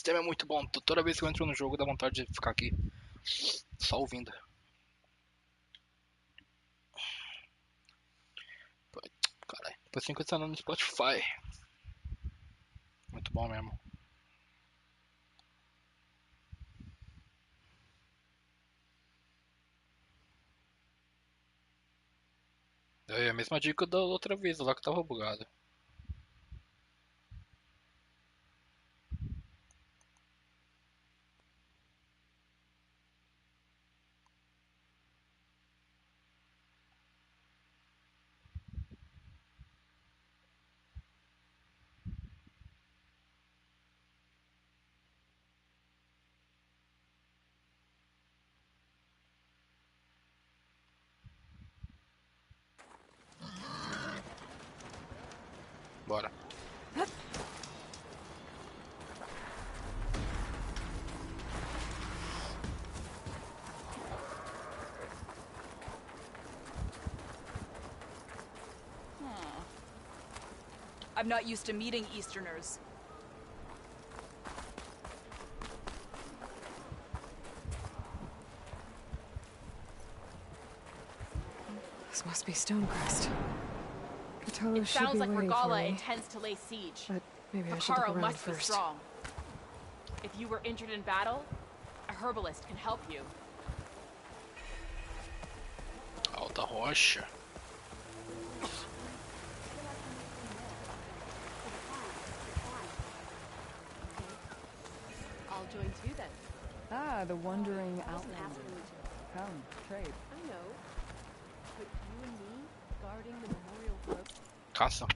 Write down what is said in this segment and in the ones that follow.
sistema é muito bom. Toda vez que eu entro no jogo dá vontade de ficar aqui só ouvindo. Caralho, depois 50 anos no Spotify. Muito bom mesmo. É a mesma dica da outra vez lá que tava bugado. Bora. I'm not used to meeting Easterners. This must be Stonecrest. Cthulhu It should sounds be like waiting for Regala me, intends to lay siege. but maybe I should look Hikaru around must be first. strong. If you were injured in battle, a herbalist can help you. Alta rocha. I'll join too then. Ah, the wandering outlander. Come, trade. I know. But you and me guarding the memorial grove. Caça.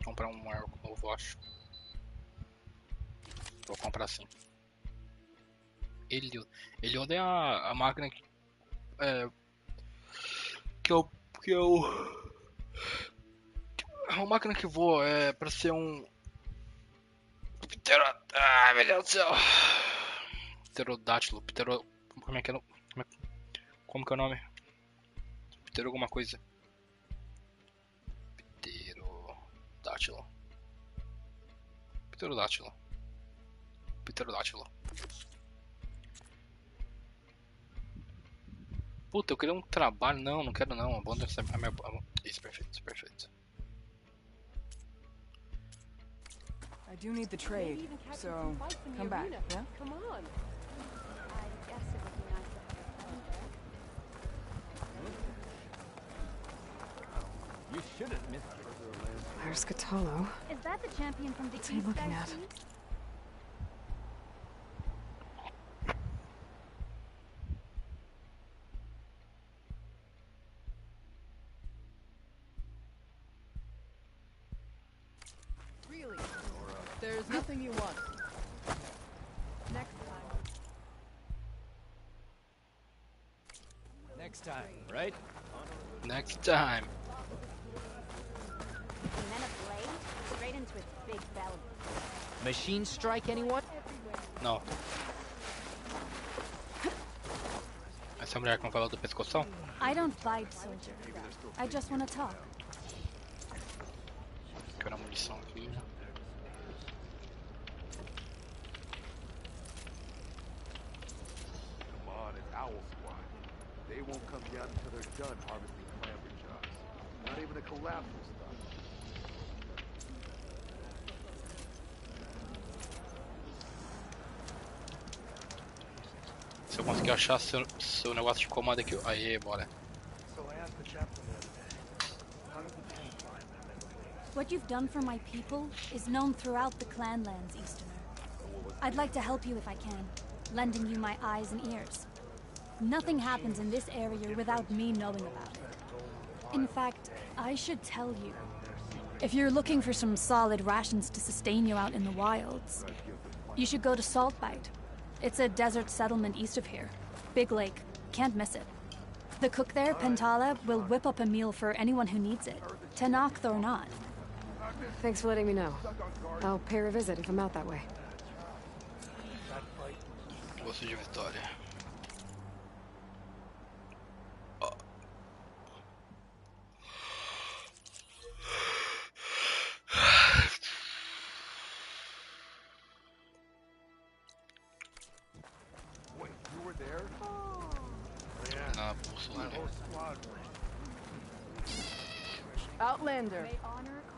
Comprar um arco novo, acho. Vou comprar sim. Ele é a máquina que. Que eu. É uma máquina que voa, é pra ser um. Ai meu Deus do céu. Pterodátilo. Como é que é? Como que é o nome? Ptero alguma coisa. Pterodátilo. Pterodátilo. Pterodátilo. Puta, eu queria um trabalho. Não quero não. Abandona essa minha. Isso, perfeito, perfeito. I do need the trade, so come back, yeah? Come on. I guess it would be nice if You shouldn't miss it. There's Cthulhu. Is that the champion from the What's he east looking I at? see? Really? There's nothing you want. Next time. Next time, right? Next time. Men of blade? Straight into its big belly. Machine strike, anyone? Não. Essa mulher que não falou do pescoção? I don't fight, soldier. I just want to talk. Quero a munição aqui. Come on, it's Owl Squad. They won't come down until they're done harvesting clamber jobs. Not even a collapsible stuff. Se eu conseguir achar seu negócio de comando aqui. Aê, bora. So I asked the chaplain the other day, how did the tank find that men of blade? What you've done for my people is known throughout the clanlands, Easterner. I'd like to help you if I can, lending you my eyes and ears. Nothing happens in this area without me knowing about it. In fact, I should tell you. If you're looking for some solid rations to sustain you out in the wilds, you should go to Saltbite. It's a desert settlement east of here. Big lake. Can't miss it. The cook there, Pentala, will whip up a meal for anyone who needs it. Tenakth or not. Thanks for letting me know. I'll pay her a visit if I'm out that way. Gosto de Vitória. bússola My ali. whole squad went. Outlander,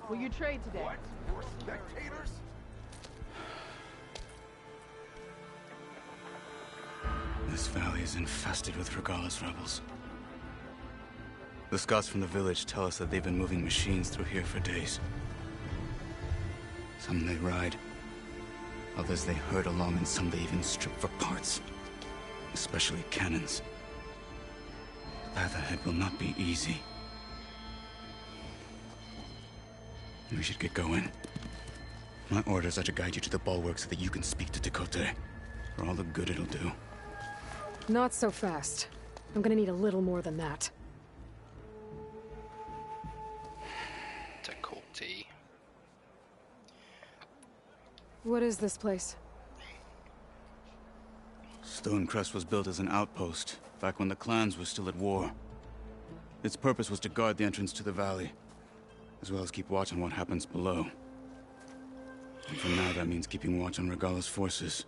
will you trade today? What? We're spectators? This valley is infested with Regala's rebels. The scouts from the village tell us that they've been moving machines through here for days. Some they ride, others they herd along, and some they even strip for parts. Especially cannons. The path ahead will not be easy. We should get going. My orders are to guide you to the bulwark so that you can speak to Tekote. For all the good it'll do. Not so fast. I'm gonna need a little more than that. Tekote. What is this place? Stonecrest was built as an outpost, back when the clans were still at war. Its purpose was to guard the entrance to the valley, as well as keep watch on what happens below. And for now, that means keeping watch on Regala's forces.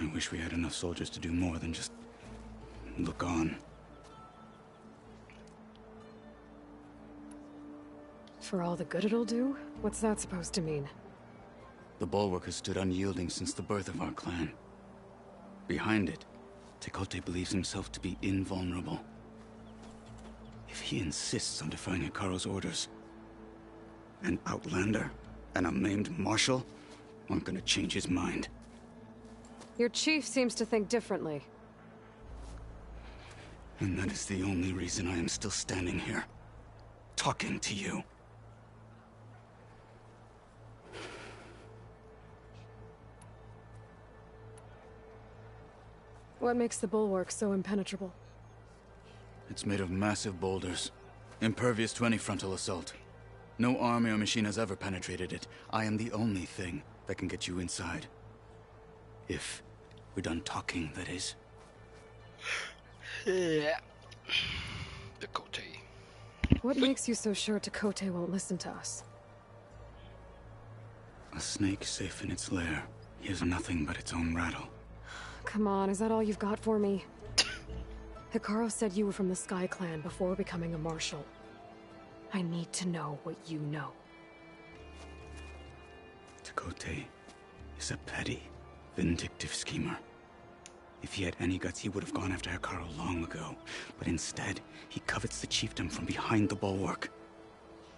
I wish we had enough soldiers to do more than just look on. For all the good it'll do? What's that supposed to mean? The bulwark has stood unyielding since the birth of our clan. Behind it, Tekote believes himself to be invulnerable. If he insists on defying Hikaru's orders, an outlander and a maimed marshal aren't gonna change his mind. Your chief seems to think differently. And that is the only reason I am still standing here, talking to you. What makes the bulwark so impenetrable? It's made of massive boulders, impervious to any frontal assault. No army or machine has ever penetrated it. I am the only thing that can get you inside. If we're done talking, that is. Yeah. Tekote. What makes you so sure Tekote won't listen to us? A snake safe in its lair hears nothing but its own rattle. Come on, is that all you've got for me? Hikaru said you were from the Sky Clan before becoming a marshal. I need to know what you know. Tekote is a petty, vindictive schemer. If he had any guts, he would have gone after Hikaru long ago. But instead, he covets the chiefdom from behind the bulwark,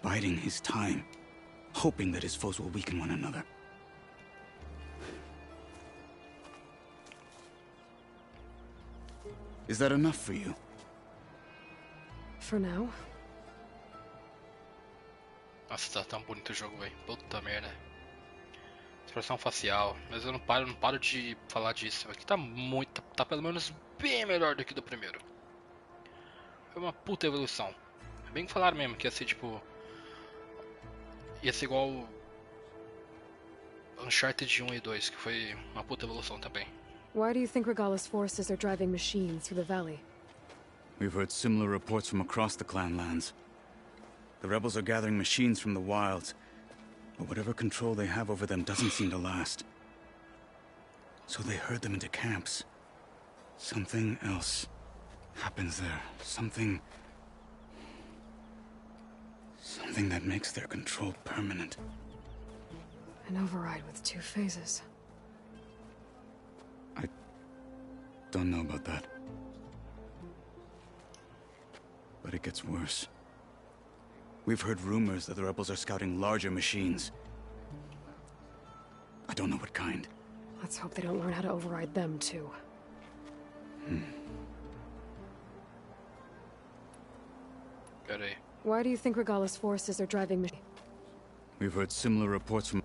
biding his time, hoping that his foes will weaken one another. Is that enough for you? For now? Nossa, tá tão bonito o jogo, velho. Puta merda. Expressão facial. Mas eu não paro de falar disso. Aqui tá muito. Tá pelo menos bem melhor do que do primeiro. Foi uma puta evolução. É bem que falaram mesmo que ia ser tipo. Ia ser igual Uncharted 1 e 2, que foi uma puta evolução também. Why do you think Regala's forces are driving machines through the valley? We've heard similar reports from across the clan lands. The rebels are gathering machines from the wilds, but whatever control they have over them doesn't seem to last. So they herd them into camps. Something else happens there. Something that makes their control permanent. An override with 2 phases. I don't know about that. But it gets worse. We've heard rumors that the rebels are scouting larger machines. I don't know what kind. Let's hope they don't learn how to override them, too. Pera aí. Why do you think Regala's forces are driving We've heard similar reports from...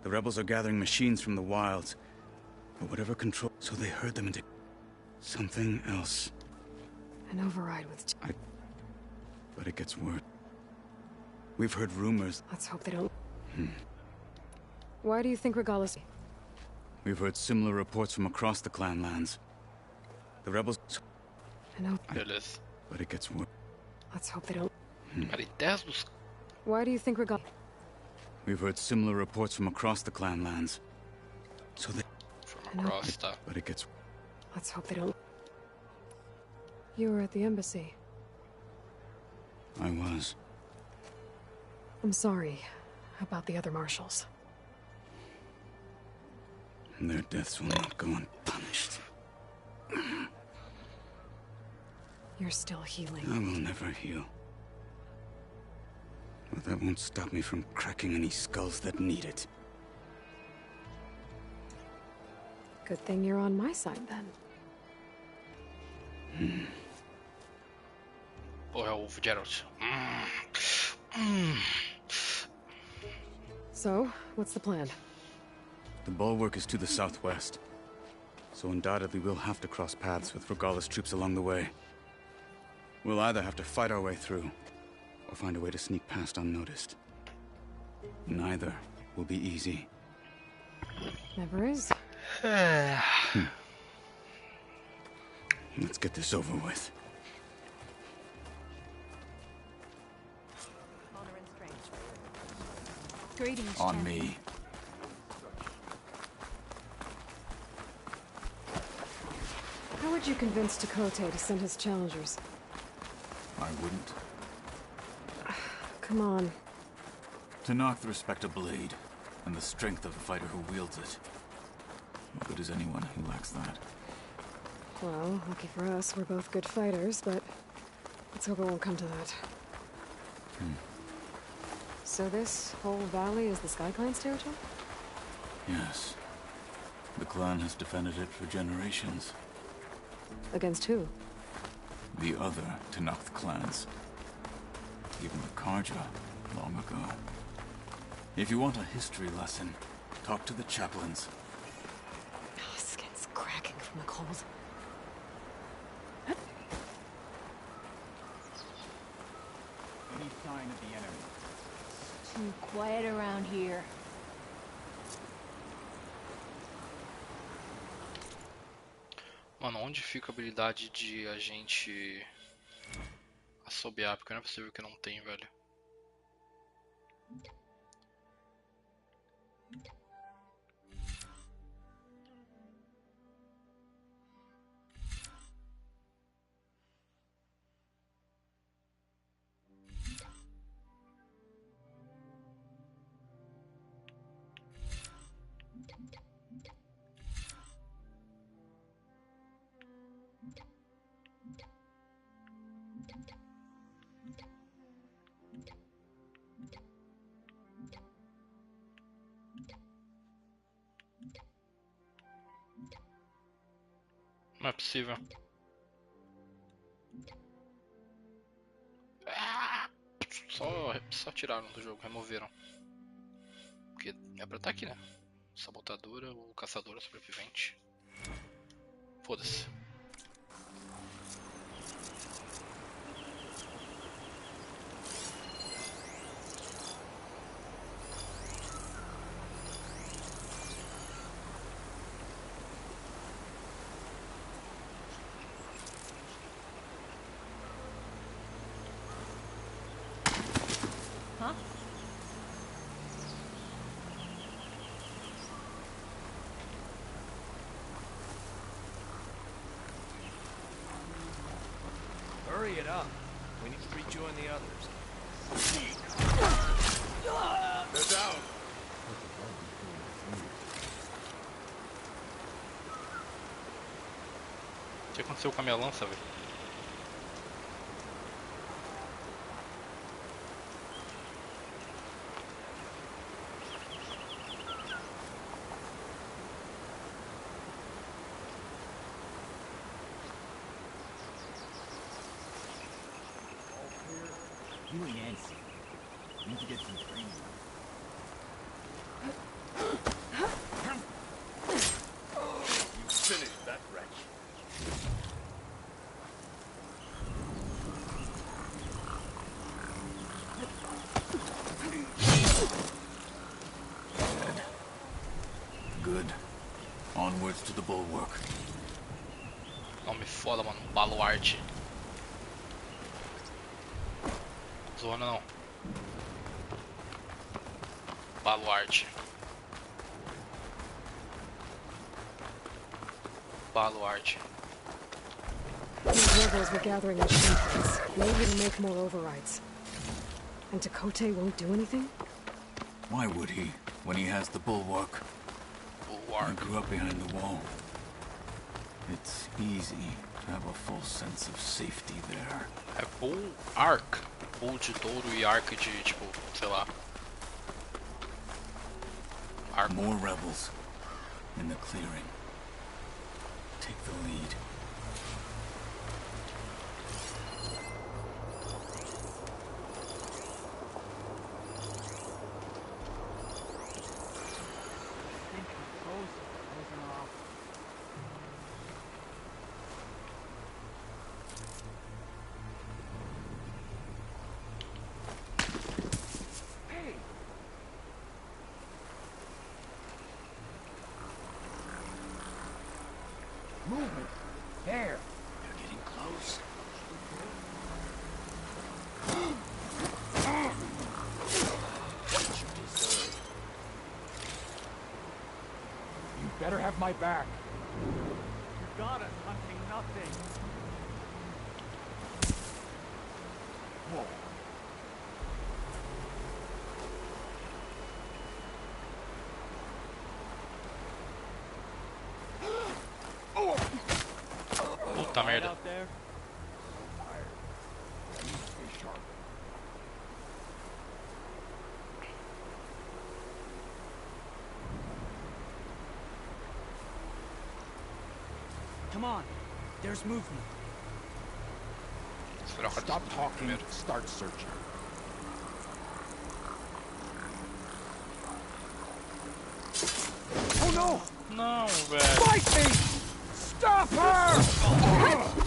The rebels are gathering machines from the wilds. But whatever control... So they herd them into... Something else. an override with... But it gets worse. We've heard rumors... Let's hope they don't... Why do you think Regala's... We've heard similar reports from across the clan lands. The rebels... Beleza. But it gets worse. Let's hope they don't... Peraí, 10 dos... Why do you think Regala... We've heard similar reports from across the clan lands. So they... From across, tá. But it gets... Let's hope they don't... You were at the embassy. I was. I'm sorry about the other marshals. Their deaths will not go unpunished. You're still healing. I will never heal. But that won't stop me from cracking any skulls that need it. Good thing you're on my side, then. Porra, o Geralt. So, what's the plan? The bulwark is to the southwest, so undoubtedly we'll have to cross paths with Regalla's troops along the way. We'll either have to fight our way through, or find a way to sneak past unnoticed. Neither will be easy. Never is. Let's get this over with. Honor and strength. Greetings, On champion. me. How would you convince Tekote to send his challengers? I wouldn't. Come on. To knock the respect of blade, and the strength of the fighter who wields it. What good is anyone who lacks that? Well, lucky for us, we're both good fighters, but let's hope it won't come to that. So this whole valley is the Sky Clan's territory? Yes. The clan has defended it for generations. Against who? The other Tenakth clans. Even the Karja, long ago. If you want a history lesson, talk to the chaplains. Oh, skin's cracking from the cold. Any sign of the enemy? Too quiet around here. Mano, onde fica a habilidade de a gente assobiar? Porque não é possível que não tem, velho. Não é possível. Ah, só tiraram do jogo, removeram. Porque é pra estar aqui, né? Sabotadora, o caçador, o sobrevivente. Foda-se. Huh? Hurry it up. We need to rejoin the others. They're down. O que aconteceu com a minha lança, velho? You and Yancy need to get some training. You finished that wretch. Good. Onwards to the bulwark. Não me foda, mano. Baluarte. Zona não. Baluarte. baluarte. These rebels were gathering machine parts, maybe to make more overrides. And Tekote won't do anything? Why would he, when he has the bulwark? I Bulwark. grew up behind the wall. It's easy to have a full sense of safety there. É bull arc. Bull de touro e arc de, tipo, sei lá. Arco. More rebels in the clearing. Take the lead. Movement. There. You're getting close. You better have my back. You got us hunting nothing. Whoa. Puta merda. Out there. Come on. There's movement. Esperar o cara Stop descobrir talking. primeiro. Start searching. Oh no! Não, velho. Fight me! Stop her!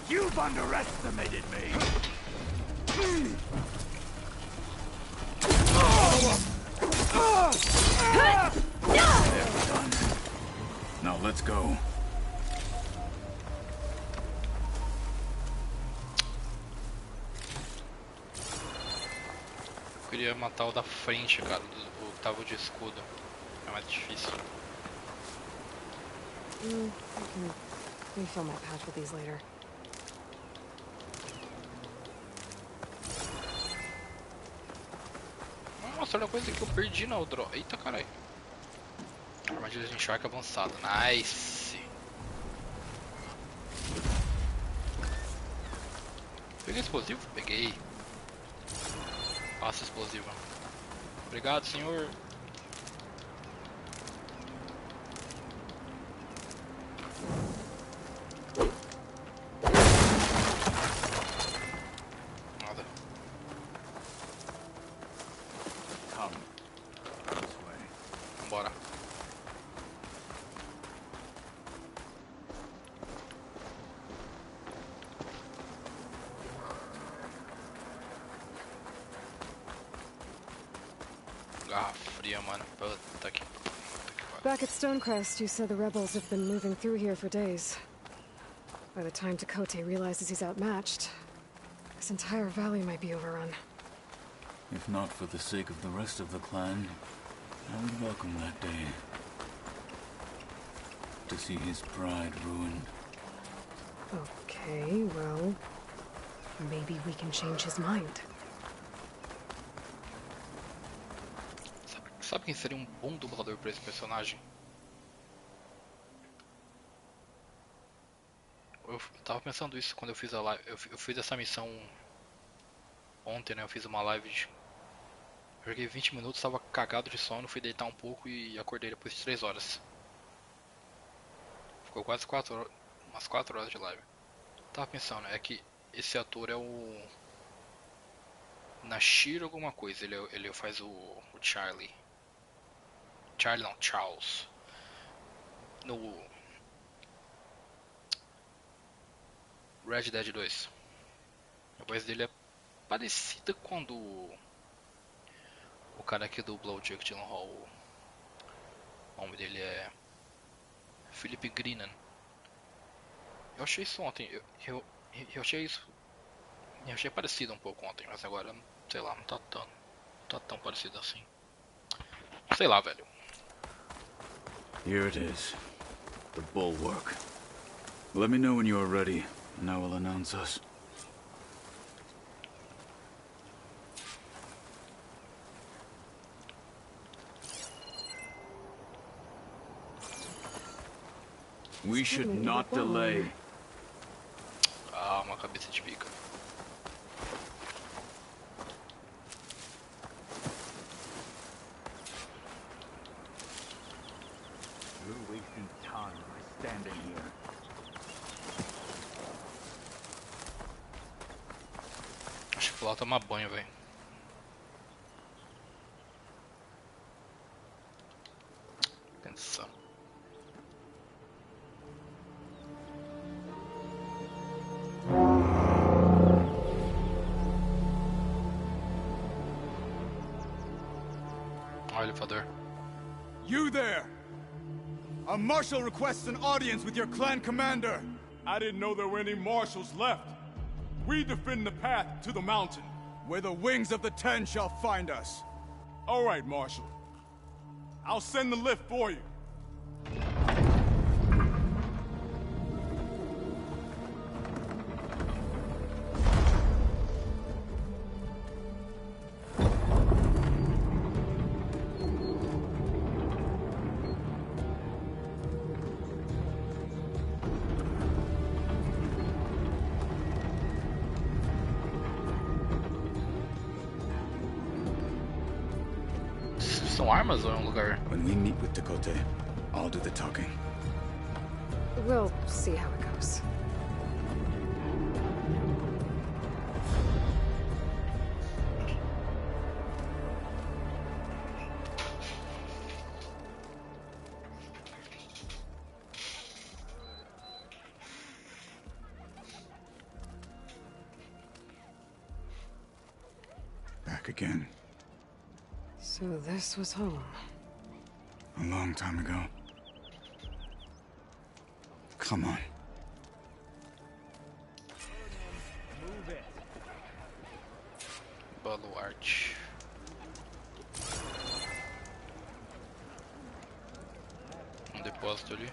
You've underestimated me. Now let's go. Eu queria matar o da frente, cara. O que tava de escudo. É mais difícil. I can refill my pouch with these later. Nossa, olha a coisa que eu perdi na outra. Eita, caralho. Armadilha de encharque avançada. Nice. Peguei explosivo? Peguei. Passa explosiva. Obrigado, senhor. Nada. Come. This way. Vambora. Garrafa fria, mano. Puta que pariu. Back at Stonecrest, you said the rebels have been moving through here for days. By the time Tekote realizes he's outmatched, this entire valley might be overrun. If not for the sake of the rest of the clan, I would welcome that day. To see his pride ruined. Okay, well, maybe we can change his mind. Sabe quem seria um bom dublador pra esse personagem? Eu tava pensando isso quando eu fiz a live. Eu fiz essa missão ontem, né? Eu fiz uma live de... Joguei 20 minutos, tava cagado de sono, fui deitar um pouco e acordei depois de 3 horas. Ficou quase 4 horas, umas 4 horas de live. Tava pensando, é que esse ator é o... Nashir alguma coisa, ele faz o Charlie. Charlie não, Charles. No Red Dead 2. A voz dele é parecida quando o cara que dubla o Jake Gyllenhaal, o nome dele é Philip Greenan. Eu achei isso ontem. Eu achei isso. Eu achei parecido um pouco ontem, mas agora, sei lá, não tá tão parecido assim. Sei lá, velho. Here it is. The bulwark. Let me know when you are ready, and I will announce us. We should not delay. Ah, uma cabeça de pica. You're wasting time by standing here. Acho que vou lá tomar banho, velho. Pensando. Olha o elevador. You there! A marshal requests an audience with your clan commander. I didn't know there were any marshals left. We defend the path to the mountain. Where the wings of the Ten shall find us. All right, Marshal. I'll send the lift for you. São armas ou é um lugar? When we meet with Tekote, I'll do the talking. We'll see how it goes. Back again. So this was home. A long time ago. Come on. Move it. Baluarte. Um depósito ali.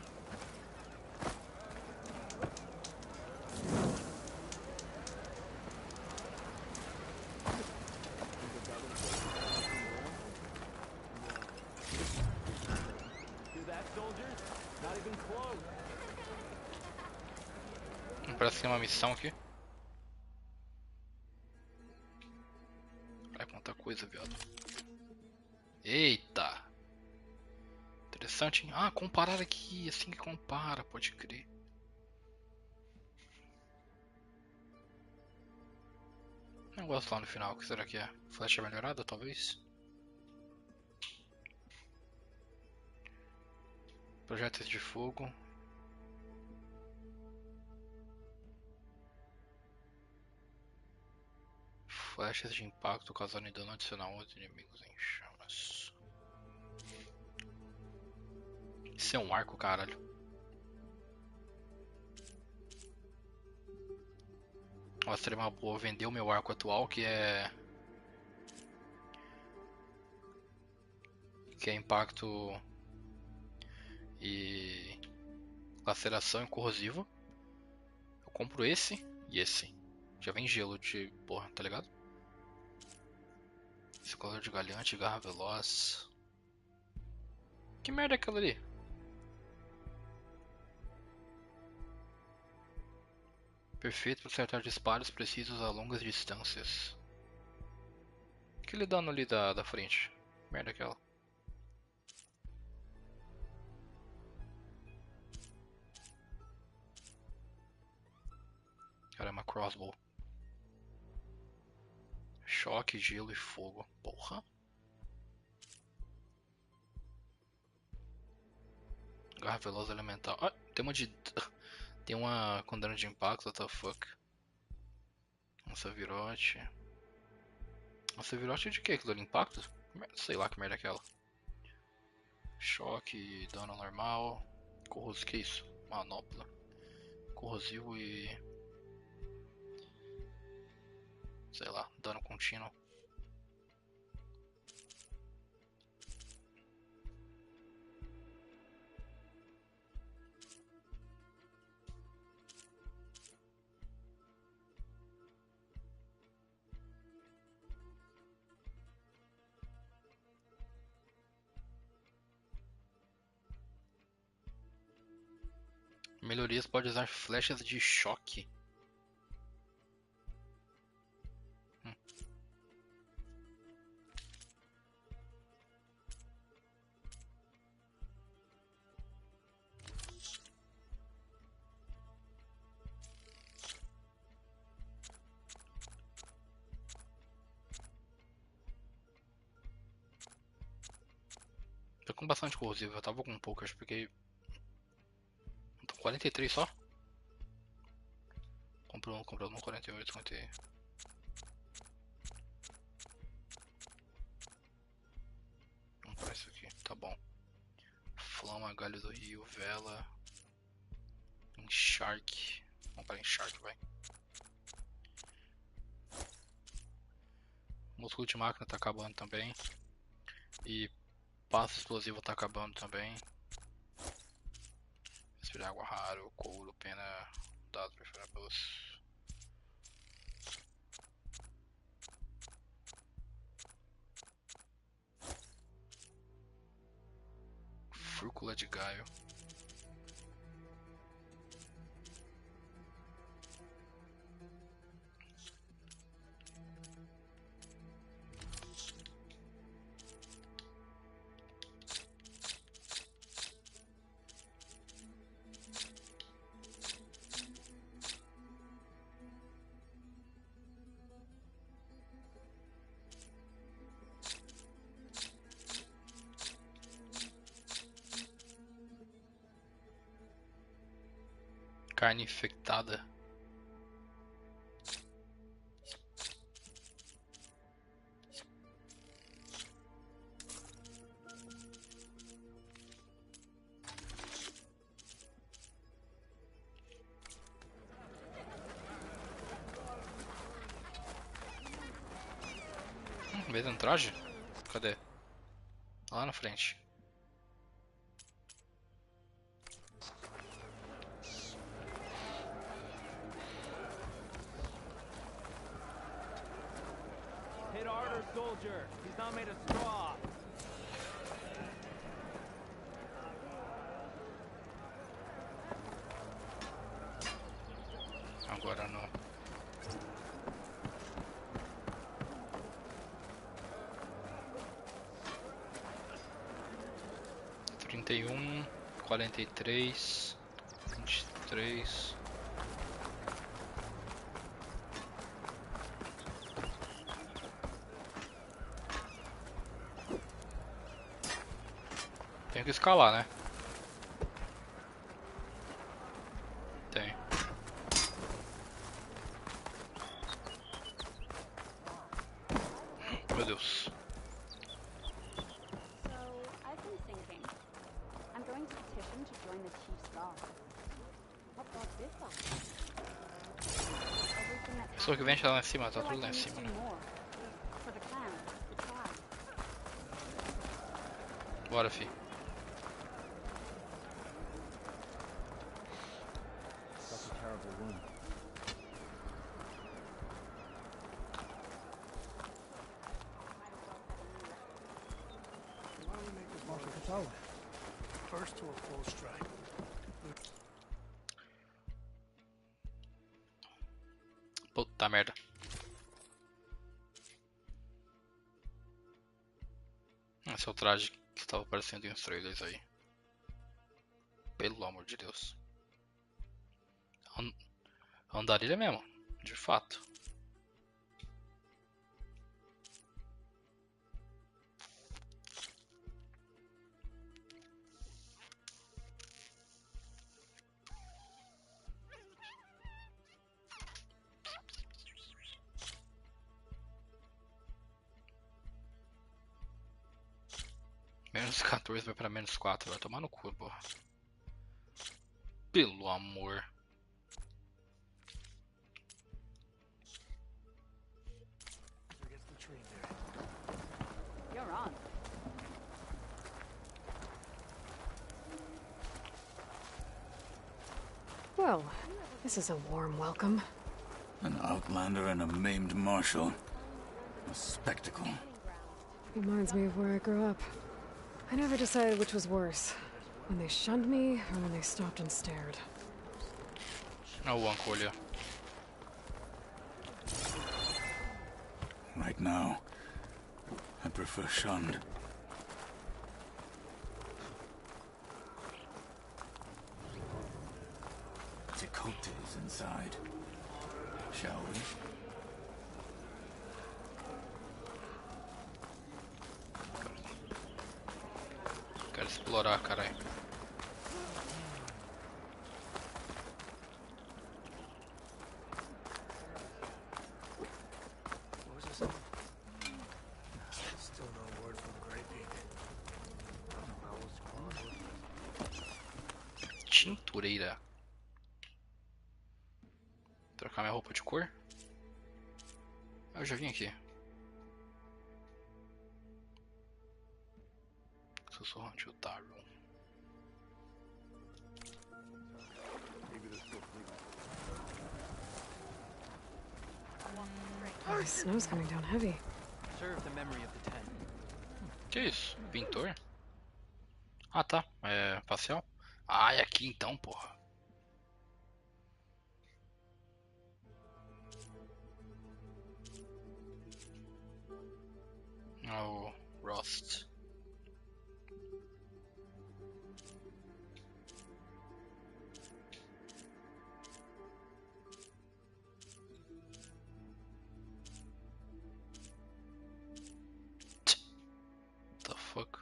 Parece que tem uma missão aqui. Olha quanta coisa, viado. Eita! Interessante, hein? Ah, comparar aqui, assim que compara, pode crer. Negócio lá no final, o que será que é? Flecha melhorada, talvez? Projéteis de fogo. Flechas de impacto causando dano adicional aos inimigos em chamas. Isso é um arco, caralho. Nossa, seria uma boa vender o meu arco atual, que é impacto e laceração e corrosivo. Eu compro esse e esse. Já vem gelo de porra, tá ligado? Esse color de galhante, garra veloz. Que merda é aquela ali? Perfeito para acertar disparos precisos a longas distâncias. Aquele dano ali da frente. Que merda é aquela? Cara, é uma crossbow. Choque, gelo e fogo. Porra. Garra veloz elemental. Ah, tem uma de... Tem uma com dano de impacto, what the fuck. Nossa, virote. Nossa, virote é de que? Aquilo ali, impacto? Sei lá que merda é aquela. Choque, dano normal. Corroso, que isso? Manopla. corrosivo e... sei lá, dano contínuo. Melhorias pode usar flechas de choque. Tô com bastante corrosivo, eu tava com um pouco, acho que peguei... tô com 43 só? Comprou um 48, 50. Vamos comprar isso aqui, tá bom. Flama, galho do rio, vela... Encharque. Vamos para encharque, vai. Músculo de máquina tá acabando também. E passo explosivo tá acabando também. Respirar água raro, couro, pena, dados preferidos pelos... Fúrcula de gaio. Carne infectada. Mesmo traje? Cadê? Lá na frente. Hit harder, soldier. He's not made of straw. Agora não. Trinta e um, 43, 23. Tenho que escalar, né? Tem. Meu Deus. So, I've been thinking. I'm going to petition to join the Chief's Guard. What brought this on? Everything that Pessoa que vem happened. lá em cima, tá Feel tudo like lá I em need to cima, do né? more. For the clan, the tribe. Bora, fi. Such a terrible wound. Why don't we make this Marshal Catalan? First to a full strike. Puta merda. Esse é o traje que estava aparecendo em os trailers aí. Pelo amor de Deus. Andarilha mesmo, de fato. Menos 14 vai pra menos 4, vai tomar no cu, porra. Pelo amor. wrong. Well, this is a warm welcome. An outlander and a maimed marshal. A spectacle. Reminds me of where I grew up. I never decided which was worse. When they shunned me, or when they stopped and stared. Oh, one colha. Right now, I prefer shunned. Tekote is inside. Shall we? Quero explorar, caralho. Tintureira. Trocar minha roupa de cor? Eu já vim aqui. Sussurrante otário. Oh, the snow's coming down heavy. Serve the memory of the ten. Que isso? Pintor? Ah, tá. É facial? Ah, é aqui então, porra. Oh, Rust. The fuck?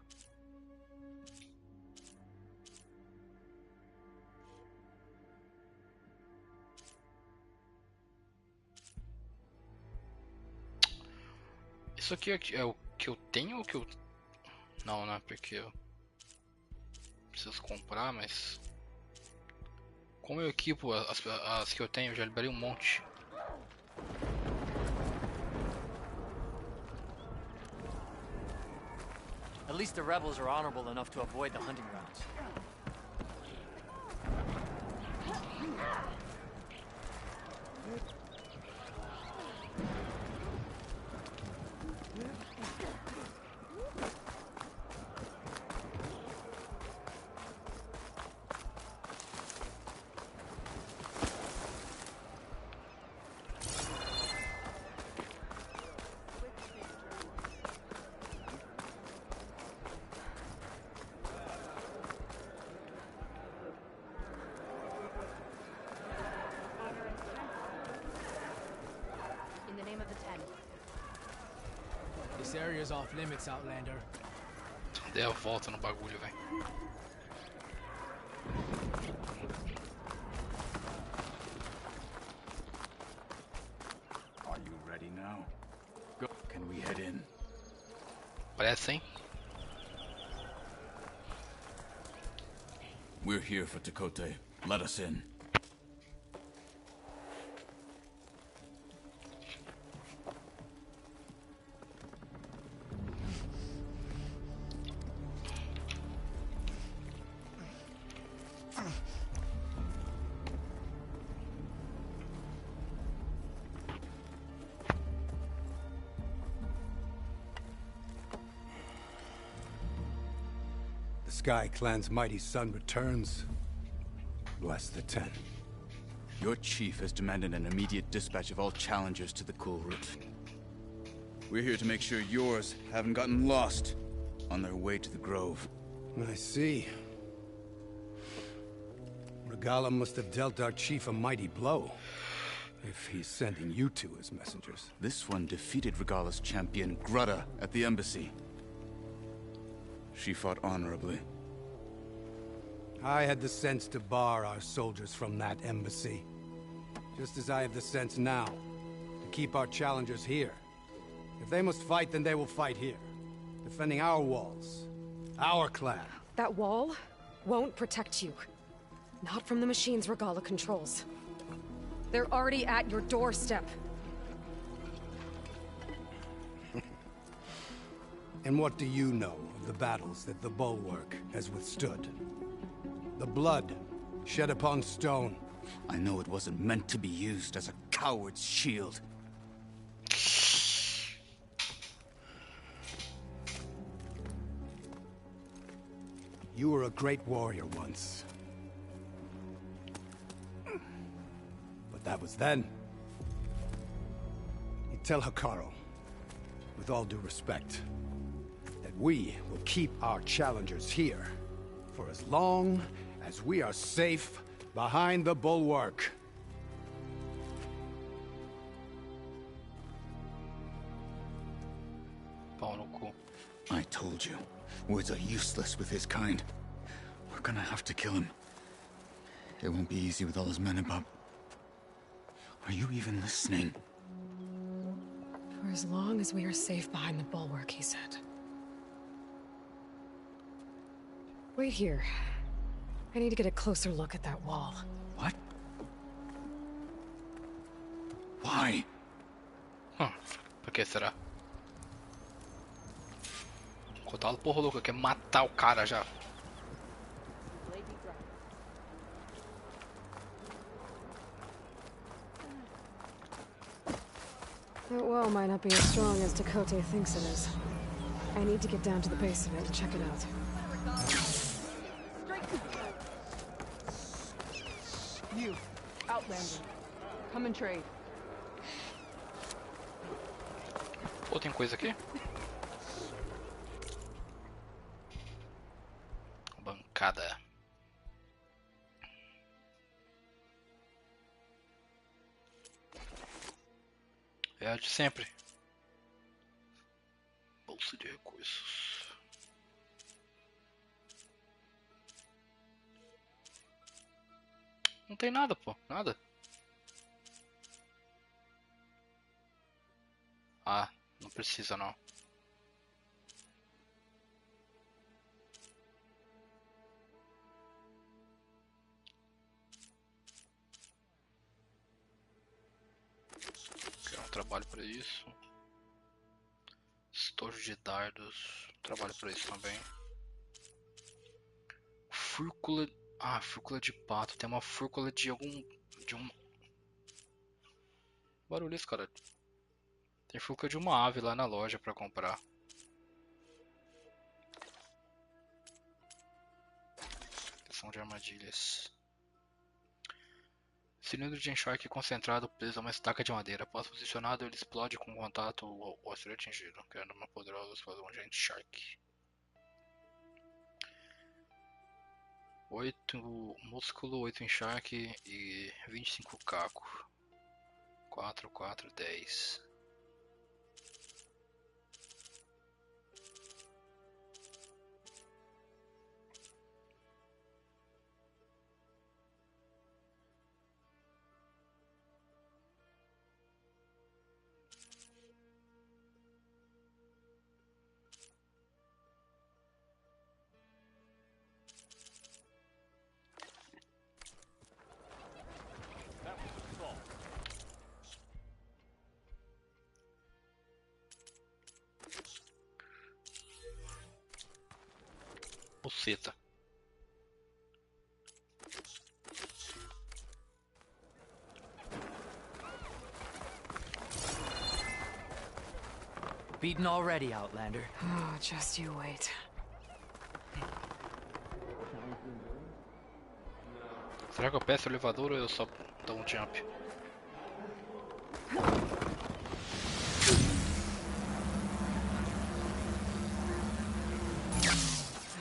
Isso aqui é o que eu tenho ou que eu... Não, né? Porque eu preciso comprar, mas... Como eu equipo as que eu tenho, eu já liberei um monte. At least the rebels are honorable enough to avoid the hunting grounds. In the name of the ten. This area's off limits, Outlander. Dei a volta no bagulho, velho. Are you ready now? Go. Can we head in? Parece, hein? We're here for Tekote. Let us in. The Sky Clan's mighty son returns. Bless the ten. Your chief has demanded an immediate dispatch of all challengers to the Cool Route. We're here to make sure yours haven't gotten lost on their way to the Grove. I see. Regala must have dealt our chief a mighty blow, if he's sending you two as messengers. This one defeated Regala's champion, Grutta, at the embassy. She fought honorably. I had the sense to bar our soldiers from that embassy. Just as I have the sense now, to keep our challengers here. If they must fight, then they will fight here. Defending our walls. Our clan. That wall won't protect you. Not from the machines Regala controls. They're already at your doorstep. And what do you know of the battles that the bulwark has withstood? The blood shed upon stone. I know it wasn't meant to be used as a coward's shield. You were a great warrior once. But that was then. You tell Hikaru, with all due respect, that we will keep our challengers here for as long as we are safe behind the bulwark. I told you, words are useless with his kind. We're gonna have to kill him. It won't be easy with all his men about. Are you even listening? For as long as we are safe behind the bulwark, he said. Wait here. I need to get a closer look at that wall. What? Why? Por que será? Cotalo porra louca, quer matar o cara já. That well might not be as strong as Tekote thinks it is. I need to get down to the base of it to check it out. You, Outlander. Come and trade. Pô, tem coisa aqui? Bancada. É a de sempre. Bolsa de recursos. Não tem nada, pô. Nada. Ah, não precisa não. Quero um trabalho para isso. Estojo de dardos. Trabalho para isso também. Fúrcula. Ah, fúrcula de pato. Tem uma fúrcula de algum. De um. Barulho esse, cara. Tem fúrcula de uma ave lá na loja para comprar. Proteção de armadilhas. Cilindro de encharque concentrado preso a uma estaca de madeira. Após posicionado, ele explode com contato ao ser atingido, criando uma poderosa explosão de encharque. 8 músculo, 8 encharque e 25 caco. 4, 4, 10. Buceta. Beaten already, Outlander. Oh, just you wait. Será que eu peço o elevador ou eu só dou um jump?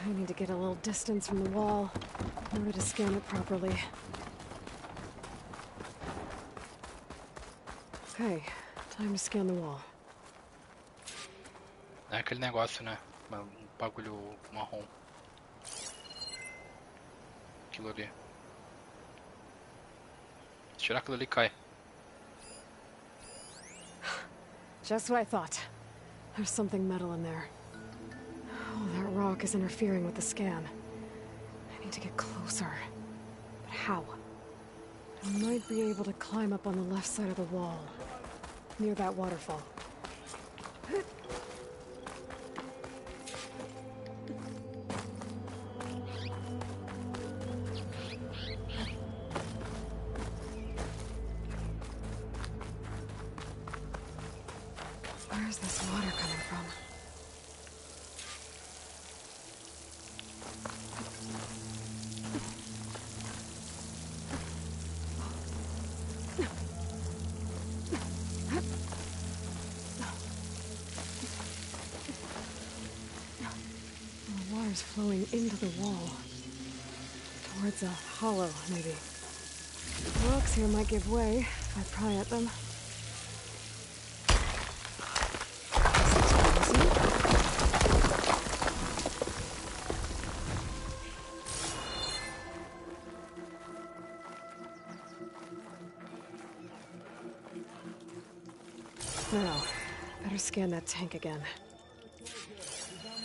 I need to get a little distance from the wall in order to scan it properly. Okay, time to scan the wall. É aquele negócio, né? Um bagulho marrom. Aquilo ali. Se tirar aquilo ali, cai. Just what I thought. There's something metal in there. Oh, that rock is interfering with the scan. I need to get closer. But how? I might be able to climb up on the left side of the wall, near that waterfall. Where's this water coming from? The water's flowing into the wall. Towards a hollow, maybe. The rocks here might give way if I pry at them. Now, better scan that tank again.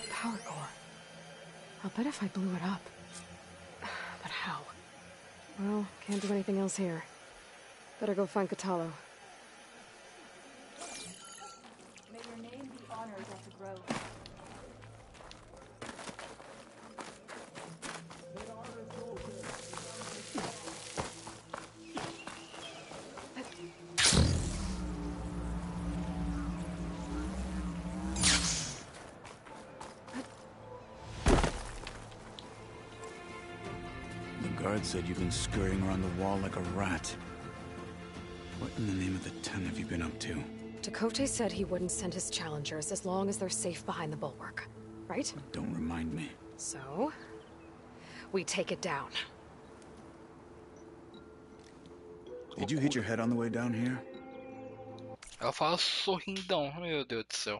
Power core. I'll bet if I blew it up. But how? Well, can't do anything else here. Better go find Catalo. May your name be honored at the grove. The guard said you've been scurrying around the wall like a rat. What in the name of the ten have you been up to? Chakotay said he wouldn't send his challengers as long as they're safe behind the bulwark, right? Don't remind me. So, we take it down. Did you hit your head on the way down here? Ela fala sorrindão, meu Deus do céu.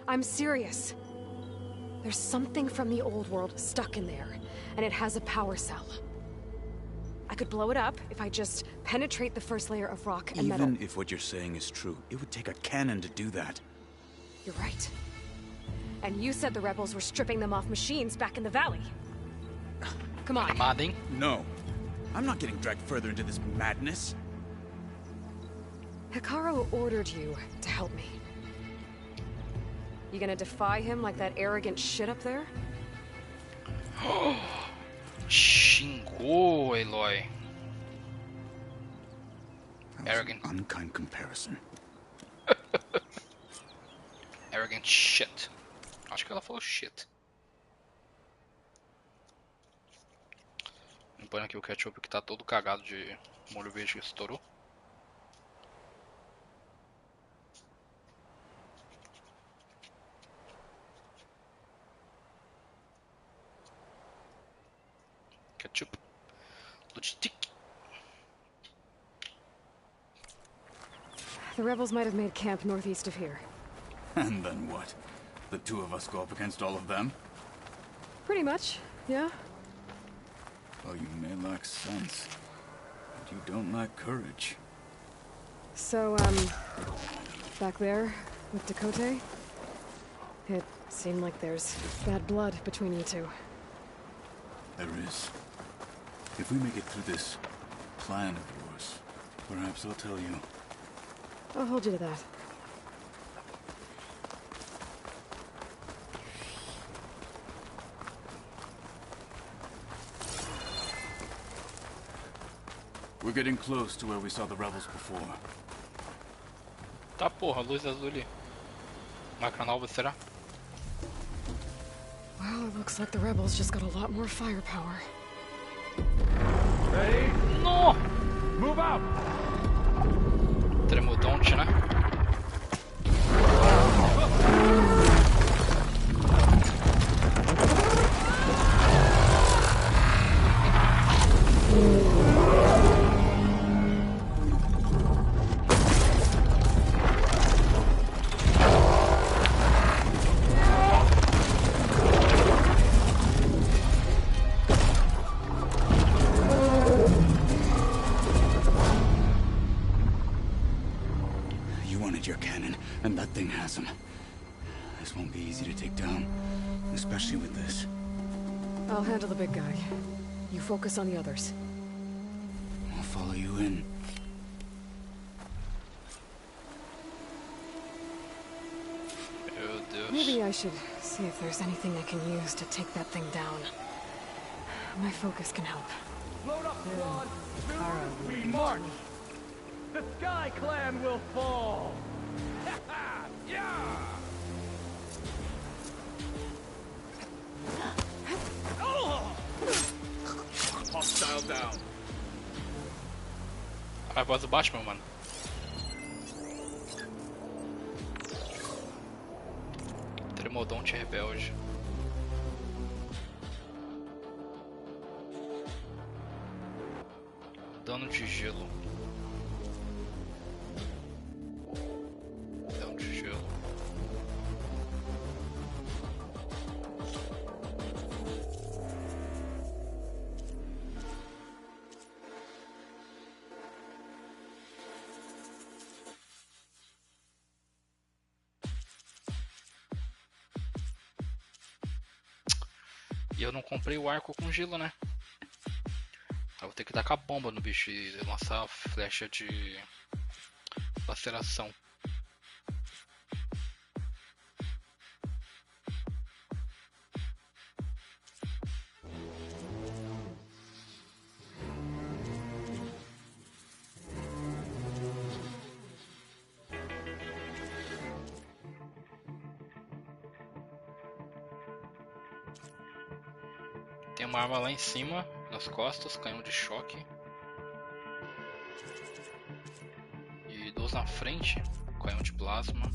I'm serious. There's something from the old world stuck in there, and it has a power cell. I could blow it up if I just penetrate the first layer of rock and metal. Even if what you're saying is true, it would take a cannon to do that. You're right. And you said the rebels were stripping them off machines back in the valley. Come on. Animadem? No. I'm not getting dragged further into this madness. Hikaru ordered you to help me. You gonna defy him like that arrogant shit up there? Xingou, Aloy. Arrogant. Unkind comparison. Arrogant shit. Acho que ela falou shit. Limpando aqui o ketchup que tá todo cagado de molho verde que estourou. Ketchup. Logitech. The rebels might have made camp northeast of here. And then what? The two of us go up against all of them? Pretty much, yeah. Well, you may lack sense, but you don't lack courage. So, back there with Dakota, it seemed like there's bad blood between you two. There is. If we make it through this plan of yours, perhaps I'll tell you. I'll hold you to that. We're getting close to where we saw the rebels before. Tá porra, luz azul ali. Marca nova, será? Well, it looks like the rebels just got a lot more firepower. Ready? No! Move out! Tremodonte, né? Your cannon, and that thing has him. This won't be easy to take down, especially with this. I'll handle the big guy. You focus on the others. I'll follow you in. Meu Deus. Maybe I should see if there's anything I can use to take that thing down. My focus can help. Load up, squad! Soon we march! The Sky Clan will fall! Yeah! Hostile down. A voz do Batman, mano. Tremodonte rebelde. Dano de gelo. Dano de gelo. E eu não comprei o arco com gelo, né? Eu vou ter que tacar bomba no bicho e lançar a flecha de laceração. Tem uma arma lá em cima, nas costas, canhão de choque. E duas na frente, canhão de plasma.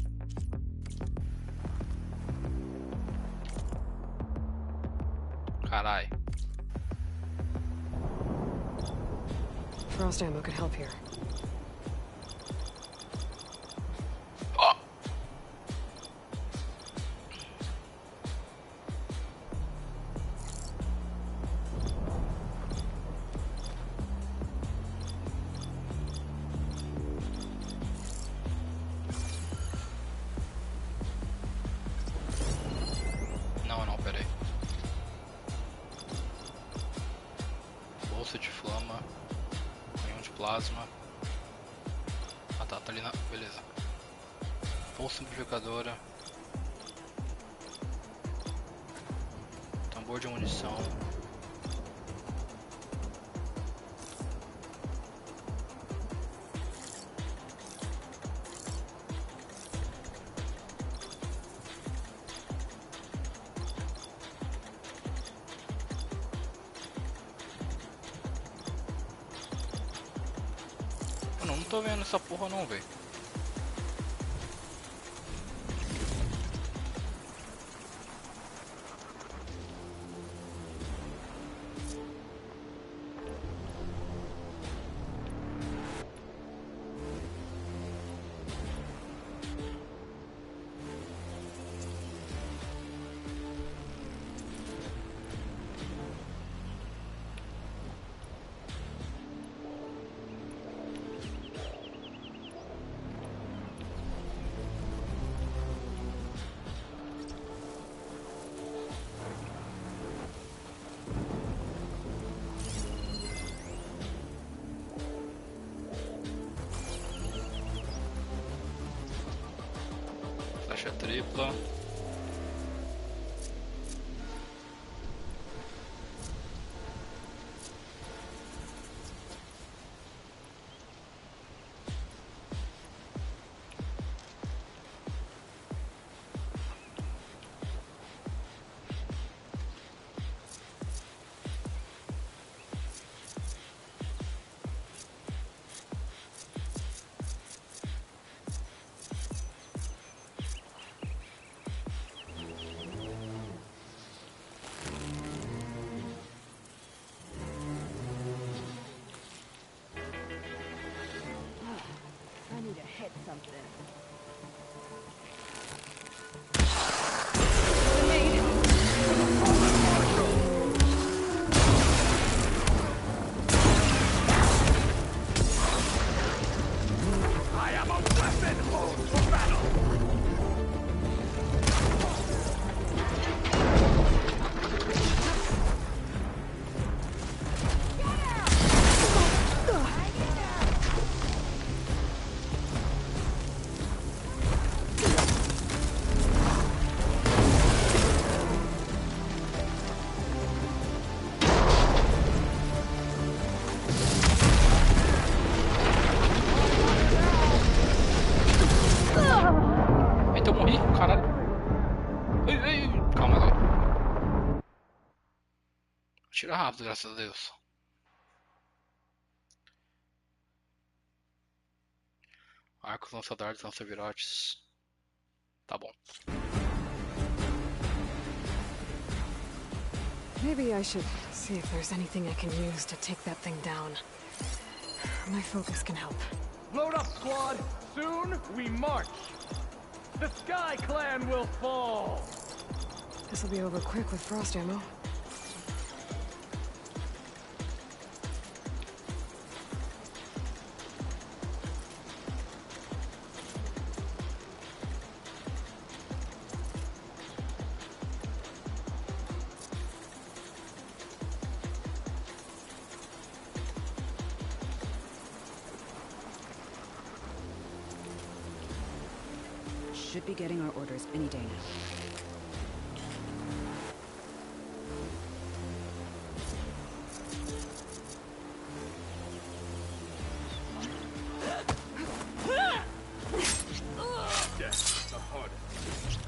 Carai. Frost ammo could help here. bolsa amplificadora, tambor de munição. Mano, não tô vendo essa porra não, velho. Flecha tripla. I need to hit something. I am a weapon honed for battle! Eita, eu morri, caralho. Ei, ei, calma, velho. Tira rápido, graças a Deus. Arcos, lança-dardos, lança-virotes. Tá bom. Maybe I should see if there's anything I can use to take that thing down. My focus can help. Load up, squad! Soon we march! The Sky Clan will fall! This'll be over quick with frost ammo. Should be getting our orders any day now. Death, the hardest.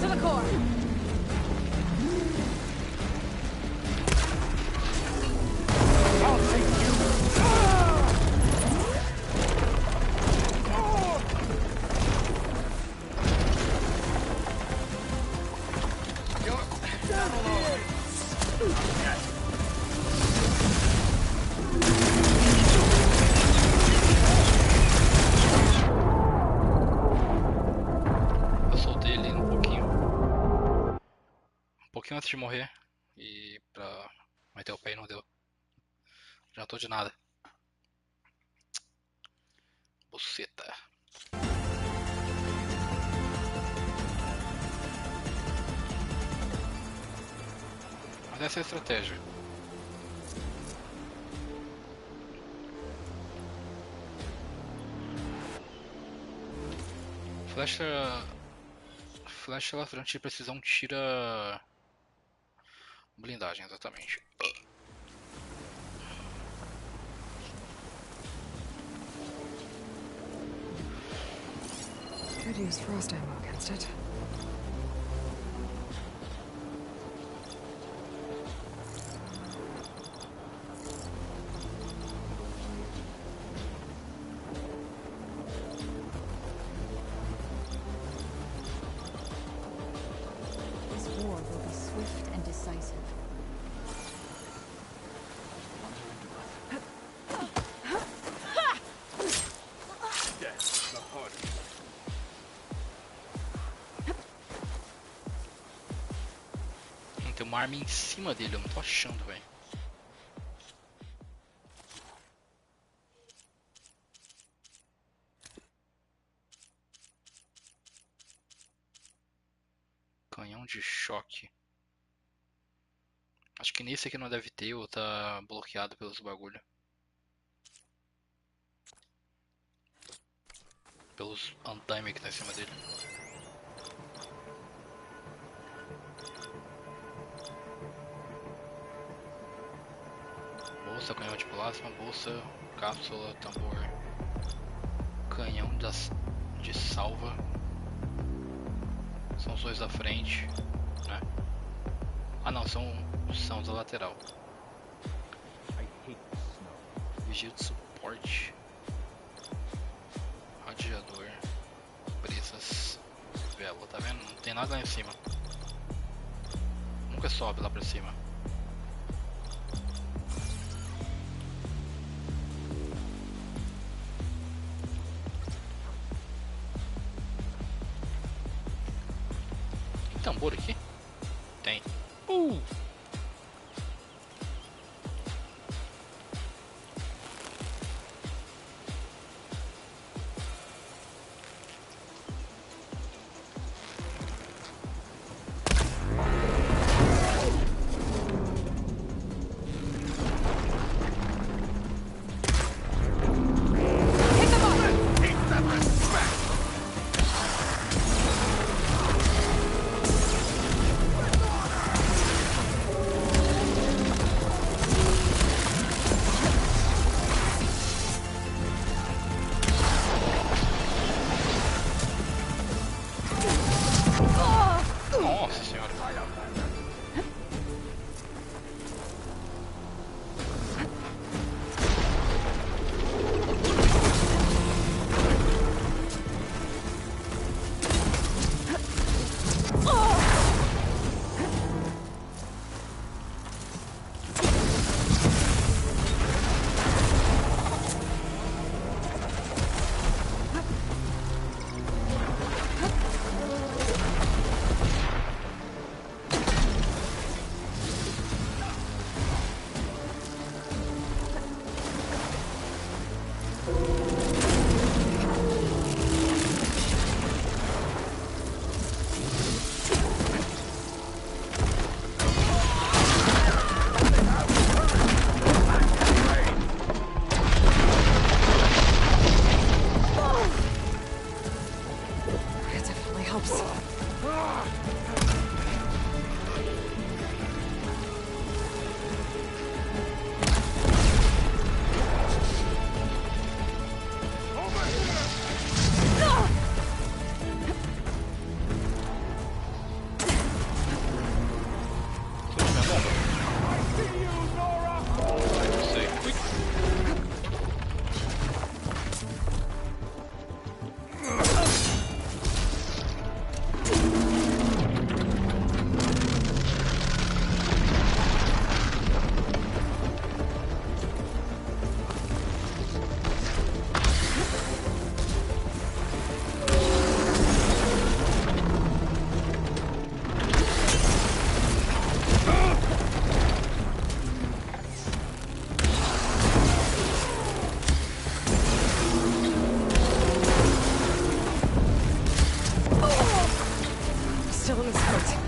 to the core. I'll take you. Eu soltei ele um pouquinho. Um pouquinho antes de morrer. E pra meter o pé e não deu. Já tô de nada. Buceta. Mas essa é a estratégia. Flecha lacerante de precisão tira blindagem, exatamente. Could use frost ammo against it. This war will be swift and decisive. Tem uma arma em cima dele, eu não tô achando, velho. Canhão de choque. Acho que nesse aqui não deve ter, ou tá bloqueado pelos bagulho. Pelos andaime que tá em cima dele. Bolsa, canhão de plasma, bolsa, cápsula, tambor. Canhão de salva. São os dois da frente, né? Ah não, são da lateral. Vigília de suporte. Radiador. Presas. Vela, tá vendo? Não tem nada lá em cima. Nunca sobe lá pra cima. Tem tambor aqui? Tem. Still in his foot.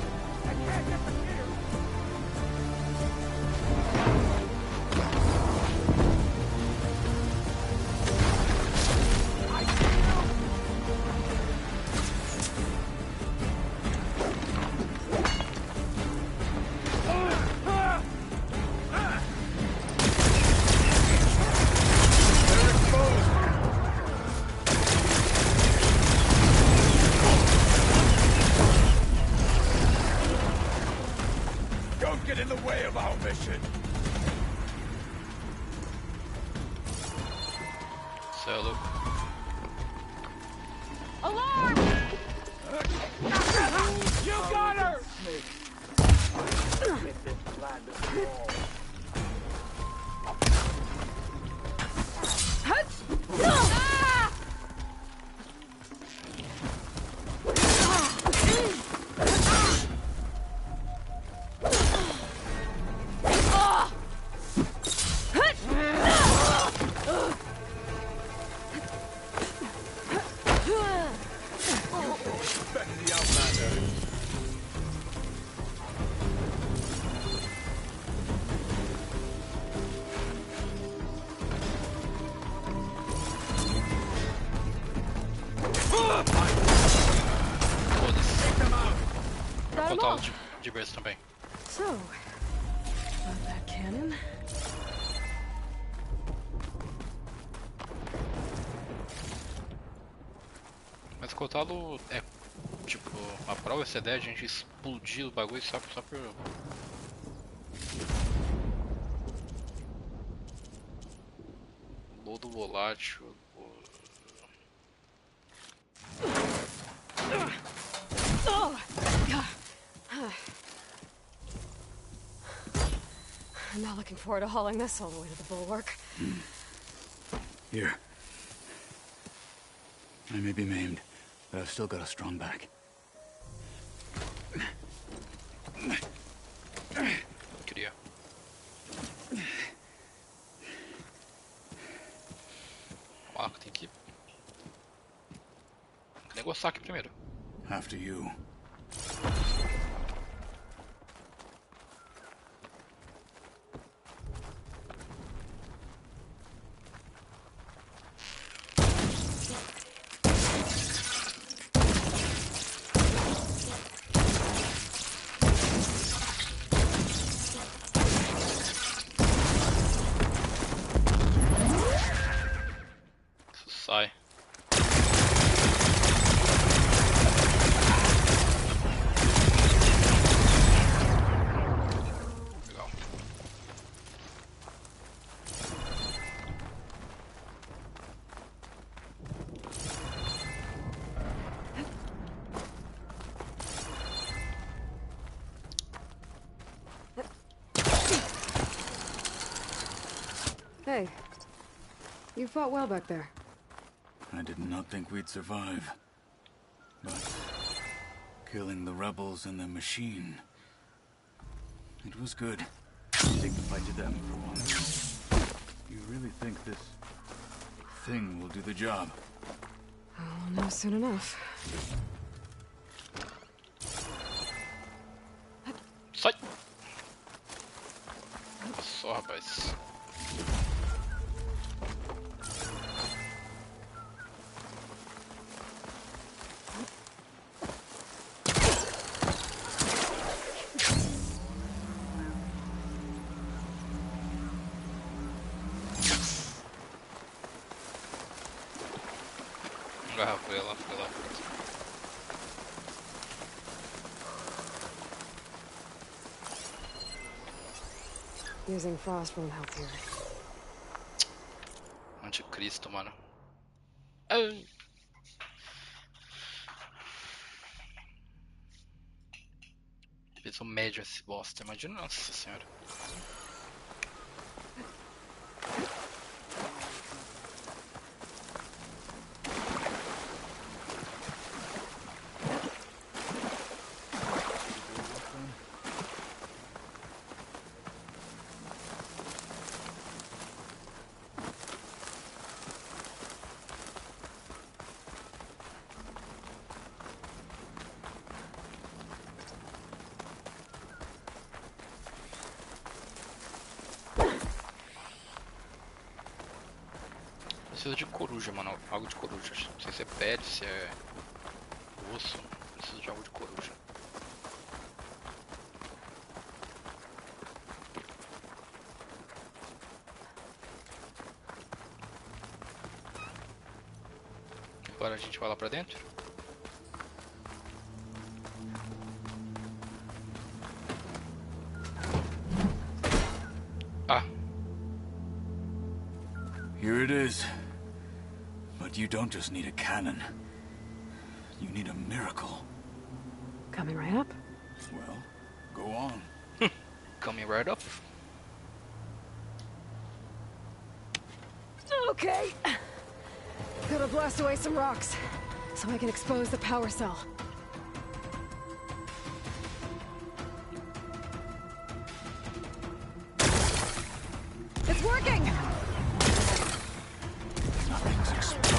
Don't get in the way of our mission. So, Alarm! You got her! Respect the Outlander. vou contar de berço também. So, about that cannon. Mas contá-lo é tipo, a prova essa ideia de a gente explodir o bagulho só por. Lodo volátil. I'm not looking forward to hauling this all the way to the bulwark. Here. I may be maimed, but I've still got a strong back. Queria. Vamos lá, tem que negociar aqui primeiro. After you. Sai. Legal. Hey, you fought well back there. I did not think we'd survive. But killing the rebels and the machine, it was good. Take the fight to them for once. You really think this thing will do the job? I'll know soon enough. Sai! Só, rapaz. Ah, foi lá, foi lá. Using frost won't help here. Anticristo, mano. Peso médio esse bosta, imagina, nossa senhora. Preciso de coruja, mano. Algo de coruja. Não sei se é pele, se é osso. Preciso de algo de coruja. Agora a gente vai lá pra dentro. Ah. Here it is. But you don't just need a cannon. You need a miracle. Coming right up. Well, go on. Coming right up. Okay. Gotta blast away some rocks, so I can expose the power cell. It's working! Nothing's exploding.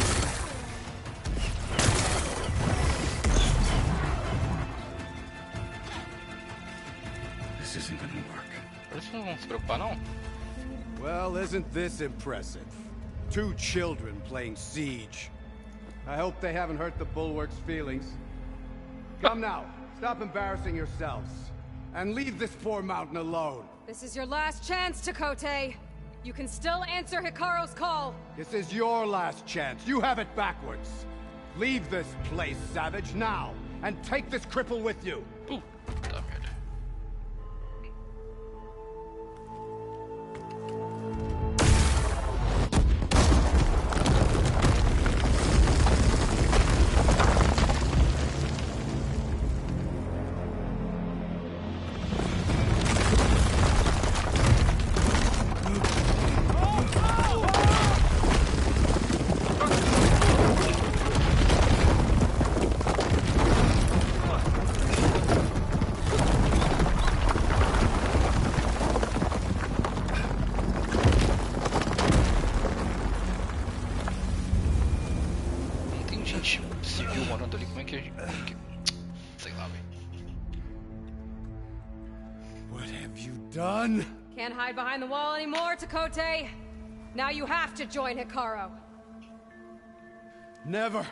This isn't gonna work. Eles não vão se preocupar, não? Well, isn't this impressive? 2 children playing siege. I hope they haven't hurt the bulwark's feelings. Come now, stop embarrassing yourselves. And leave this poor mountain alone. This is your last chance, Takote. You can still answer Hikaru's call. This is your last chance. You have it backwards. Leave this place, Savage, now. And take this cripple with you. Puta merda. Done? Can't hide behind the wall anymore, Takote. Now you have to join Hikaru. Never.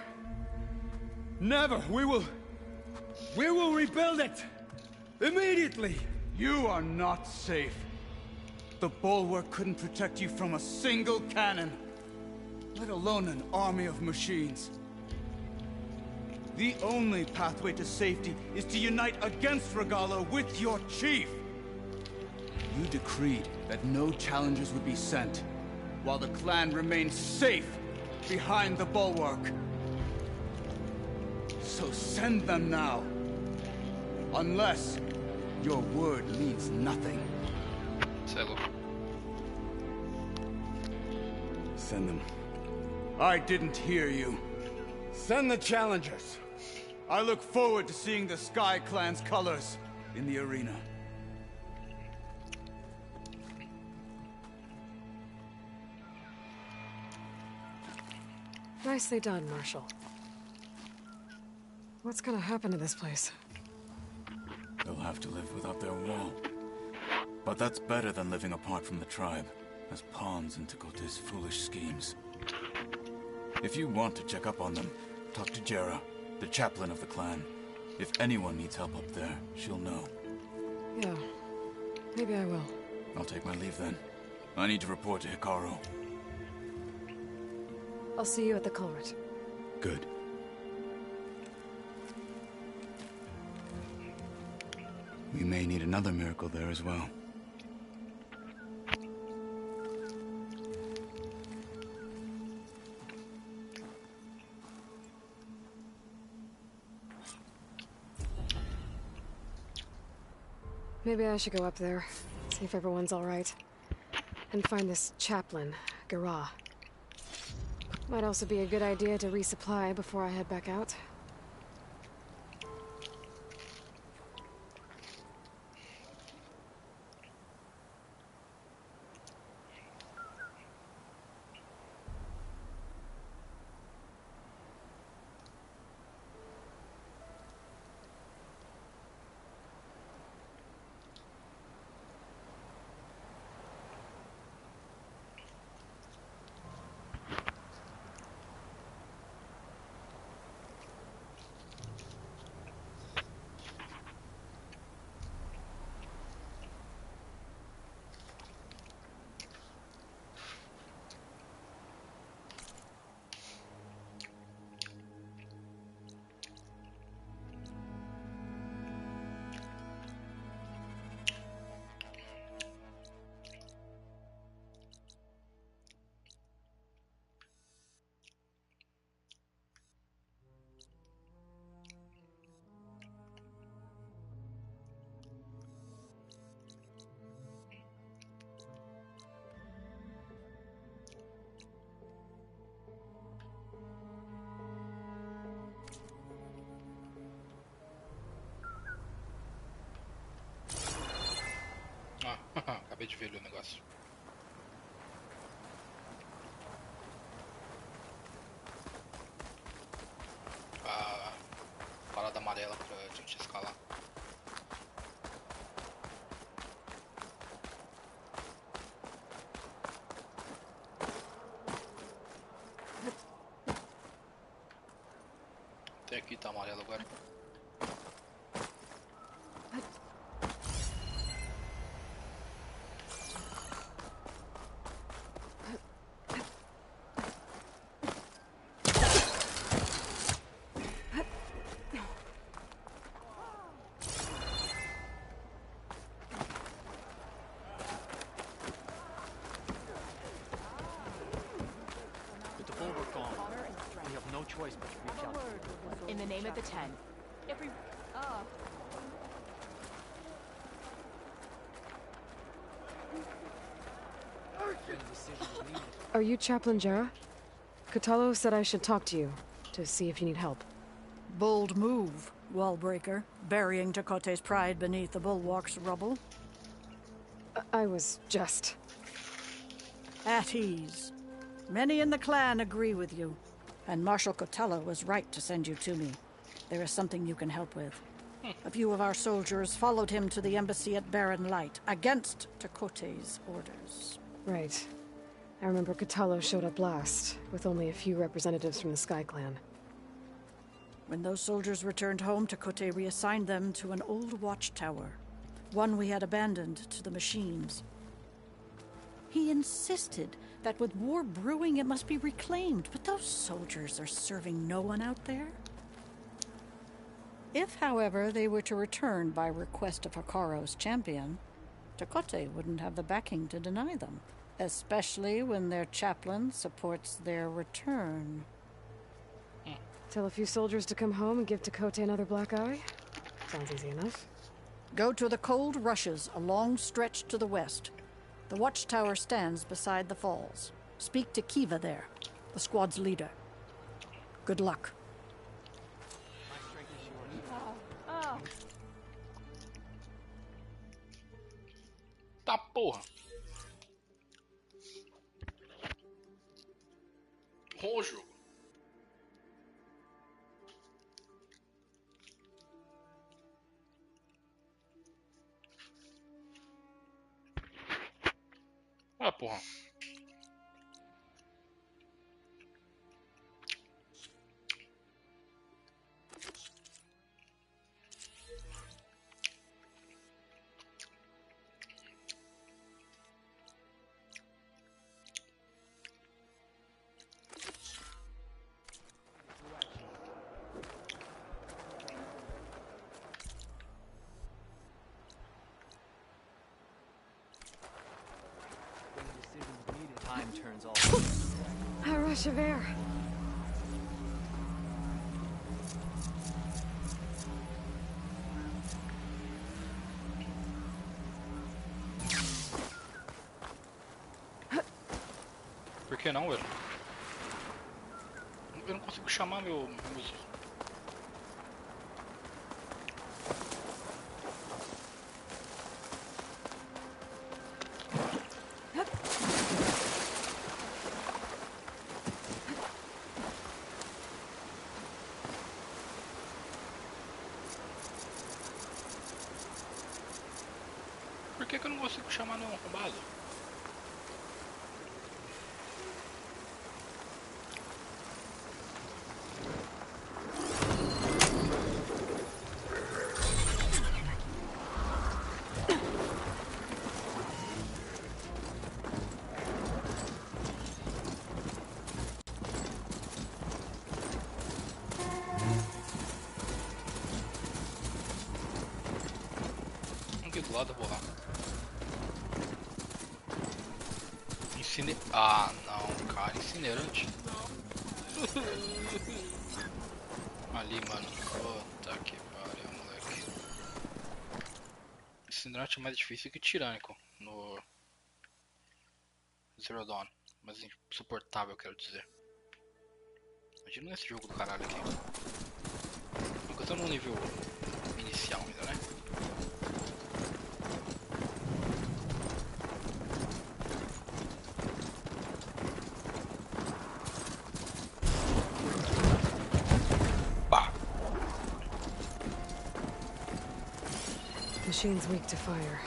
Never. We will rebuild it. Immediately. You are not safe. The bulwark couldn't protect you from a single cannon, let alone an army of machines. The only pathway to safety is to unite against Regalo with your chief. You decreed that no challengers would be sent, while the clan remained safe behind the bulwark. So send them now. Unless your word means nothing. Send them. I didn't hear you. Send the challengers. I look forward to seeing the Sky Clan's colors in the arena. Nicely done, Marshal. What's gonna happen to this place? They'll have to live without their wall. But that's better than living apart from the tribe, as pawns in Takote's foolish schemes. If you want to check up on them, talk to Jera, the chaplain of the clan. If anyone needs help up there, she'll know. Yeah, maybe I will. I'll take my leave then. I need to report to Hikaru. I'll see you at the culvert. Good. We may need another miracle there as well. Maybe I should go up there, see if everyone's all right, and find this chaplain, Garah. Might also be a good idea to resupply before I head back out. Acabei de ver ali o negócio. A parada amarela pra gente escalar. Até aqui tá amarelo agora. With the bulwark gone, we have no choice but to reach out. In the name of the Ten. Every... Are you Chaplain Jarrah? Kotallo said I should talk to you, to see if you need help. Bold move, Wallbreaker, burying Tekote's pride beneath the bulwark's rubble. I was just... At ease. Many in the clan agree with you, and Marshal Kotallo was right to send you to me. There is something you can help with. A few of our soldiers followed him to the embassy at Barren Light, against Tekote's orders. Right. I remember Kotallo showed up last, with only a few representatives from the Sky Clan. When those soldiers returned home, Tekote reassigned them to an old watchtower, one we had abandoned to the machines. He insisted that with war brewing it must be reclaimed, but those soldiers are serving no one out there. If, however, they were to return by request of Hikaro's champion, Tekote wouldn't have the backing to deny them, especially when their chaplain supports their return. Tell a few soldiers to come home and give Tekote another black eye? Sounds easy enough. Go to the cold rushes, a long stretch to the west. The watchtower stands beside the falls. Speak to Kiva there, the squad's leader. Good luck. Tá porra! Ô jogo! Ah, porra! Time turns all. A rush of air. que não, velho? Eu não consigo chamar meu uso. Por que eu não consigo chamar não arrombado? Aqui do lado eu vou lá. Ah, não, cara, incinerante. Não. Ali, mano. Puta que pariu, moleque. Incinerante é mais difícil que tirânico no Zero Dawn. Mas insuportável, quero dizer. Imagina esse jogo do caralho aqui. Nunca tô no nível inicial ainda, né? Machine's weak to fire.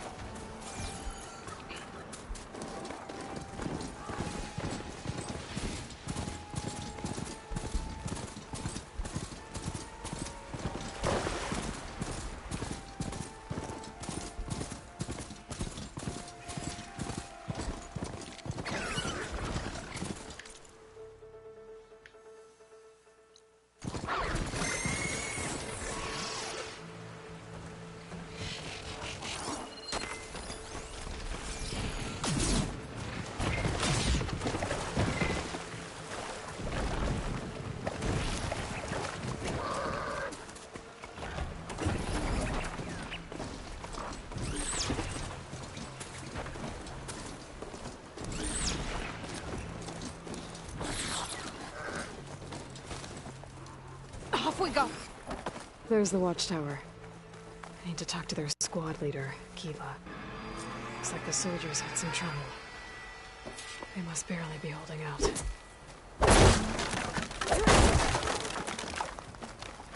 Off we go! There's the watchtower. I need to talk to their squad leader, Kiva. Looks like the soldiers had some trouble. They must barely be holding out.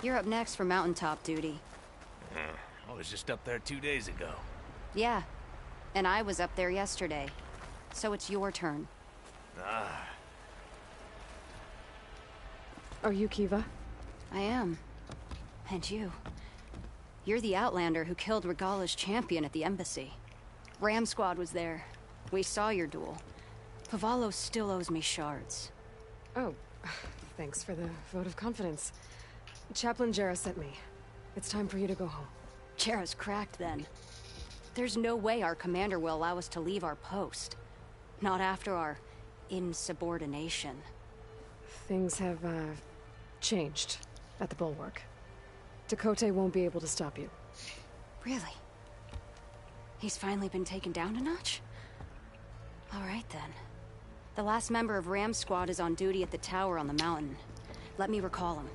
You're up next for mountaintop duty. I was just up there 2 days ago. Yeah, and I was up there yesterday. So it's your turn. Ah. Are you Kiva? I am. And you. You're the Outlander who killed Regala's champion at the embassy. Ram Squad was there. We saw your duel. Pavalo still owes me shards. Oh, thanks for the vote of confidence. Chaplain Jarrah sent me. It's time for you to go home. Jarrah's cracked then. There's no way our commander will allow us to leave our post. Not after our insubordination. Things have, changed at the Bulwark. Tekote won't be able to stop you. Really? He's finally been taken down a notch? All right, then. The last member of Ram Squad is on duty at the tower on the mountain. Let me recall him.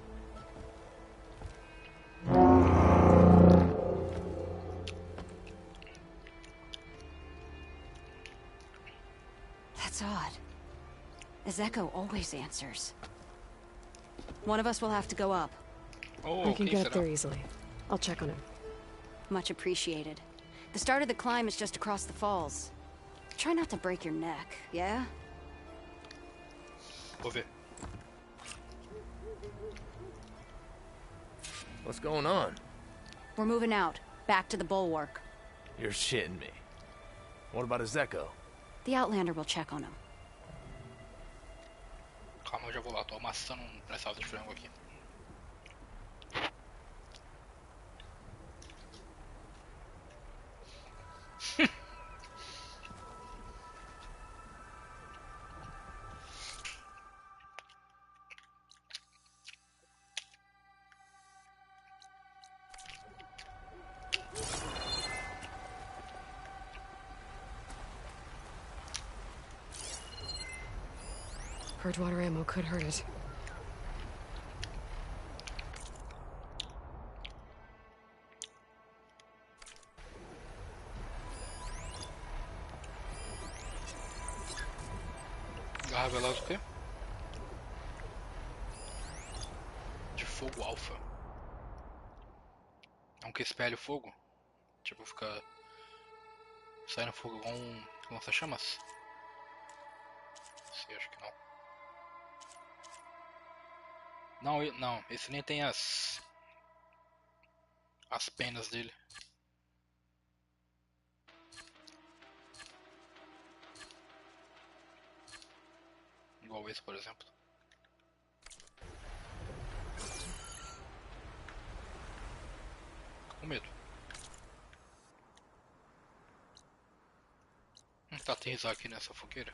That's odd. Ezeko always answers. One of us will have to go up. I can get up there easily. I'll check on him. Much appreciated. The start of the climb is just across the falls. Try not to break your neck, yeah? Over. What's going on? We're moving out, back to the Bulwark. You're shitting me. What about Ezeko? The Outlander will check on him. Calma, eu já vou lá. Tô amassando um prensado de frango aqui. Purge water ammo could hurt it. Garra veloz o quê? De fogo alfa. É um que espelha o fogo? Tipo, fica saindo fogo com lança-chamas? Não sei, acho que não. Não, esse nem tem as penas dele. Igual esse, por exemplo. Fico com medo. Tá, aterrissar aqui nessa fogueira.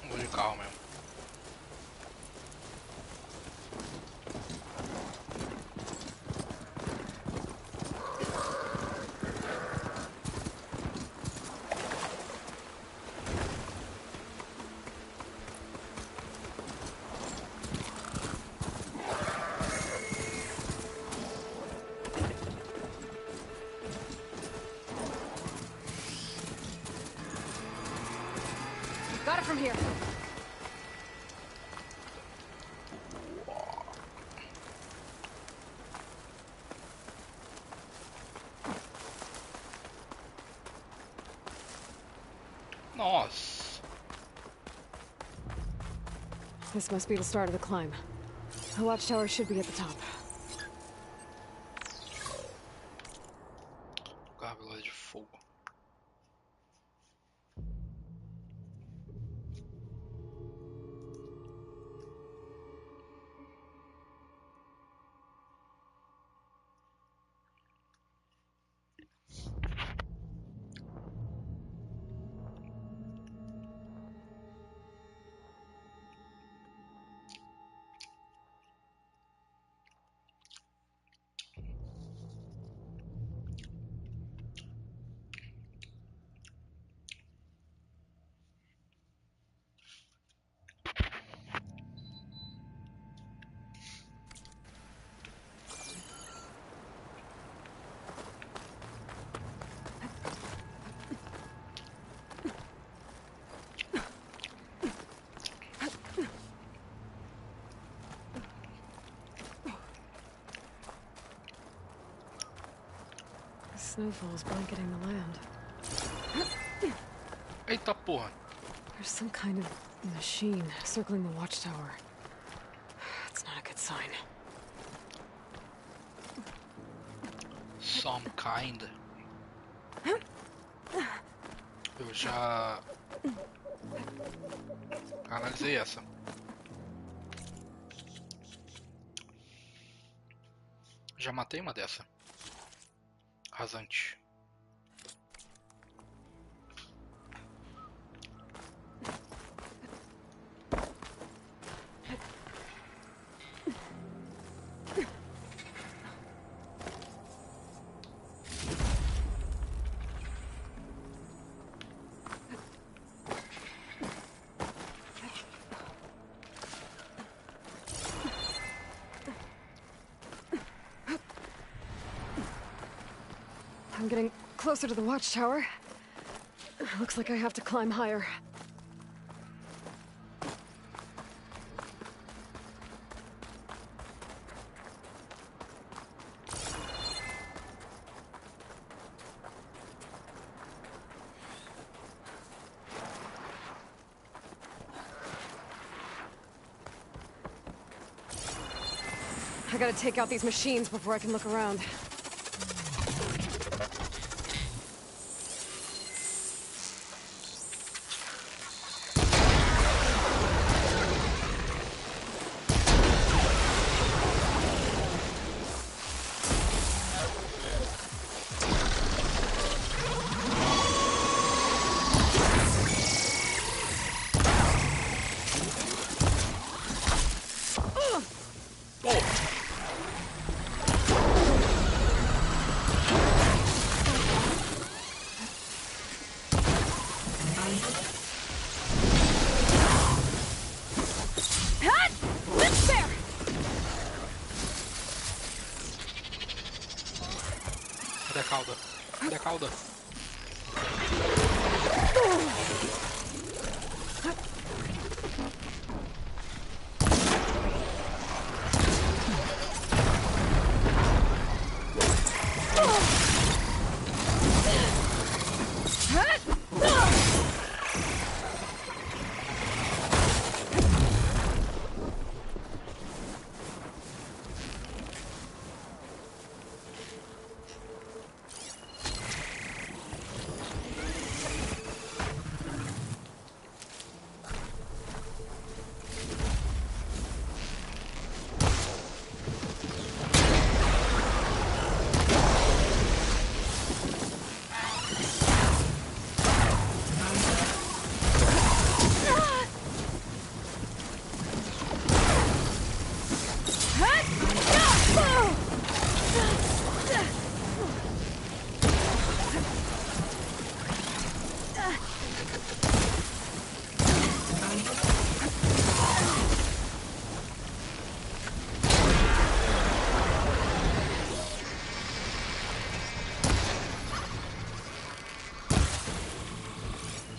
Vou de carro mesmo. Got it from here. Nossa. This must be the start of the climb. The watchtower should be at the top. Garra veloz de fogo. The snowfall's blanketing the land. Eita porra. There's some kind of machine circling the watchtower. It's not a good sign. Some kind. Eu já analisei essa. Já matei uma dessa. Rasante. I'm getting closer to the watchtower. Looks like I have to climb higher. I gotta take out these machines before I can look around. Porra! There! Cadê a cauda? Cadê a cauda?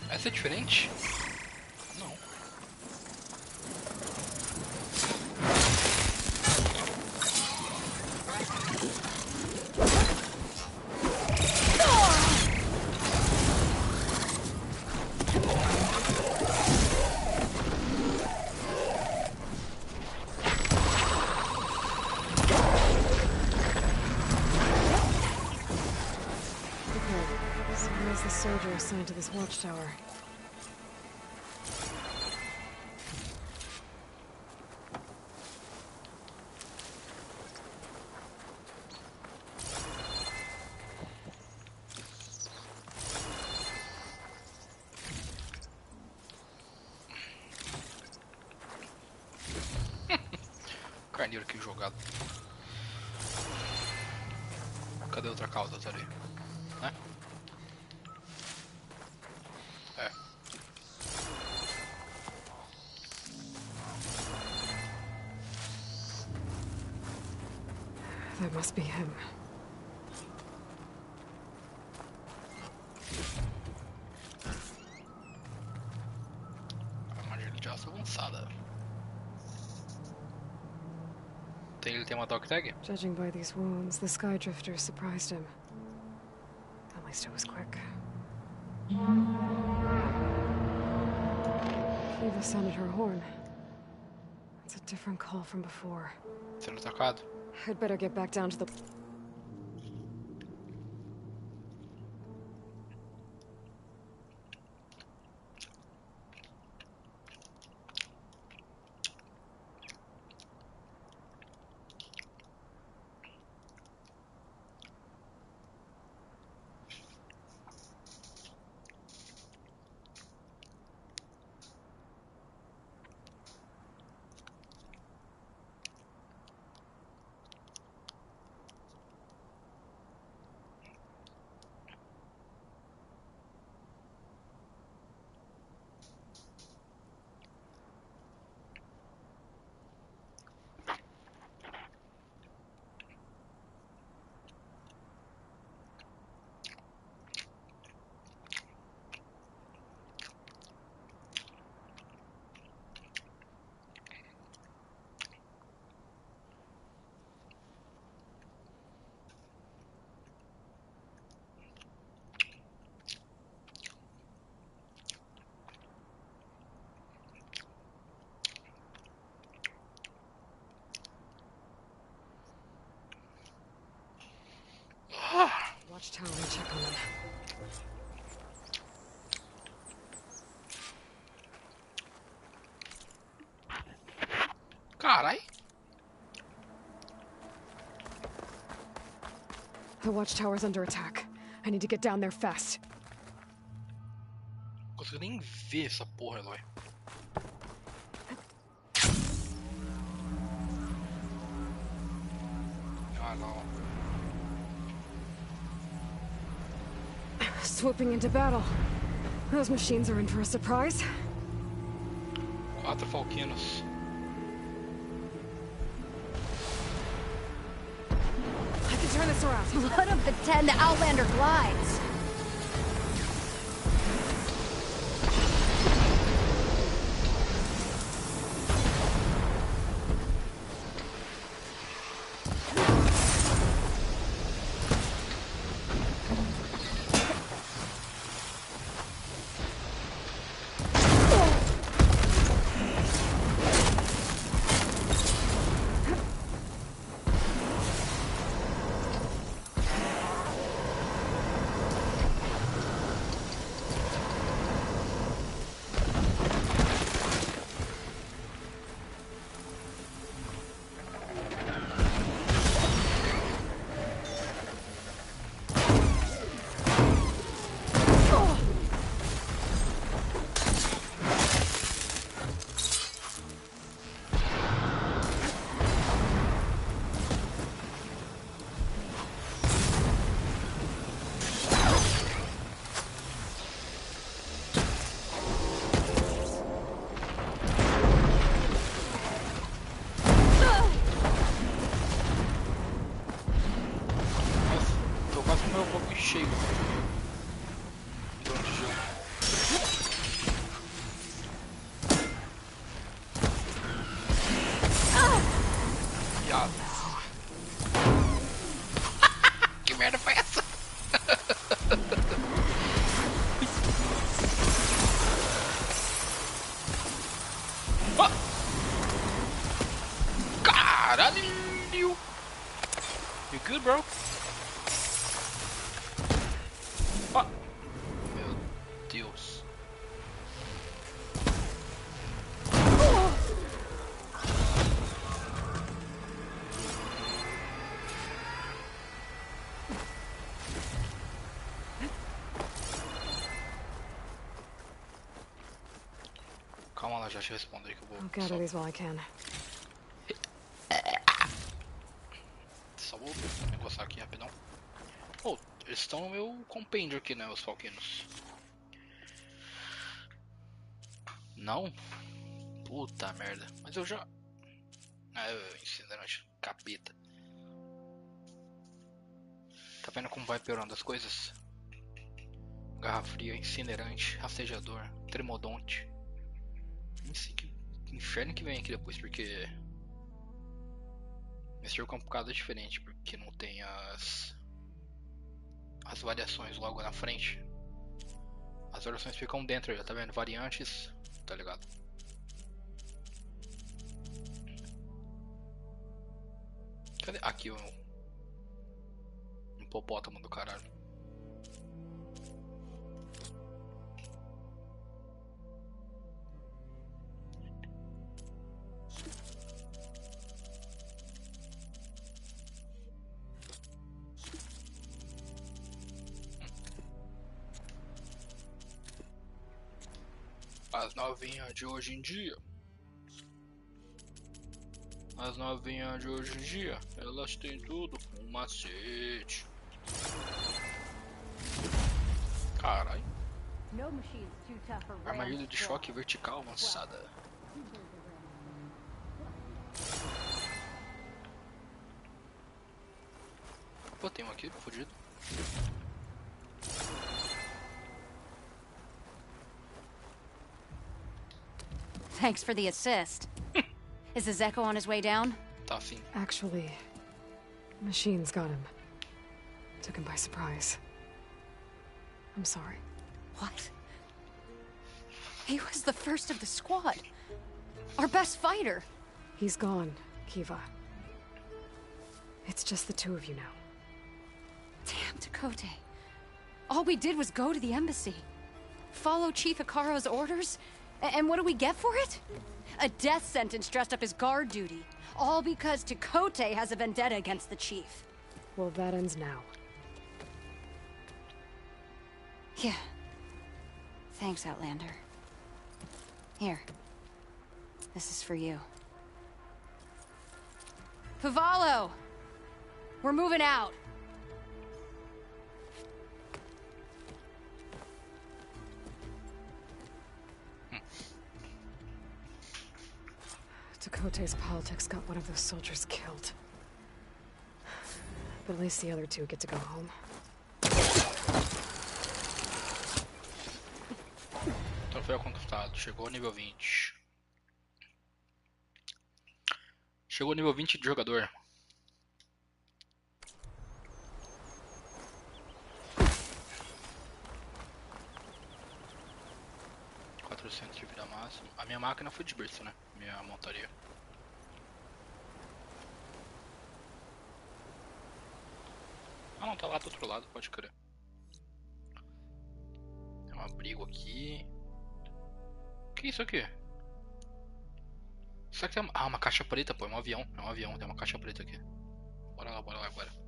Essa é diferente? Não. So where's the soldier assigned to this watchtower? Carneiro aqui jogado. Cadê a outra cauda? Tá ali. Né? É. That must be him. Armadilha de aço avançada. Ele tem uma dog tag? Judging by these wounds, the Sky Drifter surprised him. At least it was quick. Eva sounded her horn. It's a different call from before. Sendo atacado. I'd better get back down to the... Watchtower and check on them. Carai! The watchtower's under attack. I need to get down there fast. Não consigo nem ver essa porra, Eloy. Ah, não. Swooping into battle. Those machines are in for a surprise. 4 falquinos. I can turn this around. What of the 10 the Outlander glides? Que merda foi essa? Caralho! You good, bro? Meu Deus. Calma lá, já te respondo aí que eu vou. I'll gather these while I can. Só vou negociar aqui rapidão. Oh, eles estão no meu compêndio aqui, né, os falquinos. Não? Puta merda. Mas eu já... Ah, incinerante, capeta. Tá vendo como vai piorando as coisas? Garra fria, incinerante, rastejador, tremodonte. Nem sei que inferno que vem aqui depois, porque... Esse jogo é um bocado diferente, porque não tem as variações logo na frente. As variações ficam dentro, tá vendo? Variantes, tá ligado? Cadê? Aqui o hipopótamo do caralho. As novinhas de hoje em dia. As novinhas de hoje em dia, elas têm tudo com macete. Caralho. Armadilha de choque vertical avançada. Pô, tem um aqui, fodido. Thanks for the assist. Is the Zeko on his way down? Tá sim. Actually, machines got him. Took him by surprise. I'm sorry. What? He was the first of the squad. Our best fighter. He's gone, Kiva. It's just the two of you now. Damn, Tekote. All we did was go to the embassy. Follow Chief Hikaru's orders? And what do we get for it? A death sentence dressed up as guard duty. All because Tekote has a vendetta against the chief. Well, that ends now. Yeah. Thanks, Outlander. Here. This is for you. Pavalo! We're moving out. Kote's politics got one of those soldiers killed. But at least the other two get to go home. Troféu conquistado. Chegou ao nível 20. Chegou ao nível 20 de jogador. De vida máxima. A minha máquina foi de berço, né? Minha montaria. Ah, não, tá lá do outro lado, pode crer. Tem um abrigo aqui. O que é isso aqui? Isso aqui é uma caixa preta, pô. É um avião. É um avião, tem uma caixa preta aqui. Bora lá agora.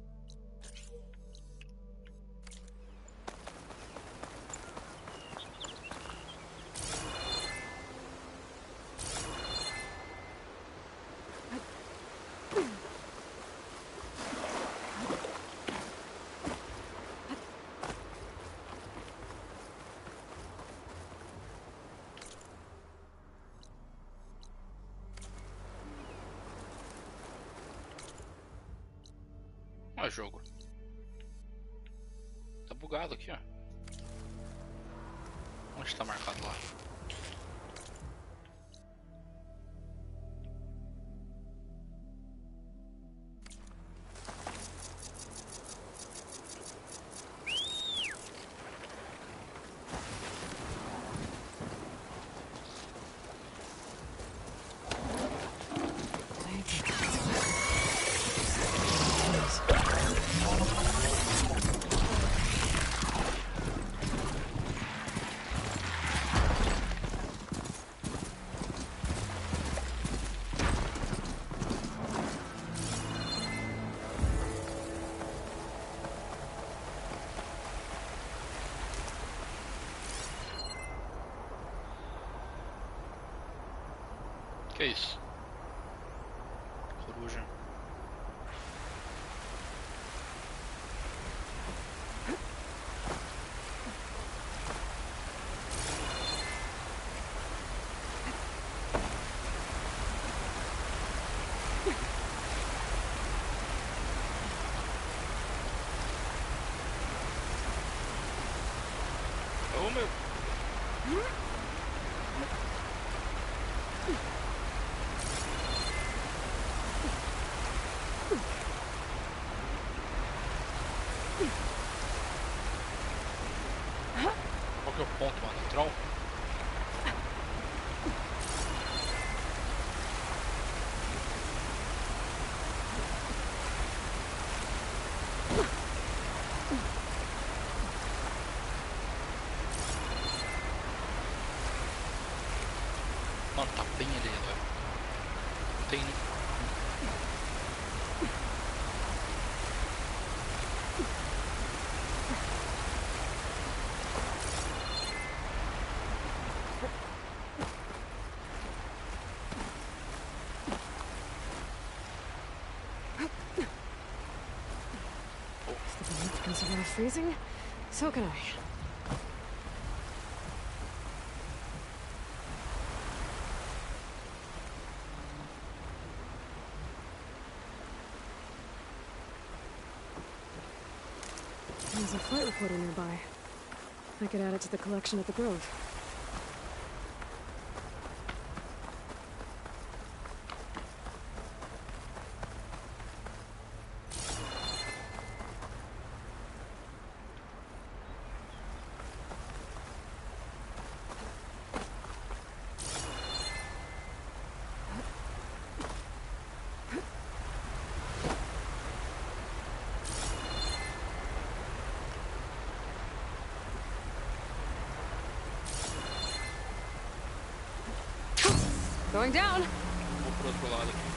Olha o jogo. Tá bugado aqui, ó. Onde tá marcado lá? Que é isso? Coruja. Oh, meu. Qual que é o ponto, mano? O troll? Mano, tá bem ali, velho. Tem. Can survive freezing? So can I. There's a flight reporter nearby. I could add it to the collection at the Grove. Going down. Vou pro outro lado aqui.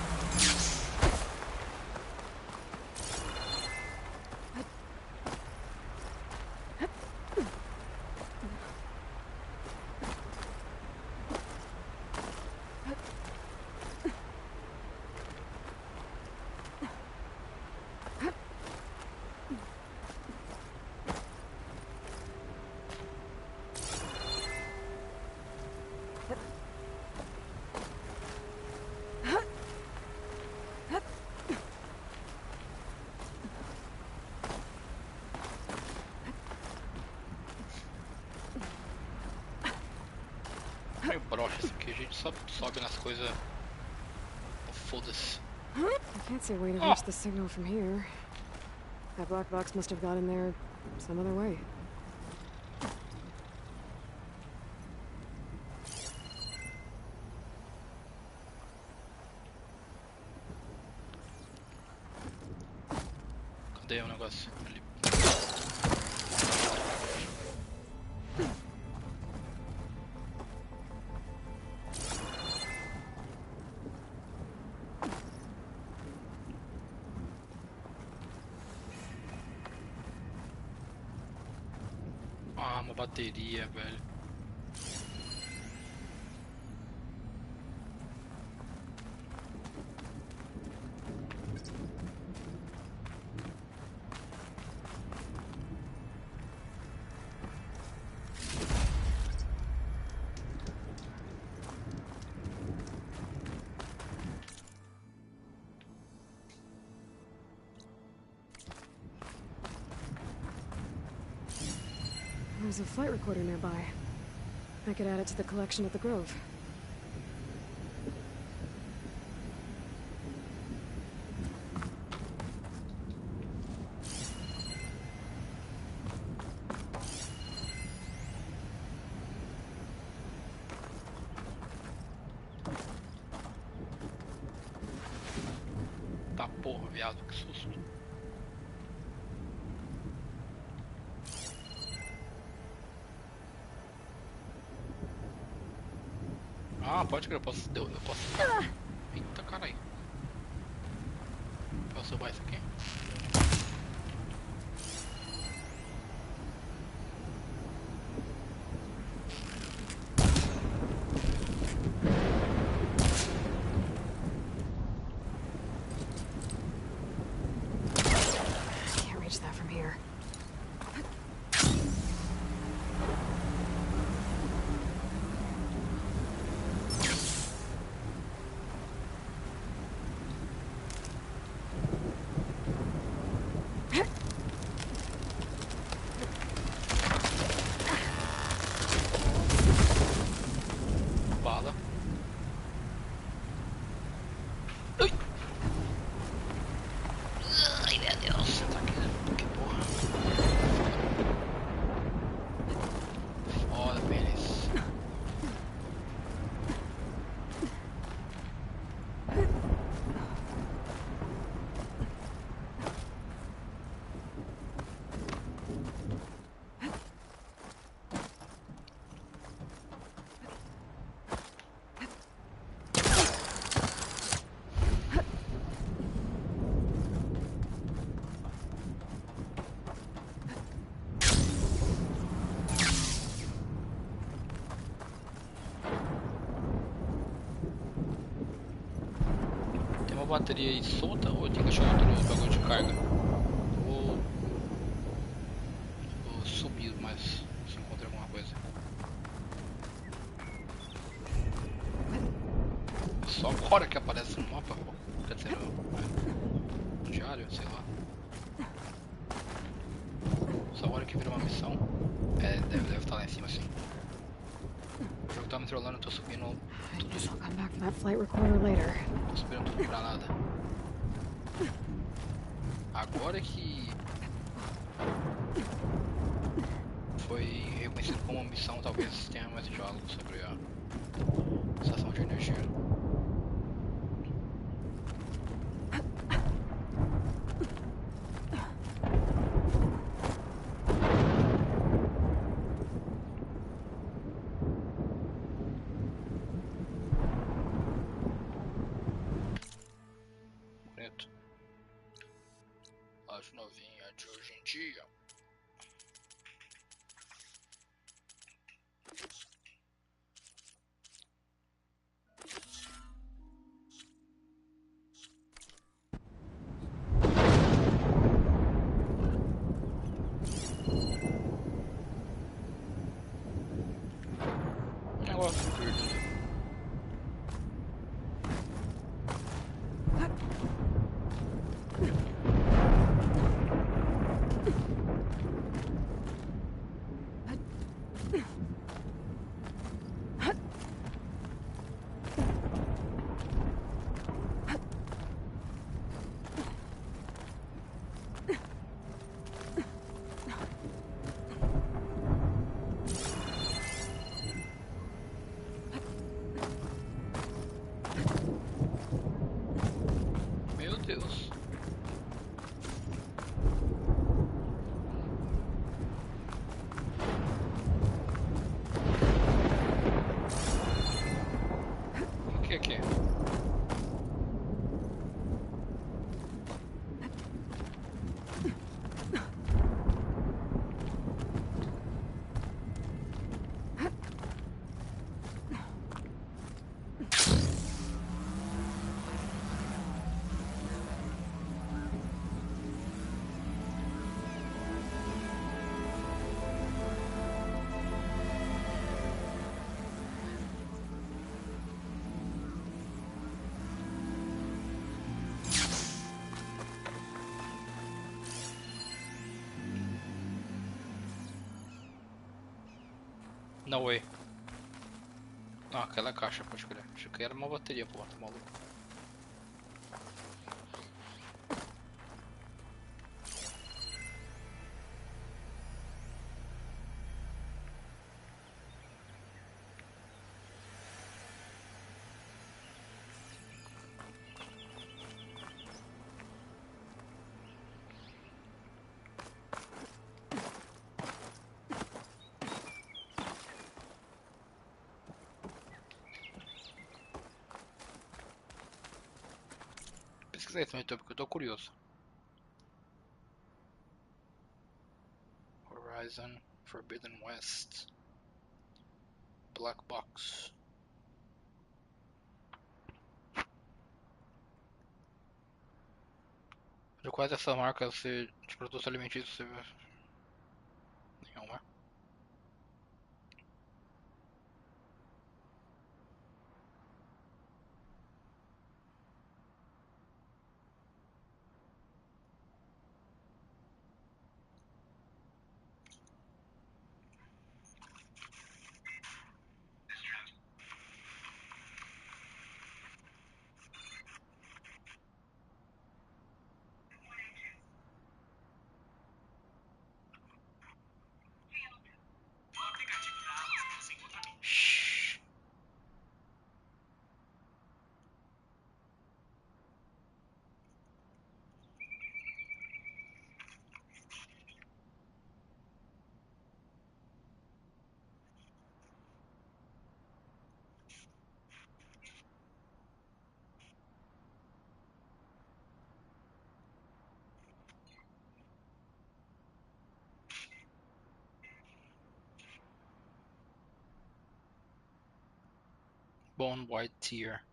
Meio broxa isso aqui, a gente só sobe nas coisas. Oh, foda-se. I can't see a way to reach the signal from here. That black box must have got in there some other way. Cadê o negócio? Ali. Ah, uma bateria, velho. There's a flight recorder nearby. I could add it to the collection at the Grove. Tá porra, viado, que susto. Ah, pode crer, eu posso. Eita, caralho. Posso salvar isso aqui? Can't reach that from here. Bala. Ai, meu Deus. Tá aqui, que porra. Foda, pênis. Tem uma bateria aí solta ou eu tenho que achar outro bagulho de carga? Ou subir mais se encontrar alguma coisa. Só agora que aparece no mapa, quer dizer, no diário, sei lá. Só agora que vira uma missão. É, deve estar lá em cima assim. O jogo tá me trollando, eu tô subindo I guess I'll come back for that flight recorder later. Tô subindo tudo pra nada. Agora que foi reconhecido como uma missão, talvez tenha mais diálogo sobre a estação de energia. Bonito. As novinhas de hoje em dia. Negócio verde ali. No way. Não, aquela caixa, pode crer. Achei que era uma bateria, pô, tá maluco. Pesquisa isso no YouTube porque eu tô curioso. Horizon Forbidden West. Black Box. De quais essa marca você, de produtos alimentícios você vê? Nenhuma. Bone White Tear.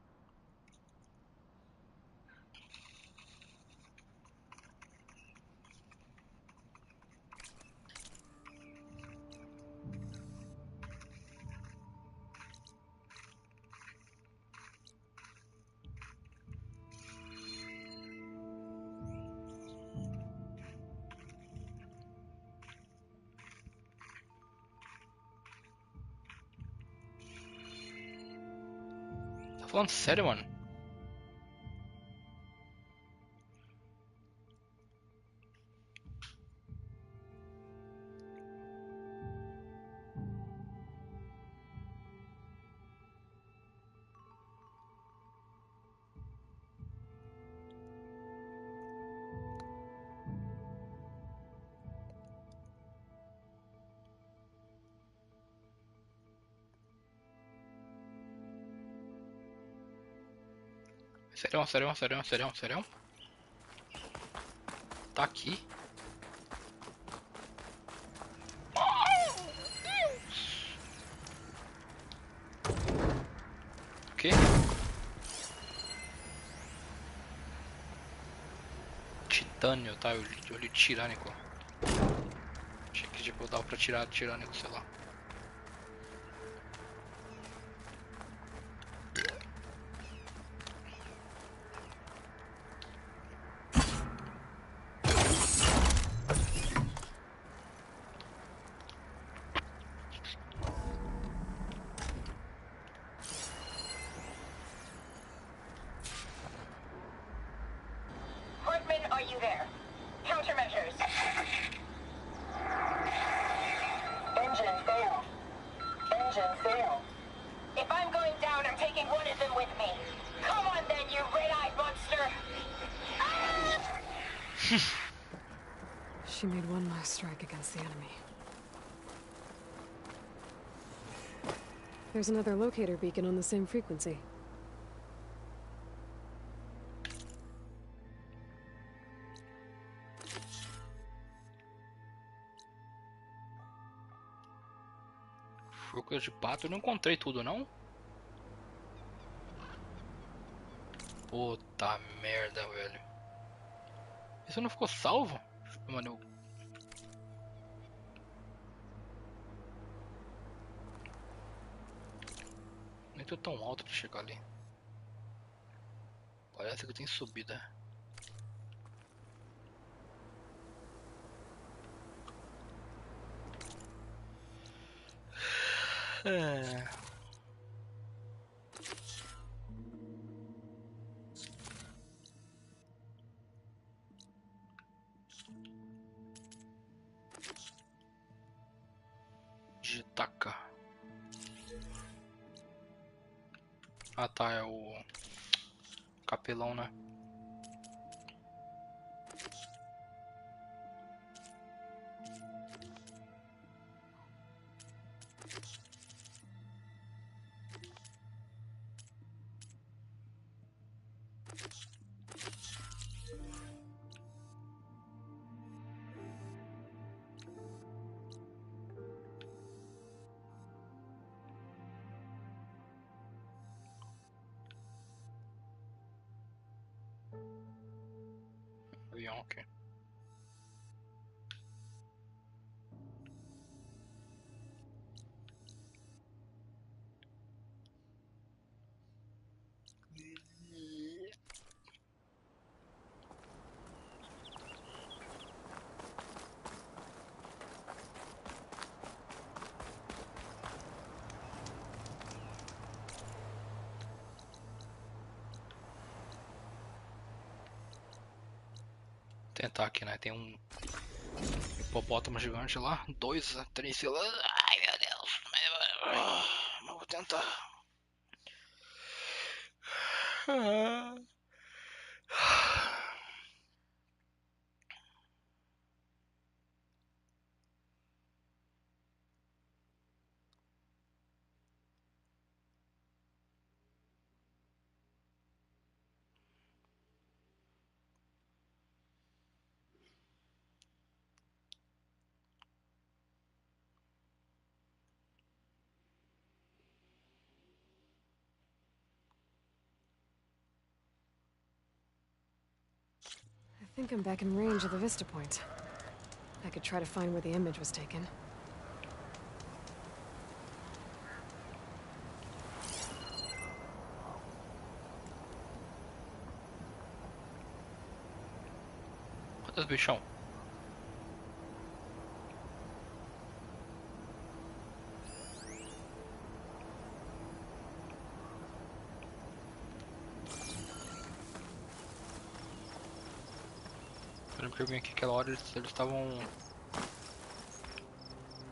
Tá falando sério, mano? Serião, serião, serião, serião, serião? Tá aqui? O quê? Titânio, tá? Eu li tirânico. Achei que tipo, dava pra tirar tirânico, sei lá. Hartman, are you there? Countermeasures. Engine failed. Engine failed. If I'm going down, I'm taking one of them with me. Come on then, you red-eyed monster! She made one last strike against the enemy. There's another locator beacon on the same frequency. Frutas de pato, eu não encontrei tudo, não? Puta merda, velho. Isso não ficou salvo? Mano, eu... nem tô tão alto pra chegar ali. Parece que tem subida. Jitaka. Ah tá, é o capelão, né? Avião aqui. Tentar aqui, né? Tem um hipopótamo gigante lá, 2 a 3 filas. Ai meu Deus, mas vou tentar. I think I'm back in range of the vista point. I could try to find where the image was taken. Quantos bichão? Eu lembro que eu vim aqui aquela hora, eles estavam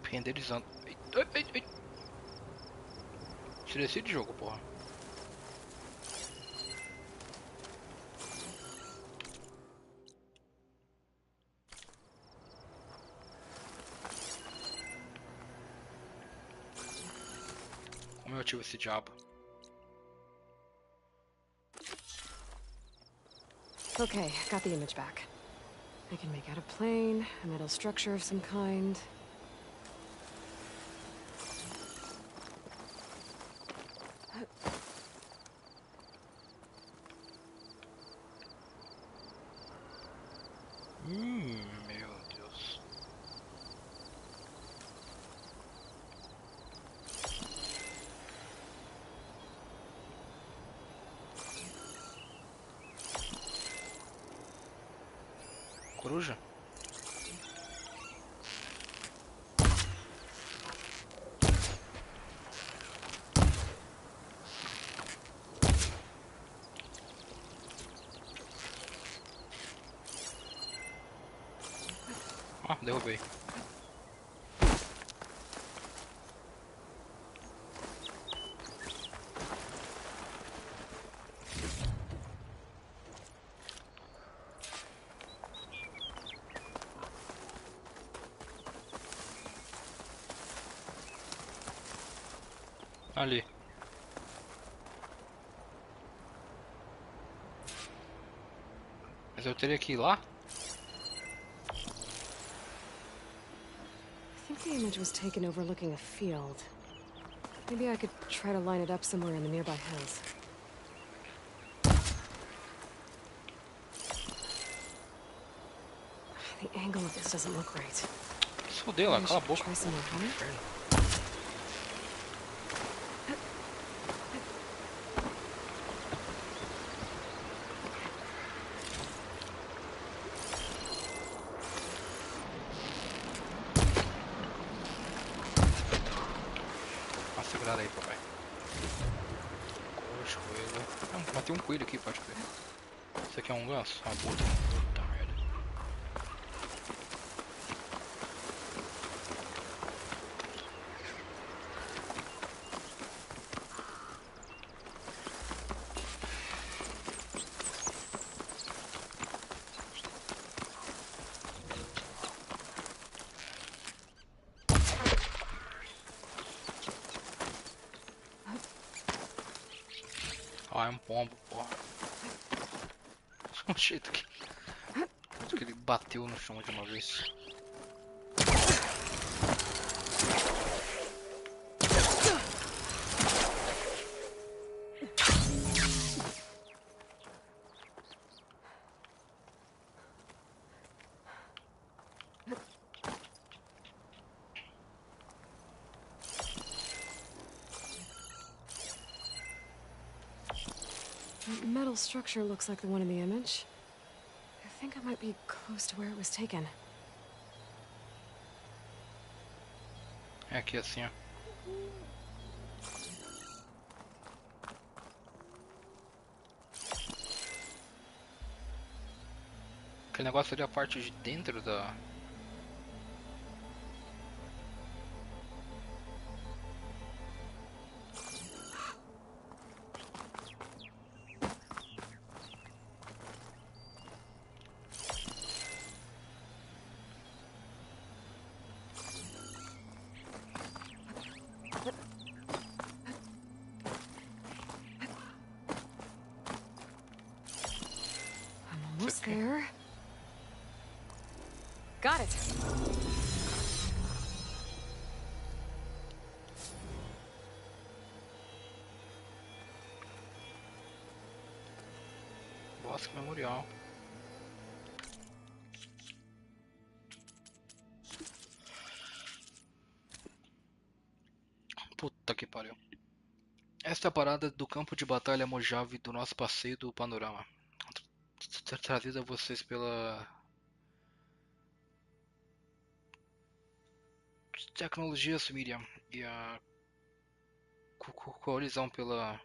renderizando. Ei. Tirei esse de jogo, porra. Como eu ativo esse diabo? Okay, got the image back. I can make out a plane, a metal structure of some kind. Meu Deus. Coruja? Ah, derrubei. Ali. Mas eu teria que ir lá? I think the image was taken overlooking a field. Maybe I could try to line it up somewhere in the nearby hills. The angle of this doesn't look right. Se fodeu lá, cala a boca. Try some more color? Coxa, coelho. Ah, matei um coelho aqui, pode crer. Isso aqui é um ganso? Ah, puta merda. Ah, é um pombo, porra. O jeito que... Acho que ele bateu no chão de uma vez. That metal structure looks like the one in the image. I think I might be close to where it was taken. É aqui assim, ó. Aquele negócio ali é a parte de dentro da... I'm almost there. Got it. Bosque Memorial. Puta que pariu. Esta é a parada do campo de batalha Mojave do nosso passeio do panorama. Trazida a vocês pela tecnologia Miriam e a coalizão pela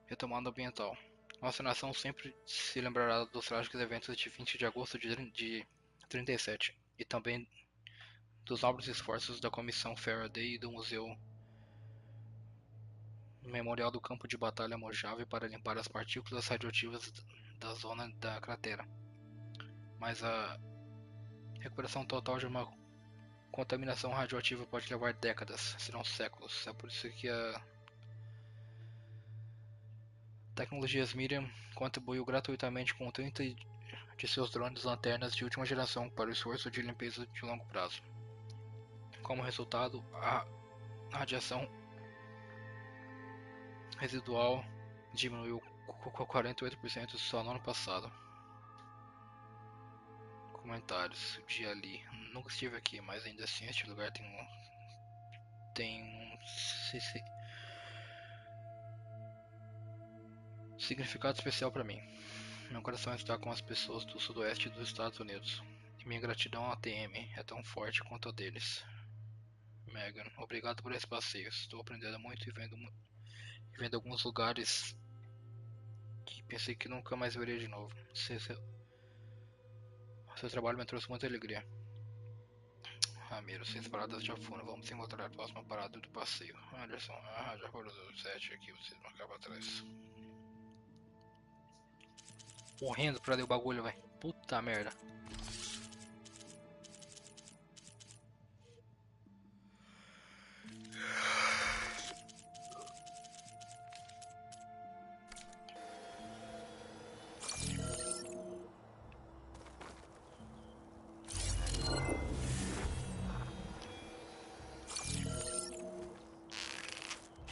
retomada ambiental. Nossa nação sempre se lembrará dos trágicos eventos de 20 de agosto de 37 e também dos nobres esforços da Comissão Faraday e do Museu Memorial do Campo de Batalha Mojave para limpar as partículas radioativas da zona da cratera. Mas a recuperação total de uma contaminação radioativa pode levar décadas, se não séculos. É por isso que a Tecnologias Miriam contribuiu gratuitamente com 30 de seus drones lanternas de última geração para o esforço de limpeza de longo prazo. Como resultado, a radiação residual diminuiu 48% só no ano passado. Comentários de ali. Nunca estive aqui, mas ainda assim este lugar tem um significado especial para mim. Meu coração está com as pessoas do sudoeste dos Estados Unidos. E minha gratidão à TM é tão forte quanto a deles. Megan, obrigado por esse passeio. Estou aprendendo muito e vendo alguns lugares que pensei que nunca mais veria de novo. Seu trabalho me trouxe muita alegria. Ramiro, 6 paradas já foram. Vamos encontrar a próxima parada do passeio. Anderson, já foram 7 aqui, vocês vão ficar pra trás. Morrendo pra ler o bagulho, velho. Puta merda.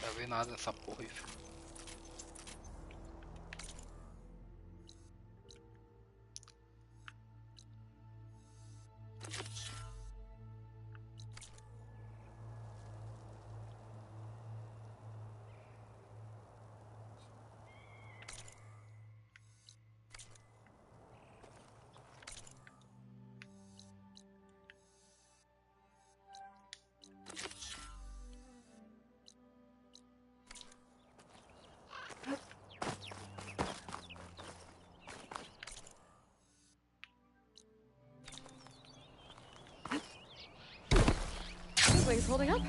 Não vi nada nessa porra aí, filho. X-Wing's holding up?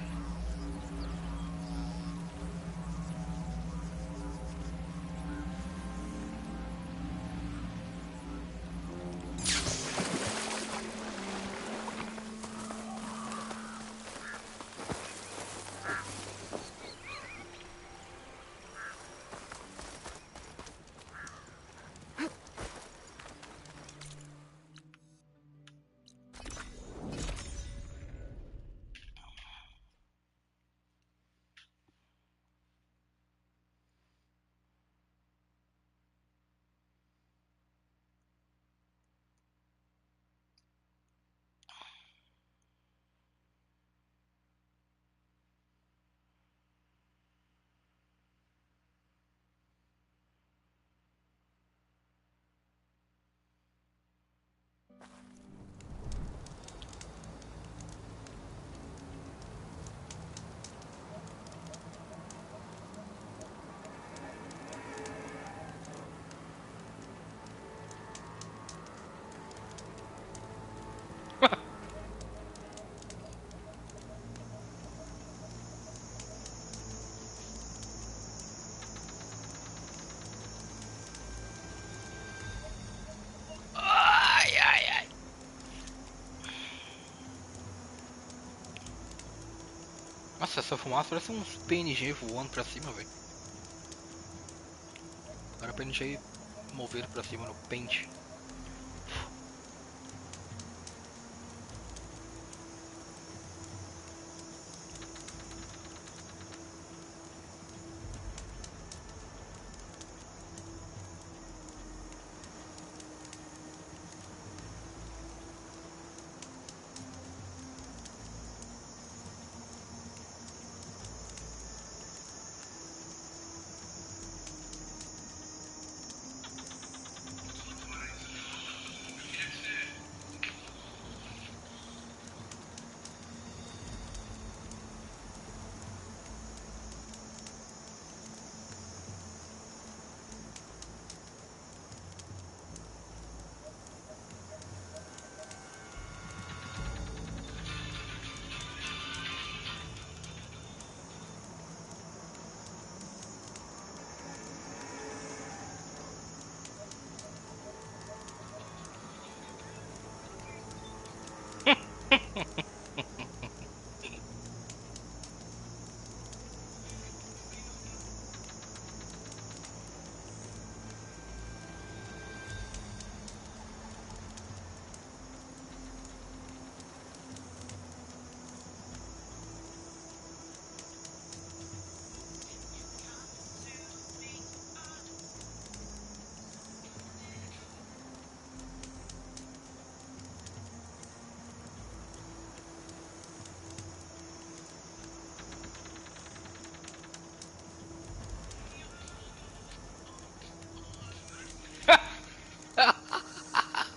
Ai, ai, ai. Nossa, essa fumaça parece uns PNG voando pra cima, velho. Agora o PNG mover pra cima no pente.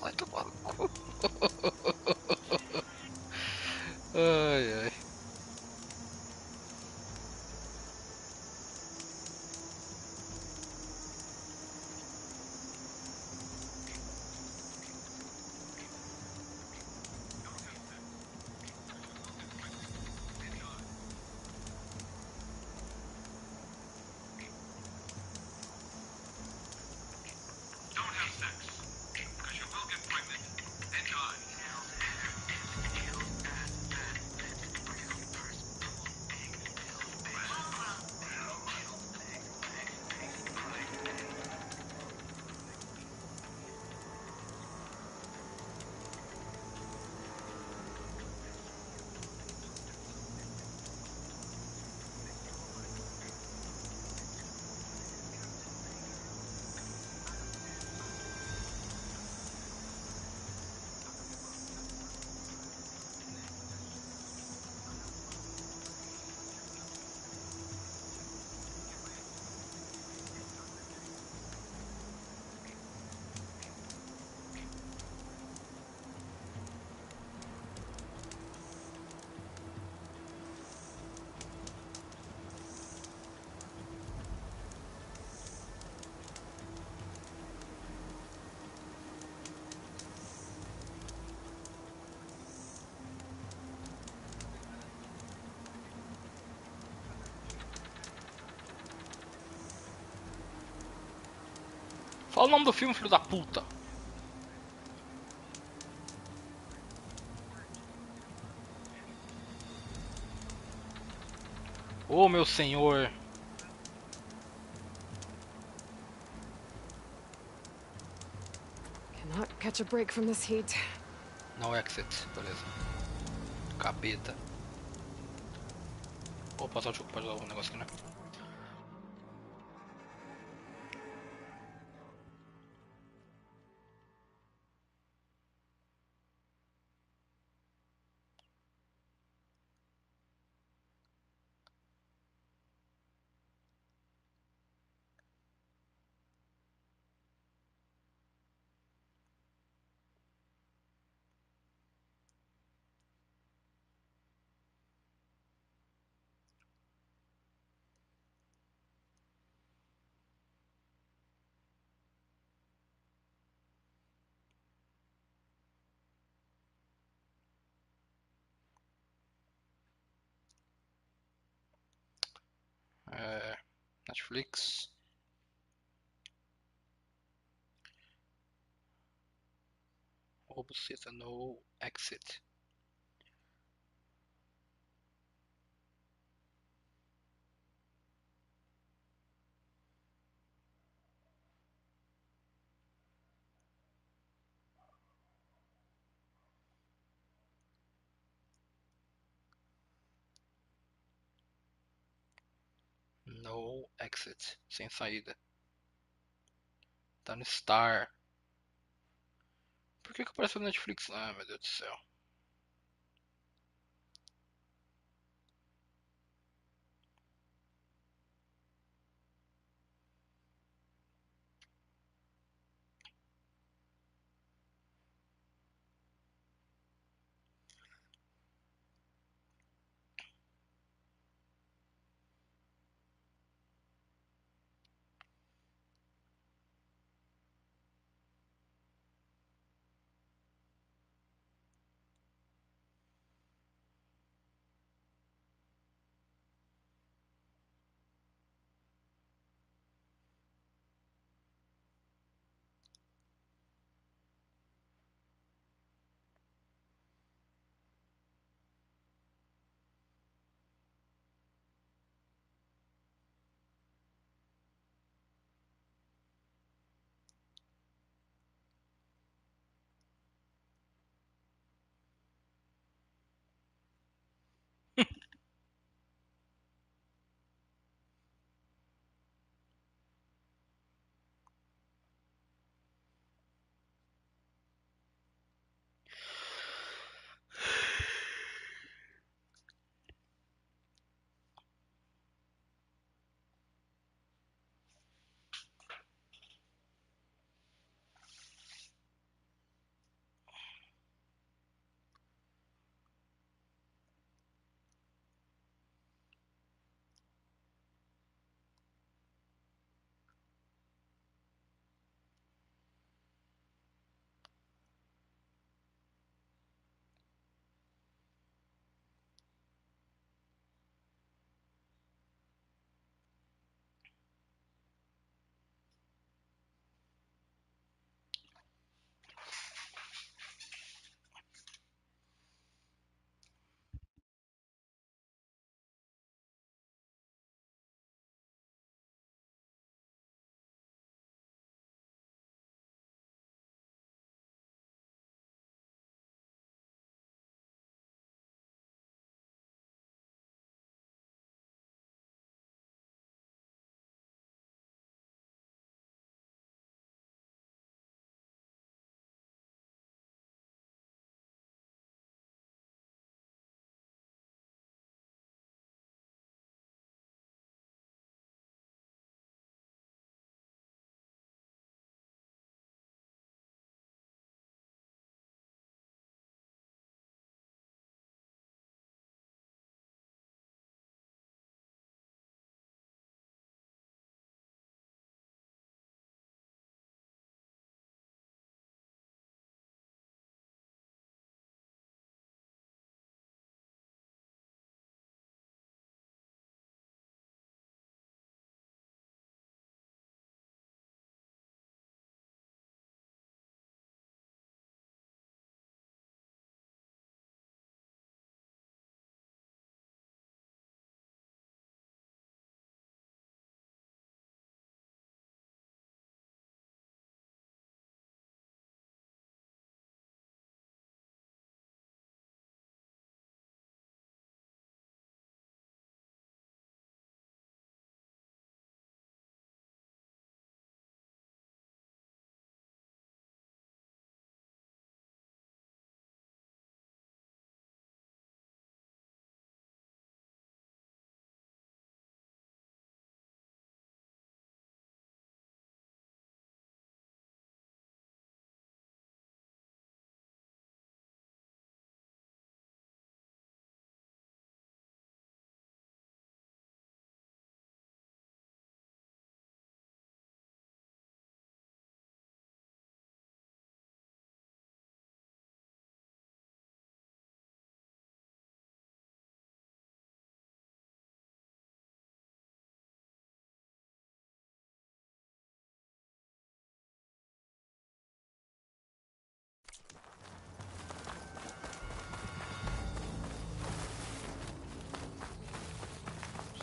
Vai tomar no cu. Ai, ai. Fala o nome do filme, filho da puta. Ô, meu senhor. Cannot catch a break from this heat. No exit, beleza. Capeta. Vou passar o jogo para o negócio aqui, né? Netflix. Obsessed no exit. No exit. Sem saída. Tá no Star. Por que apareceu no Netflix? Ah, meu Deus do céu.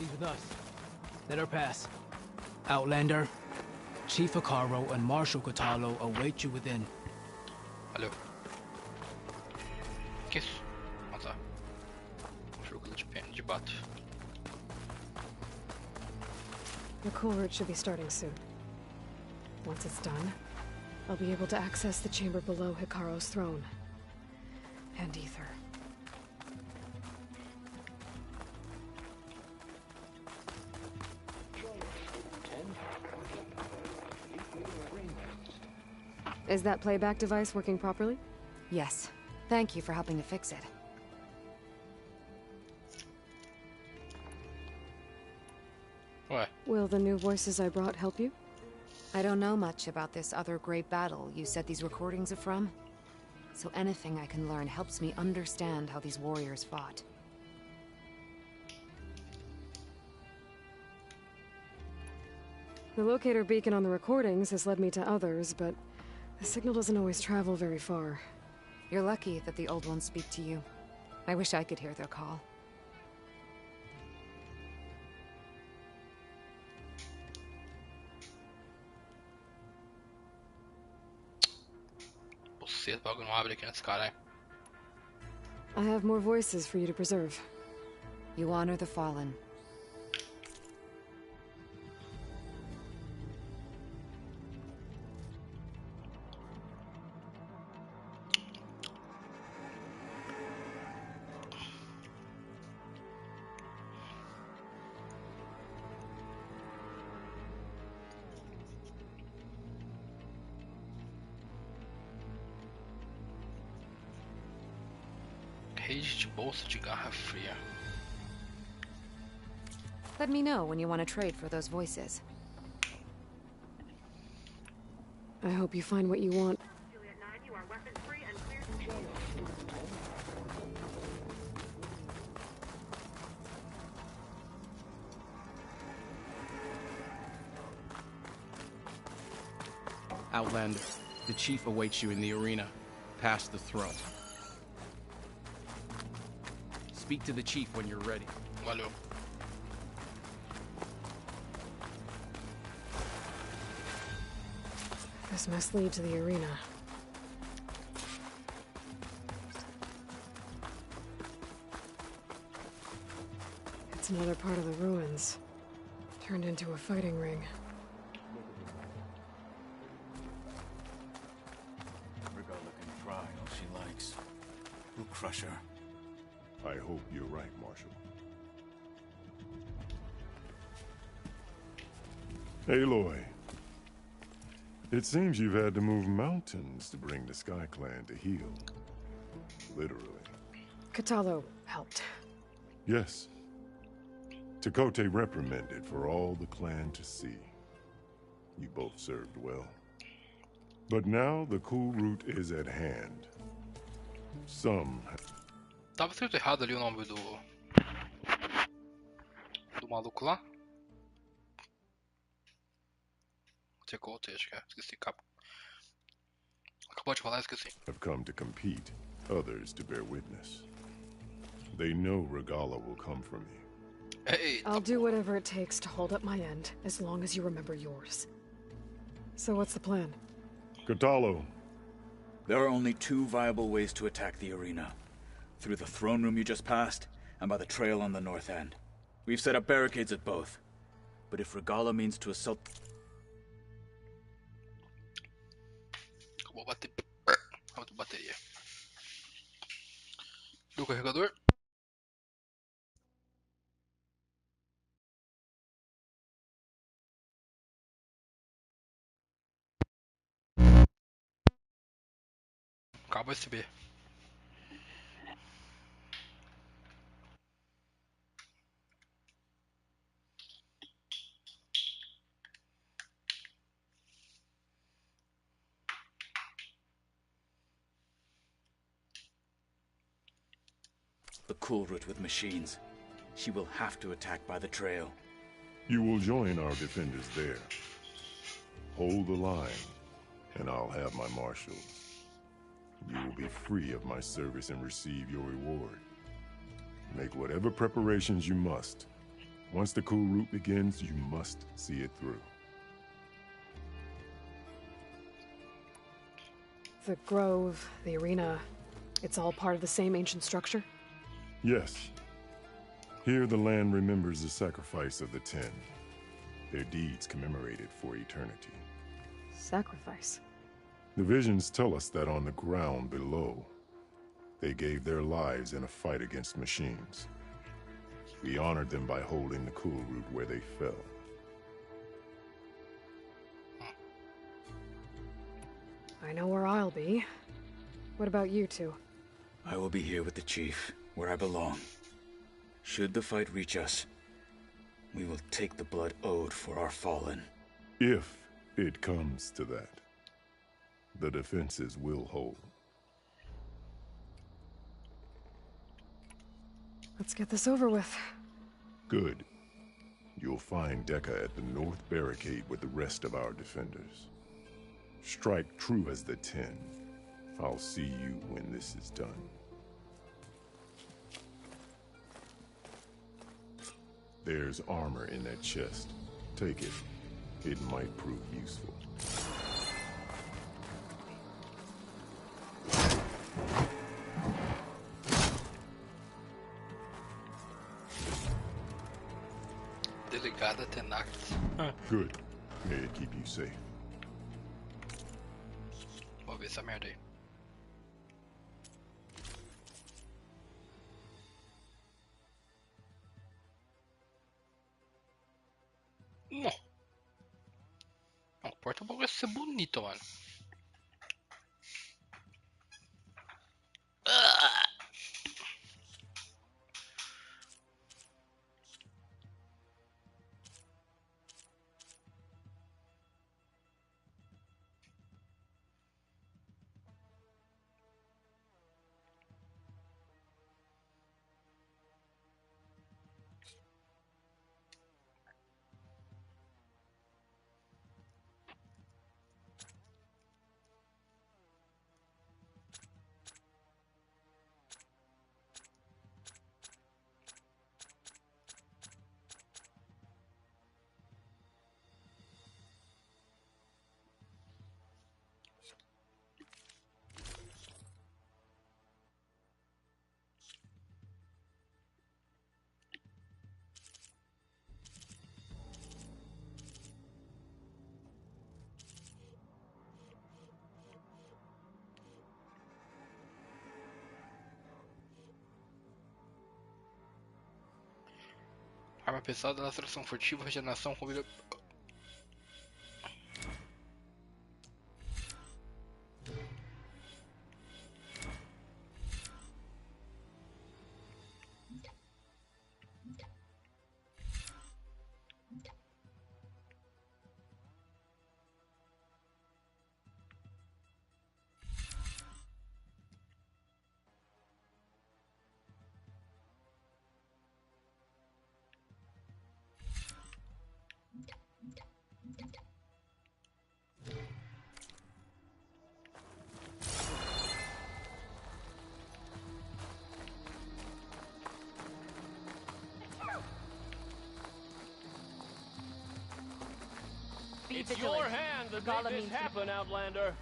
She's with us. Let her pass. Outlander, Chief Hikaru and Marshal Katalo await you within. Valeu. Que isso? Ah tá. Um jogo de bato. The cool route should be starting soon. Once it's done, I'll be able to access the chamber below Hikaru's throne. And Ether. Is that playback device working properly? Yes. Thank you for helping to fix it. What? Will the new voices I brought help you? I don't know much about this other great battle you said these recordings are from. So anything I can learn helps me understand how these warriors fought. The locator beacon on the recordings has led me to others, but the signal doesn't always travel very far. You're lucky that the old ones speak to you. I wish I could hear their call. Buceta, o bagulho não abre aqui nesse cara, hein? I have more voices for you to preserve. You honor the fallen. Rede de bolsa de garra fria. Let me know when you want to trade for those voices. I hope you find what you want. Outlander, the chief awaits you in the arena, past the throne. Speak to the chief when you're ready. Valeu. This must lead to the arena. It's another part of the ruins, turned into a fighting ring. Regala can try all she likes. We'll crush her. I hope you're right, Marshal. Aloy. It seems you've had to move mountains to bring the Sky Clan to heel. Literally. Katalo helped. Yes. Tekote reprimanded for all the clan to see. You both served well. But now the cool route is at hand. Some... Tava escrito errado ali o nome do maluco lá? Tekote, acho que é. Esqueci. Acabou de falar, esqueci. Have come to compete, others to bear witness. They know Regala will come for me. Hey, I'll do whatever it takes to hold up my end, as long as you remember yours. So what's the plan? Katalo. There are only two viable ways to attack the arena. Through the throne room you just passed, and by the trail on the north end. We've set up barricades at both. But if Regala means to assault... Acabou a bateria. Do carregador. Cabo USB. The cool route with machines. She will have to attack by the trail. You will join our defenders there. Hold the line, and I'll have my marshals. You will be free of my service and receive your reward. Make whatever preparations you must. Once the cool route begins, you must see it through. The grove, the arena, it's all part of the same ancient structure? Yes. Here the land remembers the sacrifice of the 10. Their deeds commemorated for eternity. Sacrifice? The visions tell us that on the ground below, they gave their lives in a fight against machines. We honored them by holding the cool route where they fell. I know where I'll be. What about you two? I will be here with the chief, where I belong. Should the fight reach us, we will take the blood owed for our fallen. If it comes to that, the defenses will hold. Let's get this over with. Good. You'll find Deca at the north barricade with the rest of our defenders. Strike true as the 10. I'll see you when this is done. There's armor in that chest. Take it. It might prove useful. Delegada Tenactus. Good. May it keep you safe. Vou ver essa merda aí. Não. Não, o porta-bagulho vai ser bonito, mano. Arma pesada, laceração furtiva, regeneração com vida. It's your hand that made this happen, Outlander.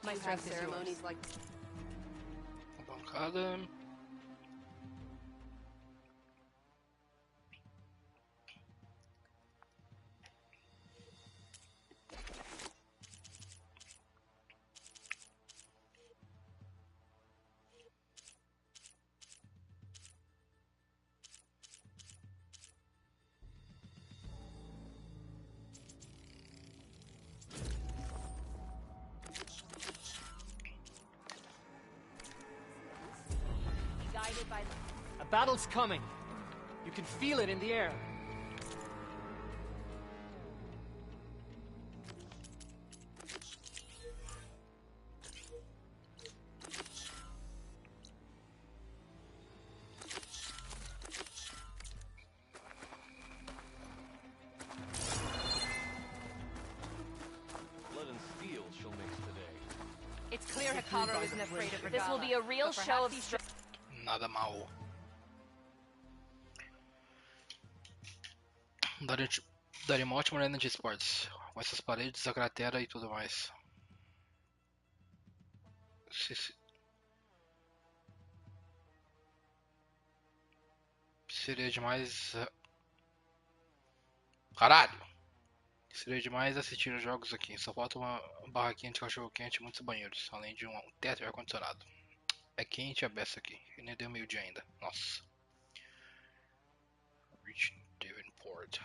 My strength ceremonies like Bancada. guided by A battle's coming. You can feel it in the air. Blood and steel she'll mix today. It's clear Hikaru isn't afraid of Regala. This will be a real but show of perhaps strength. Nada mal. Daria, daria uma ótima arena de esportes. Com essas paredes, a cratera e tudo mais. Seria demais. Caralho! Seria demais assistir os jogos aqui. Só falta uma barraquinha de cachorro quente e muitos banheiros, além de um teto e ar-condicionado. É quente a beça aqui. E nem deu meio dia ainda. Nossa. Reach Devonport.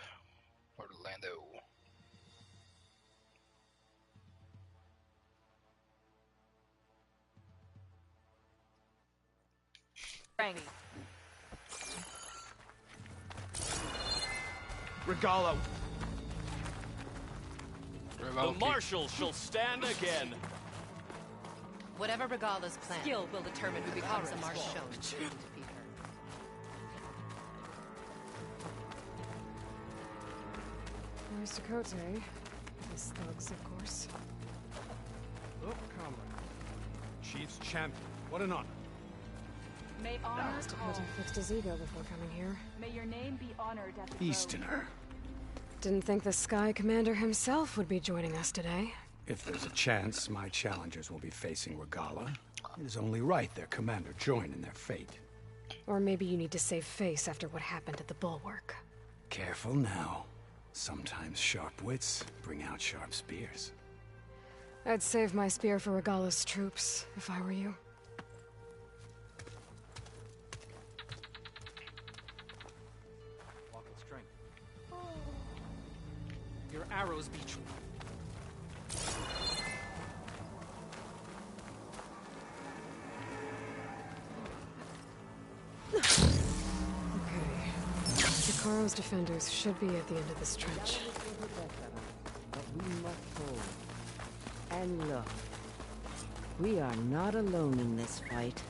Orlando. Rangy. Regalo. The marshal shall stand again. Whatever Regala's plan, skill will determine who becomes a marshal. Defeat her. Where's Tekote? His thugs, of course. Oh, comrade. Chief's champion. What an honor. May honor call. Tekote fixed his ego before coming here. May your name be honored at the Easterner. Didn't think the Sky Commander himself would be joining us today. If there's a chance my challengers will be facing Regala, it is only right their commander join in their fate. Or maybe you need to save face after what happened at the Bulwark. Careful now. Sometimes sharp wits bring out sharp spears. I'd save my spear for Regala's troops, if I were you. Walk with strength. Your arrows be true. Sakaro's defenders should be at the end of this trench. But we must hold. And look, we are not alone in this fight.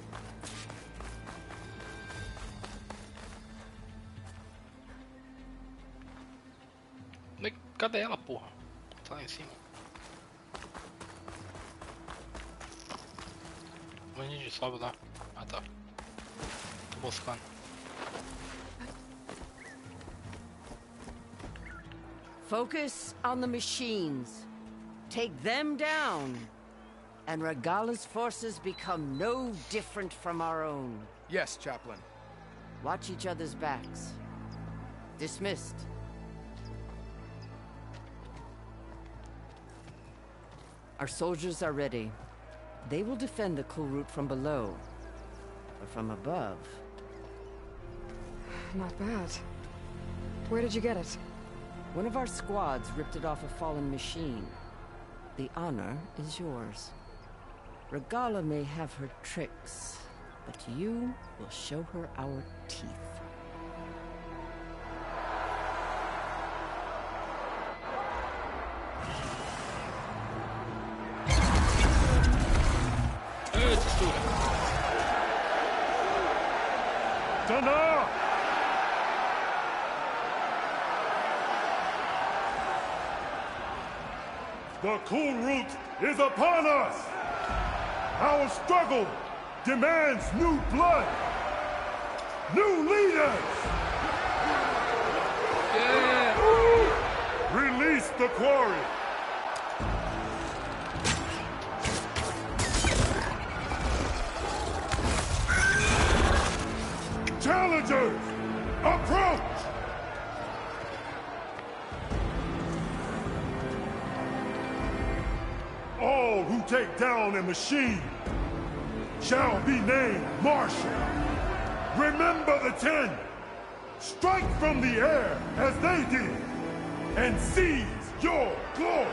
Cadê ela, porra? Tá lá em cima. Onde a gente sobe lá? Ah, tá. Tô buscando. Focus on the machines. Take them down. And Regala's forces become no different from our own. Yes, Chaplain. Watch each other's backs. Dismissed. Our soldiers are ready. They will defend the cool route from below. But from above... Not bad. Where did you get it? One of our squads ripped it off a fallen machine. The honor is yours. Regala may have her tricks, but you will show her our teeth. Dana! The cool route is upon us! Our struggle demands new blood! New leaders! Yeah. Release the quarry! Challengers, approach! All who take down a machine shall be named Marshal. Remember the 10. Strike from the air as they did and seize your glory.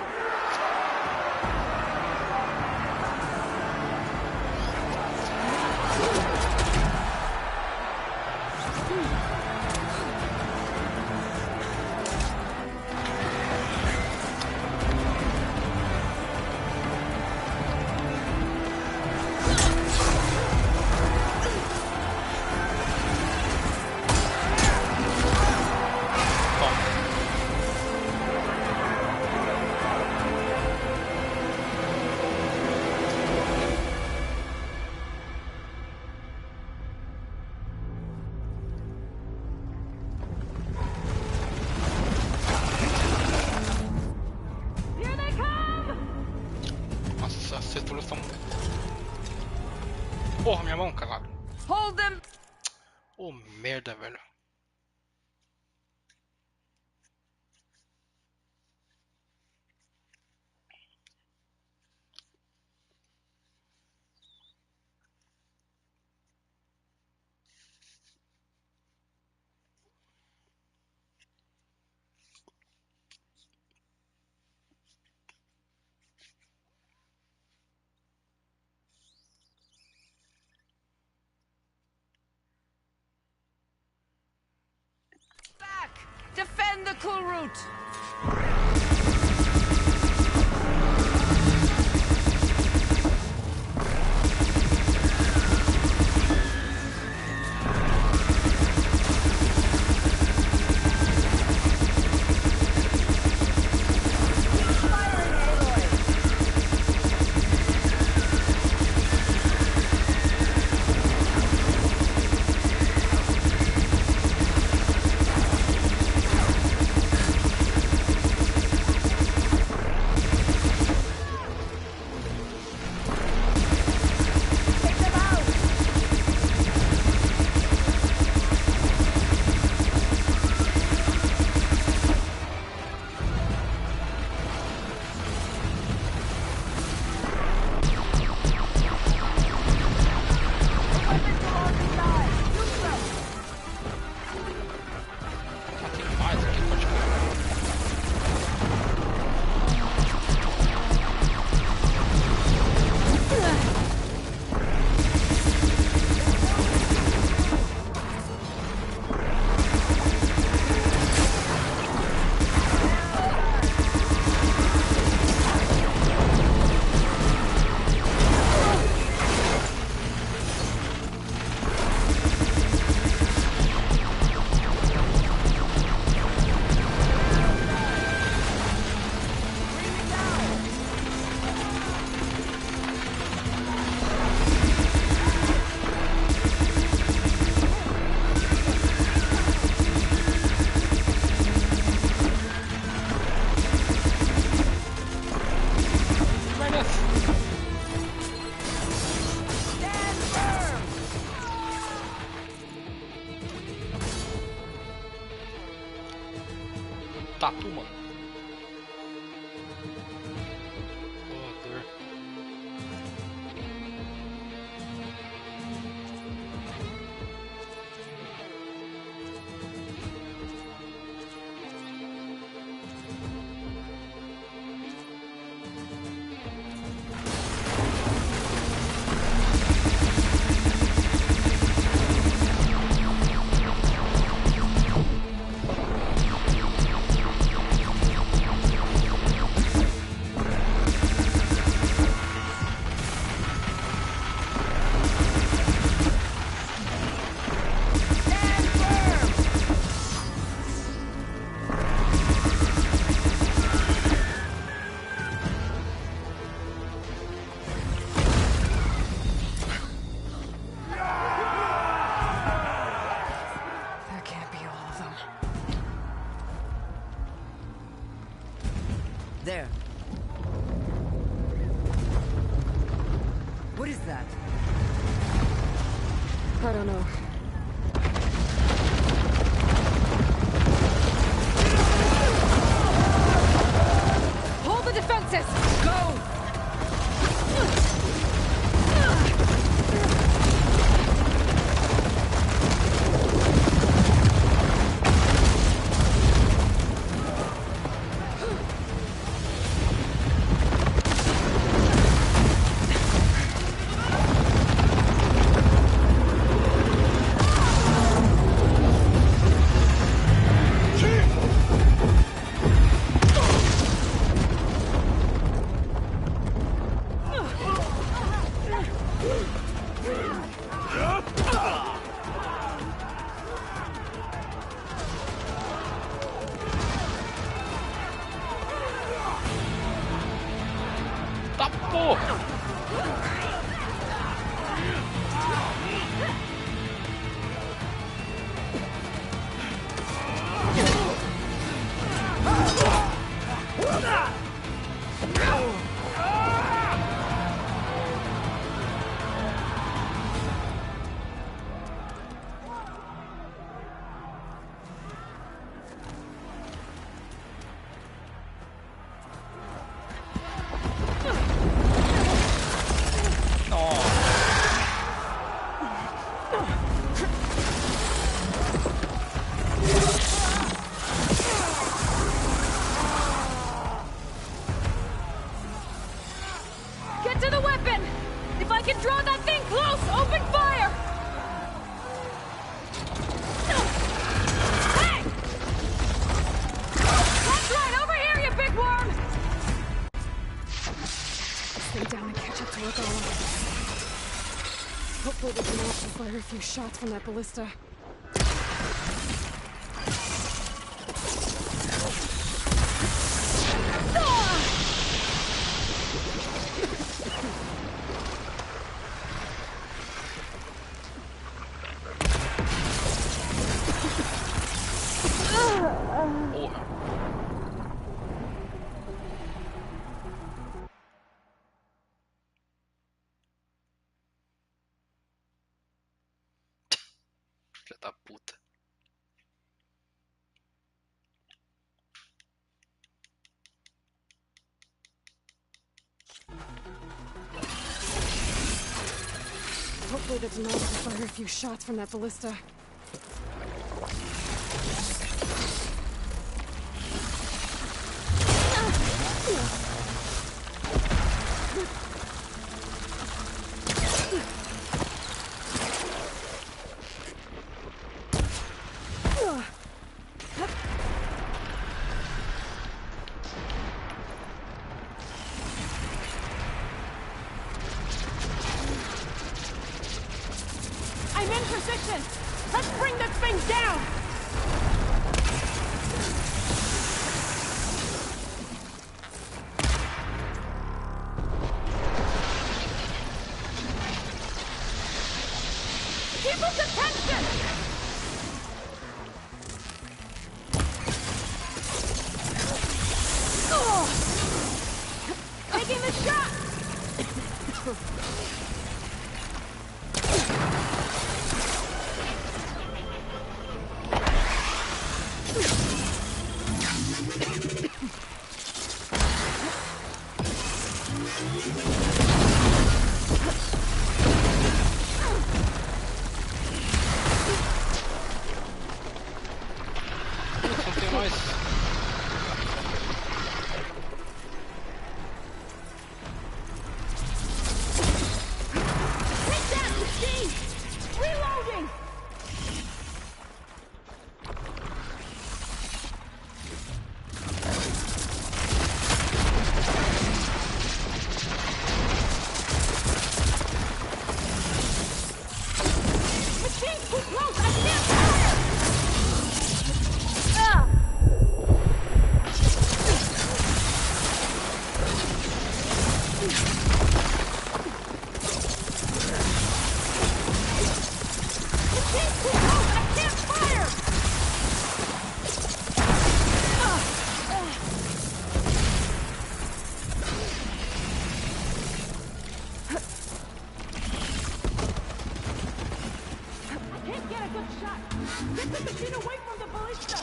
Porra, minha mão, caralho. Hold them. Ô, merda, velho. Back. Defend the cool route. Tatu, mano. Oh, dor. That can't be all of them. There. What is that? I don't know. Hold the defenses! Go! fire a few shots from that ballista. Porra. Filha da puta. Hopefully that's enough to fire a few shots from that ballista. I'm in position! Let's bring this thing down! People's attention! Taking the shot! Something nice. Take that, machine! Reloading! Machine's too close! I can't fire! Machine's too close! I can't fire! I can't get a good shot! Get the machine away from the ballista!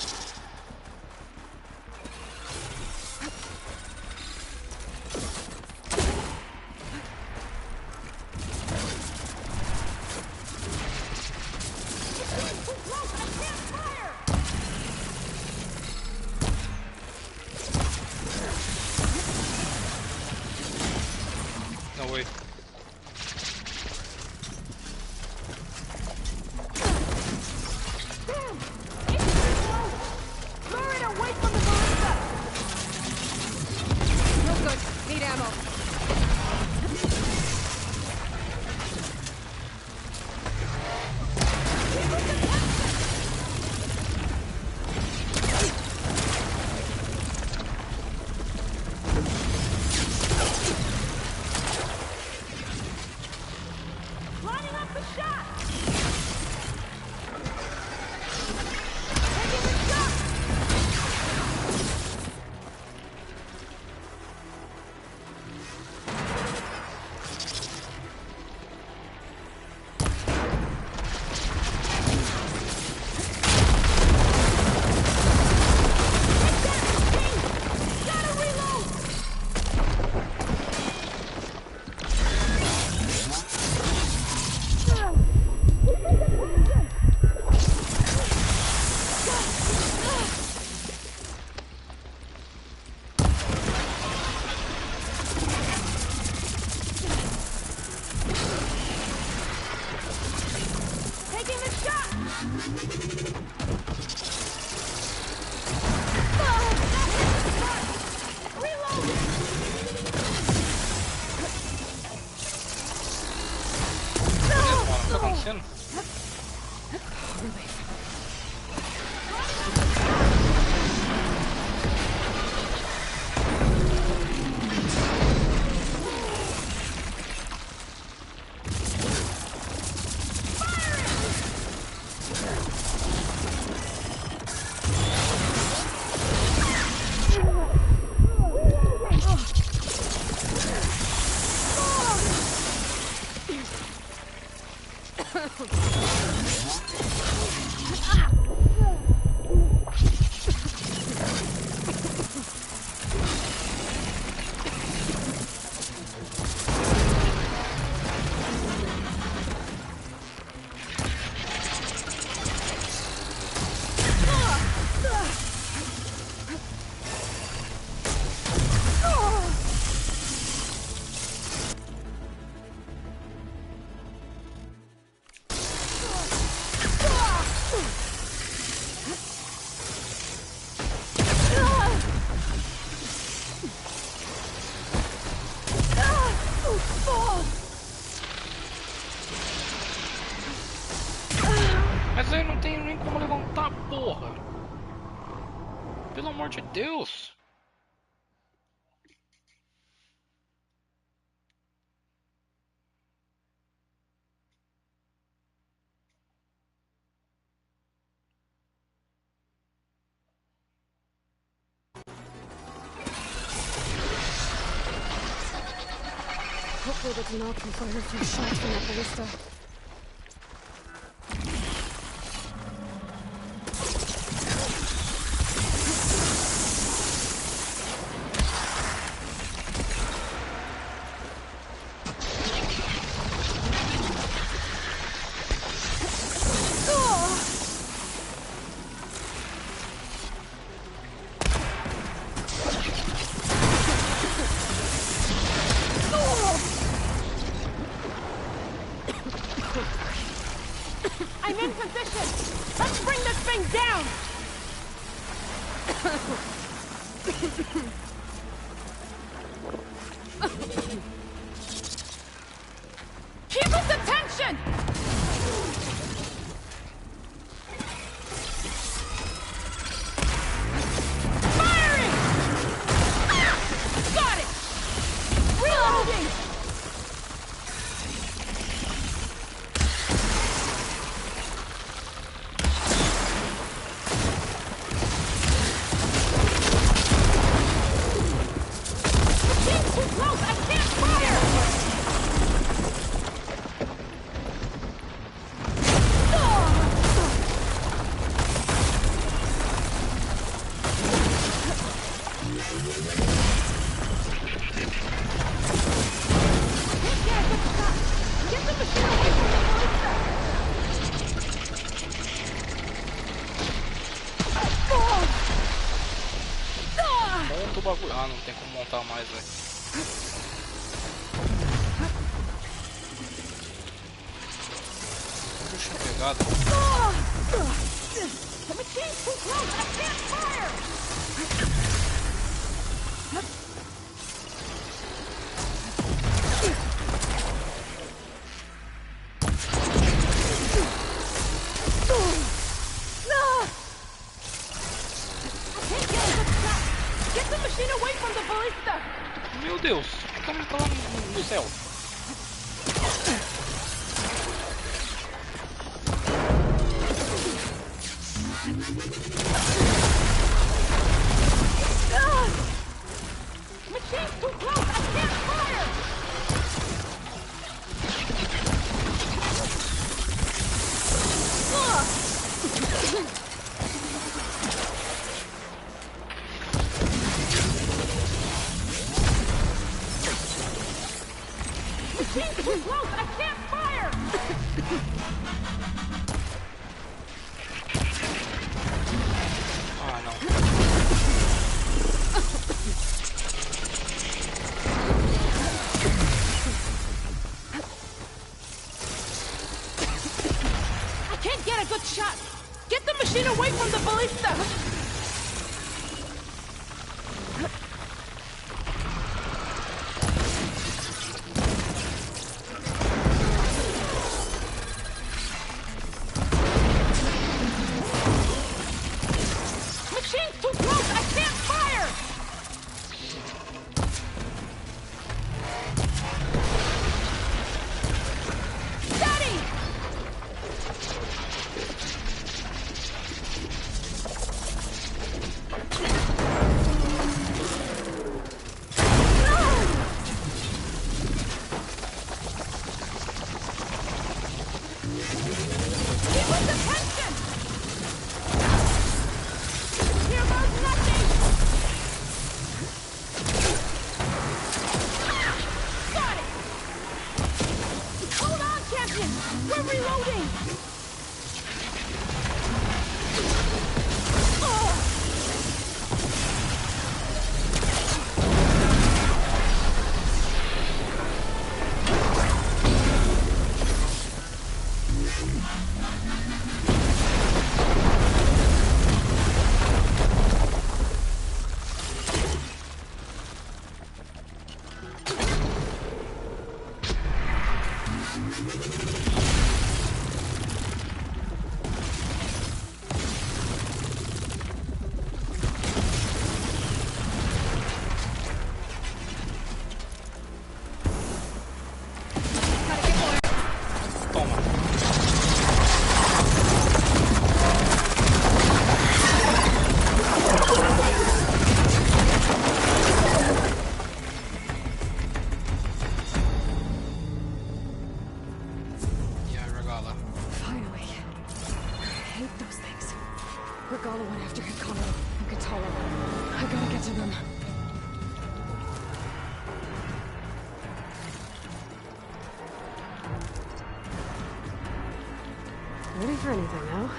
Machine's too close! I can't fire! No way. Damn! It's too close! Tá, porra! Pelo amor de Deus! Hopefully the Tenal can fire a few shots from that ballista. I'm in position! Let's bring this thing down! Keep its attention! Firing! Got it! Reloading! Monta o bagulho. Ah, não tem como montar mais, velho. Onde eu tinha pegado? The machine's too close! I can't fire! Get the machine away from the ballista! Meu Deus, o cara tá lá no céu. Machine's too close! I can't fire! Machine's too close! I can't fire! Ah, não. I can't get a good shot! Get the machine away from the ballista! Machine's too close! I can't fire! Steady! Regala went after Hikaru and Katalo. I gotta get to them. Ready for anything now?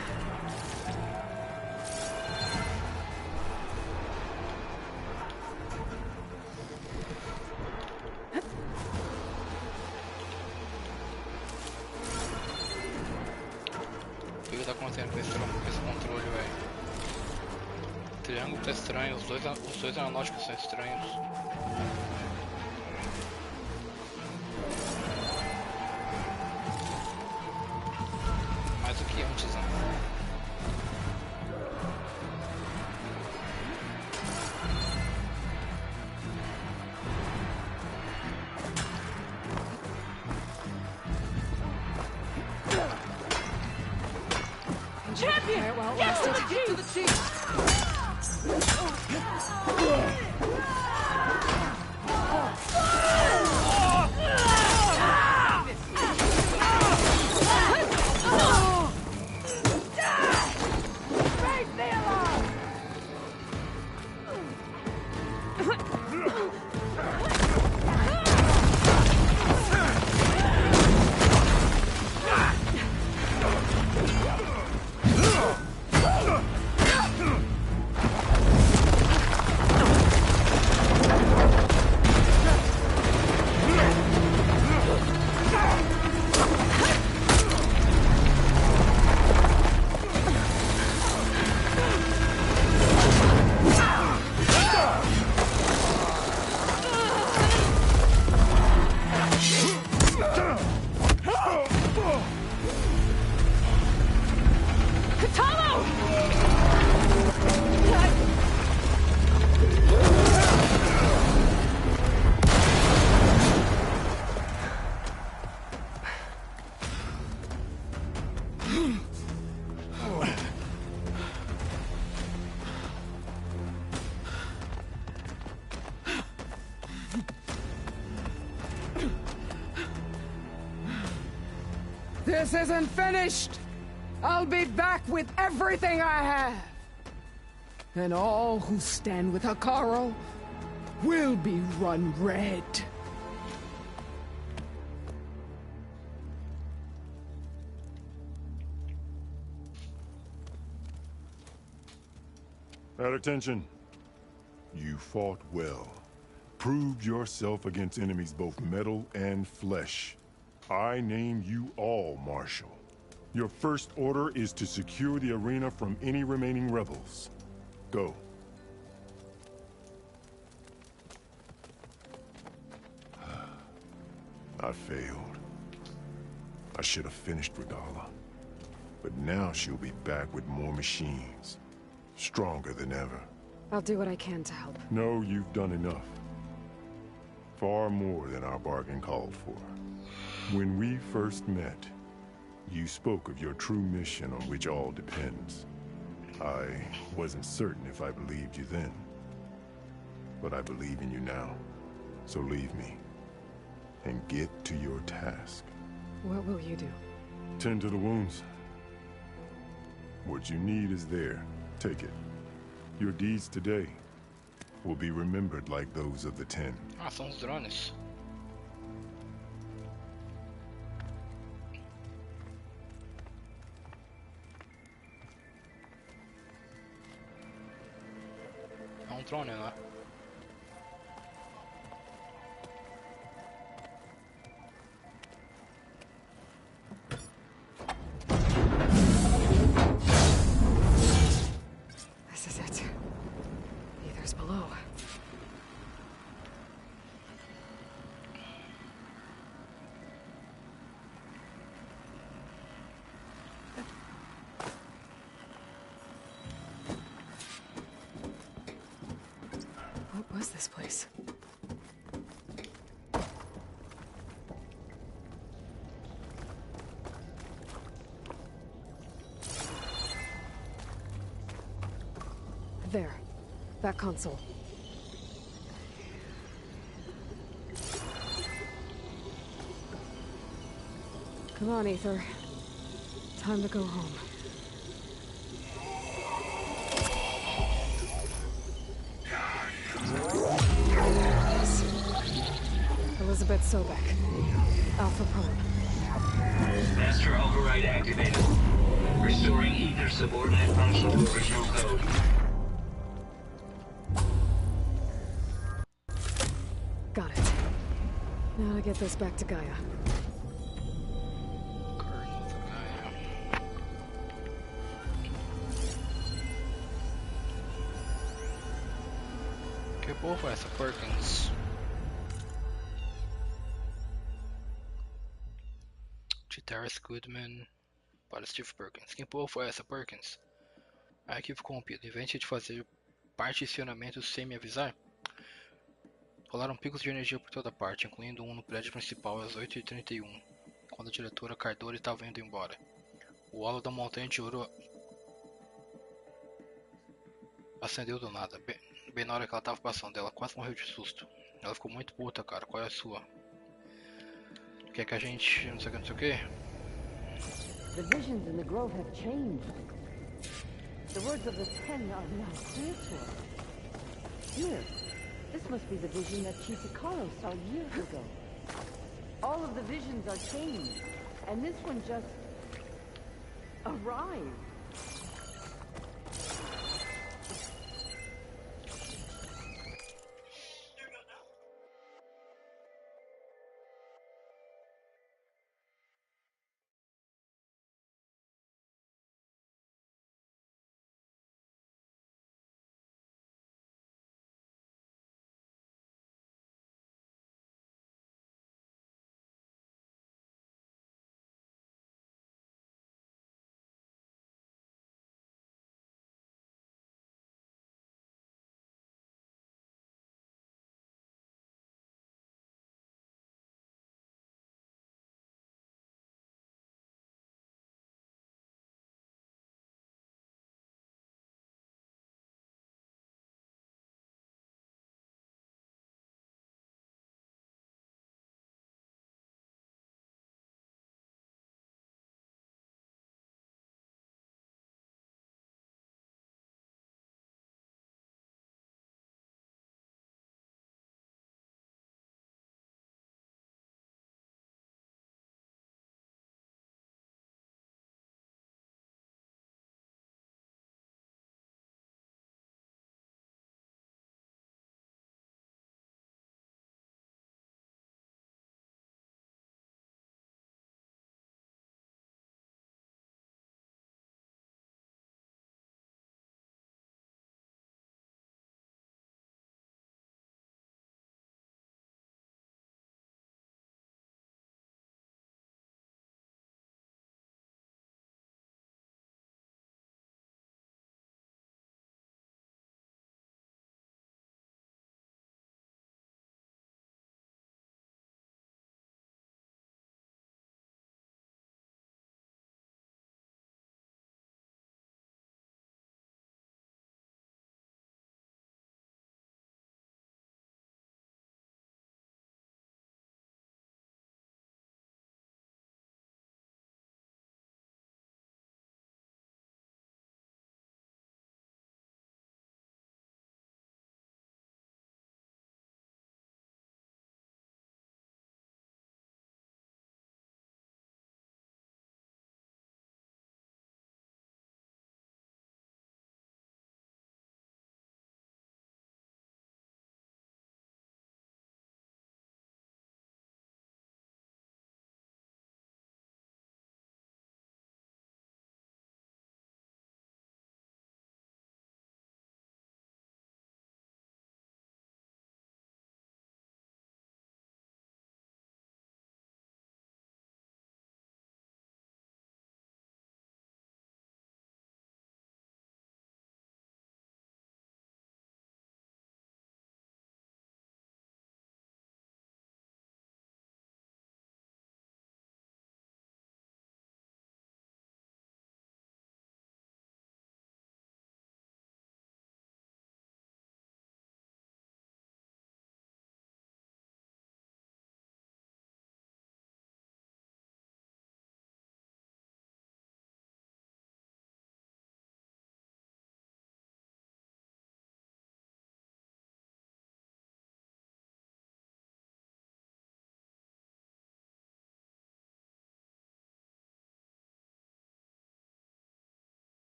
O que tá acontecendo com esse controle, velho? O triângulo tá estranho, os dois analógicos são estranhos. Mais do que antes, né? Champion! Well, get to the team! This isn't finished! I'll be back with everything I have! And all who stand with Hikaru will be run red. At attention. You fought well. Proved yourself against enemies both metal and flesh. I name you all Marshal. Your first order is to secure the arena from any remaining rebels. Go. I failed. I should have finished Regala. But now she'll be back with more machines. Stronger than ever. I'll do what I can to help. No, you've done enough. Far more than our bargain called for. When we first met, you spoke of your true mission on which all depends. I wasn't certain if I believed you then. But I believe in you now. So leave me. And get to your task. What will you do? Tend to the wounds. What you need is there. Take it. Your deeds today will be remembered like those of the 10. Ah, são os drones. É um drone, né? This is it. Ether's below. What was this place? There. That console. Come on, Ether. Time to go home. bit Sobek. Alpha Prime. Master override activated. Restoring ether subordinate function to original code. Got it. Now to get this back to Gaia. Que porra é essa, Perkins? De Terrace Goodman para Steve Perkins. Quem porra foi essa, Perkins? Arquivo corrompido. Invente de fazer particionamento sem me avisar? Rolaram picos de energia por toda parte, incluindo um no prédio principal às 8h31, quando a diretora Cardori estava indo embora. O halo da montanha de ouro acendeu do nada, bem na hora que ela estava passando. Ela quase morreu de susto. Ela ficou muito puta, cara. Qual é a sua? Quer que a gente... não sei o que? The visions in the grove have changed. The words of the Ten are now clear to us. Here, this must be the vision that Chief Icaro saw years ago. All of the visions are changed, and this one just arrived.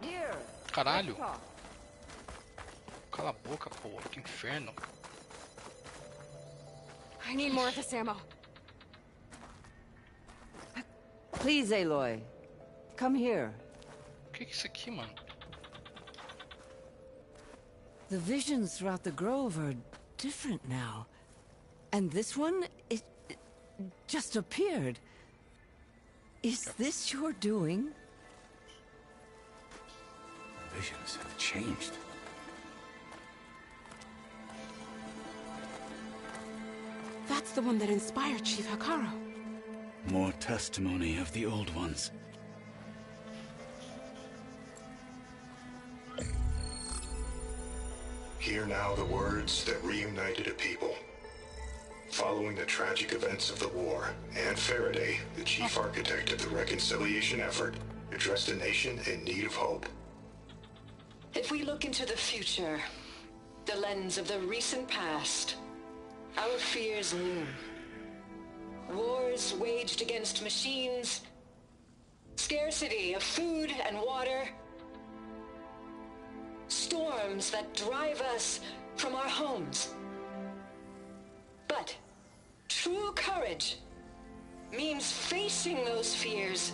here. Caralho. Let's talk. Cala a boca, porra. Que inferno. I need more of this ammo. Please, Aloy. Come here. O que é isso aqui, mano? The visions throughout the grove are different now. And this one, it just appeared. Is this your doing? Visions have changed. That's the one that inspired Chief Hikaru. More testimony of the old ones. Hear now the words that reunited a people. Following the tragic events of the war, Anne Faraday, the chief architect of the reconciliation effort, addressed a nation in need of hope. If we look into the future, the lens of the recent past, our fears loom. Wars waged against machines, scarcity of food and water, storms that drive us from our homes. But true courage means facing those fears.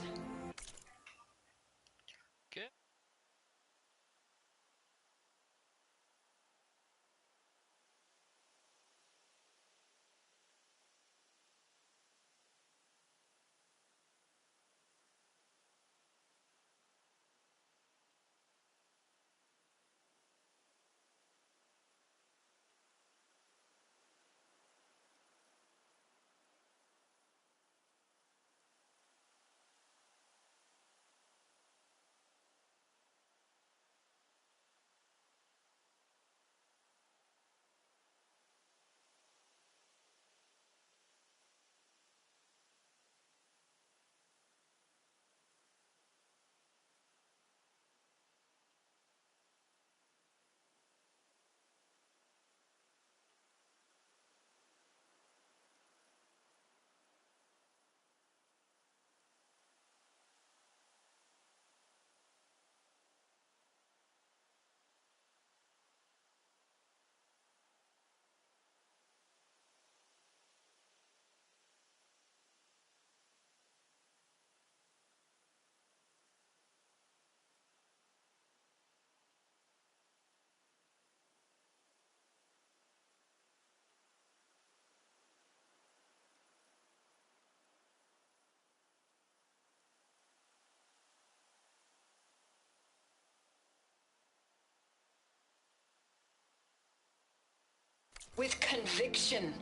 With conviction,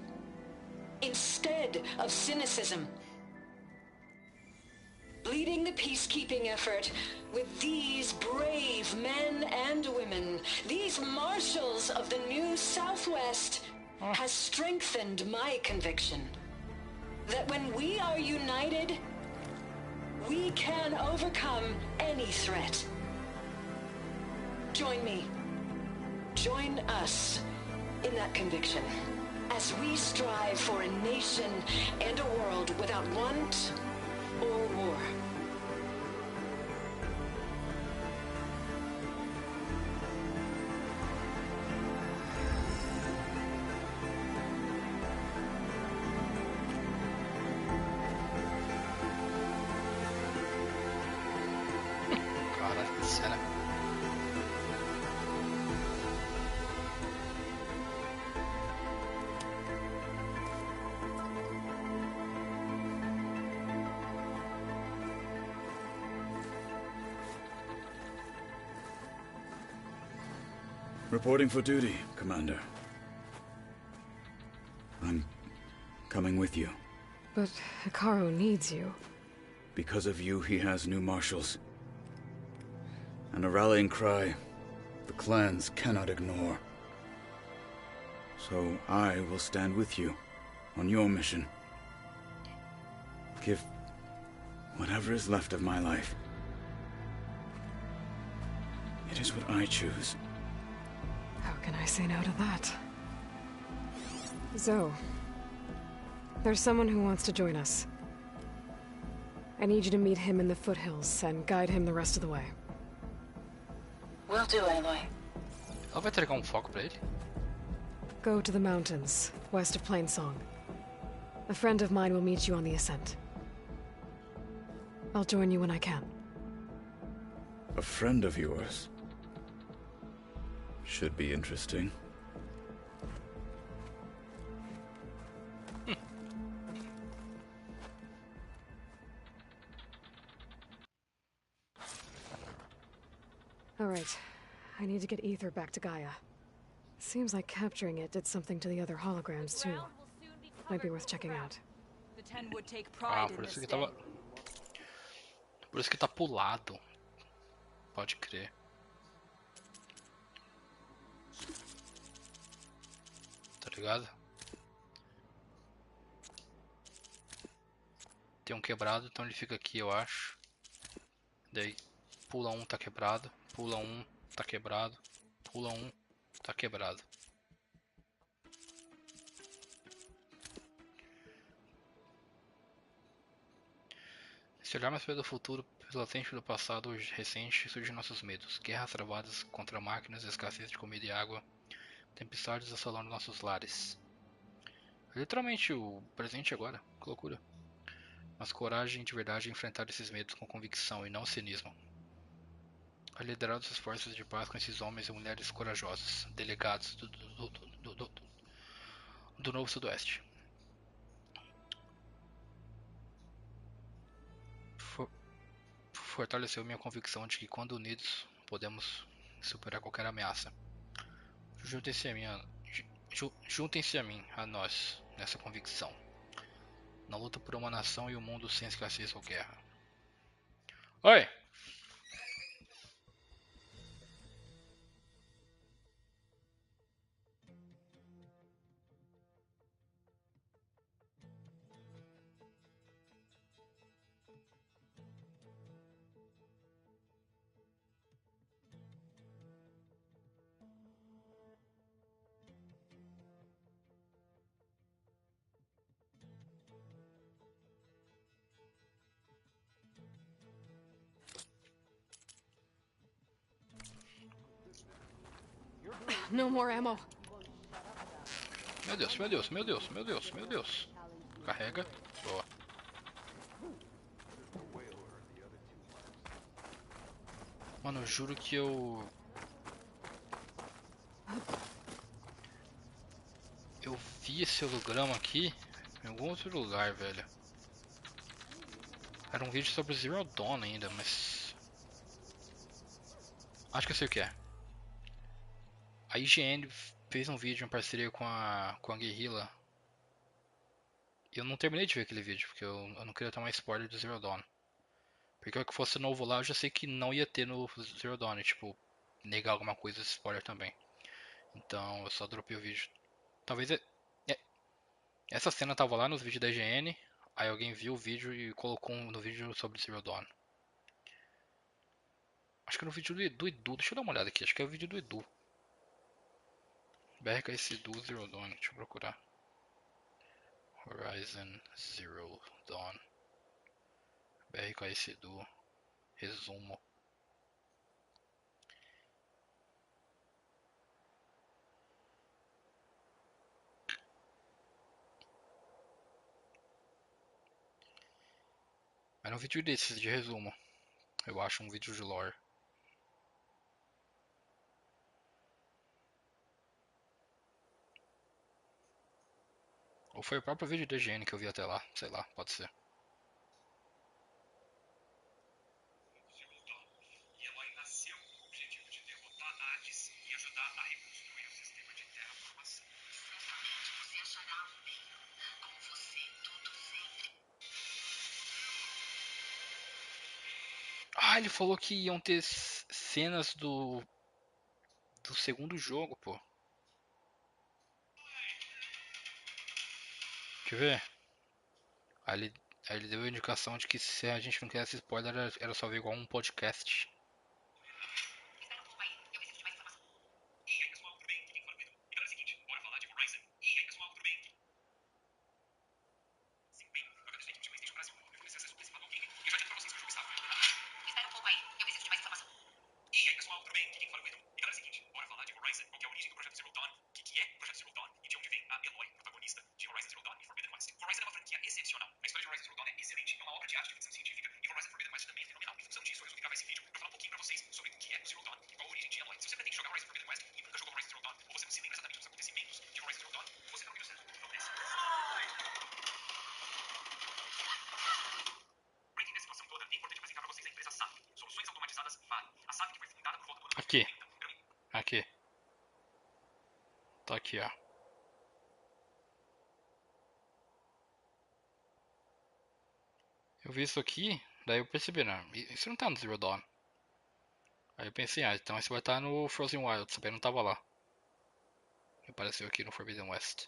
instead of cynicism. Leading the peacekeeping effort with these brave men and women, these marshals of the new Southwest, has strengthened my conviction that when we are united, we can overcome any threat. Join me. Join us in that conviction as we strive for a nation and a world without want or war. Caralho, que cena. Reporting for duty, Commander. I'm coming with you. But Hikaru needs you. Because of you, he has new marshals. And a rallying cry the clans cannot ignore. So I will stand with you on your mission. Give whatever is left of my life. It is what I choose. How can I say no to that? Zoe, there's someone who wants to join us. I need you to meet him in the foothills and guide him the rest of the way. Will do, Aloy. Ela vai entregar um foco pra ele? Go to the mountains, west of Plainsong. A friend of mine will meet you on the ascent. I'll join you when I can. A friend of yours? Should be interesting. All right. I need to get Ether back to Gaia. Seems like capturing it did something to the other holograms, too. Might be worth checking out. The Ten would take Ah, pride in por this isso que day. tava... Por isso que tá pulado. Pode crer. Tá ligado? Tem um quebrado, então ele fica aqui, eu acho. Daí pula um, tá quebrado. Pula um, tá quebrado. Pula um, tá quebrado. Se olharmos pelo futuro, pelo latente do passado recente, surgem nossos medos. Guerras travadas contra máquinas, escassez de comida e água, tempestades assolando nossos lares. É literalmente o presente agora, que loucura. Mas coragem de verdade é enfrentar esses medos com convicção e não cinismo. A liderar os esforços de paz com esses homens e mulheres corajosos, delegados do Novo Sudoeste. Fortaleceu minha convicção de que quando unidos podemos superar qualquer ameaça. Juntem-se a mim, a nós, nessa convicção. Na luta por uma nação e um mundo sem escassez ou guerra. Oi! No more ammo. Meu Deus, meu Deus, meu Deus, meu Deus, meu Deus. Carrega. Boa. Mano, eu juro que eu vi esse holograma aqui em algum outro lugar, velho. Era um vídeo sobre Zero Dawn ainda, mas... Acho que eu sei o que é. A IGN fez um vídeo em parceria com a Guerrilla. Eu não terminei de ver aquele vídeo, porque eu não queria tomar spoiler do Zero Dawn. Porque o que fosse novo lá, eu já sei que não ia ter no Zero Dawn, e, tipo, negar alguma coisa de spoiler também. Então eu só dropei o vídeo. Talvez essa cena tava lá nos vídeos da IGN, aí alguém viu o vídeo e colocou no vídeo sobre Zero Dawn. Acho que era o vídeo do Edu, deixa eu dar uma olhada aqui, acho que é o vídeo do Edu. BRKS Edu Zero Dawn, deixa eu procurar. Horizon Zero Dawn. BRKS Edu. Resumo. Era um vídeo desses de resumo. Eu acho um vídeo de lore. Ou foi o próprio vídeo da IGN que eu vi até lá, sei lá, pode ser. Ah, ele falou que iam ter cenas do segundo jogo, pô. Deixa eu ver. Aí ele deu a indicação de que se a gente não quisesse spoiler, era só ver igual um podcast. pessoal, tudo bem? Aqui quem fala é o Edu. E galera, é o seguinte, bora falar de Horizon, qual que é a origem do projeto Zero Dawn, o que é o projeto Zero Dawn e de onde vem a Eloy, protagonista de Horizon Zero Dawn e Forbidden West. Horizon é uma franquia excepcional. A história de Horizon Zero Dawn é excelente, é uma obra de arte de ficção científica e Horizon Forbidden West também é fenomenal. Em função disso, eu resolvi gravar esse vídeo pra falar um pouquinho pra vocês sobre o que é o Zero Dawn e qual a origem de Eloy. Se você pretende jogar Horizon Forbidden West e nunca jogou Horizon Zero Dawn, ou você não se lembra exatamente dos acontecimentos de Horizon Zero Dawn, você tá no vídeo certo. Então desce. Pra entender a situação toda, é importante apresentar pra vocês a empresa SAF, Soluções Automatizadas Vale. A SAF que foi fundada por volta do ano Aqui. Aqui. Tá aqui, ó. Eu vi isso aqui, daí eu percebi, né? Isso não tá no Zero Dawn. Aí eu pensei, então isso vai estar no Frozen Wilds, também não tava lá. Apareceu aqui no Forbidden West.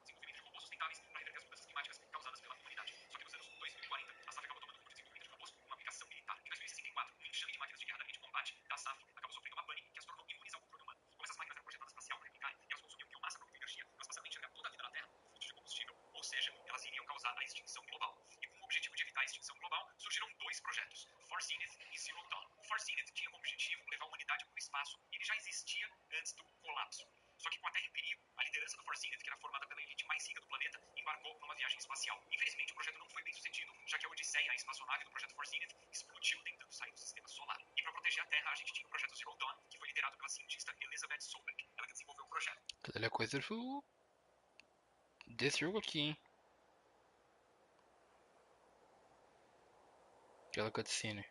desenvolvimento de robôs sustentáveis para reverter as mudanças climáticas causadas pela humanidade. Só que nos anos 2040, a SAF acabou tomando rumo do desenvolvimento de robôs com uma aplicação militar. E em 2064, um enxame de máquinas de guerra da linha de combate da SAF acabou sofrendo uma pane que as tornou imunes ao controle humano. Como essas máquinas eram projetadas para se auto-replicarem e elas consumiam biomassa para obter energia, elas passaram a enxergar toda a vida na Terra como fonte de combustível, ou seja, elas iriam causar a extinção global. E com o objetivo de evitar a extinção global, surgiram dois projetos, Far Zenith e Zero Dawn. O Far Zenith tinha como objetivo levar a humanidade para o espaço e ele já existia antes do colapso. Só que com a Terra em perigo, a liderança do Far Zenith, que era formada pela elite mais rica do planeta, embarcou numa viagem espacial. Infelizmente, o projeto não foi bem sucedido, já que a Odisseia, a espaçonave do projeto Far Zenith, explodiu tentando sair do sistema solar. E para proteger a Terra, a gente tinha o projeto Zero Dawn, que foi liderado pela cientista Elizabeth Sobeck. Ela que desenvolveu o projeto. Olha a coisa desse jogo aqui, hein? Aquela cutscene.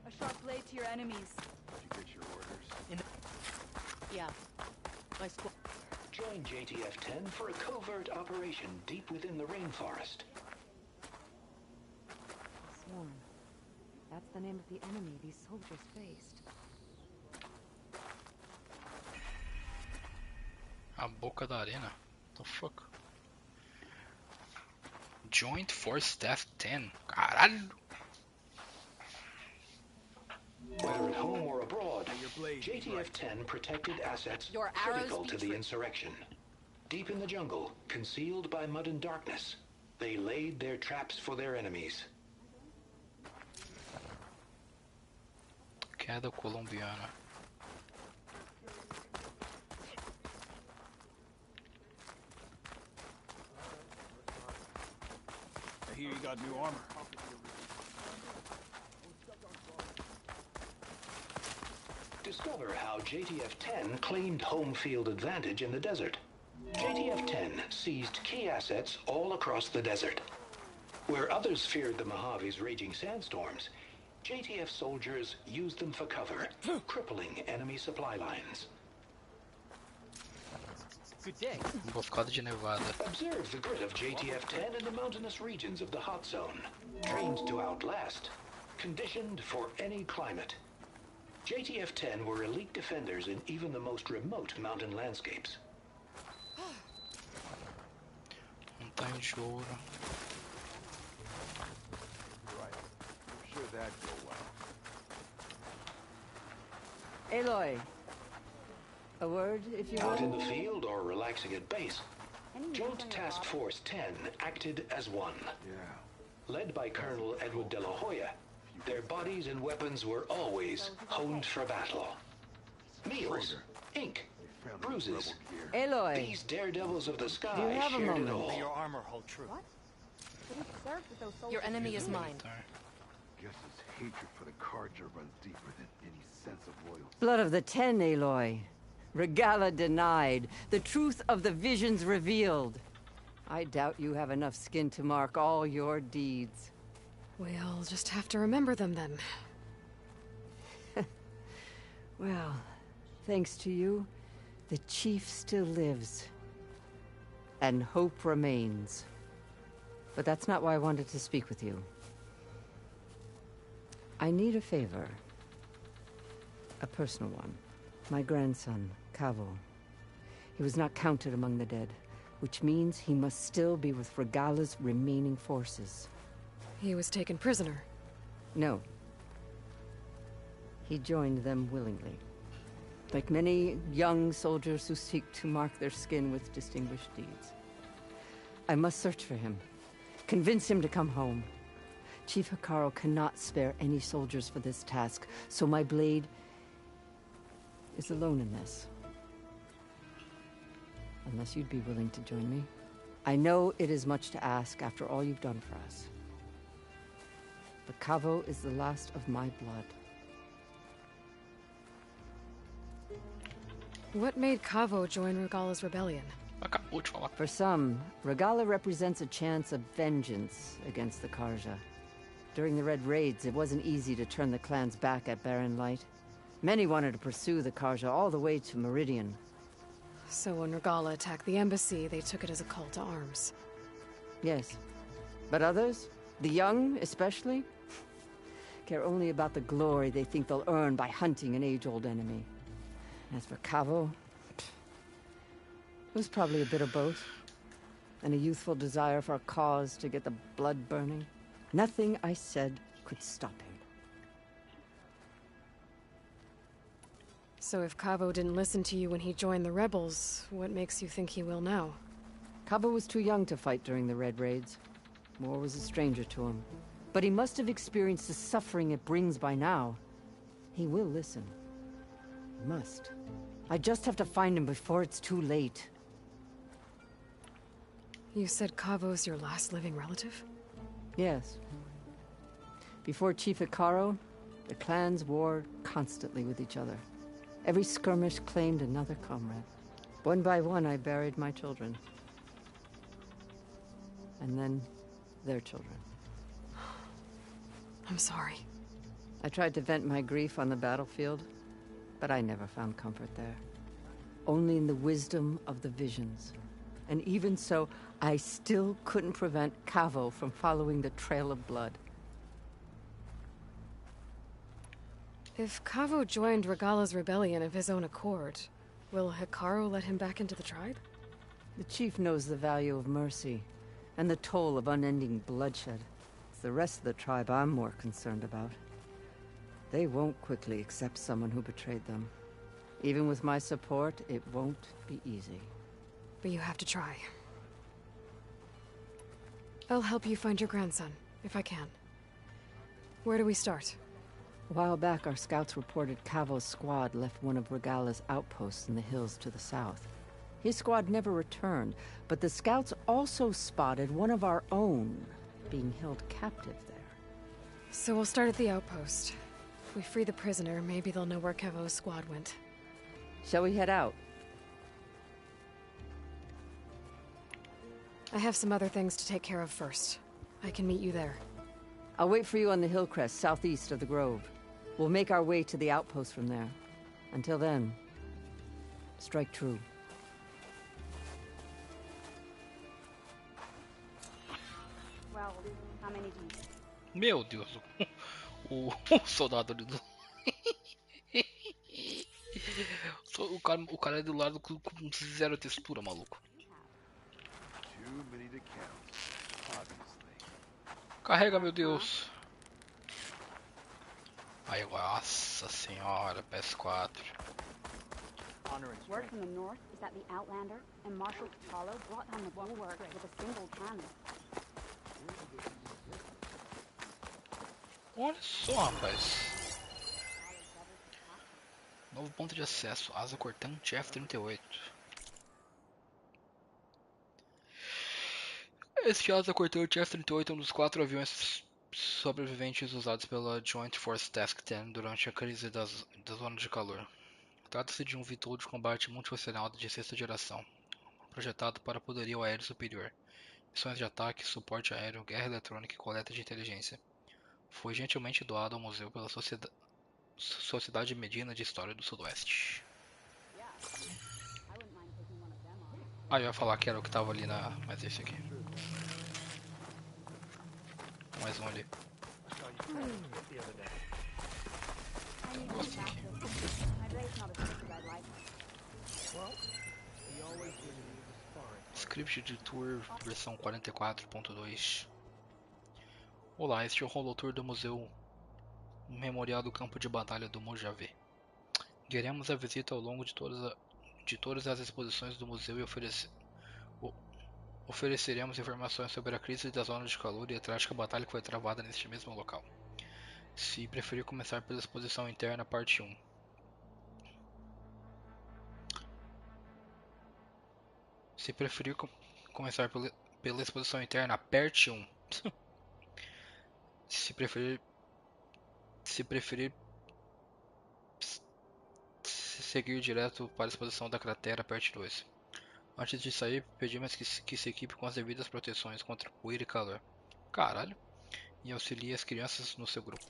A sharp blade to your enemies. Did you get your orders? Yeah. My squad. Join JTF-10 for a covert operation deep within the rainforest. Swarm. That's the name of the enemy these soldiers faced. A boca da arena? The fuck? Joint Force Staff 10. Caralho! Whether at home or abroad, JTF-10 protected assets critical to the insurrection. Deep in the jungle, concealed by mud and darkness, they laid their traps for their enemies. Queda colombiana. I hear you got new armor. Discover how JTF-10 claimed home field advantage in the desert. JTF-10 seized key assets all across the desert. Where others feared the Mojave's raging sandstorms, JTF soldiers used them for cover, crippling enemy supply lines. Good day. Emboscada de nevada. Observe the grit of JTF-10 in the mountainous regions of the hot zone. Trained to outlast, conditioned for any climate. JTF-10 were elite defenders in even the most remote mountain landscapes. Montanha de ouro. Right. I'm sure that'd go well. Aloy. A word, if you will? Out in the field or relaxing at base, Joint Task Force 10 acted as one. Yeah. Led by Colonel Edward de la Hoya, their bodies and weapons were always honed for battle. Meals, ink, bruises. Aloy. These daredevils of the sky Do you have a shared it moment? all. May your armor hold true. What? But it served with those soldiers. Your enemy is mine. Guess his hatred for the Carja runs deeper than any sense of loyalty. Blood of the Ten, Aloy. Regala denied. The truth of the visions revealed. I doubt you have enough skin to mark all your deeds. We'll just have to remember them then. Well, thanks to you, the Chief still lives. And hope remains. But that's not why I wanted to speak with you. I need a favor. A personal one. My grandson, Cavo. He was not counted among the dead, which means he must still be with Regala's remaining forces. He was taken prisoner? No. He joined them willingly. Like many young soldiers who seek to mark their skin with distinguished deeds. I must search for him. Convince him to come home. Chief Hekarro cannot spare any soldiers for this task, so my blade is alone in this. Unless you'd be willing to join me. I know it is much to ask after all you've done for us. But Cavo is the last of my blood. What made Cavo join Regala's rebellion? For some, Regala represents a chance of vengeance against the Karja. During the Red Raids, it wasn't easy to turn the clan's back at Barren Light. Many wanted to pursue the Karja all the way to Meridian. So when Regala attacked the embassy, they took it as a call to arms. Yes. But others, the young especially, care only about the glory they think they'll earn by hunting an age-old enemy. As for Cavo, it was probably a bit of both. And a youthful desire for a cause to get the blood burning. Nothing I said could stop him. So if Cavo didn't listen to you when he joined the rebels, what makes you think he will now? Cavo was too young to fight during the Red Raids. War was a stranger to him. But he must have experienced the suffering it brings by now. He will listen. He must. I just have to find him before it's too late. You said Cavo's your last living relative? Yes. Before Chief Hekarro, the clans warred constantly with each other. Every skirmish claimed another comrade. One by one, I buried my children. And then, their children. I'm sorry. I tried to vent my grief on the battlefield, but I never found comfort there. Only in the wisdom of the visions. And even so, I still couldn't prevent Cavo from following the trail of blood. If Cavo joined Regala's rebellion of his own accord, will Hekarro let him back into the tribe? The chief knows the value of mercy, and the toll of unending bloodshed. It's the rest of the tribe I'm more concerned about. They won't quickly accept someone who betrayed them. Even with my support, it won't be easy. But you have to try. I'll help you find your grandson, if I can. Where do we start? A while back, our scouts reported Cavo's squad left one of Regala's outposts in the hills to the south. His squad never returned, but the scouts also spotted one of our own being held captive there. So we'll start at the outpost. If we free the prisoner, maybe they'll know where Cavo's squad went. Shall we head out? I have some other things to take care of first. I can meet you there. I'll wait for you on the hill crest southeast of the grove. We'll make our way to the outpost from there. Until then, strike true. Well, how many do you... Meu Deus, o soldado ali do... o cara é do lado com zero textura, maluco. Carrega, meu Deus. Ai, nossa senhora, PS4. Word from the north is that the Outlander and Marshal Apollo brought down the bulwark with a single cannon. Olha só, rapaz. Novo ponto de acesso, asa cortante F-38. Esse asa cortante F-38 é um dos 4 aviões sobreviventes usados pela Joint Force Task 10 durante a crise da zona de calor. Trata-se de um vetor de combate multifuncional de sexta geração, projetado para poderio aéreo superior, missões de ataque, suporte aéreo, guerra eletrônica e coleta de inteligência. Foi gentilmente doado ao museu pela Sociedade Medina de História do Sudoeste. Ah, eu ia falar que era o que tava ali na... Mas esse aqui. Mais um ali. Gosto aqui. Script de Tour versão 44.2. Olá, este é o Holo Tour do Museu Memorial do Campo de Batalha do Mojave. Guiaremos a visita ao longo de todas as exposições do museu e ofereceremos informações sobre a crise da zona de calor e a trágica batalha que foi travada neste mesmo local. Se preferir começar pela exposição interna, parte 1. Se preferir começar pela exposição interna, aperte 1. Se preferir seguir direto para a exposição da cratera, parte 2. Antes de sair, pedimos que se equipe com as devidas proteções contra poeira e calor. Caralho. E auxilie as crianças no seu grupo.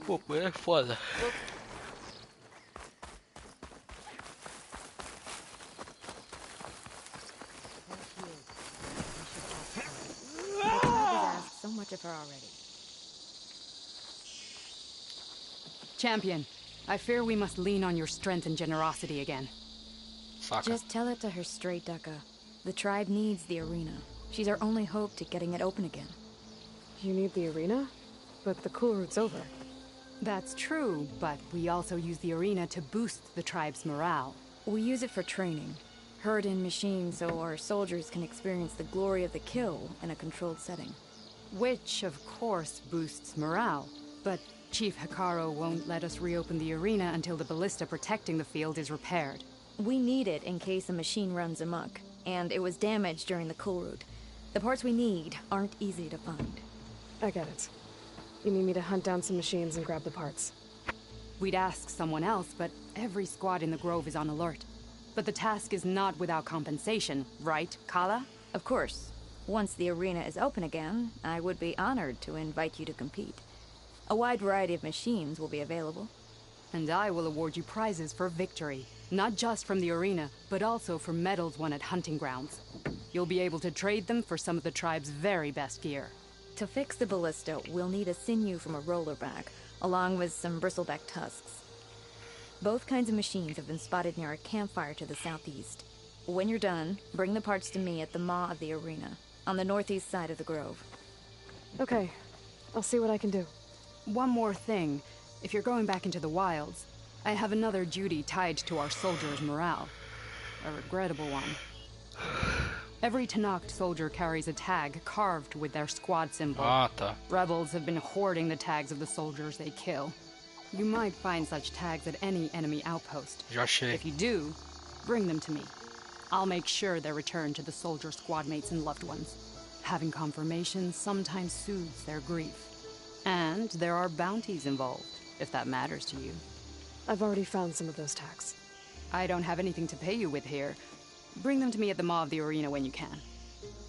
Pô, é foda. So much of her already. Champion, I fear we must lean on your strength and generosity again. Saka. Just tell it to her straight, Ducka. The tribe needs the arena. She's our only hope to getting it open again. You need the arena? But the cool route's over. That's true, but we also use the arena to boost the tribe's morale. We use it for training. Herd in machines so our soldiers can experience the glory of the kill in a controlled setting. Which, of course, boosts morale. But Chief Hikaru won't let us reopen the arena until the ballista protecting the field is repaired. We need it in case a machine runs amok, and it was damaged during the cool route. The parts we need aren't easy to find. I get it. You need me to hunt down some machines and grab the parts. We'd ask someone else, but every squad in the Grove is on alert. But the task is not without compensation, right, Kala? Of course. Once the arena is open again, I would be honored to invite you to compete. A wide variety of machines will be available. And I will award you prizes for victory. Not just from the arena, but also for medals won at hunting grounds. You'll be able to trade them for some of the tribe's very best gear. To fix the ballista, we'll need a sinew from a rollerback, along with some bristleback tusks. Both kinds of machines have been spotted near a campfire to the southeast. When you're done, bring the parts to me at the maw of the arena, on the northeast side of the grove. Okay. I'll see what I can do. One more thing. If you're going back into the wilds, I have another duty tied to our soldiers' morale. A regrettable one. Every Tenakth soldier carries a tag carved with their squad symbol. Rebels have been hoarding the tags of the soldiers they kill. You might find such tags at any enemy outpost. If you do, bring them to me. I'll make sure they're returned to the soldier squad mates and loved ones. Having confirmation sometimes soothes their grief. And there are bounties involved, if that matters to you. I've already found some of those tags. I don't have anything to pay you with here. Bring them to me at the maw of the arena when you can.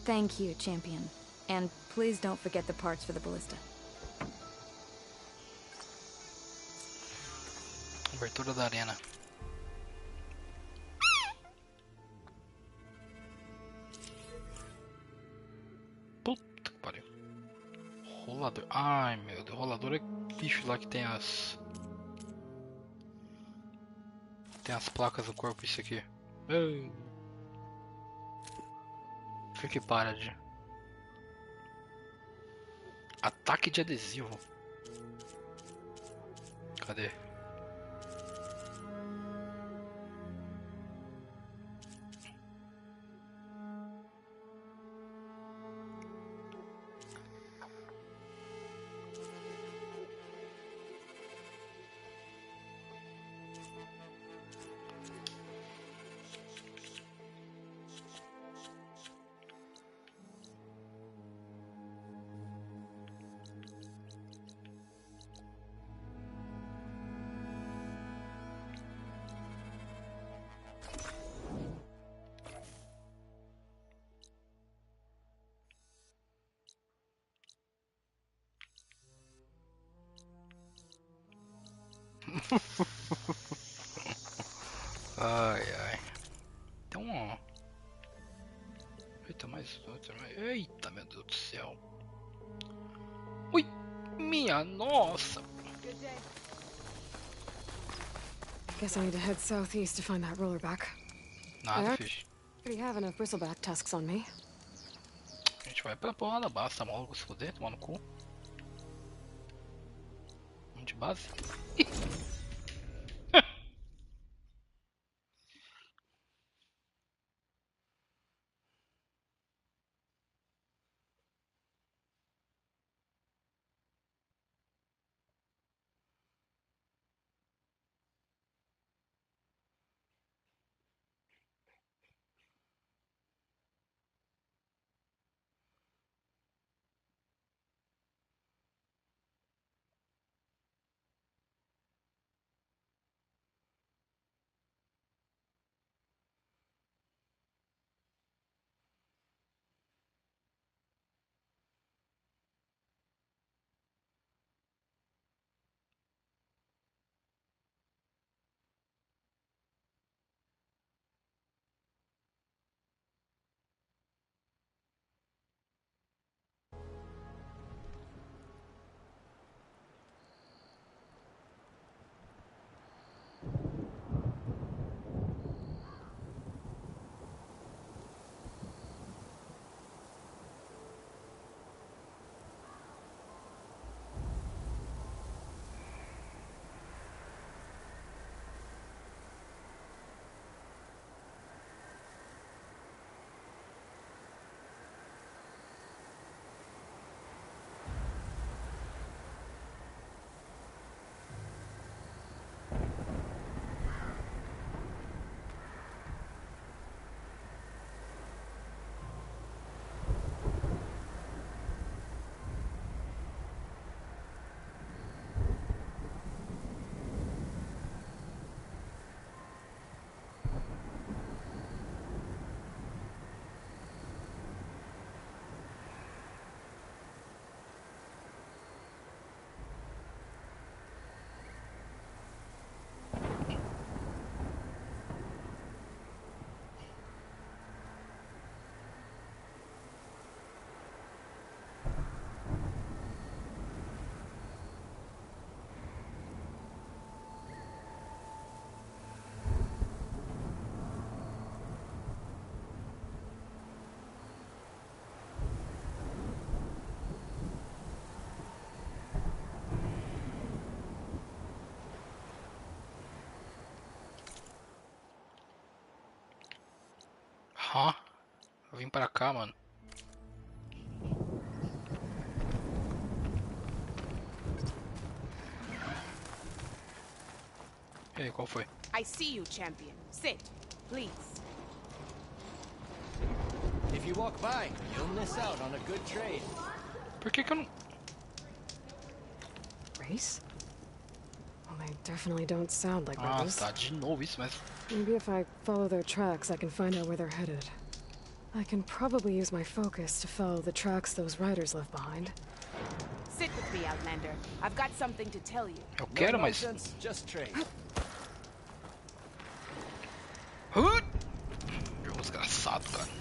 Thank you, Champion. And please don't forget the parts for the ballista. Abertura da arena. Puta que pariu. Rolador. Ai meu Deus, rolador é bicho lá que tem as. Tem as placas do corpo, isso aqui. Fique para de. Ataque de adesivo. Cadê? Ai, ai. Tem um... Eita, mais outro. Eita, meu Deus do céu. Ui, minha nossa. Guess I need to head southeast to find that roller back. Nada, I fixe. already have enough bristleback tusks on me. A gente vai pra porrada base, tá maluco? Se fuder, tomar no cu. Vamos de base. Hã? Eu vim pra cá, mano. E aí, qual foi? I see you, champion. Sit, please. If you walk by, you'll miss out on a good trade. Por que eu não... Race? Well, they definitely don't sound like Ah, rebels. tá, de novo isso, mas... Maybe if I follow their tracks, I can find out where they're headed. I can probably use my focus to follow the tracks those riders left behind. Sit with me, Outlander. I've got something to tell you. Eu quero, mas... Just trade. Jogo desgraçado, cara.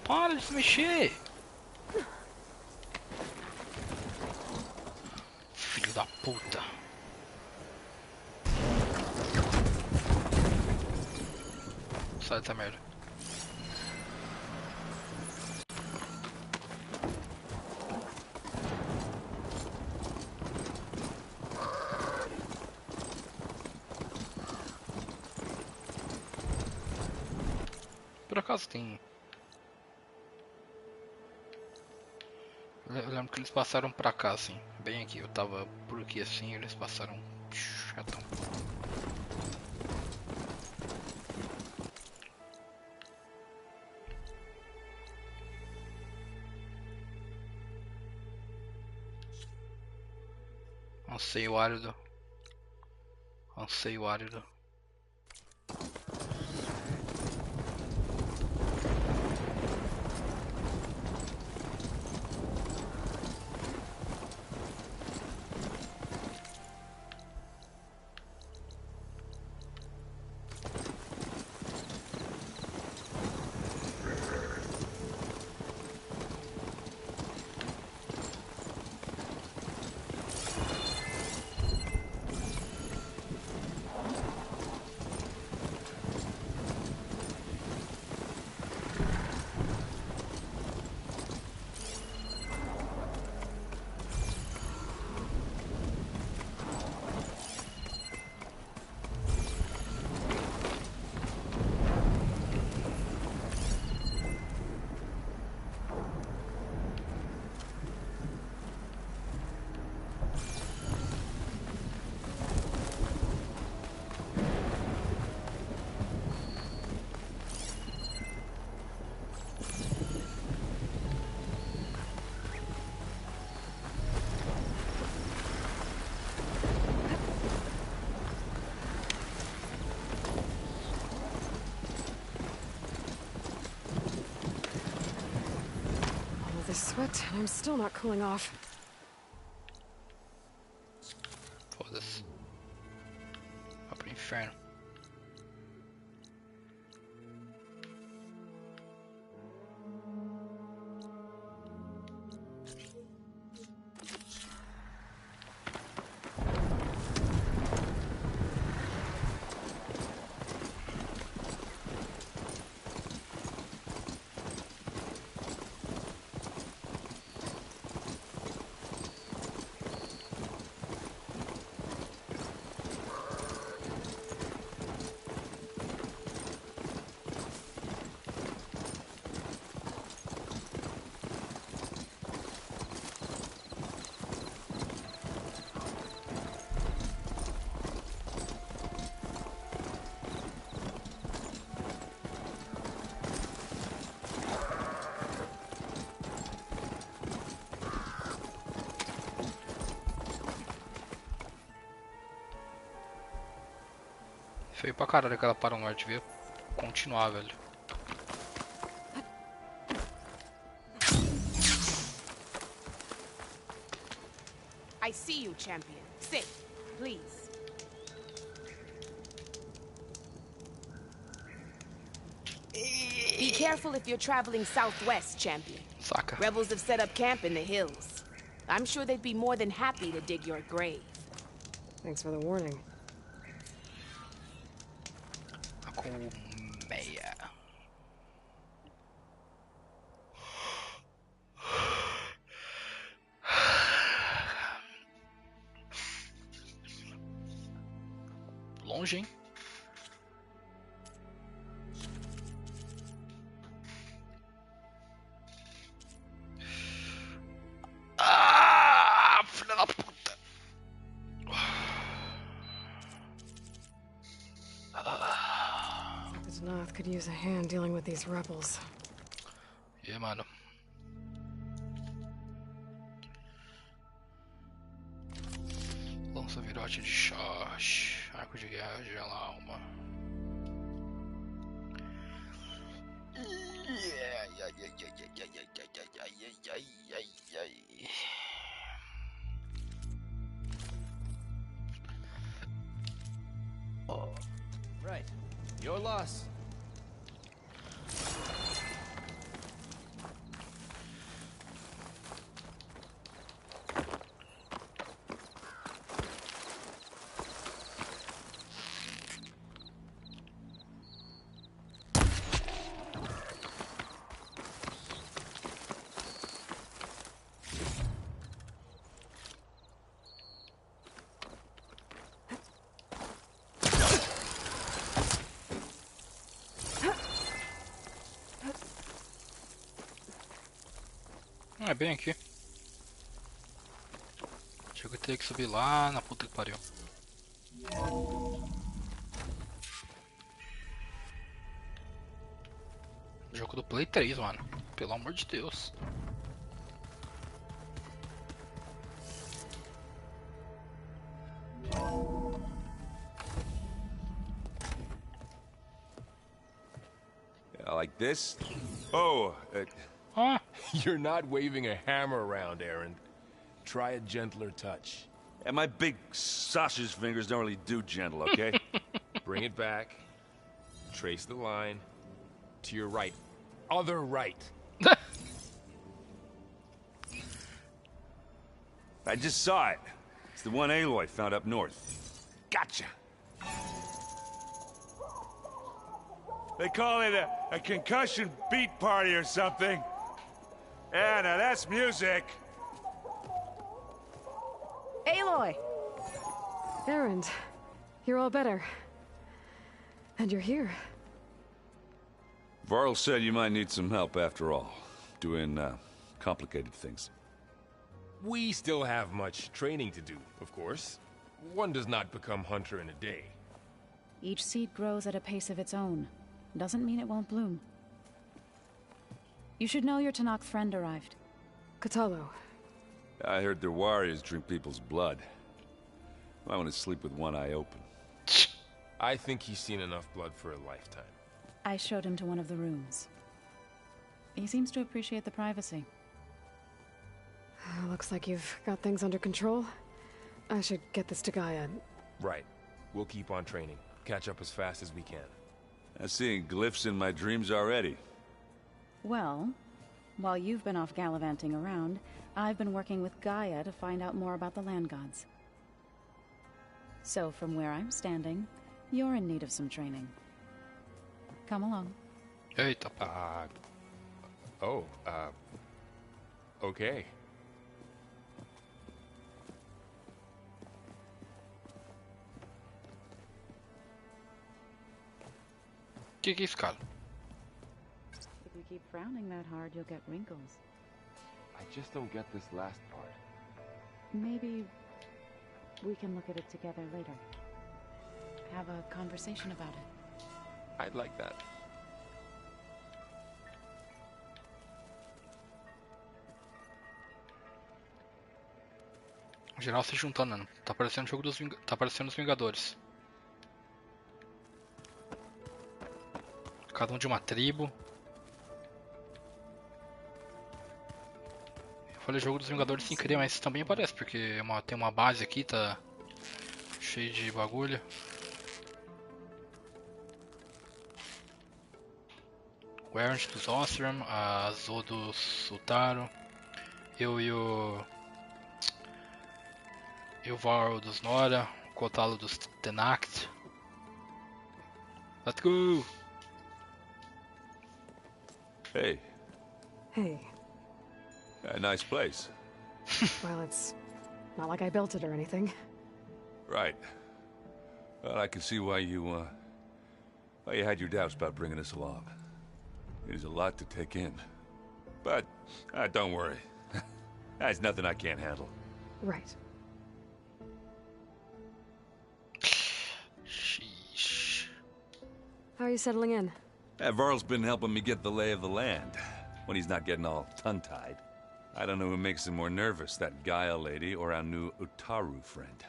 Para de se mexer! Filho da puta! Sai dessa merda. Por acaso tem... Eu lembro que eles passaram pra cá, assim. Bem aqui, eu tava por aqui assim, eles passaram... Chatão. Anseio árido. Anseio árido. This sweat, and I'm still not cooling off. Foda-se. Vai pro inferno. Feio pra caralho aquela paranoia, devia continuar, velho. I see you, champion. Sit, please. Be careful if you're traveling southwest, champion. Saca. Rebels have set up camp in the hills. I'm sure they'd be more than happy to dig your grave. Thanks for the warning. Colmeia. Longe, hein? Ah, filha da puta. Noth could use a hand dealing with these rebels. Yeah, mano. Lança virote de shot. Arco de guerra gela alma. Right. Your loss. É bem aqui. Achei que eu teria que subir lá na puta que pariu. Jogo do Play 3, mano. Pelo amor de Deus. like this. Oh, You're not waving a hammer around, Aaron. Try a gentler touch. And my big sausage fingers don't really do gentle, okay? Bring it back. Trace the line. To your right. Other right. I just saw it. It's the one Aloy found up north. Gotcha. They call it a concussion beat party or something. Yeah, now that's music. Aloy! Erend, you're all better. And you're here. Varl said you might need some help after all. Doing, complicated things. We still have much training to do, of course. One does not become hunter in a day. Each seed grows at a pace of its own. Doesn't mean it won't bloom. You should know your Tanakh friend arrived. Katalo. I heard their warriors drink people's blood. I want to sleep with one eye open. I think he's seen enough blood for a lifetime. I showed him to one of the rooms. He seems to appreciate the privacy. Looks like you've got things under control. I should get this to Gaia. Right. We'll keep on training. Catch up as fast as we can. I'm seeing glyphs in my dreams already. Well, while you've been off gallivanting around, I've been working with Gaia to find out more about the land gods. So from where I'm standing, you're in need of some training. Come along. Eita, okay. Que é isso, cara? If you keep frowning that hard, you'll get wrinkles. I just don't get this last part. Maybe we can look at it together later. Have a conversation about it. I'd like that. O geral se juntando, né? Tá parecendo o jogo dos tá parecendo os Vingadores. Cada um de uma tribo. Eu falei jogo dos Vingadores sem querer, mas também parece, porque tem uma base aqui, tá cheio de bagulho. O Errant dos Ostrom, a Zo dos Sultaro, eu e o Varl dos Nora, o Kotalo dos Tenact. Let's go! Hey. Hey. A nice place. Well, it's not like I built it or anything. Right. Well, I can see why you had your doubts about bringing us along. It is a lot to take in. But, don't worry. That's nothing I can't handle. Right. Sheesh. How are you settling in? Varl's been helping me get the lay of the land, when he's not getting all tongue-tied. I don't know who makes him more nervous, that Gaia lady or our new Utaru friend.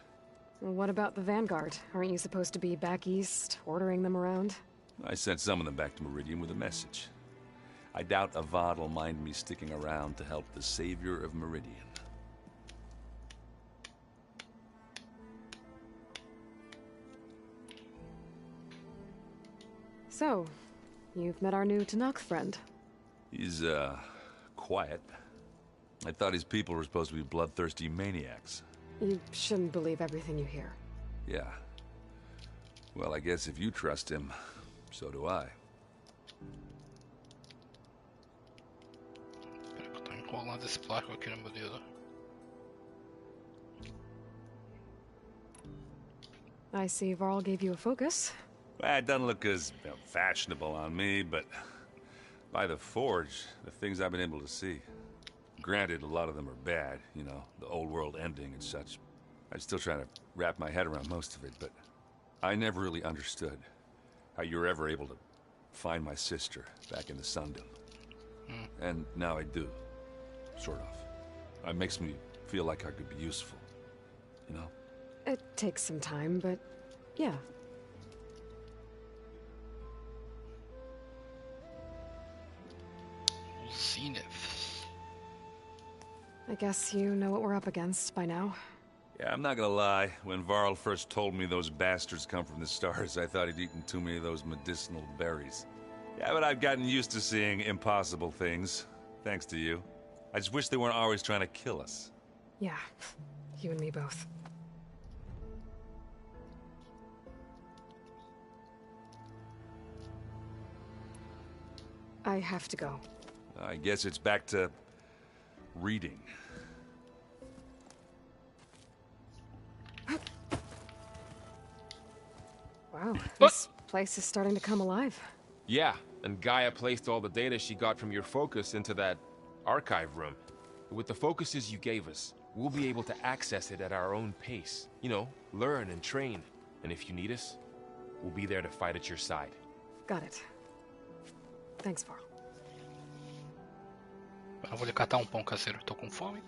What about the Vanguard? Aren't you supposed to be back east, ordering them around? I sent some of them back to Meridian with a message. I doubt Avad will mind me sticking around to help the savior of Meridian. So, you've met our new Tanakh friend. He's, quiet. I thought his people were supposed to be bloodthirsty maniacs. You shouldn't believe everything you hear. Yeah. Well, I guess if you trust him, so do I. Espera que eu tô enrolando esse plástico aqui no modelo. I see Varl gave you a focus. Well, it doesn't look as fashionable on me, but by the Forge, the things I've been able to see. Granted, a lot of them are bad, you know, the old world ending and such. I'm still trying to wrap my head around most of it, but I never really understood how you were ever able to find my sister back in the Sundom. And now I do, sort of. It makes me feel like I could be useful, you know? It takes some time, but yeah. Zenith. I guess you know what we're up against by now. Yeah, I'm not gonna lie. When Varl first told me those bastards come from the stars, I thought he'd eaten too many of those medicinal berries. Yeah, but I've gotten used to seeing impossible things, thanks to you. I just wish they weren't always trying to kill us. Yeah, you and me both. I have to go. I guess it's back to reading. Wow, this place is starting to come alive. Yeah, and Gaia placed all the data she got from your focus into that archive room. With the focuses you gave us, we'll be able to access it at our own pace. You know, learn and train. And if you need us, we'll be there to fight at your side. Got it. Thanks, Varl. Eu vou lhe catar um pão caseiro, tô com fome.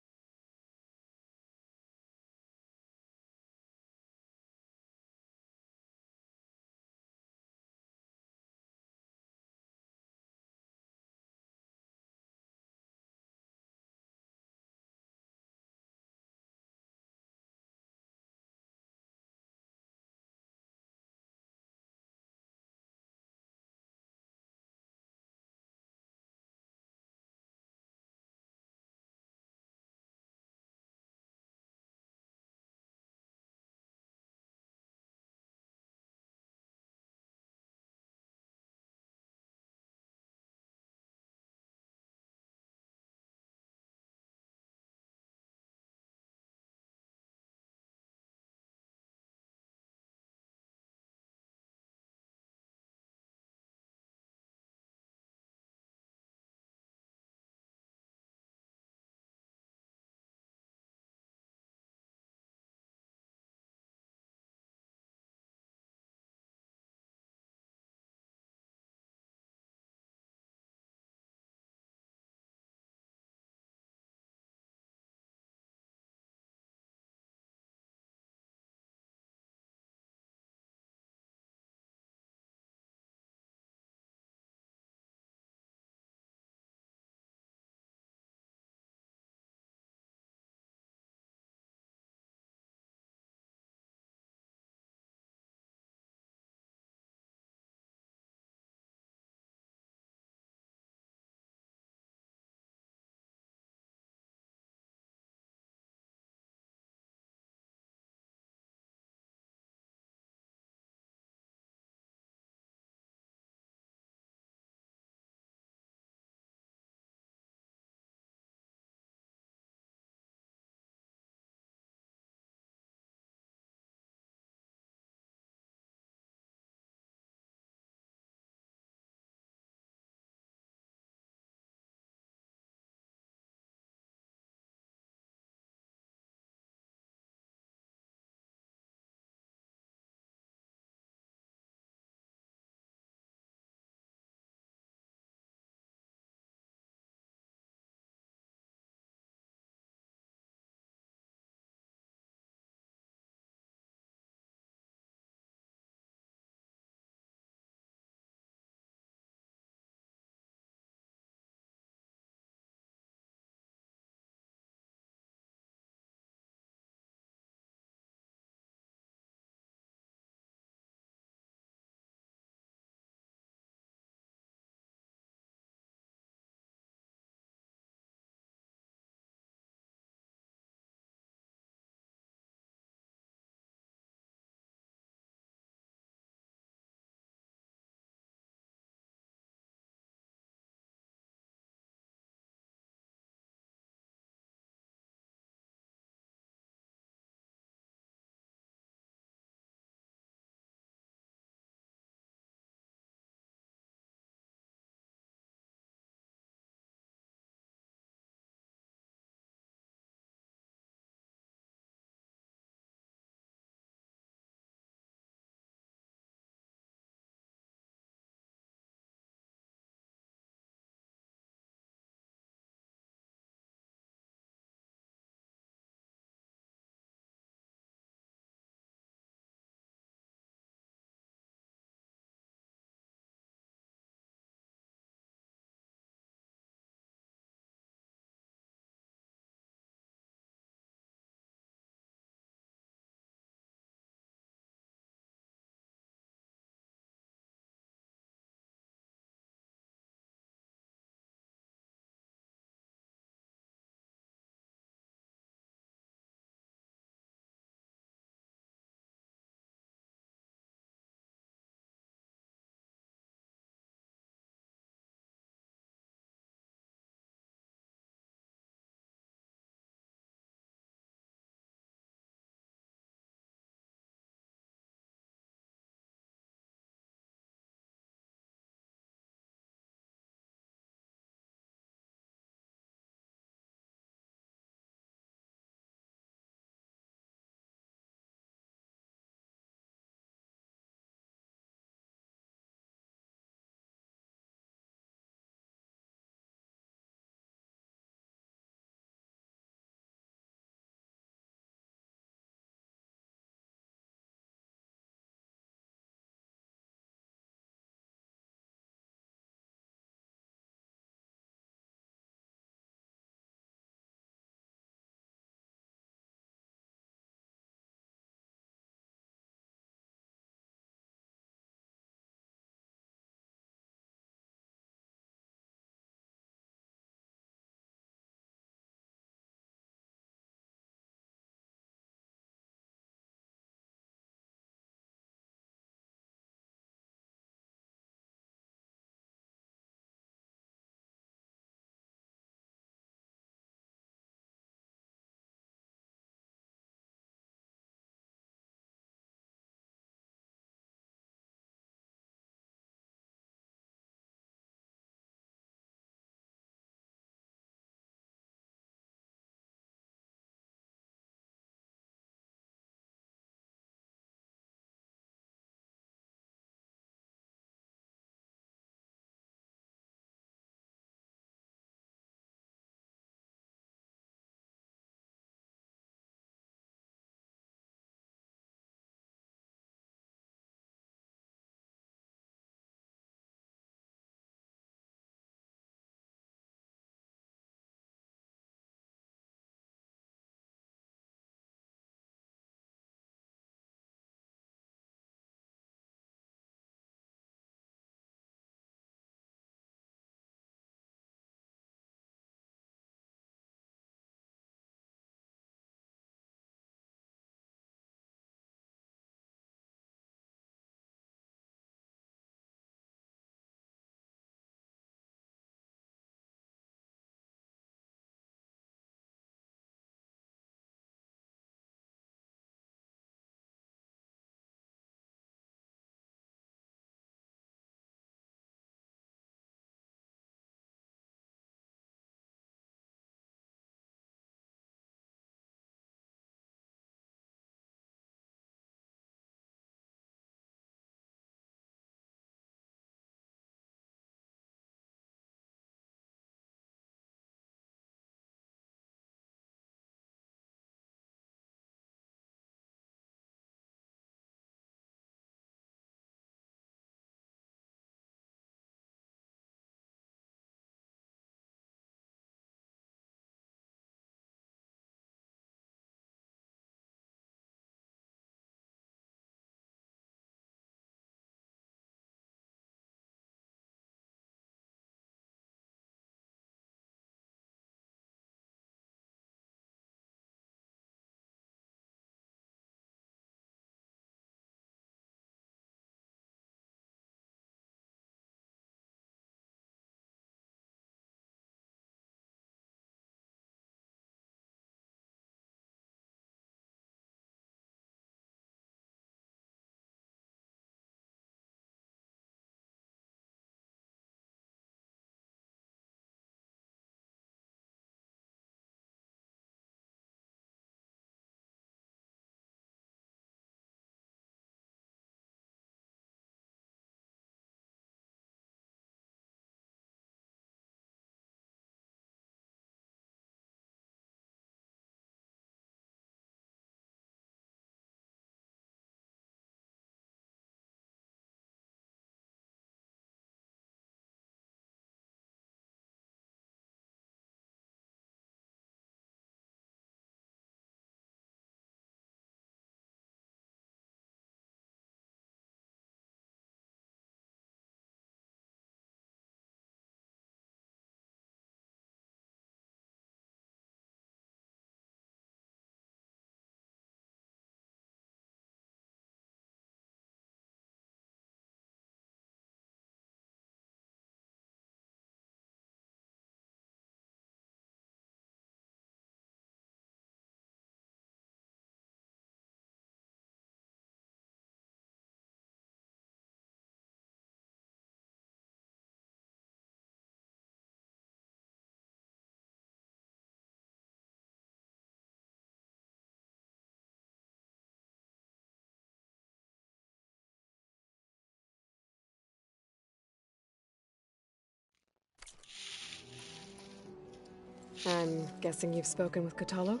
I'm guessing you've spoken with Kotalo?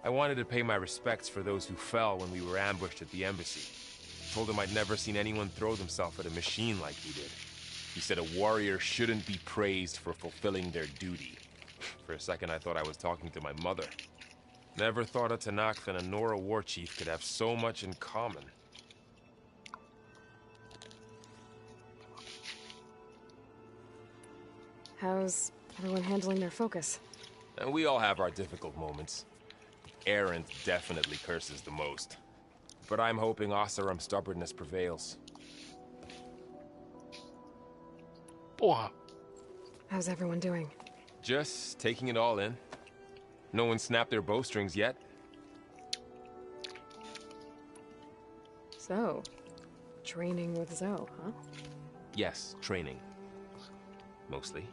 I wanted to pay my respects for those who fell when we were ambushed at the embassy. Told him I'd never seen anyone throw themselves at a machine like he did. He said a warrior shouldn't be praised for fulfilling their duty. For a second, I thought I was talking to my mother. Never thought a Tanakh and a Nora war chief could have so much in common. How's everyone handling their focus? And we all have our difficult moments. Aerith definitely curses the most. But I'm hoping Oseram's stubbornness prevails. Porra. How's everyone doing? Just taking it all in. No one snapped their bowstrings yet. So, training with Zoe, huh? Yes, training. Mostly.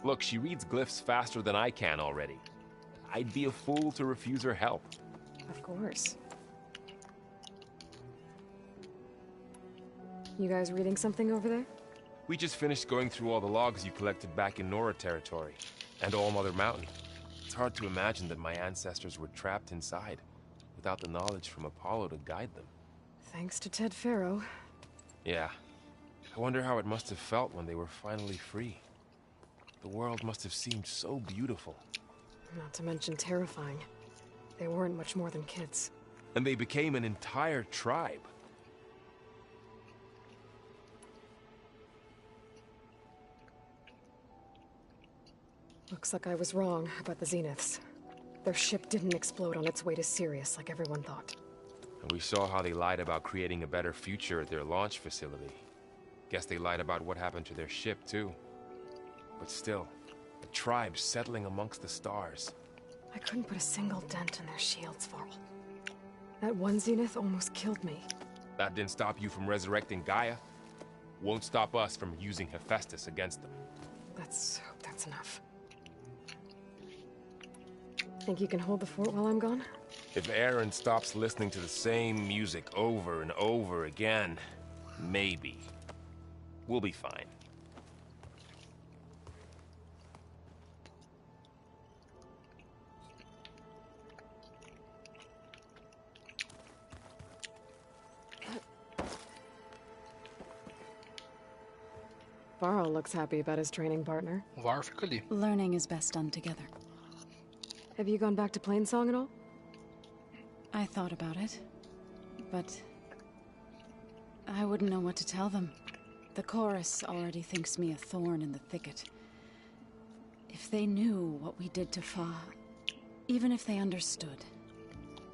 Look, she reads glyphs faster than I can already. I'd be a fool to refuse her help. Of course. You guys reading something over there? We just finished going through all the logs you collected back in Nora territory, and All Mother Mountain. It's hard to imagine that my ancestors were trapped inside, without the knowledge from Apollo to guide them. Thanks to Ted Faro. Yeah. I wonder how it must have felt when they were finally free. The world must have seemed so beautiful. Not to mention terrifying. They weren't much more than kids. And they became an entire tribe. Looks like I was wrong about the Zeniths. Their ship didn't explode on its way to Sirius like everyone thought. And we saw how they lied about creating a better future at their launch facility. Guess they lied about what happened to their ship, too. But still, a tribe settling amongst the stars. I couldn't put a single dent in their shields, Varl. That one Zenith almost killed me. That didn't stop you from resurrecting Gaia. Won't stop us from using Hephaestus against them. Let's hope that's enough. Think you can hold the fort while I'm gone? If Aaron stops listening to the same music over and over again, maybe. We'll be fine. Varl looks happy about his training partner. Var fica ali. Learning is best done together. Have you gone back to Plainsong at all? I thought about it, but I wouldn't know what to tell them. The chorus already thinks me a thorn in the thicket. If they knew what we did to Fa, even if they understood,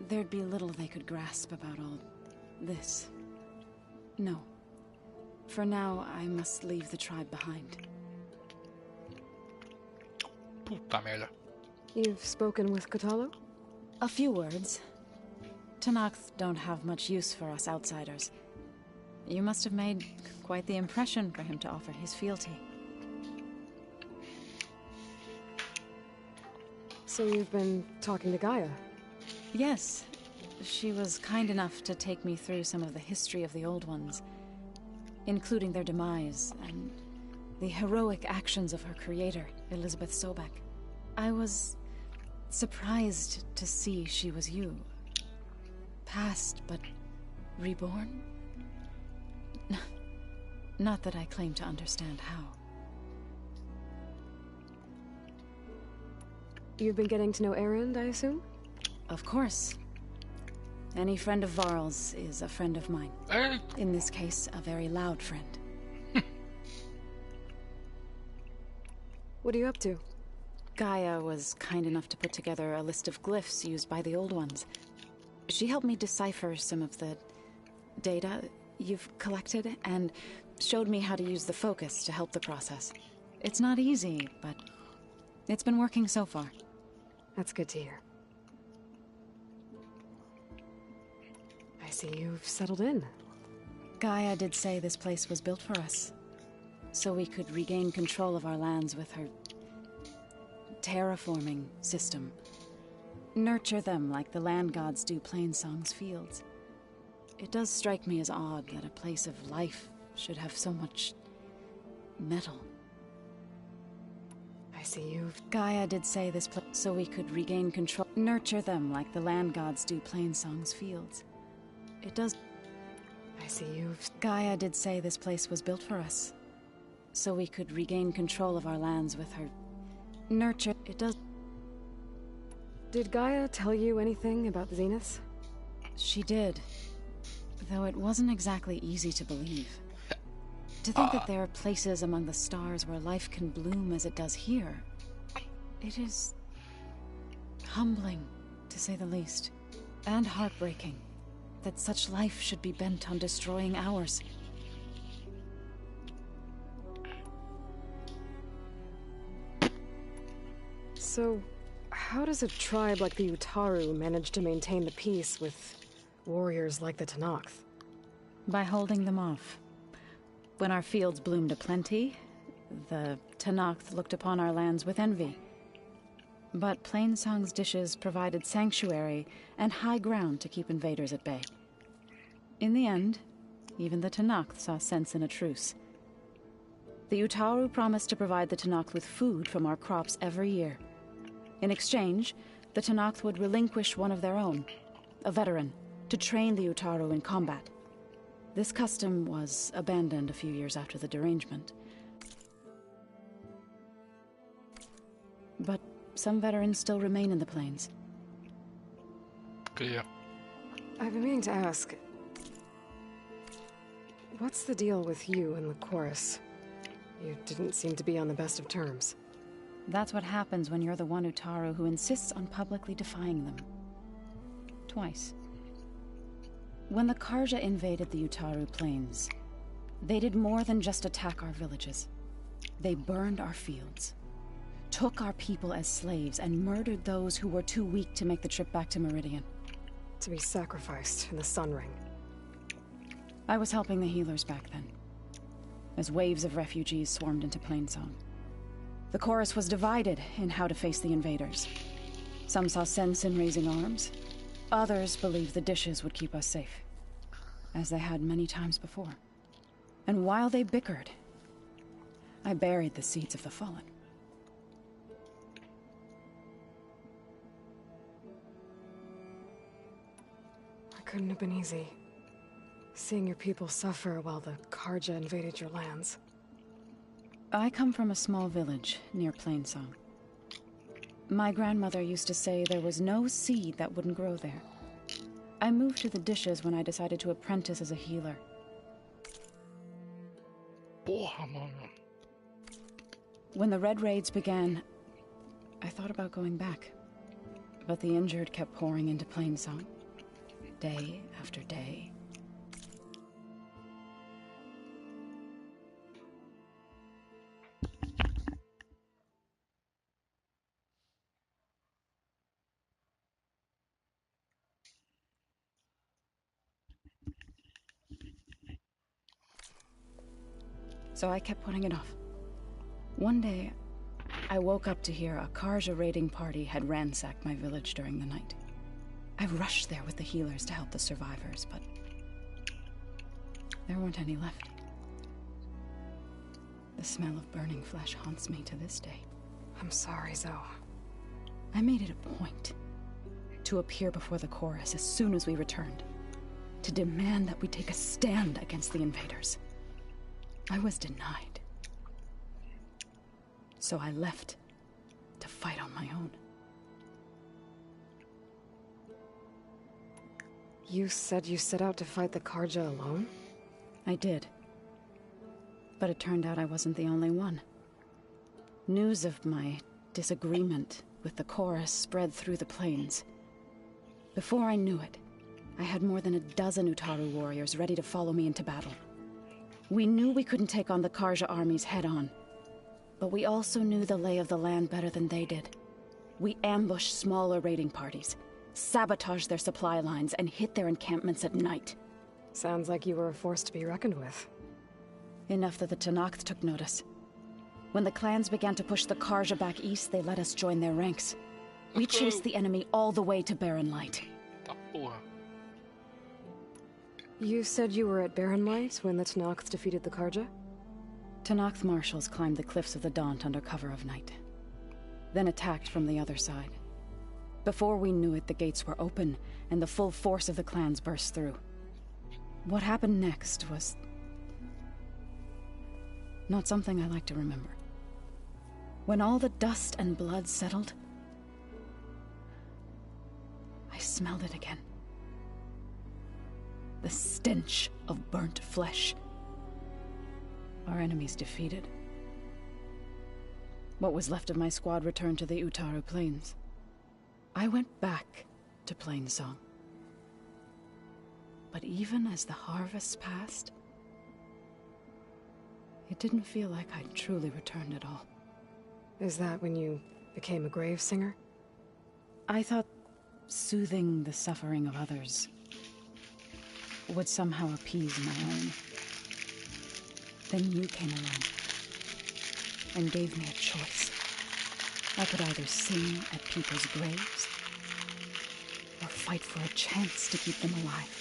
there'd be little they could grasp about all this. No. For now, I must leave the tribe behind. Puta merda. You've spoken with Kotalo? A few words. Tanakh don't have much use for us outsiders. You must have made quite the impression for him to offer his fealty. So you've been talking to Gaia? Yes. She was kind enough to take me through some of the history of the Old Ones, including their demise and the heroic actions of her creator, Elizabeth Sobek. I was surprised to see she was you. Past, but reborn? Not that I claim to understand how. You've been getting to know Erend, I assume? Of course. Any friend of Varl's is a friend of mine. In this case, a very loud friend. What are you up to? Gaia was kind enough to put together a list of glyphs used by the Old Ones. She helped me decipher some of the data you've collected and showed me how to use the focus to help the process. It's not easy, but it's been working so far. That's good to hear. I see you've settled in. Gaia did say this place was built for us, so we could regain control of our lands with her terraforming system. Nurture them like the land gods do Plainsong's fields. It does strike me as odd that a place of life should have so much metal. I see you've... Gaia did say this place so we could regain control. Nurture them like the land gods do Plainsong's fields. It does... I see you've... Gaia did say this place was built for us. So we could regain control of our lands with her... Nurture... It does... Did Gaia tell you anything about the Zeniths? She did. Though it wasn't exactly easy to believe. To think that there are places among the stars where life can bloom as it does here. It is... humbling, to say the least. And heartbreaking. That such life should be bent on destroying ours. So, how does a tribe like the Utaru manage to maintain the peace with warriors like the Tenakth? By holding them off. When our fields bloomed aplenty, the Tenakth looked upon our lands with envy. But Plainsong's dishes provided sanctuary and high ground to keep invaders at bay. In the end, even the Tenakth saw sense in a truce. The Utaru promised to provide the Tenakth with food from our crops every year. In exchange, the Tenakth would relinquish one of their own, a veteran, to train the Utaru in combat. This custom was abandoned a few years after the derangement. But some veterans still remain in the plains. Clear. I've been meaning to ask... What's the deal with you and the chorus? You didn't seem to be on the best of terms. That's what happens when you're the one Utaru who insists on publicly defying them. Twice. When the Karja invaded the Utaru plains, they did more than just attack our villages. They burned our fields, took our people as slaves, and murdered those who were too weak to make the trip back to Meridian. To be sacrificed in the Sun Ring. I was helping the healers back then, as waves of refugees swarmed into Plainsong. The chorus was divided in how to face the invaders. Some saw sense in raising arms. Others believed the dishes would keep us safe, as they had many times before. And while they bickered, I buried the seeds of the fallen. It couldn't have been easy. Seeing your people suffer while the Karja invaded your lands. I come from a small village near Plainsong. My grandmother used to say there was no seed that wouldn't grow there. I moved to the dishes when I decided to apprentice as a healer. When the Red Raids began, I thought about going back. But the injured kept pouring into Plainsong, day after day. So I kept putting it off. One day, I woke up to hear a Karja raiding party had ransacked my village during the night. I rushed there with the healers to help the survivors, but there weren't any left. The smell of burning flesh haunts me to this day. I'm sorry, Zoe. I made it a point to appear before the chorus as soon as we returned, to demand that we take a stand against the invaders. I was denied. So I left to fight on my own. You said you set out to fight the Karja alone? I did. But it turned out I wasn't the only one. News of my disagreement with the chorus spread through the plains. Before I knew it, I had more than a dozen Utaru warriors ready to follow me into battle. We knew we couldn't take on the Karja armies head-on, but we also knew the lay of the land better than they did. We ambushed smaller raiding parties, sabotaged their supply lines, and hit their encampments at night. Sounds like you were a force to be reckoned with. Enough that the Tenakth took notice. When the clans began to push the Karja back east, they let us join their ranks. We chased the enemy all the way to Barren Light. You said you were at Barren Light when the Tenakth defeated the Karja? Tenakth marshals climbed the cliffs of the Daunt under cover of night. then attacked from the other side. Before we knew it, the gates were open, and the full force of the clans burst through. What happened next was not something I like to remember. When all the dust and blood settled, I smelled it again. The stench of burnt flesh. Our enemies defeated. What was left of my squad returned to the Utaru Plains. I went back to Plainsong. But even as the harvest passed, it didn't feel like I'd truly returned at all. Is that when you became a grave singer? I thought soothing the suffering of others would somehow appease my own. Then you came along and gave me a choice. I could either sing at people's graves or fight for a chance to keep them alive.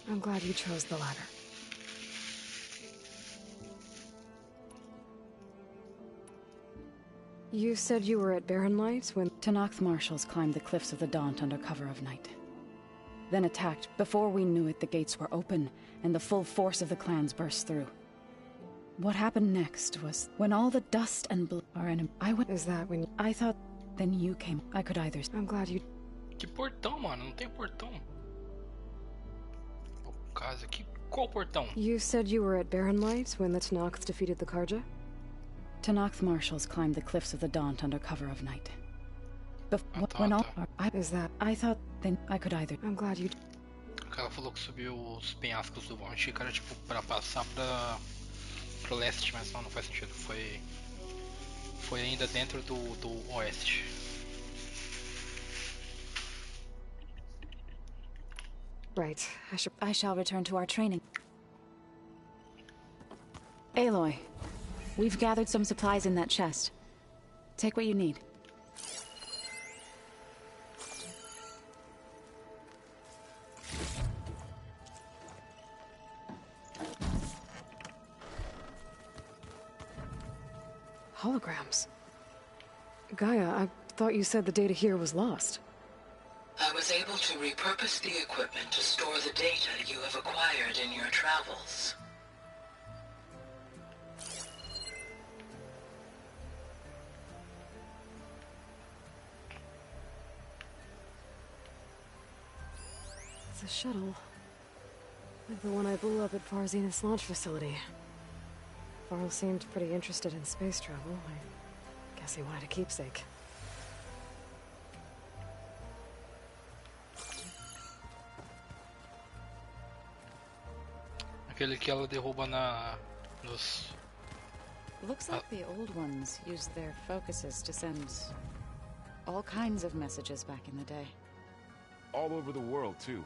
I'm glad you chose the latter. You said you were at Barren Light when Tenakth marshals climbed the cliffs of the Daunt under cover of night. Then attacked. Before we knew it, the gates were open, and the full force of the clans burst through. What happened next was when all the dust and blood are in. Is that when I thought then you came. I could either. I'm glad you. Que portão, mano? Não tem portão. Pô, casa aqui. Qual portão? You said you were at Barren Light when the Tenakth defeated the Karja? Tenakth marshals climbed the cliffs of the Daunt under cover of night. Is that I thought then I could either. I'm glad you. O cara falou que subiu os penhascos do vão. Achei que era tipo pra passar pro leste, mas não faz sentido. Foi ainda dentro do oeste. Right. I shall return to our training. Aloy, we've gathered some supplies in that chest. Take what you need. Holograms. Gaia, I thought you said the data here was lost. I was able to repurpose the equipment to store the data you have acquired in your travels. It's a shuttle. Like the one I blew up at Farzena's launch facility. Varl seemed pretty interested in space travel. I guess he wanted a keepsake. Aquele que ela derruba nos... Looks like the old ones used their focuses to send all kinds of messages back in the day. All over the world, too.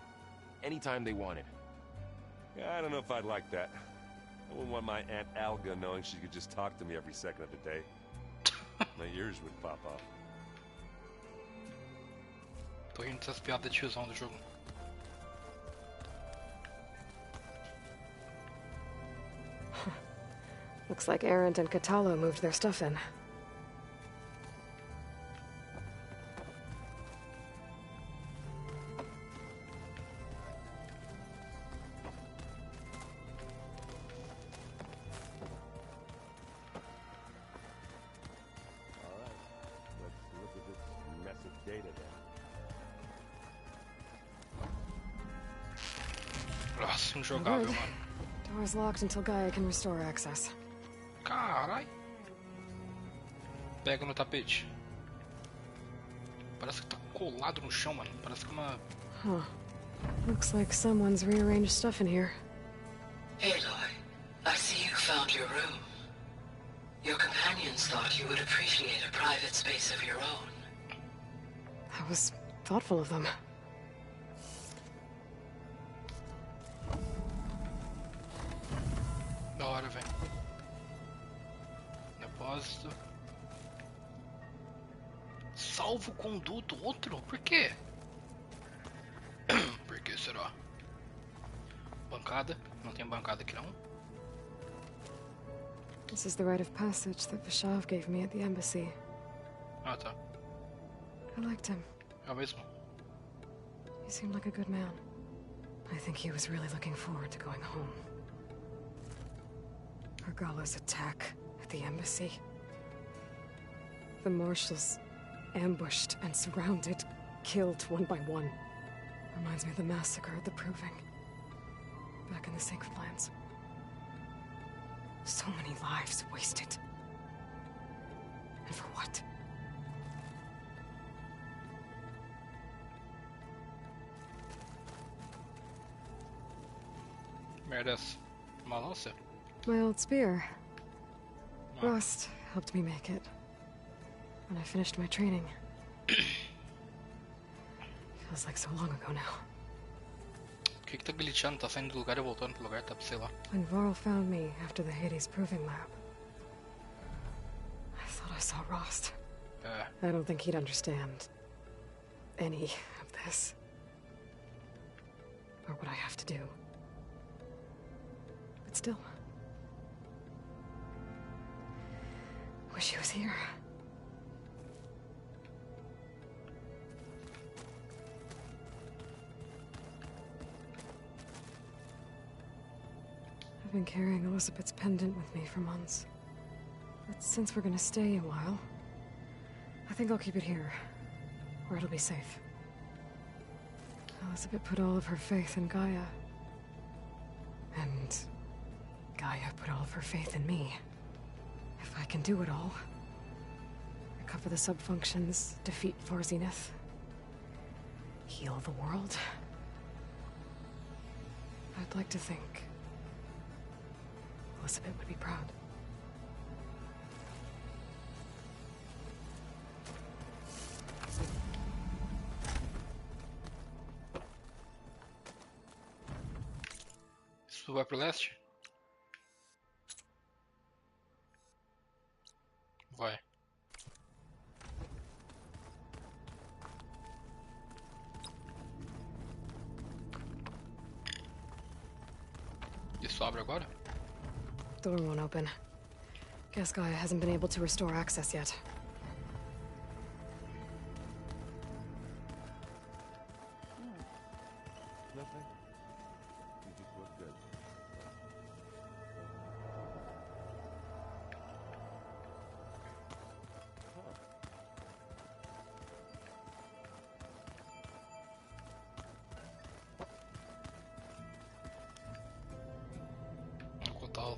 Anytime they wanted. Yeah, I don't know if I'd like that. I wouldn't want my Aunt Alga knowing she could just talk to me every second of the day. My ears would pop off. Tô rindo dessas piadas de tiozão do jogo. Looks like Arendt and Katalo moved their stuff in. Nossa, injogável, Good. mano. Door's locked until Gaia can restore access. Carai. Pega no tapete. Parece que tá colado no chão, mano. Parece que é uma... Huh. Looks like someone's rearranged stuff in here. Aloy, I see you found your room. Your companions thought you would appreciate a private space of your own. That was thoughtful of them. Da hora, velho. Depósito. Salvo conduto. Outro? Por quê? Por que será? Bancada. Não tem bancada aqui não. This is the rite of passage that Vishav gave me at the embassy. Ah, tá. I liked him. É o mesmo. He seemed like a good man. I think he was really looking forward to going home. Regala's attack at the embassy. The marshals ambushed and surrounded, killed one by one. Reminds me of the massacre at the Proving. Back in the Sacred Lands. So many lives wasted. And for what? Merece uma lança? My old spear. Rust helped me make it. When I finished my training. Feels like so long ago now. O que tá glitchando? Tá saindo do lugar e voltando pro lugar? Tá, sei lá. When Varl found me after the Hades Proving Lab, I thought I saw Rost. I don't think he'd understand any of this. Or what I have to do. But still. Wish he was here. I've been carrying Elizabeth's pendant with me for months. But since we're gonna stay a while, I think I'll keep it here, where it'll be safe. Elizabeth put all of her faith in Gaia. And Gaia put all of her faith in me. If I can do it all, recover the subfunctions, defeat Thor Zenith, heal the world, I'd like to think Elizabeth would be proud. Isso vai pro leste? Vai. Isso abre agora? Door won't open. Guess Gaia hasn't been able to restore access yet. Nothing. You just look good. Total.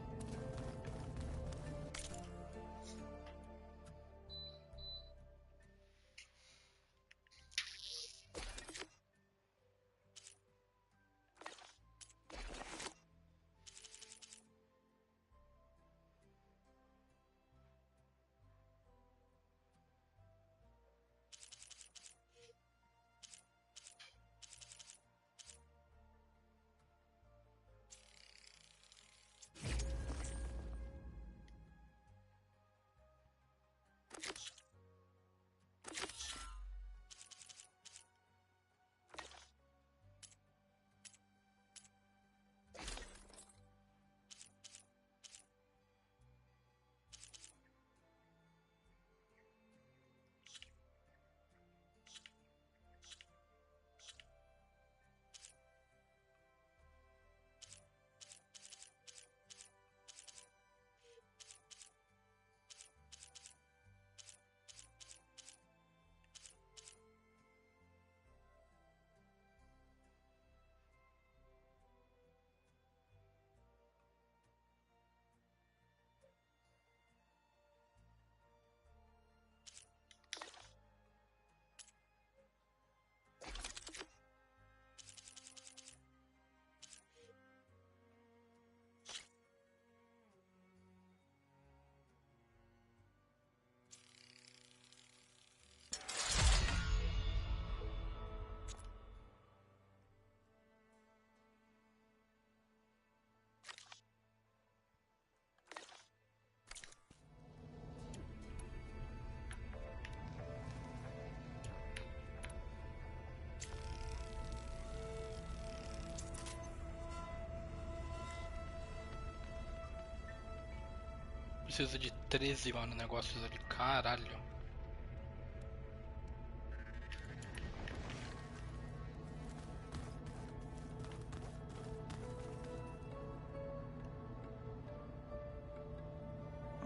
Precisa de 13, mano, negócios ali. Caralho.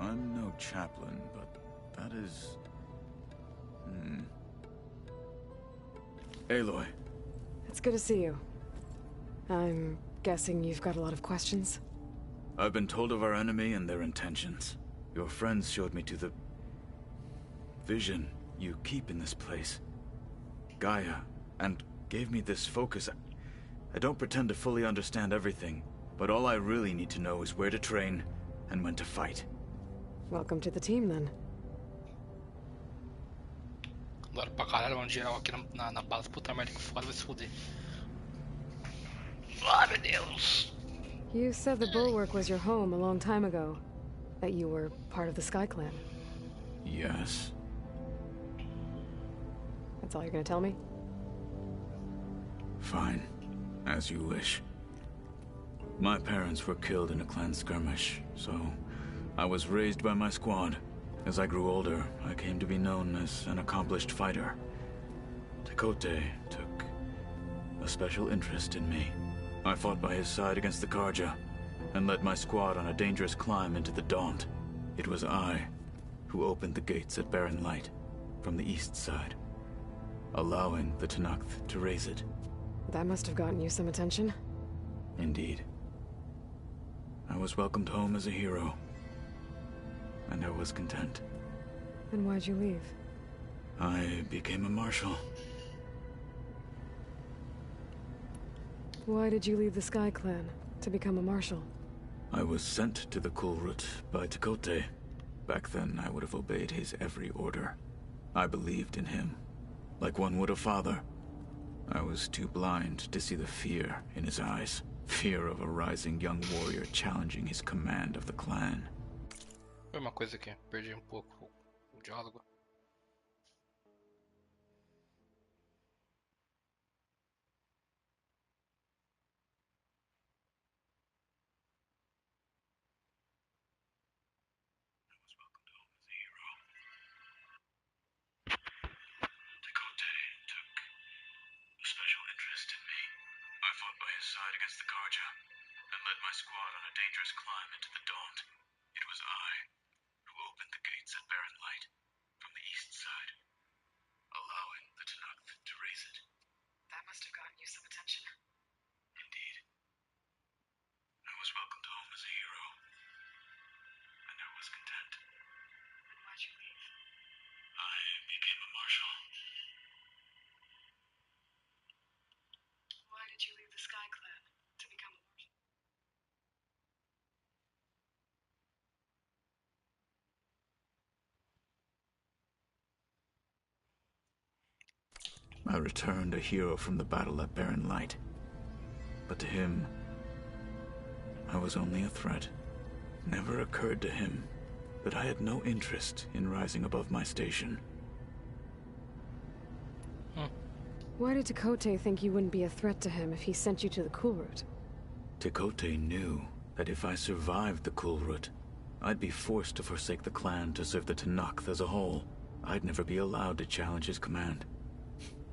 I'm no chaplain, but that is... Aloy. It's good to see you. I'm guessing you've got a lot of questions? I've been told of our enemy and their intentions. Your friends showed me to the... vision you keep in this place. Gaia, and gave me this focus. I don't pretend to fully understand everything, but all I really need to know is where to train and when to fight. Welcome to the team, then. Adoro pra caralho, um geral aqui na base. Puta merda, que foda, vai se fuder. Ai, meu Deus. You said the Bulwark was your home a long time ago. That you were part of the Sky Clan. Yes. That's all you're gonna tell me? Fine. As you wish. My parents were killed in a clan skirmish, so I was raised by my squad. As I grew older, I came to be known as an accomplished fighter. Tekote took a special interest in me. I fought by his side against the Karja, and led my squad on a dangerous climb into the Daunt. It was I who opened the gates at Barren Light, from the east side, allowing the Tenakth to raise it. That must have gotten you some attention. Indeed. I was welcomed home as a hero, and I was content. Then why'd you leave? I became a marshal. Why did you leave the Sky Clan to become a marshal? I was sent to the Kulrut by Tekote. Back then, I would have obeyed his every order. I believed in him, like one would a father. I was too blind to see the fear in his eyes. Fear of a rising young warrior challenging his command of the clan. Foi uma coisa que perdi pouco o diálogo. Special interest in me. I fought by his side against the Karja, and led my squad on a dangerous climb into the Daunt. It was I who opened the gates at Barren Light, from the east side, allowing the Tenakth to raise it. That must have gotten you some attention. Indeed. I was welcomed home as a hero, and I was content. Then why'd you leave? I became a marshal. Why did you leave the Sky Clan to become a marshal? I returned a hero from the battle at Barren Light. But to him, I was only a threat. Never occurred to him that I had no interest in rising above my station. Why did Tekote think you wouldn't be a threat to him if he sent you to the Kulrut? Tekote knew that if I survived the Kulrut, I'd be forced to forsake the clan to serve the Tenakth as a whole. I'd never be allowed to challenge his command,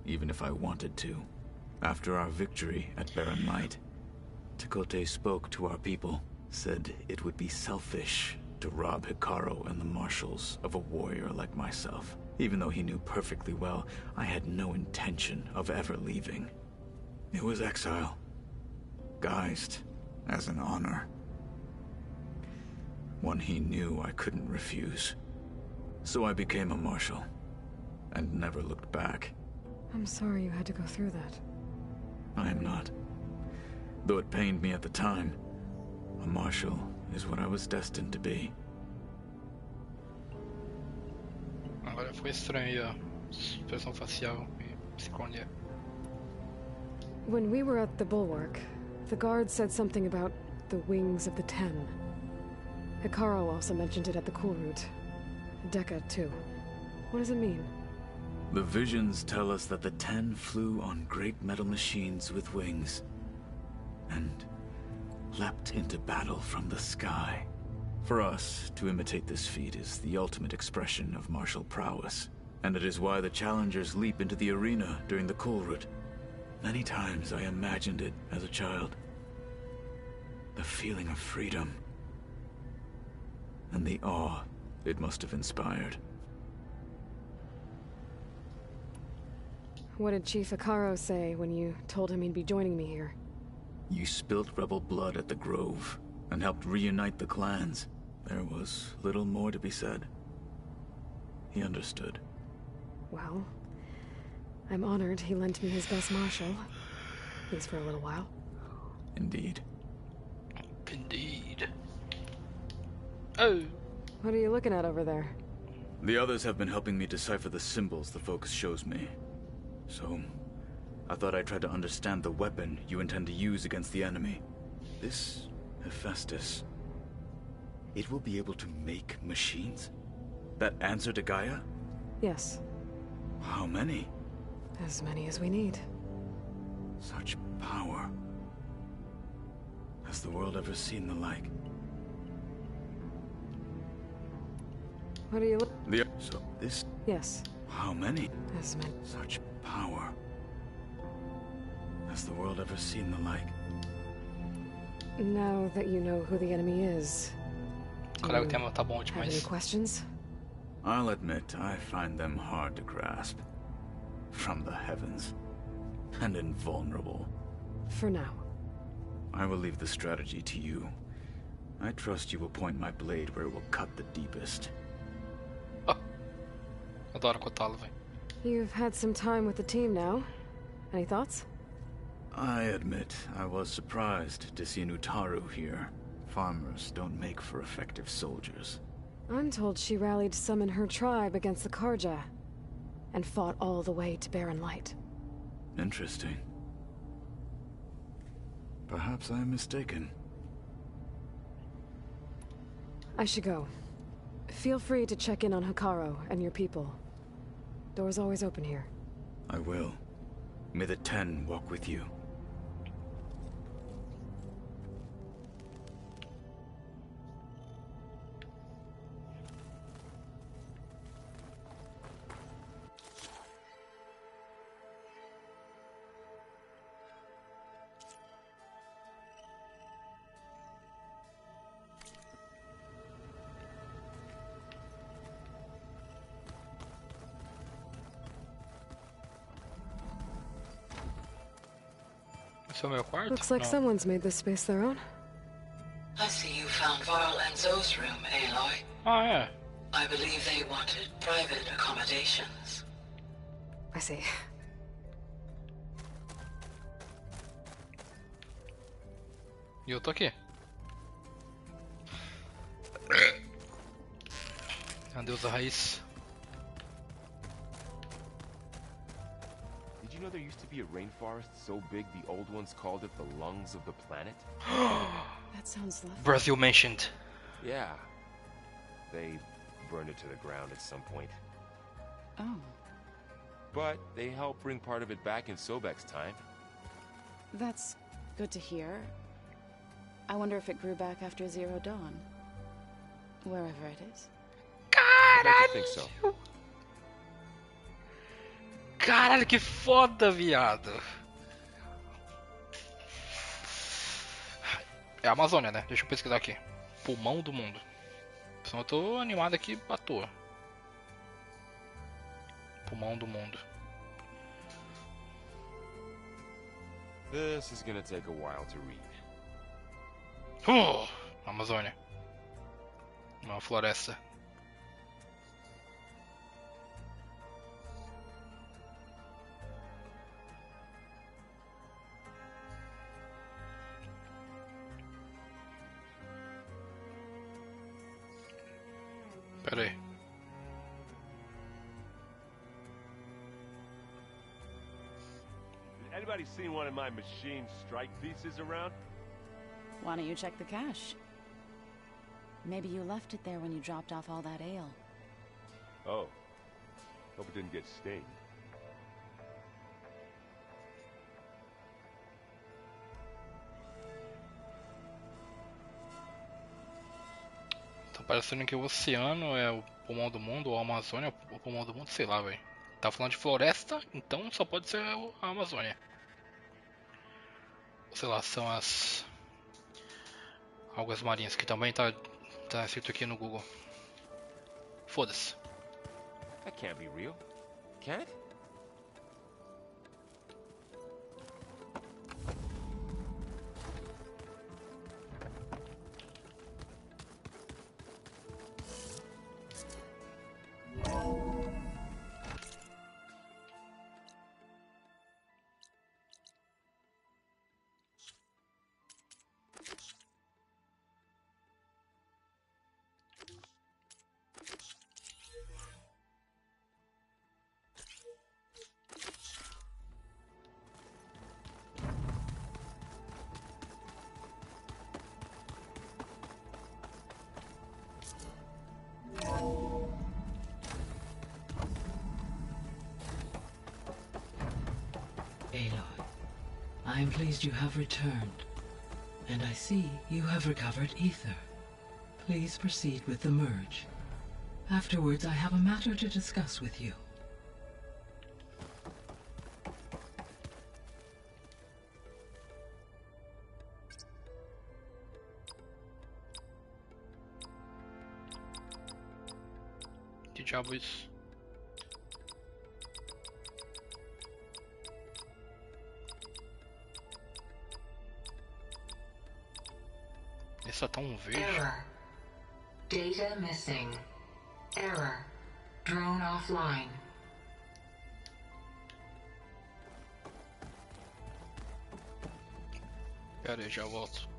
even if I wanted to. After our victory at Barren Light, Tekote spoke to our people, said it would be selfish to rob Hikaru and the marshals of a warrior like myself. Even though he knew perfectly well, I had no intention of ever leaving. It was exile, guised as an honor. One he knew I couldn't refuse. So I became a marshal, and never looked back. I'm sorry you had to go through that. I am not. Though it pained me at the time, a marshal is what I was destined to be. Agora foi estranho a expressão facial e psicologia. When we were at the Bulwark, the guard said something about the Wings of the Ten. Hikaru also mentioned it at the Kulrut. Dekka, too. What does it mean? The visions tell us that the Ten flew on great metal machines with wings, and leapt into battle from the sky. For us, to imitate this feat is the ultimate expression of martial prowess, and it is why the challengers leap into the arena during the Kulrut. Many times I imagined it as a child. The feeling of freedom. And the awe it must have inspired. What did Chief Hikaru say when you told him he'd be joining me here? You spilt rebel blood at the Grove and helped reunite the clans. There was little more to be said. He understood. Well, I'm honored he lent me his best marshal. At least for a little while. Indeed. Indeed. Oh. What are you looking at over there? The others have been helping me decipher the symbols the focus shows me. So, I thought I'd try to understand the weapon you intend to use against the enemy. This Hephaestus, it will be able to make machines? That answer to Gaia? Yes. How many? As many as we need. Such power. Has the world ever seen the like? What are you So, this... Yes. How many? As many. Such power. Has the world ever seen the like? Now that you know who the enemy is, do Cara, o you tema tá bom have any demais. questions? I'll admit, I find them hard to grasp. From the heavens. And invulnerable. For now. I will leave the strategy to you. I trust you will point my blade where it will cut the deepest. Adoro cotá-lo, velho. You've had some time with the team now. Any thoughts? I admit, I was surprised to see an Utaru here. Farmers don't make for effective soldiers. I'm told she rallied some in her tribe against the Karja, and fought all the way to Barren Light. Interesting. Perhaps I am mistaken. I should go. Feel free to check in on Hikaru and your people. Door's always open here. I will. May the 10 walk with you. Esse é o meu quarto? Looks like Não. someone's made this space their own. I see you found Varl and Zoe's room, Aloy. Ah, é. I believe they wanted private accommodations. I see. E eu tô aqui. Adeus a raiz. Did you know there used to be a rainforest so big the old ones called it the lungs of the planet? That sounds lovely. Brazil mentioned. Yeah. They burned it to the ground at some point. Oh, But they helped bring part of it back in Sobek's time. that's good to hear. I wonder if it grew back after Zero Dawn. Wherever it is. I'd like to think so. Caralho, que foda, viado. É a Amazônia, né? Deixa eu pesquisar aqui. Pulmão do mundo. Senão eu tô animado aqui à toa. Pulmão do mundo. This is gonna take a while to read. Amazônia. Uma floresta. Pera aí. Anybody seen one of my machine strike pieces around? Why don't you check the cache? Maybe you left it there when you dropped off all that ale. Oh. Hope it didn't get stained. Tá parecendo que o oceano é o pulmão do mundo, ou a Amazônia é o pulmão do mundo, sei lá, velho. Tá falando de floresta, então só pode ser a Amazônia. Sei lá, são as algas marinhas, que também tá tá escrito aqui no Google. Foda-se. That can't be real. Can it? Aloy, I am pleased you have returned. And I see you have recovered ether. Please proceed with the merge. Afterwards, I have a matter to discuss with you. Que diabo é isso? Esse só tá um verde. Error. Data missing. Error. Drone offline. Pera aí, já volto.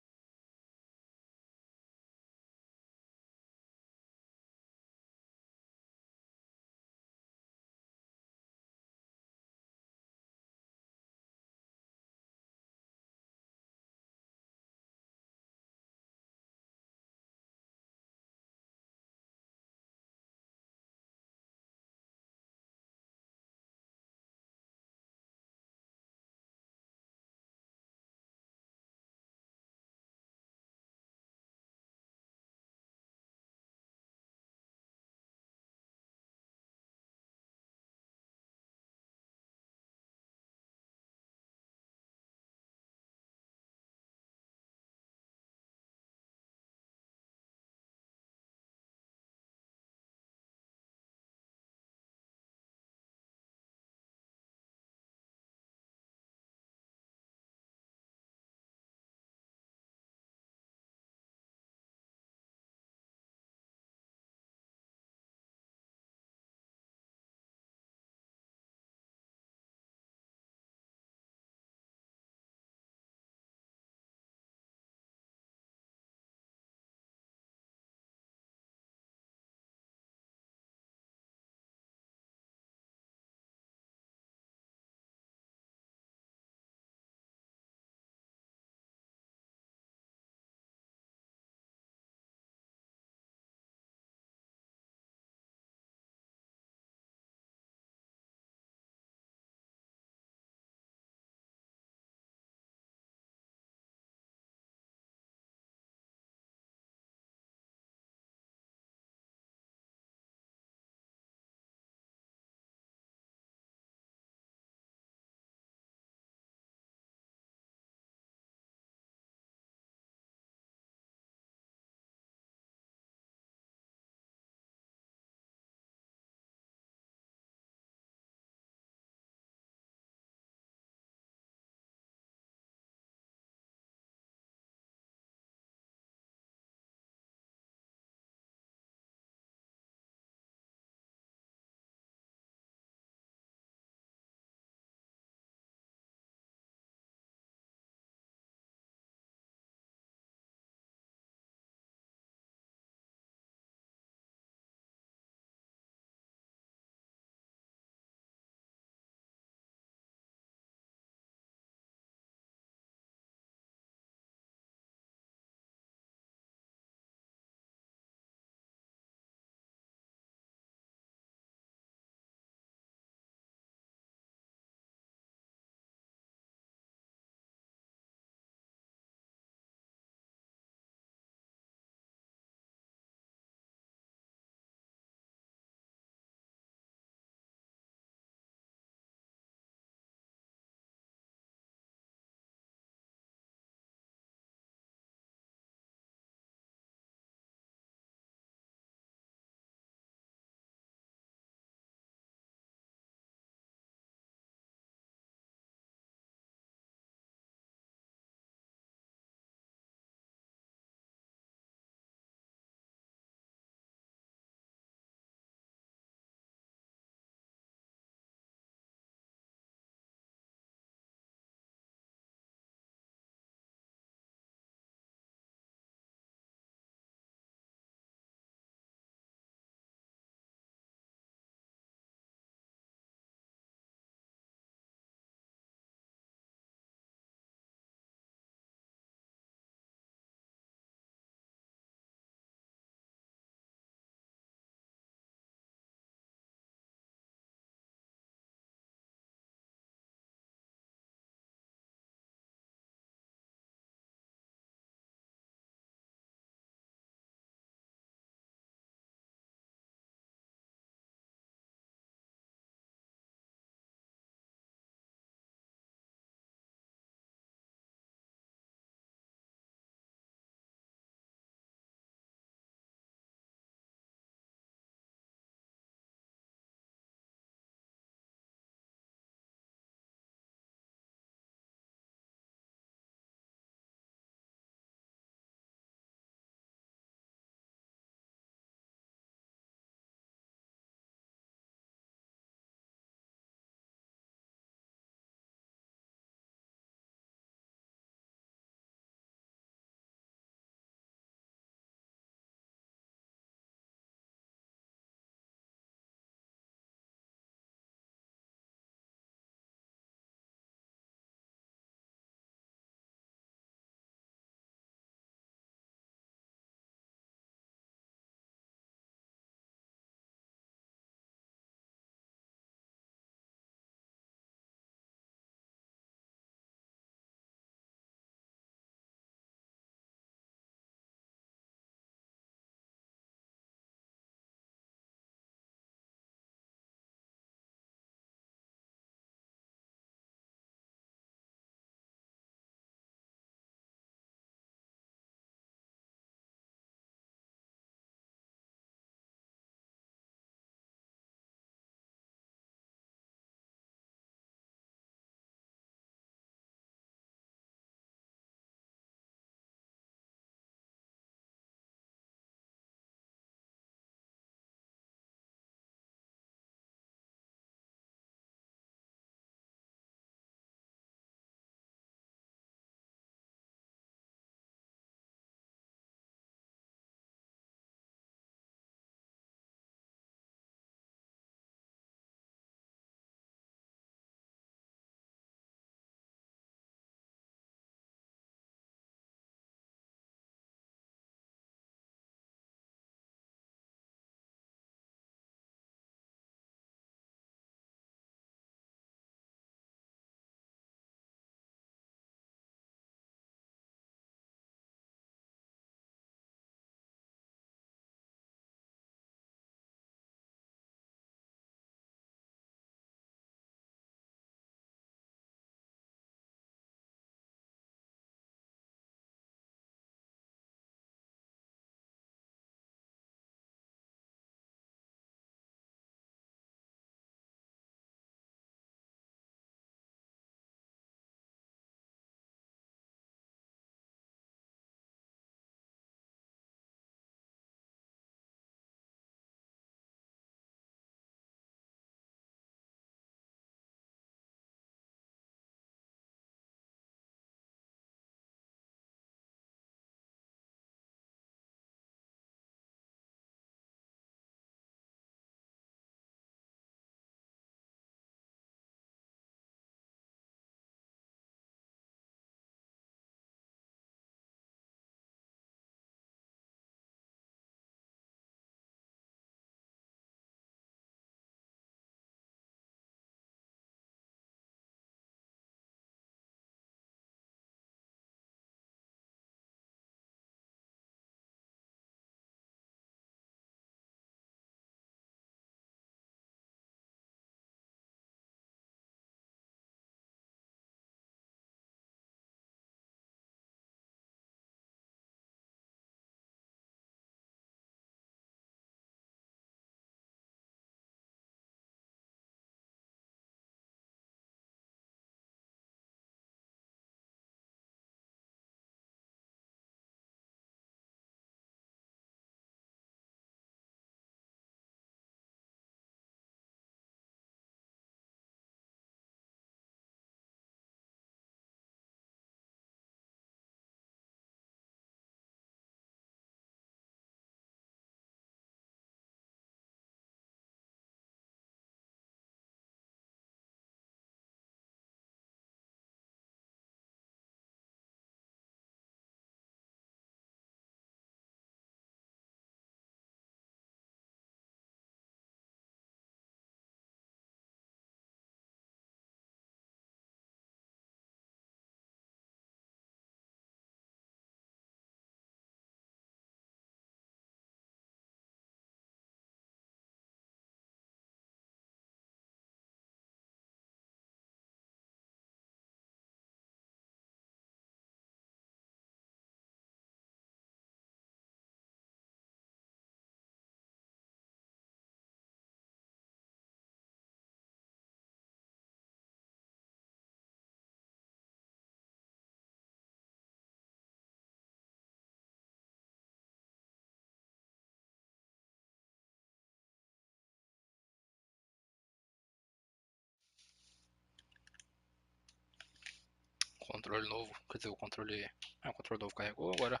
controle novo. Quer dizer, o controle... o controle novo carregou, agora...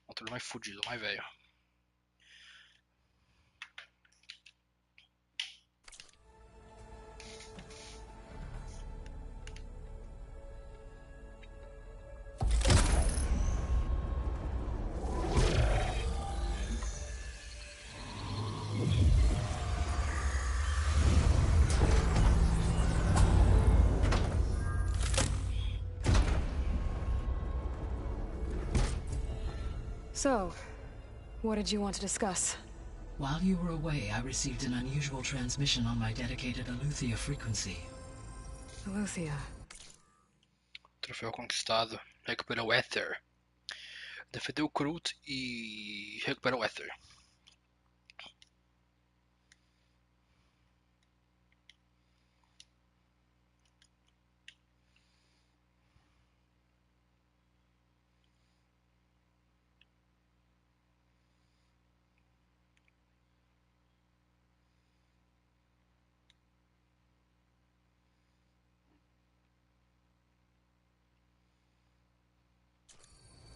O controle mais fudido, mais velho. So, what did you want to discuss? While you were away, I received an unusual transmission on my dedicated Aletheia frequency. Aletheia. Troféu conquistado. Recuperou Ether. Defendeu Krut e recuperou Ether.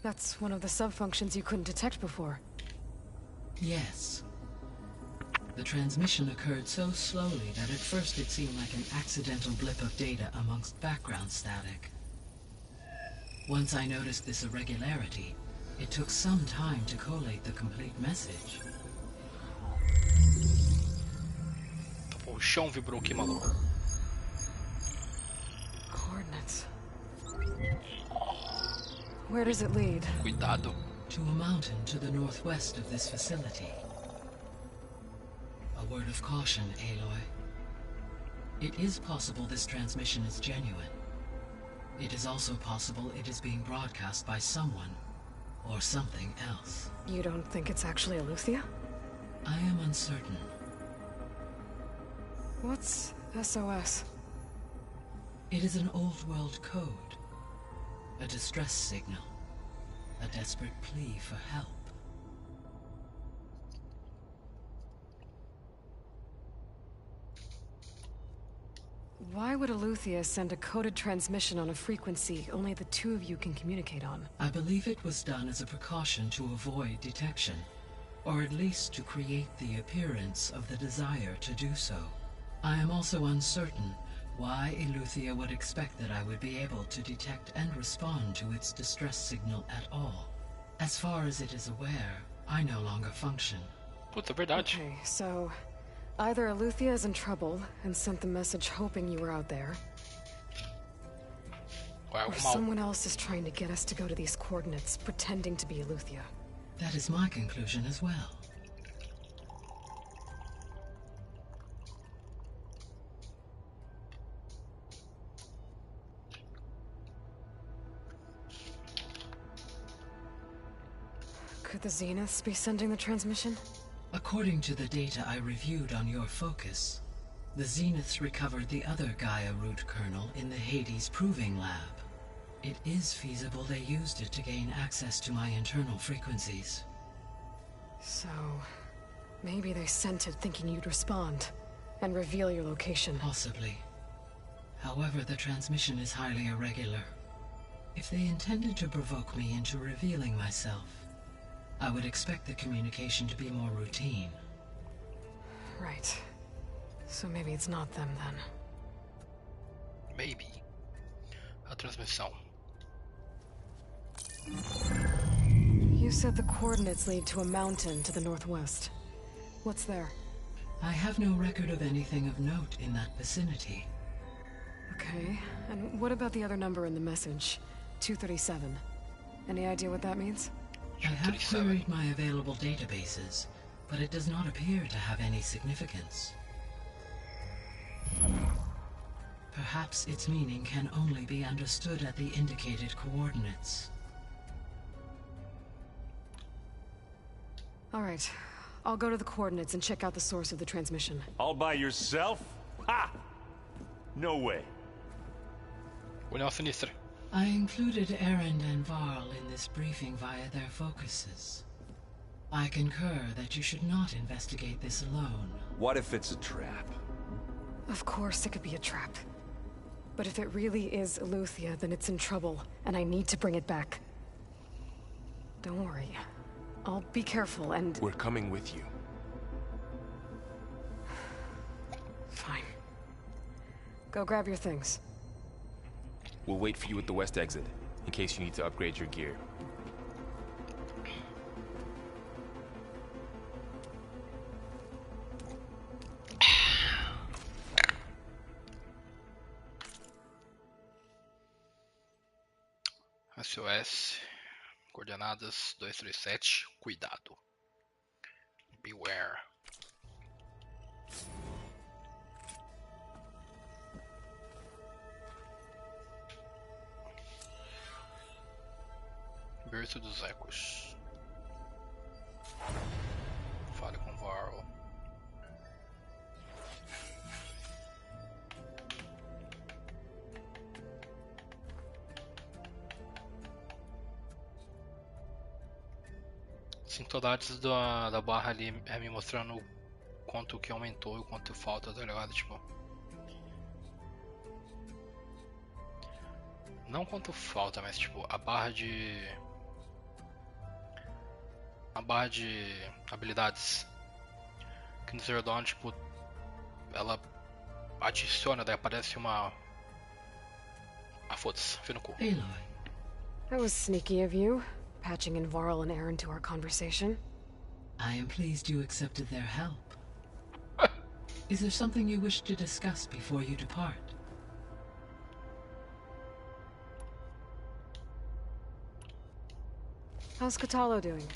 That's one of the sub-functions you couldn't detect before. Yes. The transmission occurred so slowly that at first it seemed like an accidental blip of data amongst background static. Once I noticed this irregularity, it took some time to collate the complete message. O chão vibrou aqui, maluco. Coordinates. Where does it lead? Cuidado. To a mountain to the northwest of this facility. A word of caution, Aloy. It is possible this transmission is genuine. It is also possible it is being broadcast by someone or something else. You don't think it's actually Aletheia? I am uncertain. What's SOS? It is an old world code. A distress signal. A desperate plea for help. Why would Aletheia send a coded transmission on a frequency only the two of you can communicate on? I believe it was done as a precaution to avoid detection, or at least to create the appearance of the desire to do so. I am also uncertain why Aletheia would expect that I would be able to detect and respond to its distress signal at all. As far as it is aware, I no longer function. Puta, verdade. Okay, so either Aletheia is in trouble and sent the message hoping you were out there, or someone else is trying to get us to go to these coordinates, pretending to be Aletheia. That is my conclusion as well. Could the Zeniths be sending the transmission? According to the data I reviewed on your focus, the Zeniths recovered the other Gaia root kernel in the Hades Proving Lab. It is feasible they used it to gain access to my internal frequencies. So, maybe they sent it thinking you'd respond and reveal your location. Possibly. However, the transmission is highly irregular. If they intended to provoke me into revealing myself, I would expect the communication to be more routine. Right. So maybe it's not them then. Maybe. A transmissão. You said the coordinates lead to a mountain to the northwest. What's there? I have no record of anything of note in that vicinity. Okay, and what about the other number in the message? 237. Any idea what that means? I have queried my available databases, but it does not appear to have any significance. Perhaps its meaning can only be understood at the indicated coordinates. All right, I'll go to the coordinates and check out the source of the transmission. All by yourself? Ha! No way. Olhão sinistra. I included Erend and Varl in this briefing via their focuses. I concur that you should not investigate this alone. What if it's a trap? Of course it could be a trap. But if it really is Eleuthia, then it's in trouble, and I need to bring it back. Don't worry. I'll be careful and... We're coming with you. Fine. Go grab your things. We'll wait for you at the west exit, in case you need to upgrade your gear. SOS, coordenadas 237, cuidado. Beware. Berço dos Ecos. Fale com Varl. Sinto saudades da barra ali me mostrando o quanto que aumentou e o quanto falta, tá ligado? Tipo. Não quanto falta, mas tipo, a barra de habilidades. Que no Zero Dawn, tipo, ela adiciona, daí aparece uma. Ah, foda-se, fui no cu. Aloy. That was sneaky of you, patching in Varl and Aaron to our conversation. I am pleased you accepted their help. Is there something you wish to discuss before you depart? How's Katalo doing?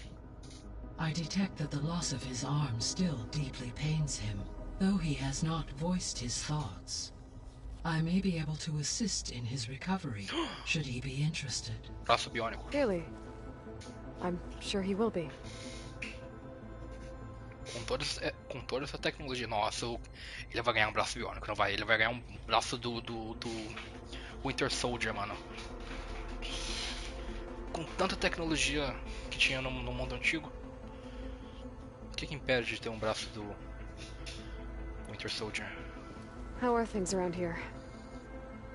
I detect that the loss of his arm still deeply pains him, though he has not voiced his thoughts. I may be able to assist in his recovery, should he be interested. Braço biônico. Really? I'm sure he will be. Com toda essa tecnologia, nossa, ele vai ganhar um braço biônico, não vai? Ele vai ganhar um braço do Winter Soldier, mano. Com tanta tecnologia que tinha no mundo antigo, o que impede de ter um braço do Winter Soldier? How are things around here?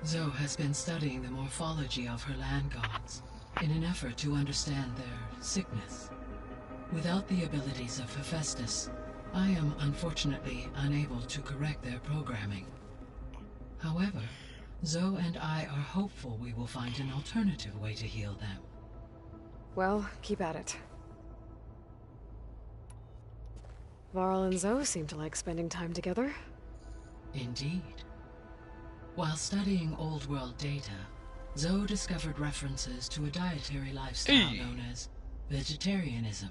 Zoe has been studying the morphology of her land gods in an effort to understand their sickness. Without the abilities of Hephaestus, I am unfortunately unable to correct their programming. However, Zoe and I are hopeful we will find an alternative way to heal them. Well, keep at it. Varl and Zoe seem to like spending time together. Indeed. While studying Old World data, Zoe discovered references to a dietary lifestyle known as vegetarianism.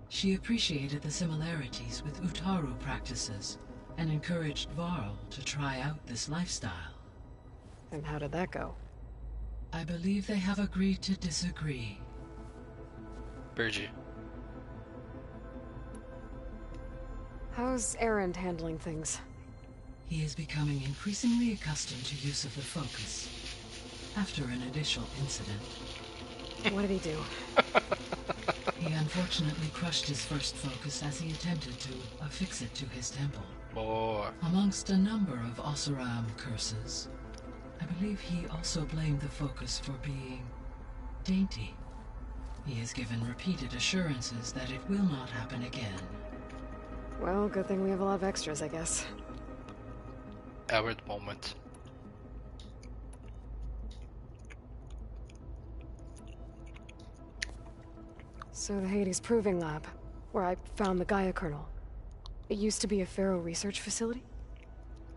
She appreciated the similarities with Utaru practices and encouraged Varl to try out this lifestyle. And how did that go? I believe they have agreed to disagree. Perdi. How's Aaron handling things? He is becoming increasingly accustomed to use of the focus. After an initial incident. What did he do? He unfortunately crushed his first focus as he attempted to affix it to his temple. Boy. Amongst a number of Oseram curses, I believe he also blamed the focus for being dainty. He has given repeated assurances that it will not happen again. Well, good thing we have a lot of extras, I guess. Arid moment. So the Hades Proving Lab, where I found the Gaia kernel. It used to be a Pharaoh research facility?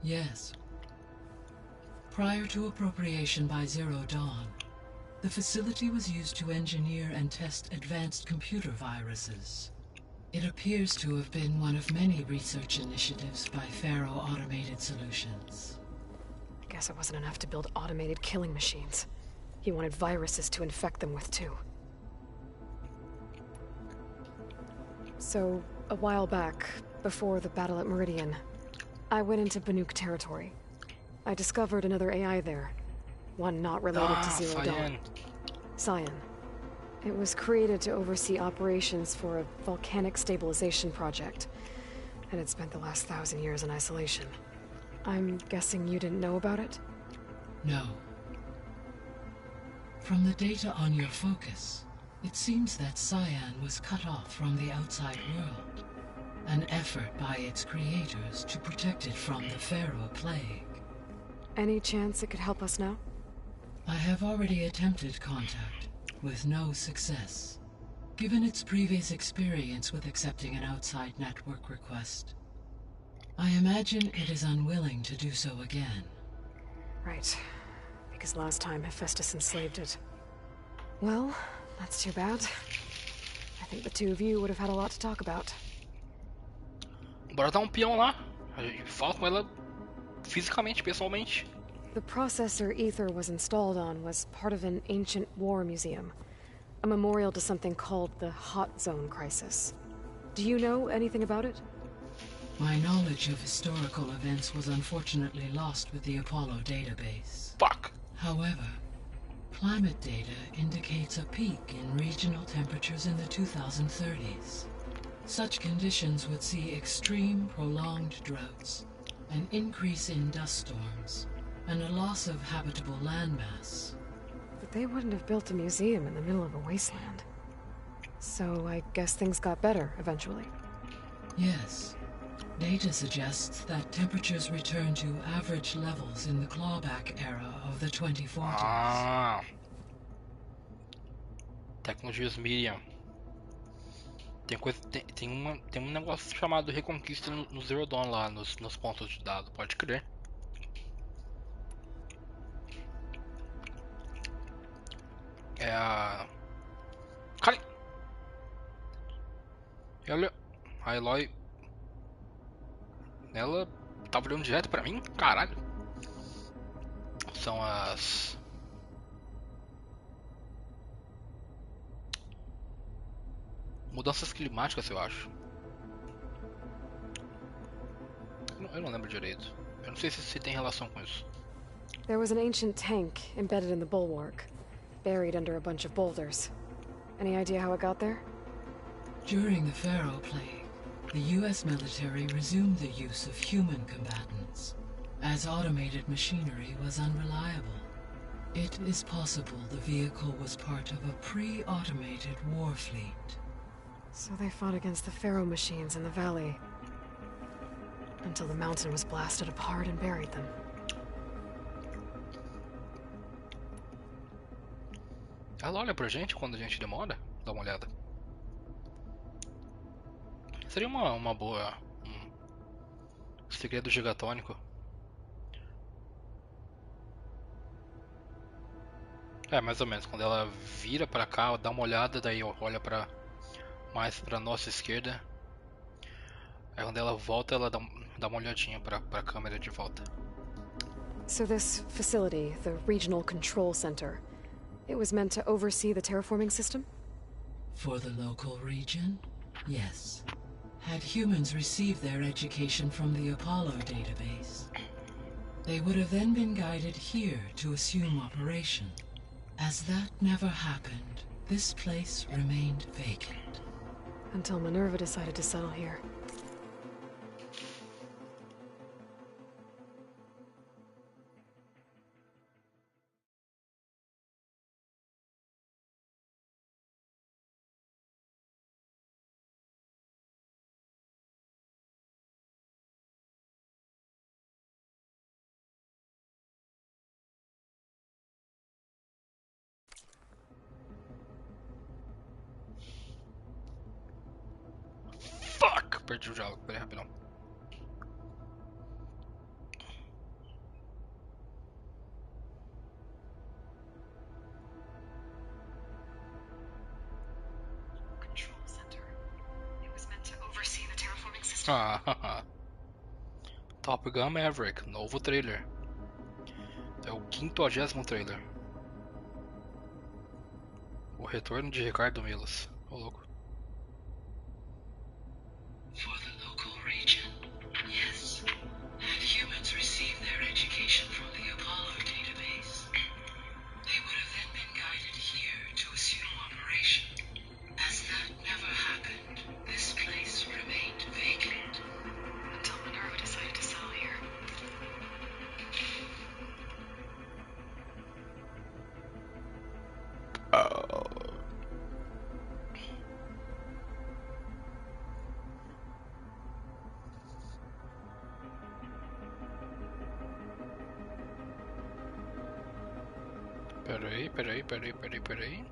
Yes. Prior to appropriation by Zero Dawn, the facility was used to engineer and test advanced computer viruses. It appears to have been one of many research initiatives by Pharaoh Automated Solutions. I guess it wasn't enough to build automated killing machines. He wanted viruses to infect them with, too. So, a while back, before the battle at Meridian, I went into Banuk territory. I discovered another AI there. One not related to Zero Dawn. Cyan. It was created to oversee operations for a volcanic stabilization project, and it spent the last 1,000 years in isolation. I'm guessing you didn't know about it? No. From the data on your focus, it seems that Cyan was cut off from the outside world. An effort by its creators to protect it from the Pharaoh plague. Any chance it could help us now? I have already attempted contact, with no success. Given its previous experience with accepting an outside network request, I imagine it is unwilling to do so again. Right. Because last time Hephaestus enslaved it. Well, that's too bad. I think the two of you would have had a lot to talk about. Bora dar peão lá. A gente fala com ela fisicamente, pessoalmente. The processor Ether was installed on was part of an ancient war museum. A memorial to something called the Hot Zone Crisis. Do you know anything about it? My knowledge of historical events was unfortunately lost with the Apollo database. Fuck! However, climate data indicates a peak in regional temperatures in the 2030s. Such conditions would see extreme, prolonged droughts, an increase in dust storms, and a loss of habitable landmass. But they wouldn't have built a museum in the middle of a wasteland. So I guess things got better eventually. Yes. Data suggests that temperatures return to average levels in the clawback era of the 2040s. Ah. Tecnologias Miriam. Tem um negócio chamado Reconquista no Zero Dawn lá, nos pontos de dado, pode crer. É a... Cali! Olha, a Eloy... Ela tava olhando direto pra mim? Caralho. São as... mudanças climáticas, eu acho. Eu não lembro direito. Eu não sei se tem relação com isso. There was an ancient tank embedded in the bulwark, buried under a bunch of boulders. Any idea how it got there? During the Pharaoh plague, the US military resumed the use of human combatants, as automated machinery was unreliable. It is possible the vehicle was part of a pre-automated war fleet. So they fought against the Pharaoh machines in the valley, until the mountain was blasted apart and buried them. Ela olha pra gente quando a gente demora? Dá uma olhada. Seria uma boa... segredo gigatônico. É, mais ou menos. Quando ela vira pra cá, dá uma olhada, daí olha mais pra nossa esquerda. Aí quando ela volta, ela dá uma olhadinha pra câmera de volta. So this facility, the Regional Control Center, it was meant to oversee the terraforming system? For the local region, yes. Had humans received their education from the Apollo database, they would have then been guided here to assume operation. As that never happened, this place remained vacant. Until Minerva decided to settle here. Fuck! Perdi o diálogo, peraí, rapidão. Control Center. It was meant to oversee the terraforming system. Ah, Top Gun Maverick, novo trailer. É o 50º trailer. O retorno de Ricardo Milos. Ô louco. For the local region, yes. Had humans received their education from the Apollo database, they would have then been guided here to assume operation. As that never happened, this place remained vacant. Until Minerva decided to settle here. Peraí.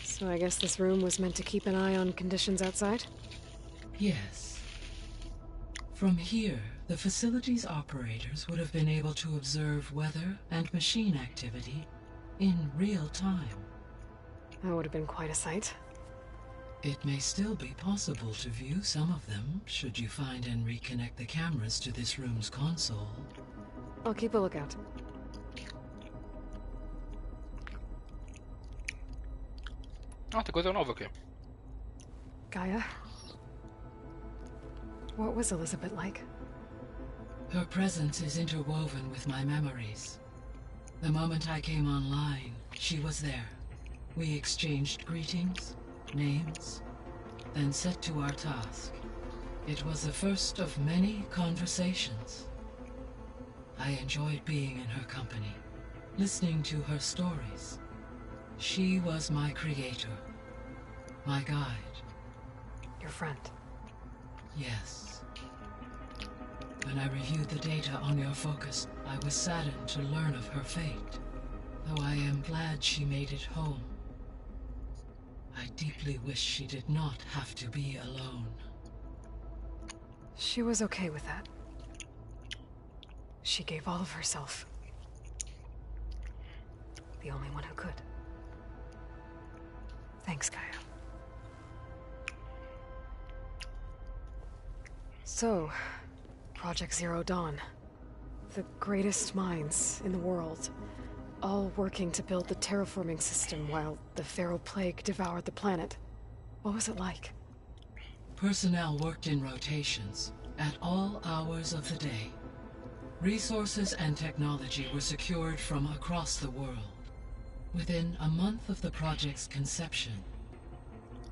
So I guess this room was meant to keep an eye on conditions outside? Yes. From here, the facility's operators would have been able to observe weather and machine activity in real time. That would have been quite a sight. It may still be possible to view some of them, should you find and reconnect the cameras to this room's console. I'll keep a lookout. Ah, tem coisa nova aqui. Gaia? What was Elizabeth like? Her presence is interwoven with my memories. The moment I came online, she was there. We exchanged greetings, names, then set to our task. It was the first of many conversations. I enjoyed being in her company, listening to her stories. She was my creator, my guide. Your friend? Yes. When I reviewed the data on your focus, I was saddened to learn of her fate, though I am glad she made it home. I deeply wish she did not have to be alone. She was okay with that. She gave all of herself. The only one who could. Thanks, Gaia. So, Project Zero Dawn. The greatest minds in the world, all working to build the terraforming system while the Pharaoh Plague devoured the planet. What was it like? Personnel worked in rotations, at all hours of the day. Resources and technology were secured from across the world. Within a month of the project's conception,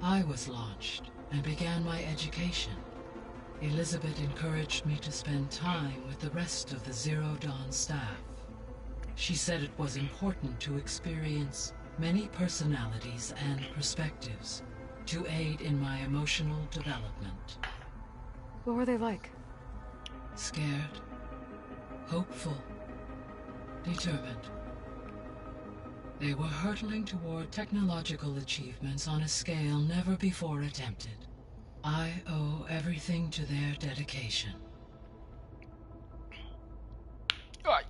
I was launched and began my education. Elizabeth encouraged me to spend time with the rest of the Zero Dawn staff. She said it was important to experience many personalities and perspectives to aid in my emotional development. What were they like? Scared, hopeful, determined. They were hurtling toward technological achievements on a scale never before attempted. I owe everything to their dedication. Ai.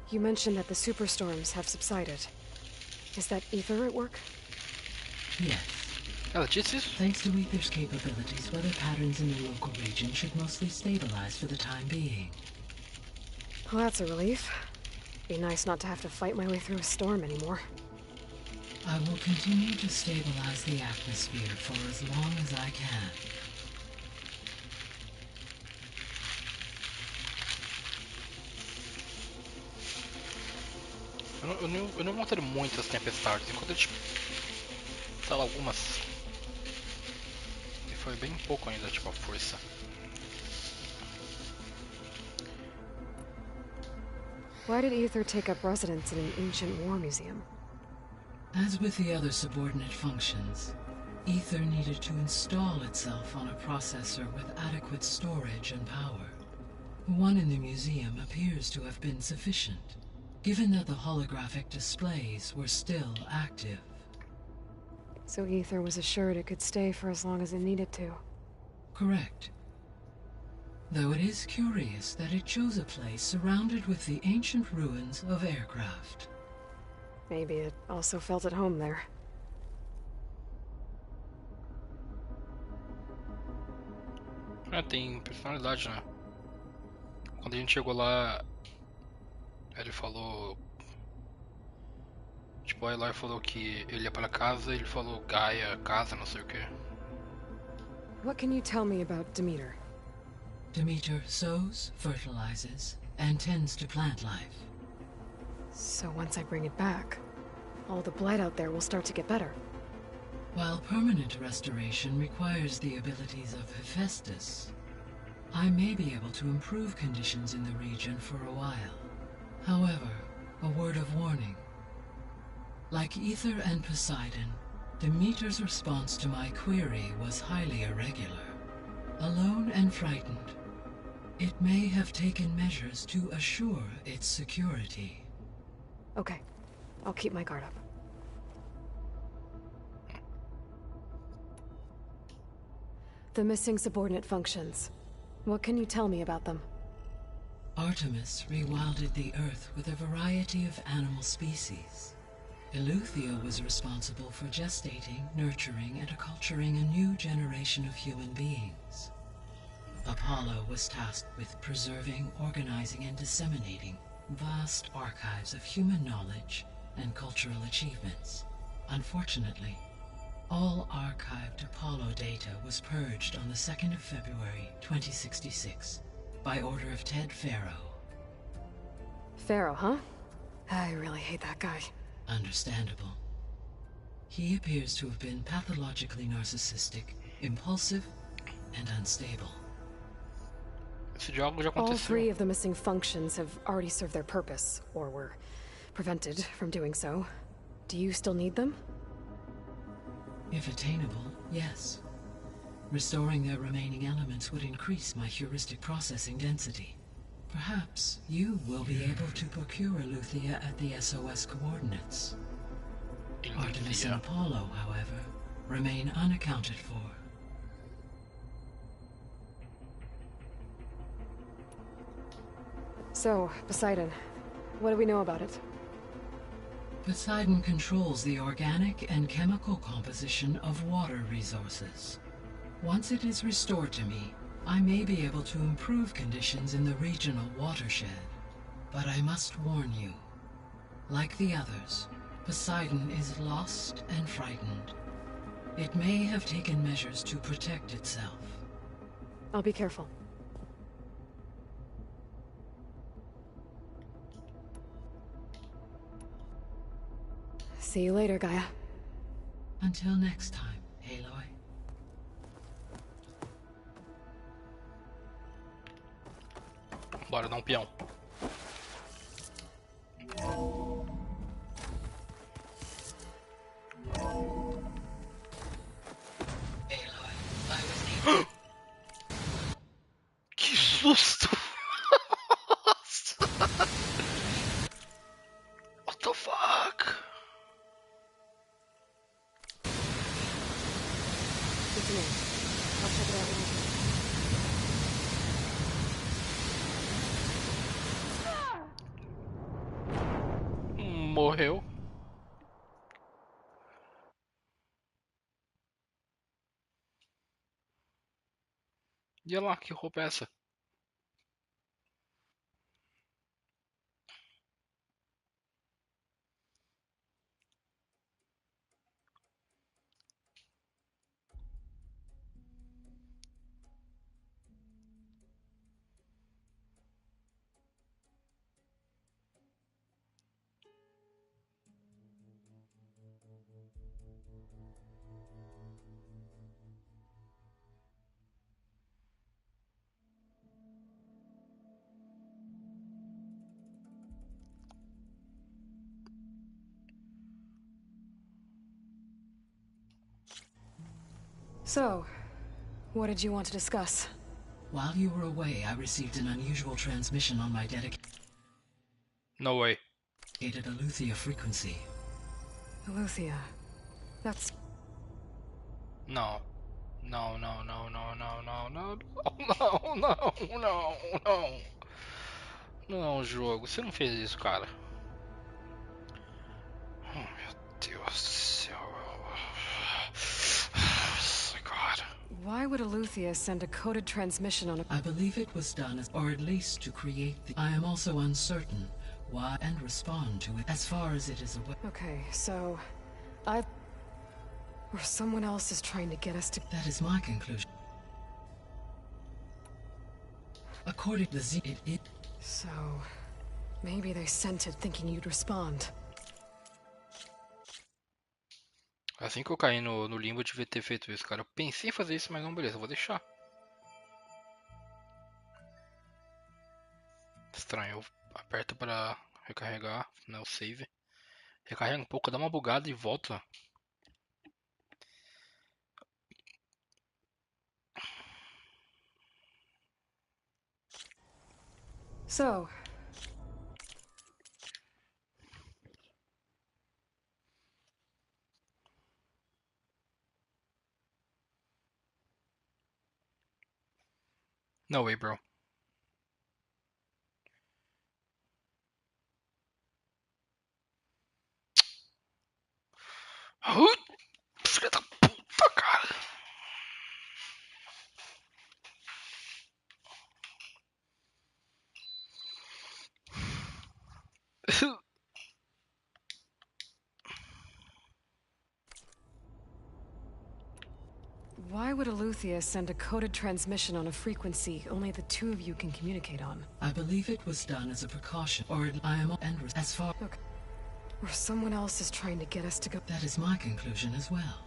You mentioned that the superstorms have subsided. Is that Ether at work? Yes. Ela disse isso? Thanks to Ether's capabilities, weather patterns in the local region should mostly stabilize for the time being. Well, that's a relief. Be nice not to have to fight my way through a storm anymore. I will continue to stabilize the atmosphere for as long as I can. Eu não encontrei muitas tempestades, encontrei tipo, sei lá, algumas. E foi bem pouco ainda, tipo, a força. Why did Ether take up residence in an ancient war museum? As with the other subordinate functions, Ether needed to install itself on a processor with adequate storage and power. The one in the museum appears to have been sufficient, given that the holographic displays were still active. So Ether was assured it could stay for as long as it needed to. Correct. Though it is curious that it chose a place surrounded with the ancient ruins of aircraft. Maybe it also felt at home there. É, tem personalidade, né? Quando a gente chegou lá, ele falou... Tipo, a Eloy falou que ele ia pra casa, ele falou Gaia, casa, não sei o que. What can you tell me about Demeter? Demeter sows, fertilizes, and tends to plant life. So once I bring it back, all the blight out there will start to get better. While permanent restoration requires the abilities of Hephaestus, I may be able to improve conditions in the region for a while. However, a word of warning. Like Ether and Poseidon, Demeter's response to my query was highly irregular. Alone and frightened, it may have taken measures to assure its security. Okay, I'll keep my guard up. The missing subordinate functions. What can you tell me about them? Artemis rewilded the Earth with a variety of animal species. Eleuthia was responsible for gestating, nurturing, and acculturating a new generation of human beings. Apollo was tasked with preserving, organizing, and disseminating vast archives of human knowledge and cultural achievements. Unfortunately, all archived Apollo data was purged on the 2nd of February, 2066, by order of Ted Farrow. Pharaoh, huh? I really hate that guy. Understandable. He appears to have been pathologically narcissistic, impulsive, and unstable. All three of the missing functions have already served their purpose, or were prevented from doing so. Do you still need them? If attainable, yes. Restoring their remaining elements would increase my heuristic processing density. Perhaps you will be able to procure Eleuthia at the SOS coordinates. Artemis and Apollo, however, remain unaccounted for. So, Poseidon, what do we know about it? Poseidon controls the organic and chemical composition of water resources. Once it is restored to me, I may be able to improve conditions in the regional watershed. But I must warn you, like the others, Poseidon is lost and frightened. It may have taken measures to protect itself. I'll be careful. See you later, Gaia. Until next time, Aloy. Bora dar um peão. Que susto! What the fuck? Good to know. I'll check it out later. Morreu. E olha lá, que roupa é essa? So, what did you want to discuss? While you were away, I received an unusual transmission on my dedicated No way. Eleuthia frequency. Eleuthia. That's... No. No, no, no, no, no, no, no, no, não, não, não. Não, jogo, você não fez isso, cara. Oh, meu Deus do céu. God. Why would Eleuthia send a coded transmission on a... I believe it was done, or at least to create the... I am also uncertain why and respond to it as far as it is aware. Okay, so... Or someone else is trying to get us to... That is my conclusion. According to Z, it... So... Maybe they sent it thinking you'd respond. Assim que eu caí no limbo, eu devia ter feito isso, cara. Eu pensei em fazer isso, mas não, beleza, eu vou deixar. Estranho, eu aperto pra recarregar, né, o save. Recarrega um pouco, dá uma bugada e volta. So, No way, bro. Filha da puta, cara. why would Eleuthia send a coded transmission on a frequency only the two of you can communicate on? I believe it was done as a precaution, or I am as far. Look, or someone else is trying to get us to go. That is my conclusion as well.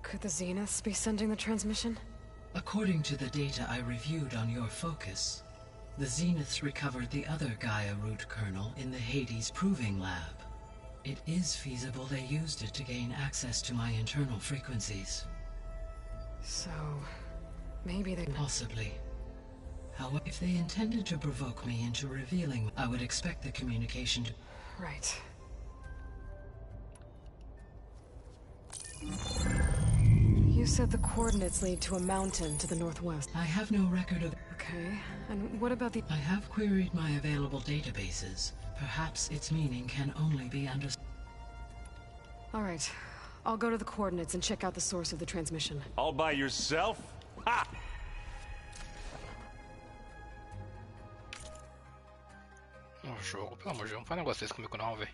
Could the Zeniths be sending the transmission? According to the data I reviewed on your focus, the Zeniths recovered the other Gaia root kernel in the Hades Proving Lab. It is feasible they used it to gain access to my internal frequencies. So, maybe they... Possibly. However, if they intended to provoke me into revealing, I would expect the communication to... Right. You said the coordinates lead to a mountain to the northwest. I have no record of... Okay, and what about the... I have queried my available databases. Perhaps its meaning can only be understood. All right. I'll go to the coordinates and check out the source of the transmission. All by yourself? Ha! O jogo, pelo amor de Deus, não faz negócio desse comigo não, velho.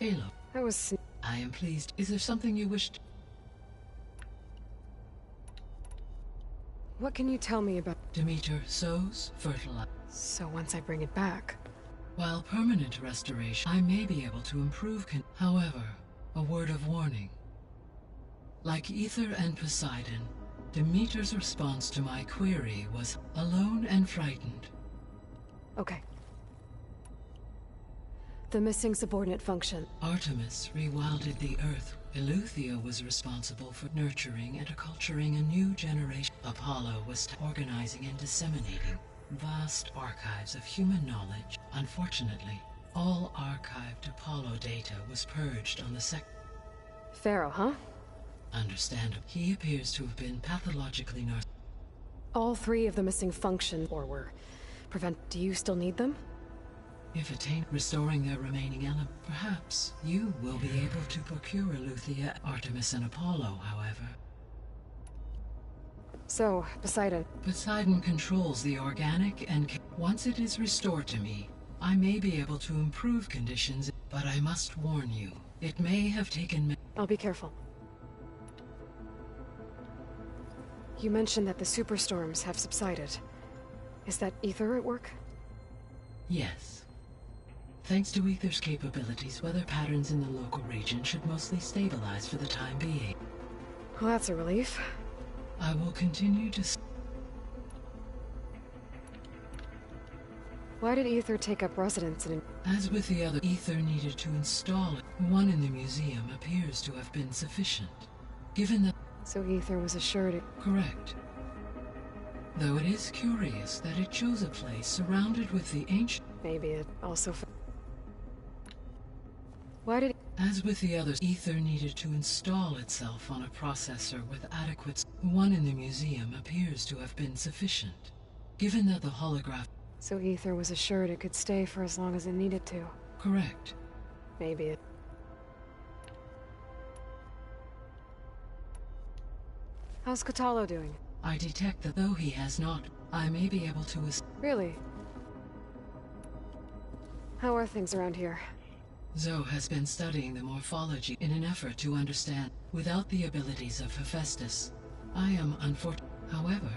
Alo. That was... I am pleased. Is there something you wished? What can you tell me about... Demeter sows, fertilize. So once I bring it back... While permanent restoration, I may be able to improve however, a word of warning. Like Ether and Poseidon, Demeter's response to my query was alone and frightened. Okay. The missing subordinate function. Artemis rewilded the Earth. Eleuthia was responsible for nurturing and acculturating a new generation. Apollo was organizing and disseminating vast archives of human knowledge. Unfortunately, all archived Apollo data was purged on the Pharaoh, huh? Understandable. He appears to have been pathologically All three of the missing functions, or were do you still need them? If attained, restoring their remaining element, perhaps you will be able to procure Eleuthia, Artemis, and Apollo, however. So, Poseidon. Poseidon controls the organic and... Once it is restored to me, I may be able to improve conditions, but I must warn you, it may have taken... I'll be careful. You mentioned that the superstorms have subsided. Is that Ether at work? Yes. Thanks to Ether's capabilities, weather patterns in the local region should mostly stabilize for the time being. Well, that's a relief. I will continue to... Why did Ether take up residence in... As with the other, Ether needed to install it. One in the museum appears to have been sufficient. Given that... So Ether was assured it... Correct. Though it is curious that it chose a place surrounded with the ancient... Maybe it also... Why did... As with the others, Ether needed to install itself on a processor with adequate... One in the museum appears to have been sufficient. Given that the holograph... So Ether was assured it could stay for as long as it needed to. Correct. Maybe it... How's Catalo doing? I detect that though he has not, I may be able to... Really? How are things around here? Zoe has been studying the morphology in an effort to understand. Without the abilities of Hephaestus, I am unfortunate. However,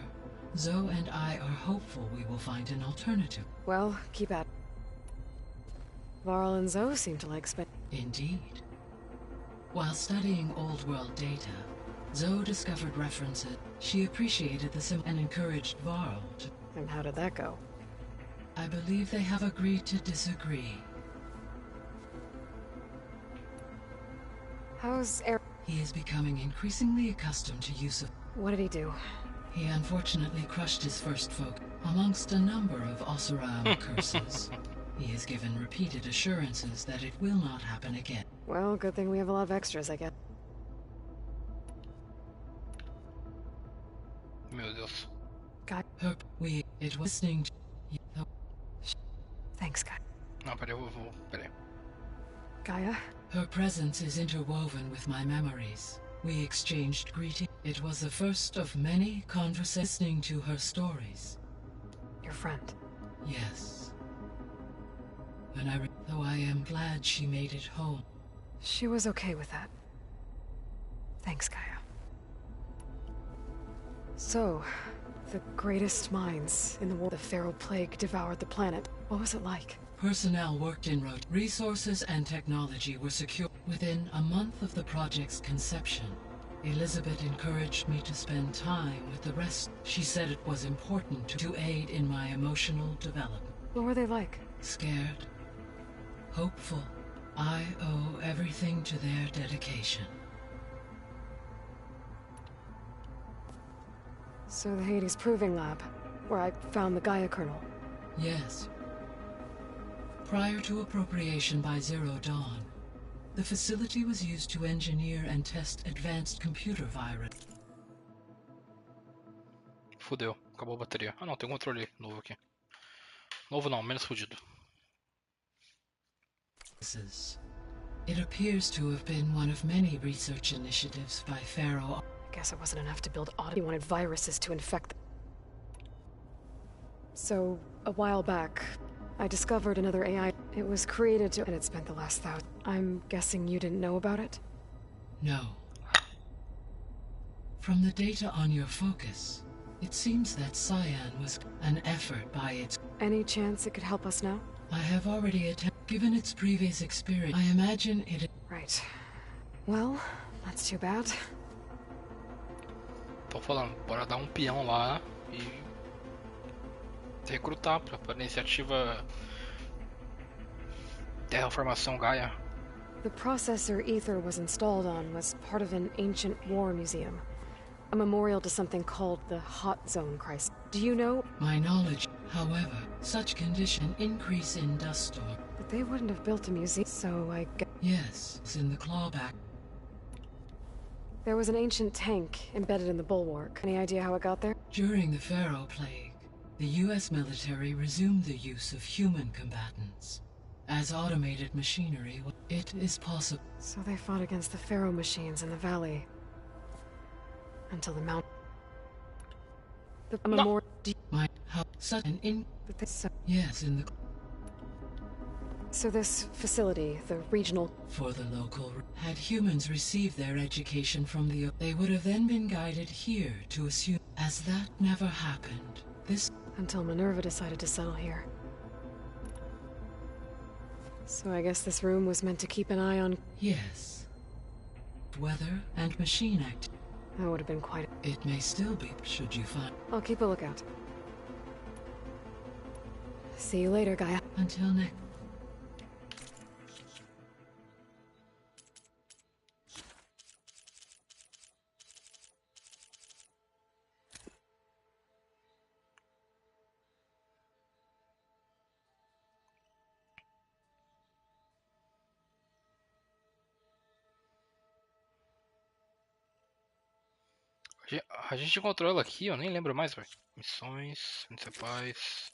Zoe and I are hopeful we will find an alternative. Well, keep at it. Varl and Zoe seem to like Indeed. While studying old world data, Zoe discovered references. She appreciated the and encouraged Varl to... And how did that go? I believe they have agreed to disagree. How's Eric? He is becoming increasingly accustomed to use of... What did he do? He unfortunately crushed his first folk amongst a number of Oseram curses. He has given repeated assurances that it will not happen again. Well, good thing we have a lot of extras, I guess. Meu Deus. It was listening to... Thanks, Gaia. Não, peraí, peraí. Gaia? Her presence is interwoven with my memories. We exchanged greetings. It was the first of many conversations listening to her stories. Your friend? Yes. Though I am glad she made it home. She was okay with that. Thanks, Gaia. So, the greatest minds in the world, the Pharaoh Plague devoured the planet. What was it like? Personnel worked in road. Resources and technology were secured. Within a month of the project's conception, Elizabeth encouraged me to spend time with the rest. She said it was important to aid in my emotional development. What were they like? Scared. Hopeful. I owe everything to their dedication. So the Hades Proving Lab, where I found the Gaia kernel. Yes. Prior to appropriation by Zero Dawn, the facility was used to engineer and test advanced computer virus. Fudeu, acabou a bateria. Ah não, tem um controle novo aqui. Novo não, menos fudido. It appears to have been one of many research initiatives by Pharaoh. I guess it wasn't enough to build He wanted viruses to infect them. So, a while back, I discovered another AI. It was created to... and it spent the last 1,000. I'm guessing you didn't know about it? No. From the data on your focus, it seems that Cyan was an effort by its... Any chance it could help us now? I have already attempted. Given its previous experience, I imagine it... Right. Well, that's too bad. Tô falando, bora dar um peão lá e recrutar pra iniciativa Terraformação Gaia. The processor Ether was installed on was part of an ancient war museum. A memorial to something called the Hot Zone Crisis. Do you know? My knowledge, however, such condition increase in dust storm. But they wouldn't have built a museum, so I guess... Yes, it's in the clawback. There was an ancient tank embedded in the bulwark. Any idea how it got there? During the Pharaoh Plague, the U.S. military resumed the use of human combatants. As automated machinery, it is possible. So they fought against the Pharaoh machines in the valley. Until the mountain... The memorial... How such an in... But they... Yes, in the... So this facility, the regional... For the local... Had humans received their education from the... They would have then been guided here to assume... As that never happened, this... Until Minerva decided to settle here. So I guess this room was meant to keep an eye on... Yes. Weather and machine act. That would have been quite... It may still be, should you find... I'll keep a lookout. See you later, Gaia. Until next... A gente encontrou ela aqui, eu nem lembro mais, velho. Missões principais.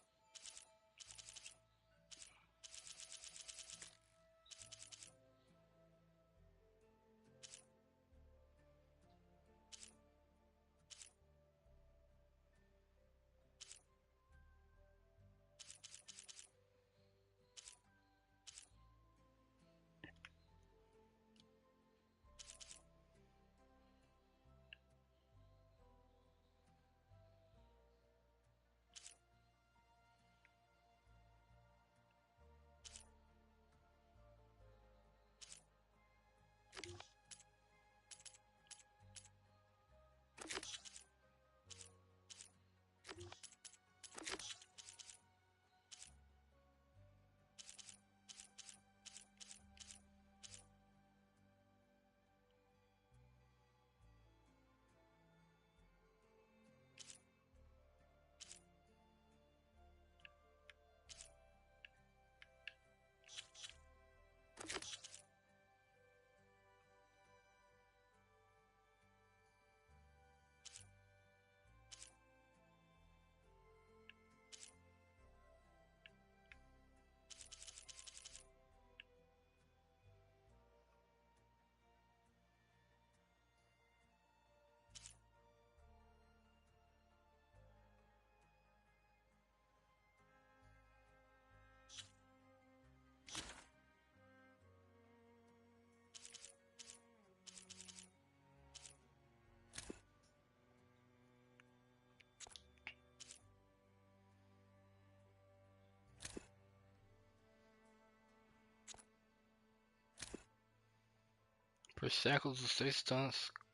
Por séculos, os três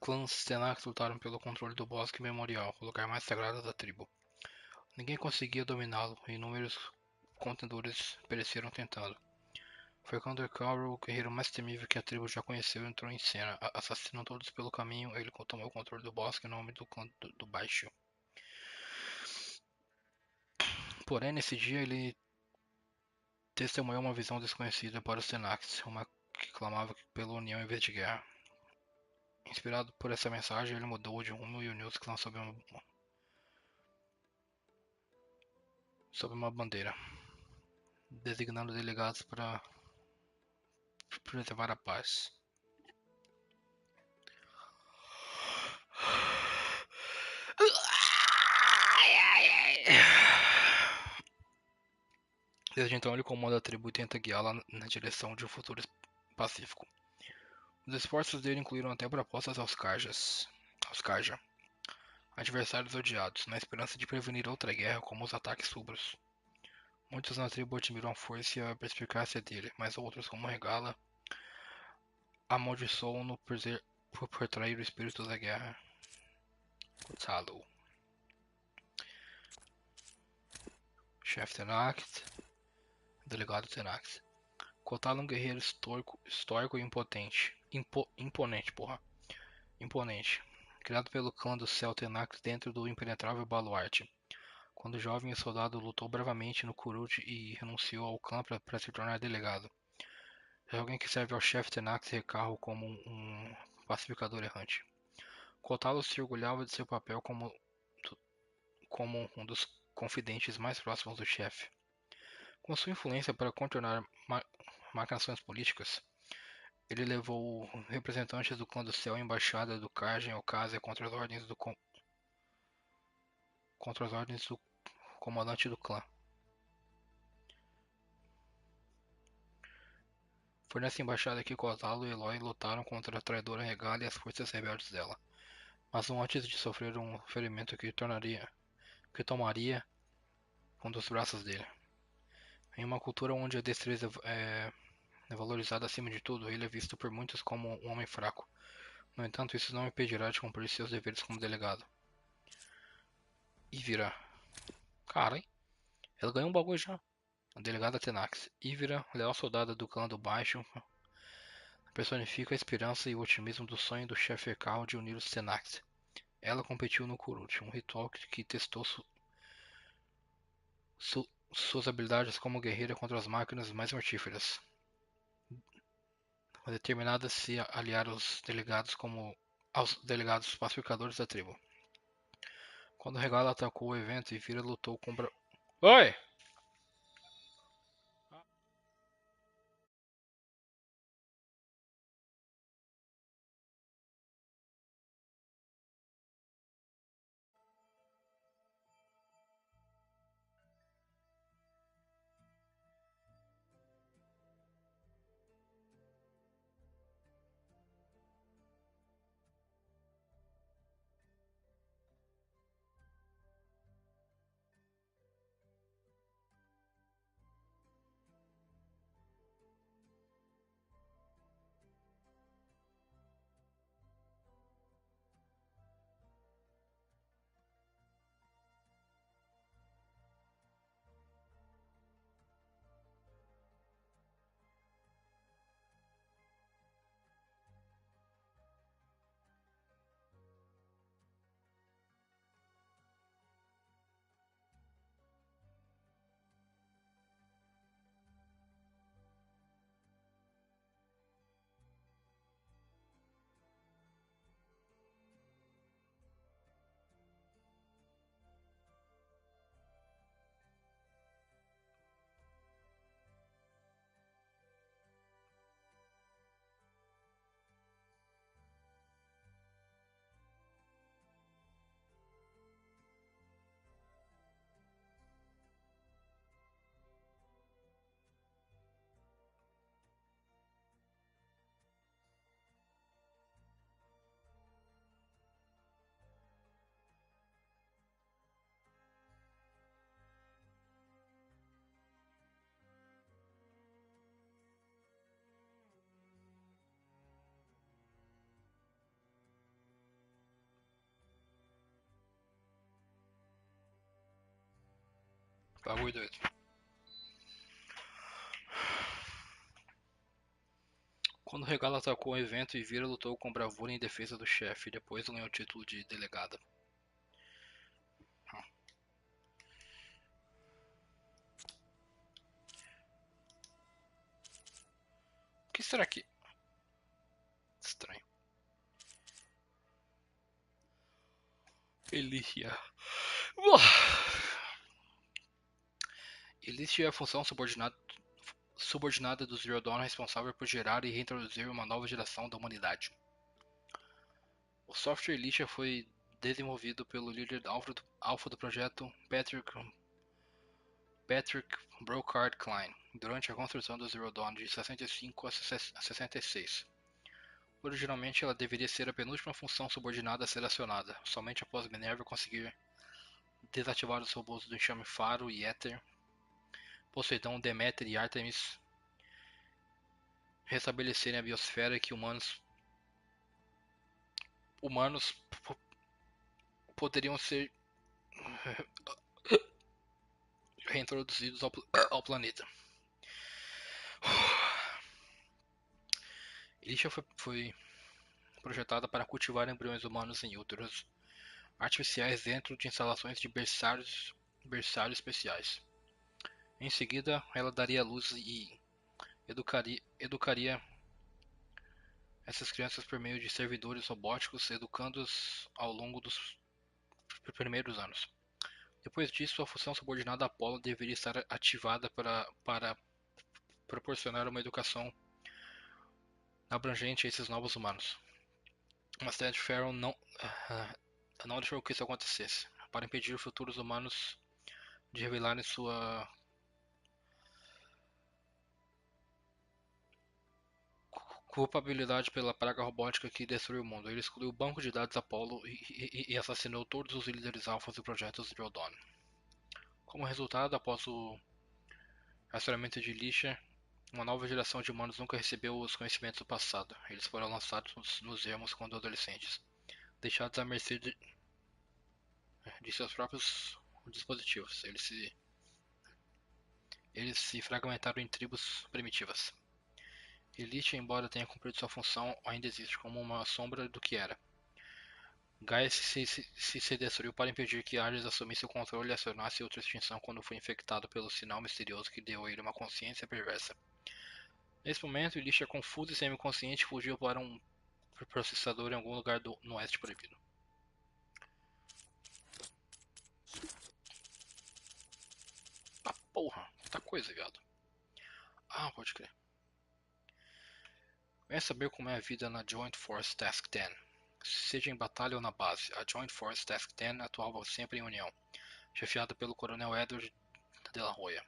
clãs Tenax lutaram pelo controle do Bosque Memorial, o lugar mais sagrado da tribo. Ninguém conseguia dominá-lo, e inúmeros contendores pereceram tentando. Foi quando Carl, o guerreiro mais temível que a tribo já conheceu, entrou em cena. Assassinando todos pelo caminho, ele tomou o controle do bosque em nome do clã do Baixo. Porém, nesse dia, ele testemunhou uma visão desconhecida para os Tenax, uma que clamava pela união em vez de guerra. Inspirado por essa mensagem, ele mudou de rumo e uniu os clãs sob uma bandeira, designando delegados para preservar a paz. Desde então ele comanda a tribo e tenta guiá-la na direção de um futuro pacífico. Os esforços dele incluíram até propostas aos Kaja, adversários odiados, na esperança de prevenir outra guerra como os ataques súbitos. Muitos na tribo admiram a força e a perspicácia dele, mas outros, como Regala, amaldiçoam-no por trair o espírito da guerra. Kotalo. Chefe Tenax, delegado Tenax. Kotalo é um guerreiro estoico e imponente, porra. Imponente. Criado pelo clã do Céu Tenax dentro do impenetrável baluarte. Quando jovem e soldado, lutou bravamente no Kurut e renunciou ao clã para se tornar delegado. É alguém que serve ao chefe Tenax Recarro como um pacificador errante. Kotalo se orgulhava de seu papel como um dos confidentes mais próximos do chefe. Com sua influência para contornar maquinações políticas, ele levou representantes do Clã do Céu à embaixada do Kajin Okasa contra as ordens do comandante do clã. Foi nessa embaixada que Kotalo e Eloy lutaram contra a traidora Regala e as forças rebeldes dela, mas não antes de sofrer um ferimento que tomaria um dos braços dele. Em uma cultura onde a destreza é valorizada acima de tudo, ele é visto por muitos como um homem fraco. No entanto, isso não impedirá de cumprir seus deveres como delegado. Ivira. Cara, hein? Ela ganhou um bagulho já. A delegada Tenax. Ivira, leal soldada do clã do Baixo, personifica a esperança e o otimismo do sonho do chefe Ekal de unir os Tenax. Ela competiu no Kurut, um ritual que testou suas habilidades como guerreira contra as máquinas mais mortíferas. Determinada a se aliar aos delegados pacificadores da tribo. Quando Regala atacou o evento, Ivira lutou com Oi! Bagulho doido. Quando Regala atacou o evento, Vira lutou com bravura em defesa do chefe e depois ganhou o título de delegada. O que será que... Estranho. Elicia. Elicia é a função subordinada do Zero Dawn responsável por gerar e reintroduzir uma nova geração da humanidade. O software Elicia foi desenvolvido pelo líder alfa do projeto Patrick Brocard Klein durante a construção do Zero Dawn de 65 a 66. Originalmente, ela deveria ser a penúltima função subordinada a ser acionada, somente após Minerva conseguir desativar os robôs do enxame Faro e Éter, Poseidon, Deméter e Artemis restabelecerem a biosfera que humanos poderiam ser reintroduzidos ao planeta. Elisha foi projetada para cultivar embriões humanos em úteros artificiais dentro de instalações de berçários especiais. Em seguida, ela daria luz e educaria essas crianças por meio de servidores robóticos, educando-os ao longo dos primeiros anos. Depois disso, a função subordinada Apollo deveria estar ativada para proporcionar uma educação abrangente a esses novos humanos. Mas Ted Farrell não deixou que isso acontecesse, para impedir futuros humanos de revelarem sua culpabilidade pela praga robótica que destruiu o mundo. Ele excluiu o banco de dados Apollo e assassinou todos os líderes alfas do projeto Zero Dawn. Como resultado, após o rastreamento de lixa, uma nova geração de humanos nunca recebeu os conhecimentos do passado. Eles foram lançados nos ermos quando adolescentes, deixados à mercê de seus próprios dispositivos. Eles se fragmentaram em tribos primitivas. Elite, embora tenha cumprido sua função, ainda existe como uma sombra do que era. Gaia se destruiu para impedir que Ares assumisse o controle e acionasse outra extinção quando foi infectado pelo sinal misterioso que deu a ele uma consciência perversa. Nesse momento, Elite é confuso e semi-consciente e fugiu para um processador em algum lugar no Oeste Proibido. Ah, porra, muita coisa, viado. Ah, pode crer. Venha saber como é a vida na Joint Force Task 10. Seja em batalha ou na base, a Joint Force Task 10 atuava sempre em união, chefiada pelo Coronel Edward de la Hoya.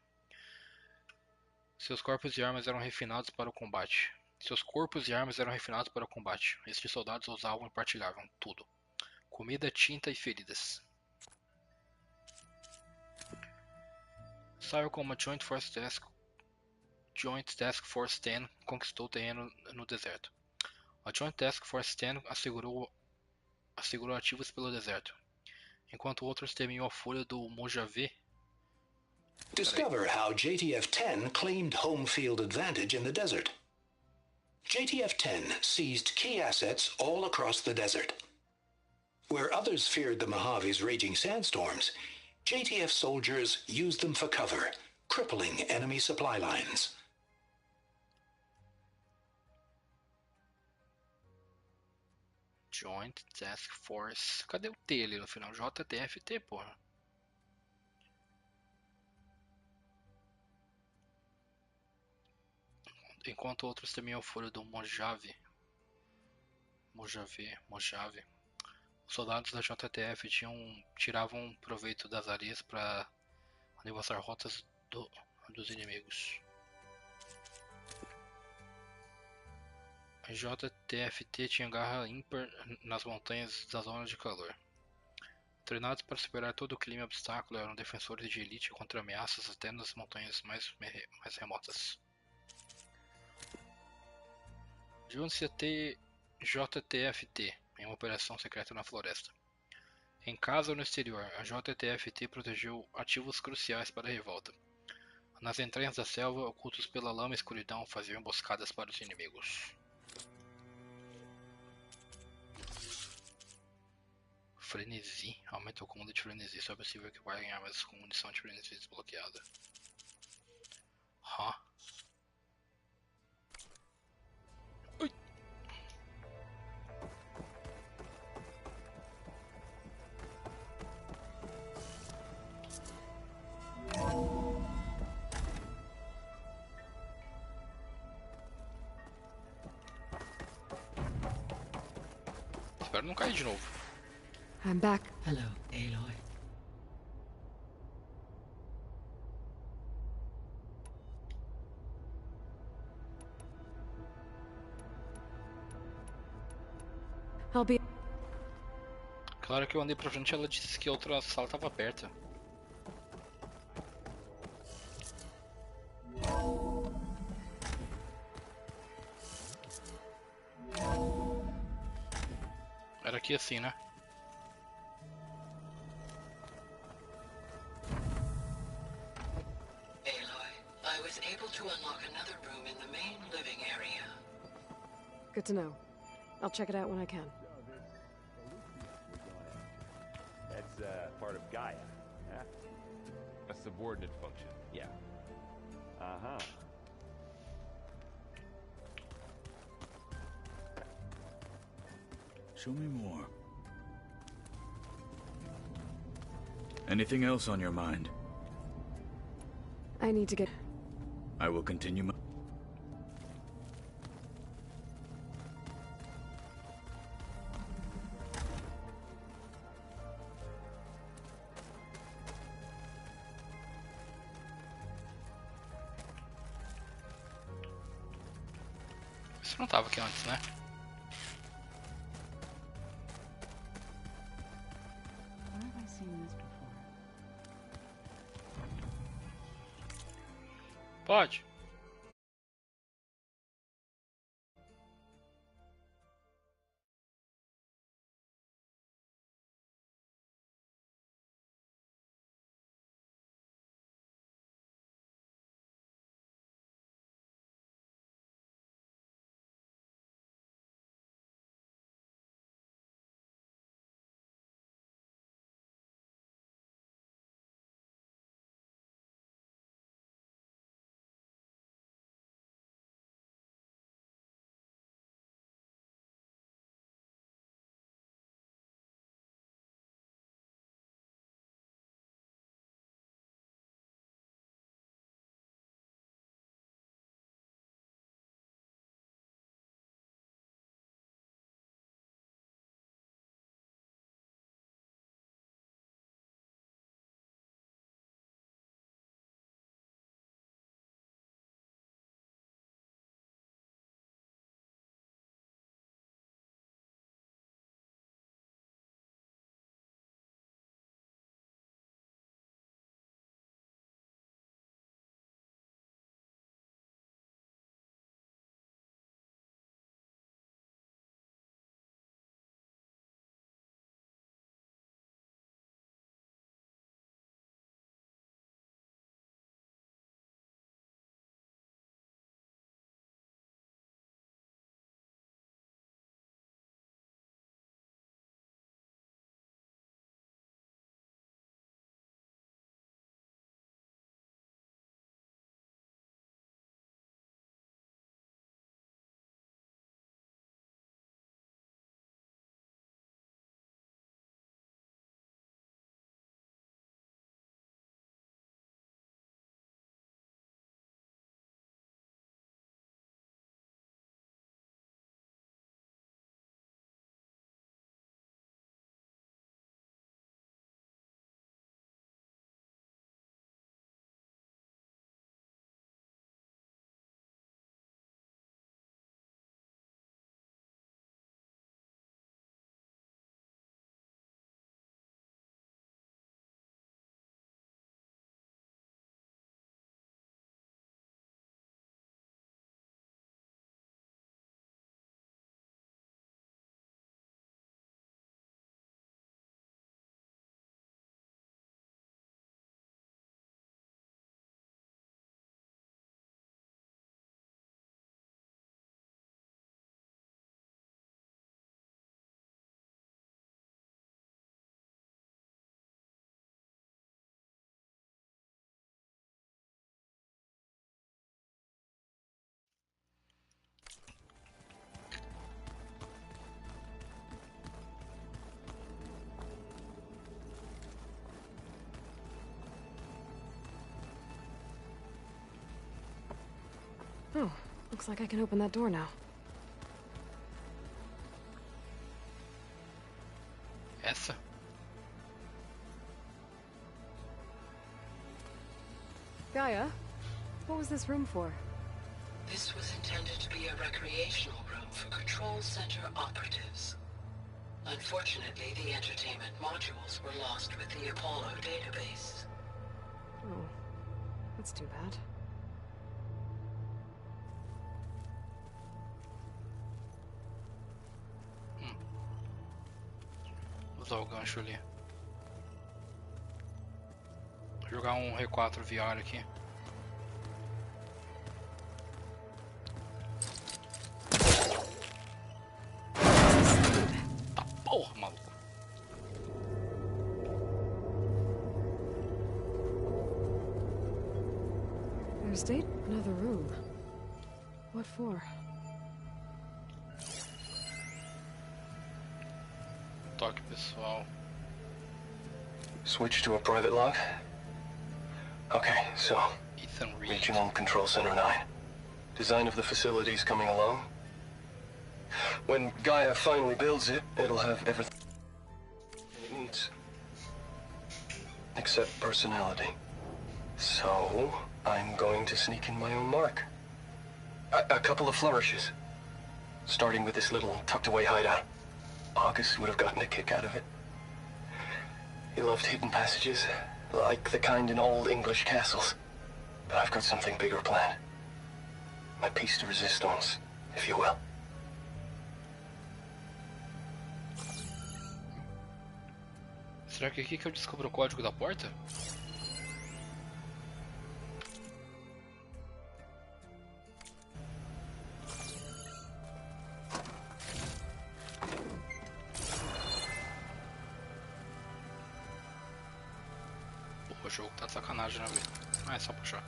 Seus corpos e armas eram refinados para o combate. Estes soldados usavam e partilhavam tudo: comida, tinta e feridas. Saiu como a Joint Task Force 10 conquistou terreno no deserto. A Joint Task Force 10 assegurou ativos pelo deserto, enquanto outros temiam a fúria do Mojave. Discover how JTF-10 claimed home field advantage in the desert. JTF-10 seized key assets all across the desert. Where others feared the Mojave's raging sandstorms, JTF soldiers used them for cover, crippling enemy supply lines. Joint Task Force. Cadê o T ali no final? JTFT, porra. Enquanto outros temiam a fúria do Mojave. Os soldados da JTF tiravam proveito das areias para negociar rotas dos inimigos. A JTFT tinha garra ímpar nas montanhas da zona de calor. Treinados para superar todo o clima e obstáculo, eram defensores de elite contra ameaças até nas montanhas mais remotas. Junte-se a JTFT em uma operação secreta na floresta. Em casa ou no exterior, a JTFT protegeu ativos cruciais para a revolta. Nas entranhas da selva, ocultos pela lama e escuridão, faziam emboscadas para os inimigos. Frenesi. Aumenta o comando de frenesi. Só é possível que vai ganhar mais com munição de frenesi desbloqueada. Huh? Ui. Espero não cair de novo. I'm back. Hello, Aloy. I'll be... Claro que eu andei pra frente, ela disse que a outra sala tava perto. Era aqui assim, né? Aloy, I was able to unlock another room in the main living area. Good to know. I'll check it out when I can. That's part of Gaia, yeah? A subordinate function, yeah. Uh-huh. Show me more. Anything else on your mind? I need to get... I will continue my... Isso não tava aqui antes, né? Where have I seen this before? Pode. Looks like I can open that door now. Essa? Gaia, what was this room for? This was intended to be a recreational room for Control Center operatives. Unfortunately, the entertainment modules were lost with the Apollo database. Oh, that's too bad. Usar o gancho ali. Vou jogar um R4 VR aqui. Tá porra, maluco. Interstate? Another room. What for? Toque pessoal. Switch to a private log? Okay, so... Regional Control Center 9. Design of the facility's coming along. When Gaia finally builds it, it'll have everything it needs. Except personality. So, I'm going to sneak in my own mark. A couple of flourishes. Starting with this little tucked-away hideout. August would have gotten a kick out of it. He loved hidden passages, like the kind in old English castles. But I've got something bigger planned. My piece de resistance, if you will. Será que é aqui que eu descubro o código da porta? O jogo tá de sacanagem, né, velho? Ah, é só puxar.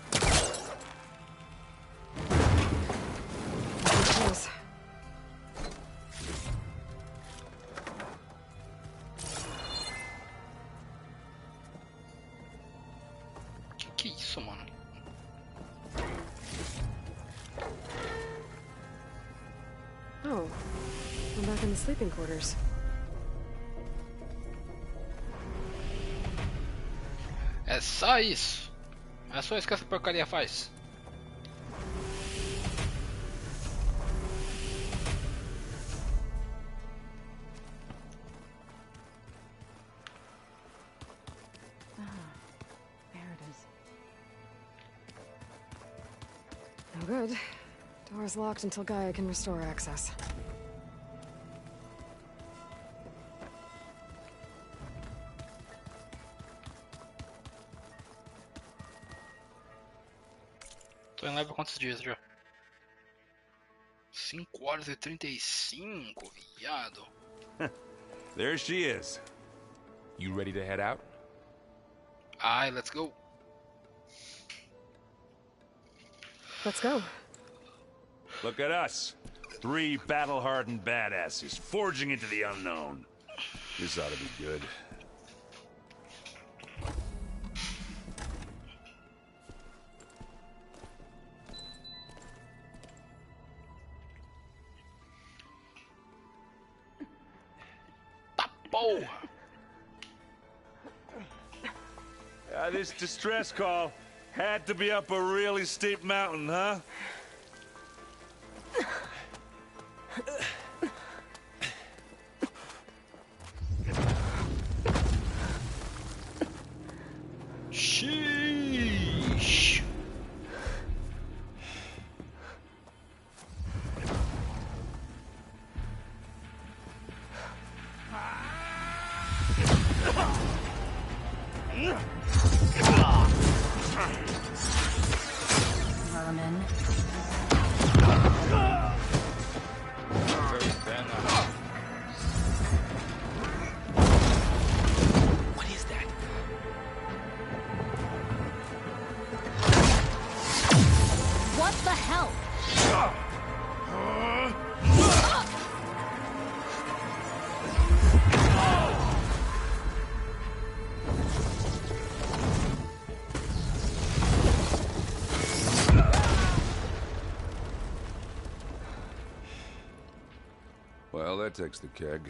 Que é isso, mano? Oh, I'm back in the sleeping quarters. É só isso. É só isso que essa porcaria faz. There it is. No good. Door's locked until Gaia can restore access. Tô em live há quantos dias já? 5 horas e 35, viado. There she is. You ready to head out? Aye, let's go. Let's go. Look at us. 3 battle-hardened badasses forging into the unknown. This ought to be good. This distress call had to be up a really steep mountain, huh? Sheesh. Vermin. What is that? What the hell? takes the keg.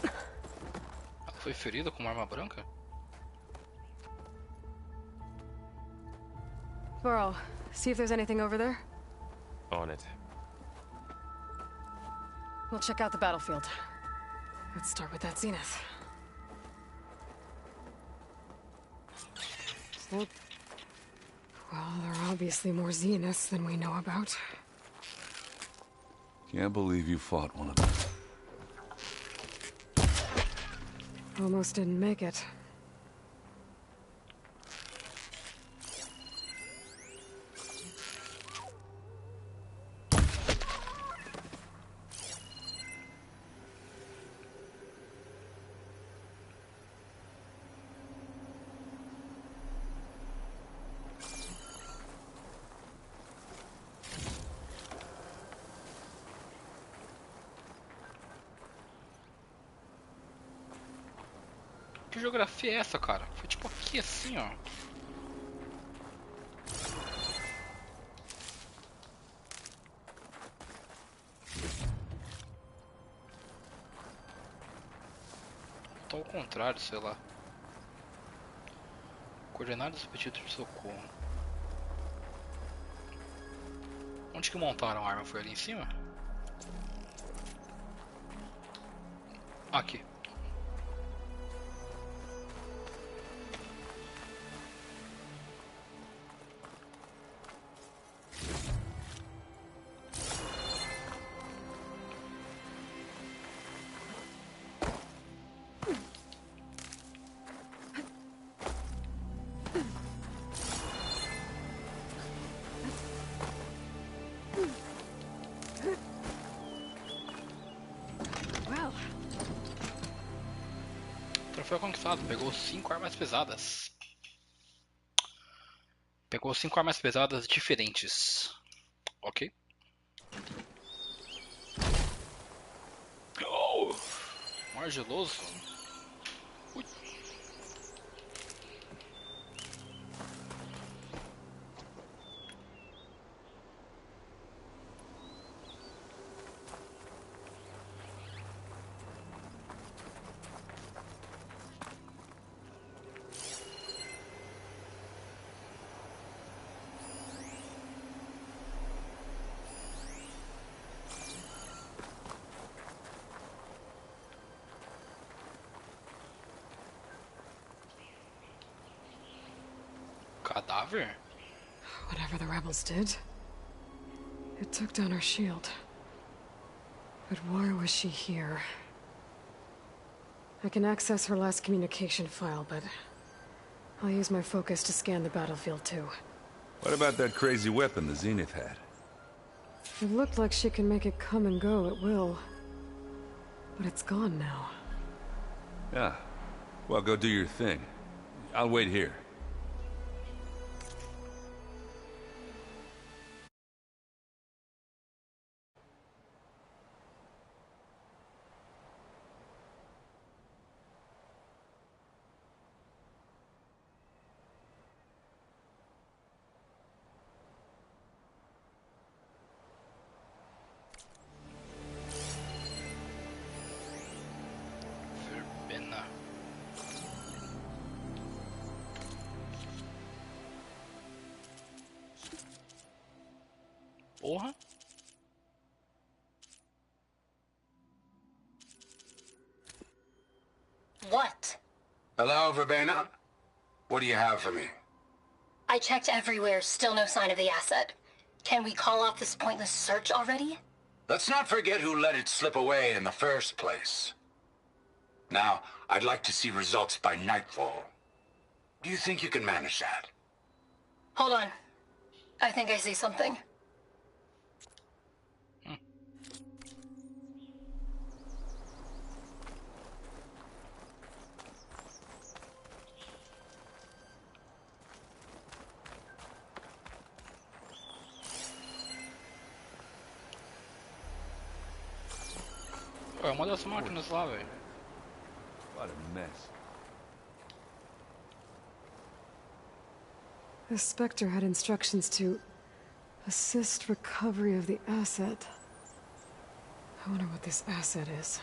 Ela foi ferida com uma arma branca? Burrow, see if there's anything over there. On it. We'll check out the battlefield. Let's start with that zenith. Well, there are obviously more zeniths than we know about. Can't believe you fought one of them. Almost didn't make it. Que geografia é essa, cara? Foi tipo aqui assim, ó. Tô ao contrário, sei lá. Coordenadas do pedido de socorro. Onde que montaram a arma? Foi ali em cima? Aqui. Troféu conquistado, pegou 5 armas pesadas. Pegou 5 armas pesadas diferentes. Ok. Oh, mar geloso. Ui. Cadáver? Whatever the rebels did, it took down her shield. But why was she here? I can access her last communication file, but I'll use my focus to scan the battlefield too. What about that crazy weapon the Zenith had? It looked like she can make it come and go at will. But it's gone now. Yeah. Well, go do your thing. I'll wait here. Verbena. Porra. What? Hello, Verbena. What do you have for me? I checked everywhere, still no sign of the asset. Can we call off this pointless search already? Let's not forget who let it slip away in the first place. Now, I'd like to see results by nightfall. Do you think you can manage that? Hold on. I think I see something. É uma das máquinas lá, velho. What a mess. The Spectre had instructions to Assist recovery of the asset. I wonder what this asset is.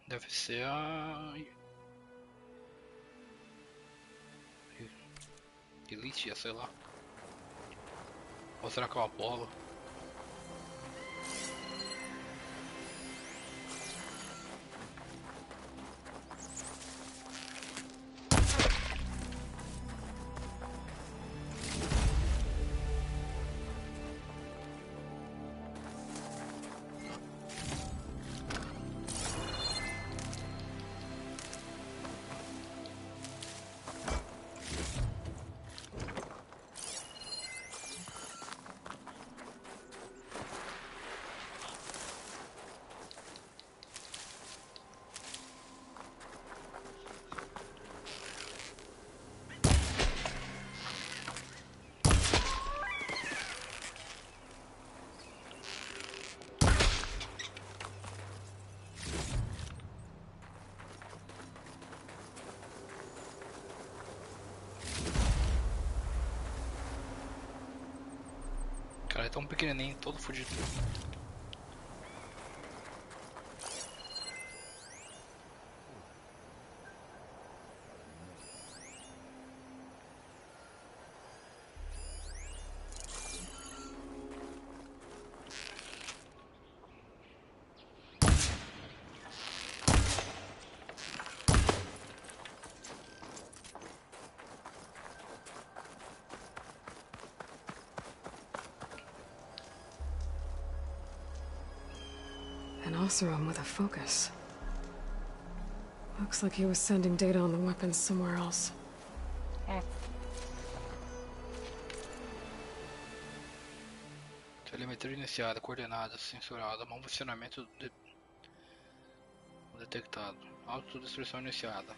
Deve ser a... Elite, sei lá. Ou será que é o Apollo? Cara, é tão pequenininho, todo fudido. An Oseram with a focus. Looks like he was sending data on the weapons somewhere else. Telemetria iniciada, coordenadas, censurada, mau funcionamento detectado. Autodestruição iniciada.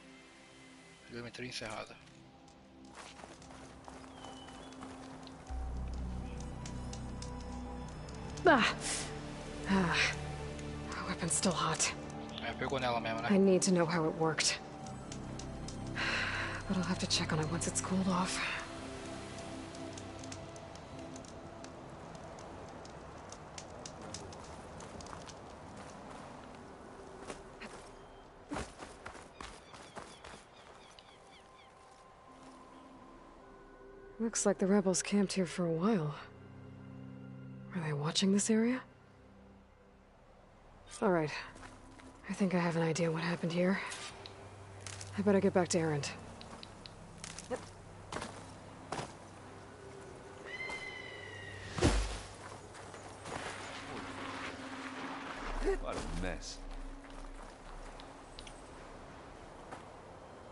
Telemetria encerrada. Our weapon's still hot. É, pegou nela mesmo, né? I need to know how it worked. But I'll have to check on it once it's cooled off. Looks like the rebels camped here for a while. Are they watching this area? All right. I think I have an idea what happened here. I better get back to Erend. What a mess.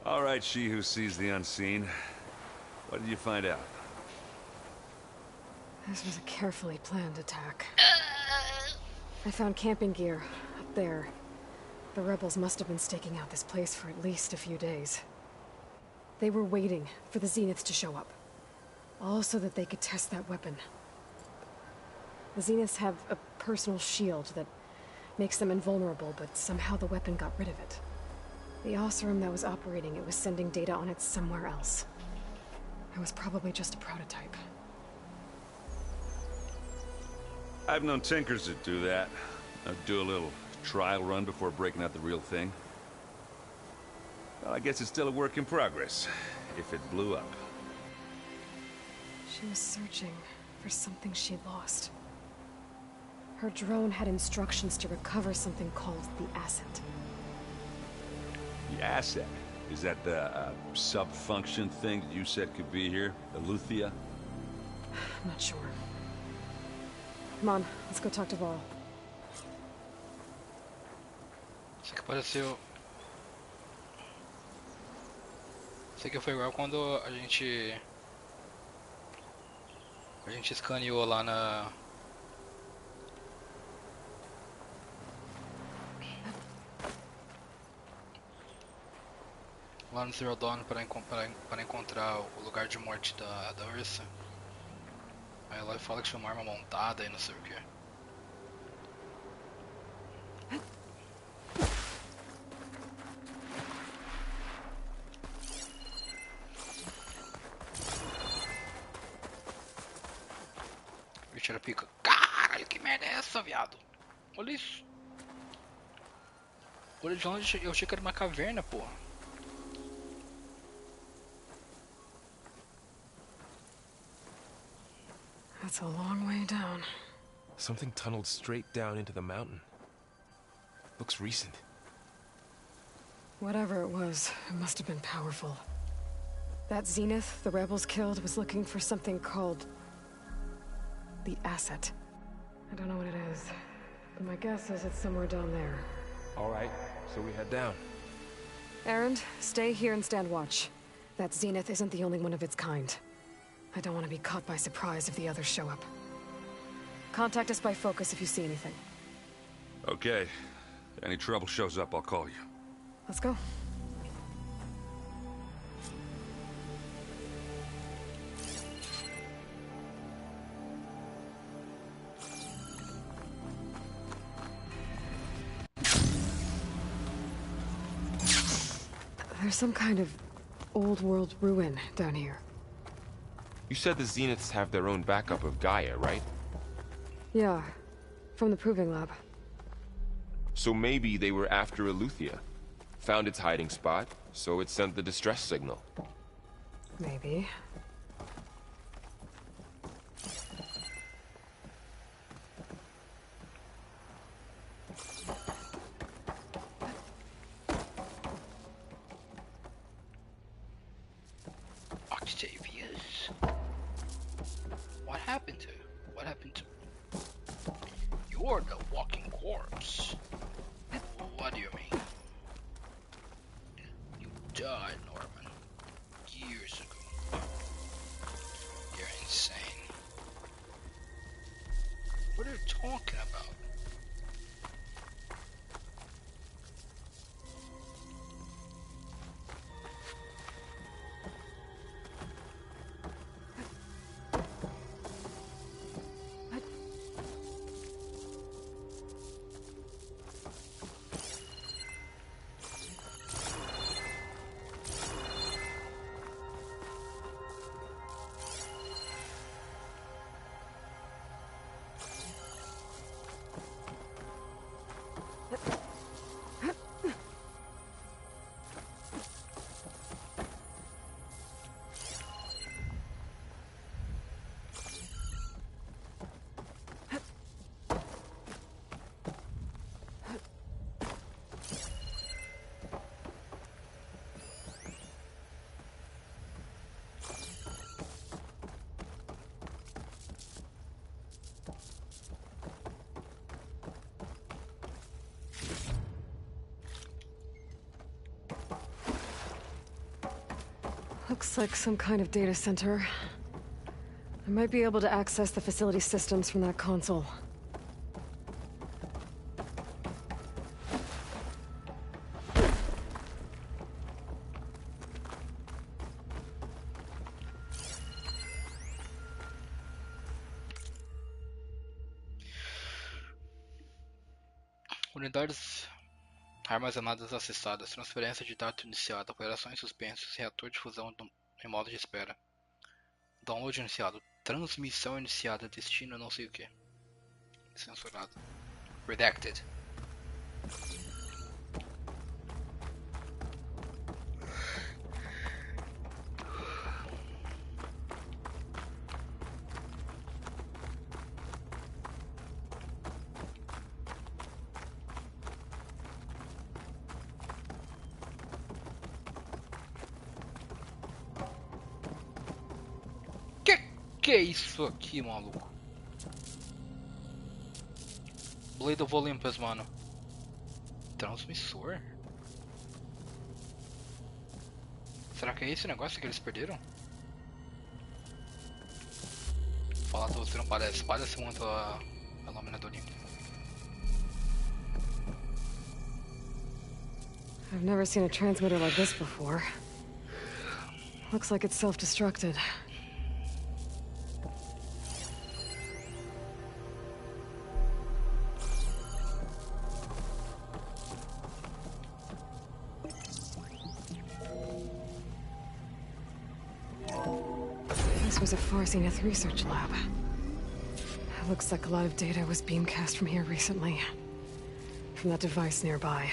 All right, she who sees the unseen. What did you find out? This was a carefully planned attack. I found camping gear up there. The rebels must have been staking out this place for at least a few days. They were waiting for the Zeniths to show up. All so that they could test that weapon. The Zeniths have a personal shield that makes them invulnerable, but somehow the weapon got rid of it. The Oseram that was operating it was sending data on it somewhere else. It was probably just a prototype. I've known tinkers that do that. I'd do a little trial run before breaking out the real thing. Well, I guess it's still a work in progress, if it blew up. She was searching for something she lost. Her drone had instructions to recover something called the asset. The asset? Is that the sub-function thing that you said could be here? The Luthia? I'm not sure. Come on, let's go talk to Val. Isso aqui pareceu... Isso aqui foi igual quando a gente escaneou lá na... Lá no Zero Dawn para encontrar o lugar de morte da Ursa. Aí ela fala que tinha uma arma montada e não sei o que. tira pica. Caralho, que merda é essa, viado? Olha isso. Olha de longe, eu achei que era uma caverna, porra. That's a long way down. Something tunneled straight down into the mountain. Looks recent. Whatever it was, it must have been powerful. That Zenith the rebels killed was looking for something called the asset. I don't know what it is, but my guess is it's somewhere down there. All right, so we head down. Erend, stay here and stand watch. That Zenith isn't the only one of its kind. I don't want to be caught by surprise if the others show up. Contact us by focus if you see anything. Okay. Any trouble shows up, I'll call you. Let's go. There's some kind of old world ruin down here. You said the Zeniths have their own backup of Gaia, right? Yeah, from the proving lab. So maybe they were after Eleuthia. Found its hiding spot, so it sent the distress signal. Maybe. Octavius? What happened to? What happened to? You're the walking corpse. What do you mean? You died, Norman. Years ago. You're insane. What are you talking about? Looks like some kind of data center. I might be able to access the facility systems from that console. Unidades armazenadas acessadas. Transferência de dados iniciada. Operações suspensas. Reator de fusão em modo de espera. Download iniciado. Transmissão iniciada. Destino não sei o que. Censurado. Redacted. Que é isso aqui, maluco? Blade of Olympus, mano. Transmissor? Será que é esse o negócio que eles perderam? Falar pra você não parece. Parece muito a lâmina do Olimpo. I've never seen a transmitter like this before. Looks like it's self-destructed. This was a Far Zenith research lab. Looks like a lot of data was beamcast from here recently. From that device nearby.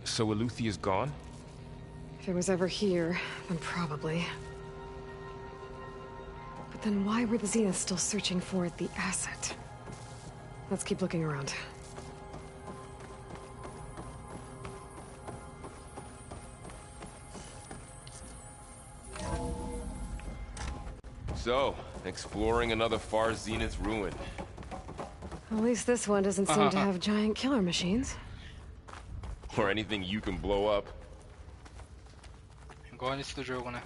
So Eleuthea's gone? If it was ever here, then probably. But then why were the Zeniths still searching for the asset? Let's keep looking around. So, exploring another far Zenith ruin. At least this one doesn't seem to have giant killer machines. Or anything you can blow up. Igual nesse do jogo, né?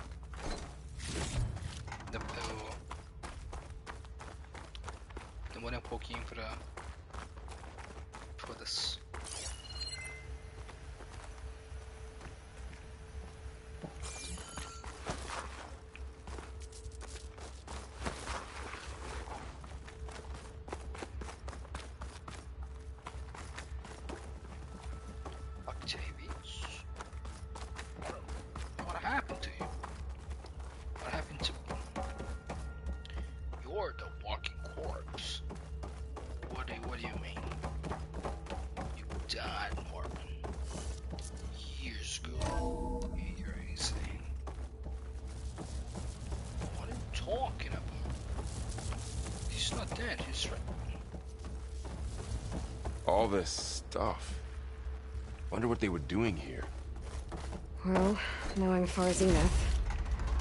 Demorei pouquinho pra... Foda-se. What happened to you? What happened to... You're the walking corpse. What do you mean? You died, Norman. Years ago. You're insane. What are you talking about? He's not dead, he's right. All this stuff. Wonder what they were doing here. Well, knowing Far Zenith,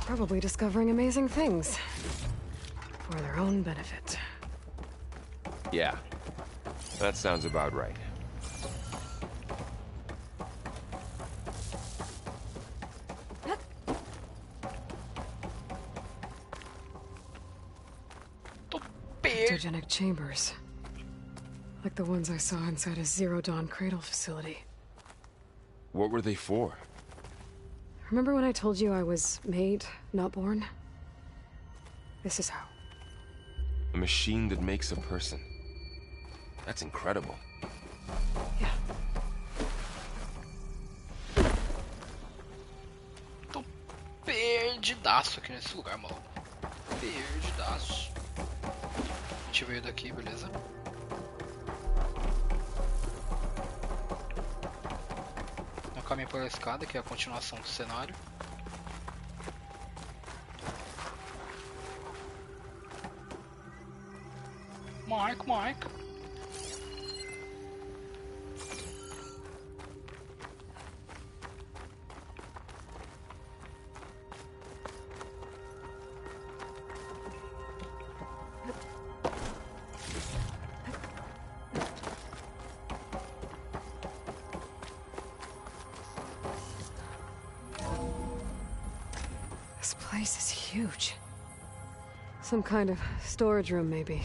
probably discovering amazing things. For their own benefit. Yeah, that sounds about right. Cryptogenic chambers. Like the ones I saw inside a Zero Dawn cradle facility. What were they for? Remember when I told you I was made, not born? This is how. A machine that makes a person. That's incredible. Yeah. Tô perdidaço aqui nesse lugar, maluco. Perdidaço. A gente veio daqui, beleza? No caminho pela escada, que é a continuação do cenário. Mike. This place is huge. Some kind of storage room, maybe.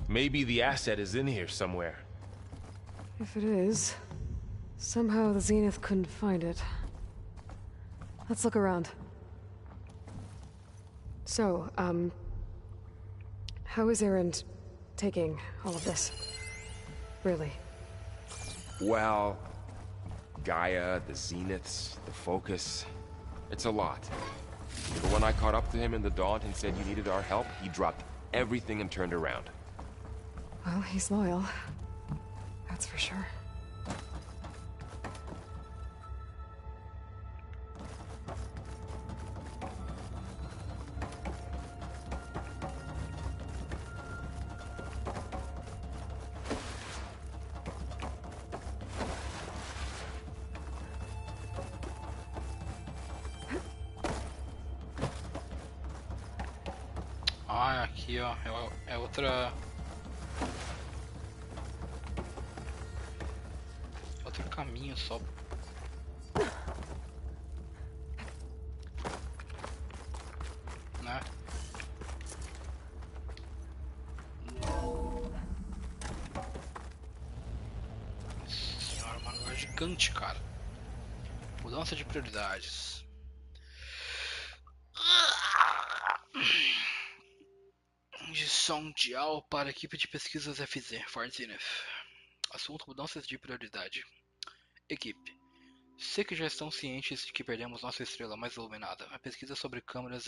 Maybe the asset is in here somewhere. If it is, somehow the Zenith couldn't find it. Let's look around. So, how is Erend taking all of this? Really? Well, Gaia, the Zeniths, the Focus. It's a lot. But when I caught up to him in the Daunt and said you needed our help, he dropped everything and turned around. Well, he's loyal. That's for sure. Ah, aqui ó, é outra... Outro caminho só. Né? Nossa senhora, mano, é gigante, cara. Mudança de prioridades. De sondial para a equipe de pesquisas FZ, Far Zenith. Assunto: mudanças de prioridade. Equipe. Sei que já estão cientes de que perdemos nossa estrela mais iluminada. A pesquisa sobre câmeras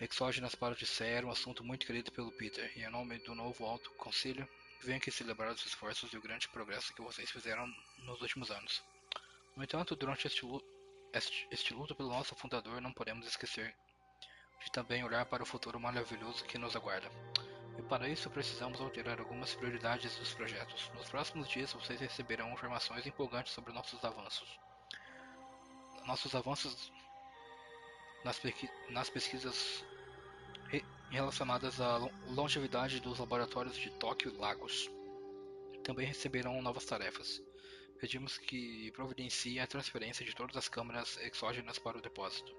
exógenas para Odisseia era um assunto muito querido pelo Peter, e em nome do novo Alto Concílio, venho aqui celebrar os esforços e o grande progresso que vocês fizeram nos últimos anos. No entanto, durante este luto pelo nosso fundador, não podemos esquecer de também olhar para o futuro maravilhoso que nos aguarda. E para isso precisamos alterar algumas prioridades dos projetos. Nos próximos dias vocês receberão informações empolgantes sobre nossos avanços. Nossos avanços nas pesquisas relacionadas à longevidade dos laboratórios de Tóquio e Lagos. Também receberão novas tarefas. Pedimos que providencie a transferência de todas as câmeras exógenas para o depósito.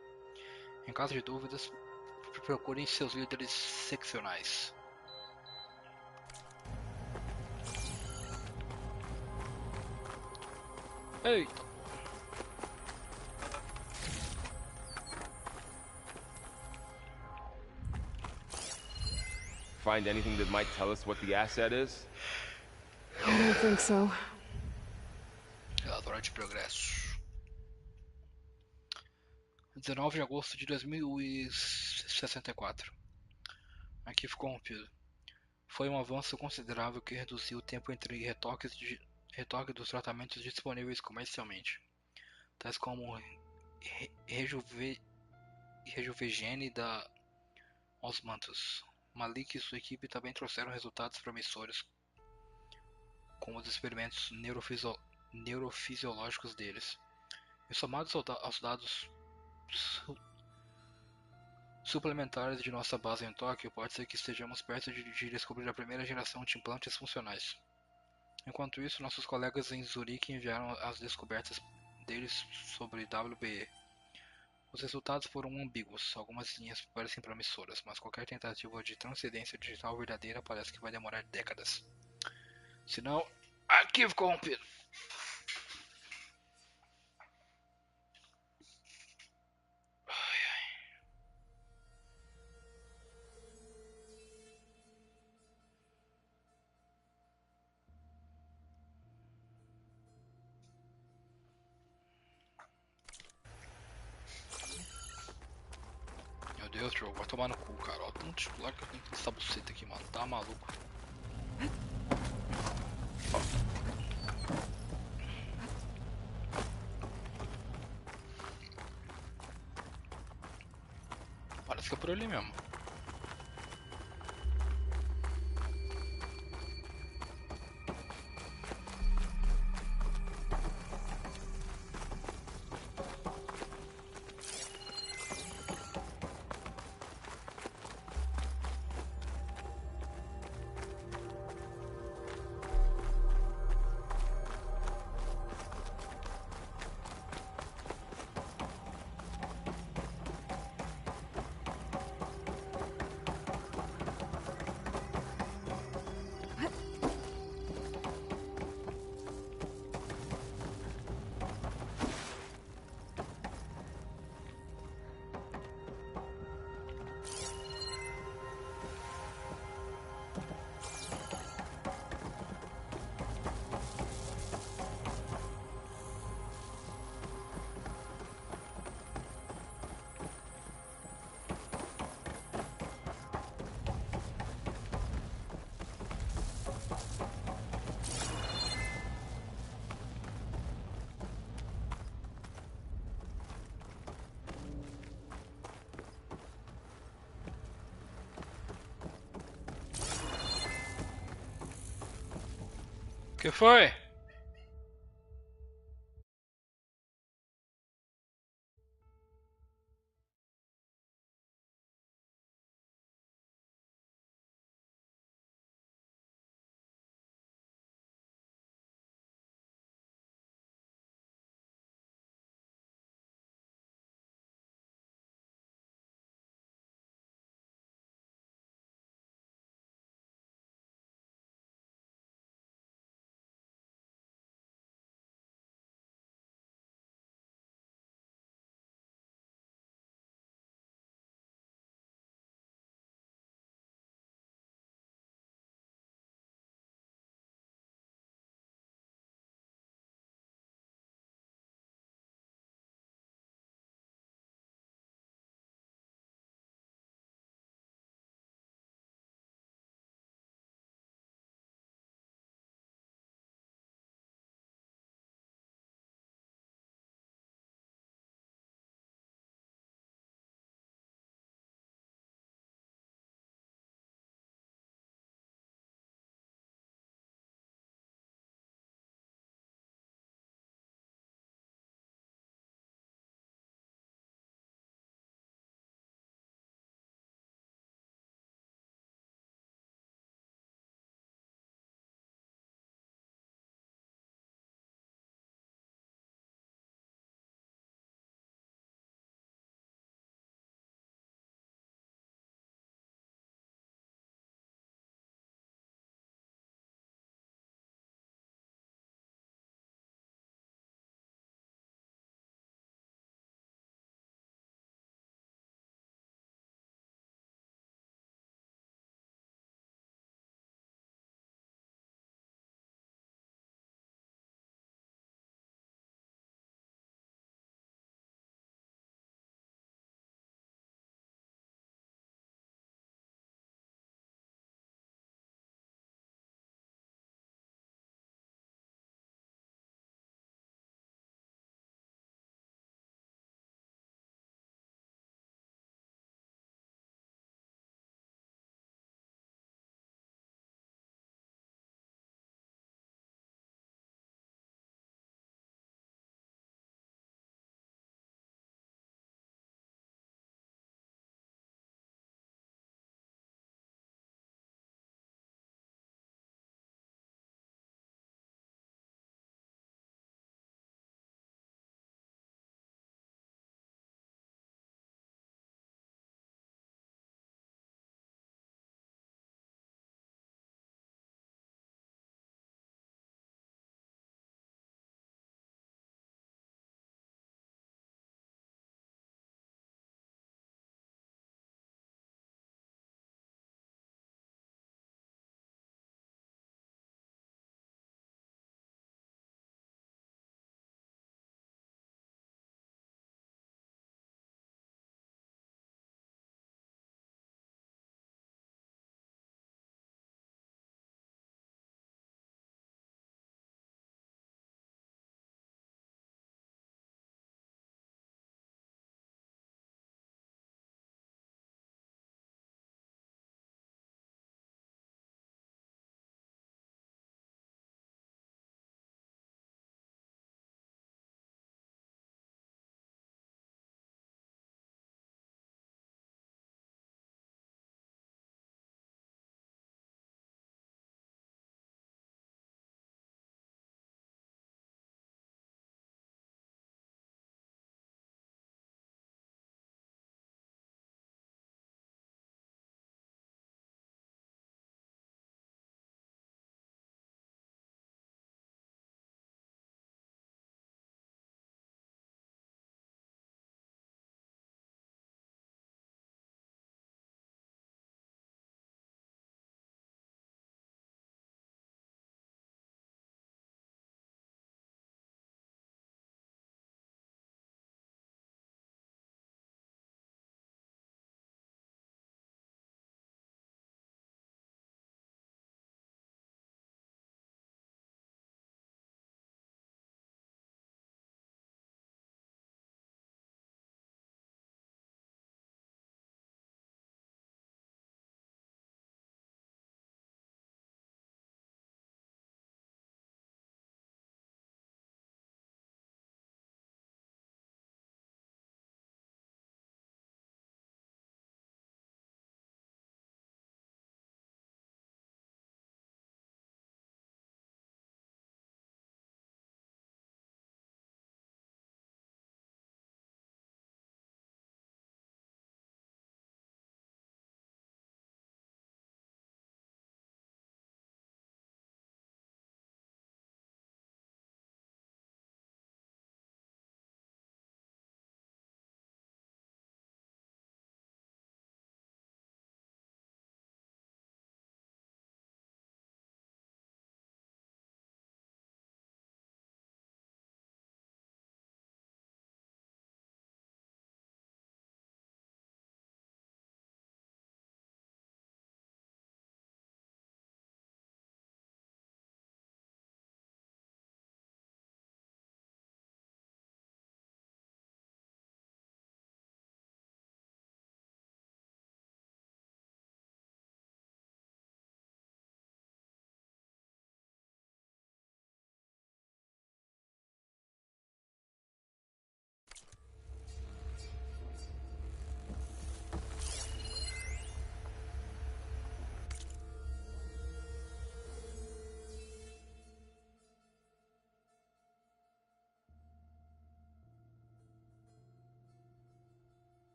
Em caso de dúvidas, procurem seus líderes seccionais. Eita! Find anything that might tell us what the asset is? I don't think so. Relatório de progresso. 19 de agosto de 2064. Arquivo corrompido. Foi um avanço considerável que reduziu o tempo entre retoque dos tratamentos disponíveis comercialmente, tais como Rejuvegene da Osmanthus. Malik e sua equipe também trouxeram resultados promissores com os experimentos neurofisiológicos deles. E somados aos dados suplementares de nossa base em Tóquio, pode ser que estejamos perto de descobrir a primeira geração de implantes funcionais. Enquanto isso, nossos colegas em Zurique enviaram as descobertas deles sobre WBE. Os resultados foram ambíguos, algumas linhas parecem promissoras, mas qualquer tentativa de transcendência digital verdadeira parece que vai demorar décadas. Se não, arquivo corrompido! Meu Deus, jogo, vai tomar no cu, cara. Olha o tanto de titular que eu tenho nessa buceta aqui, mano. Tá maluco. Parece que é por ali mesmo. Que foi?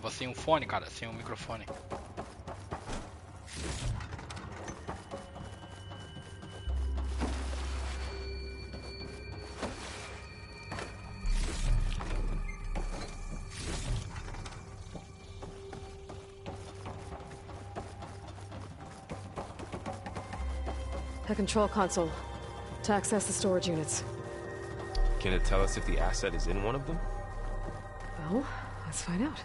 Tava sem um fone, cara, sem um microfone. The control console. To access the storage units. Can it tell us if the asset is in one of them? Well, let's find out.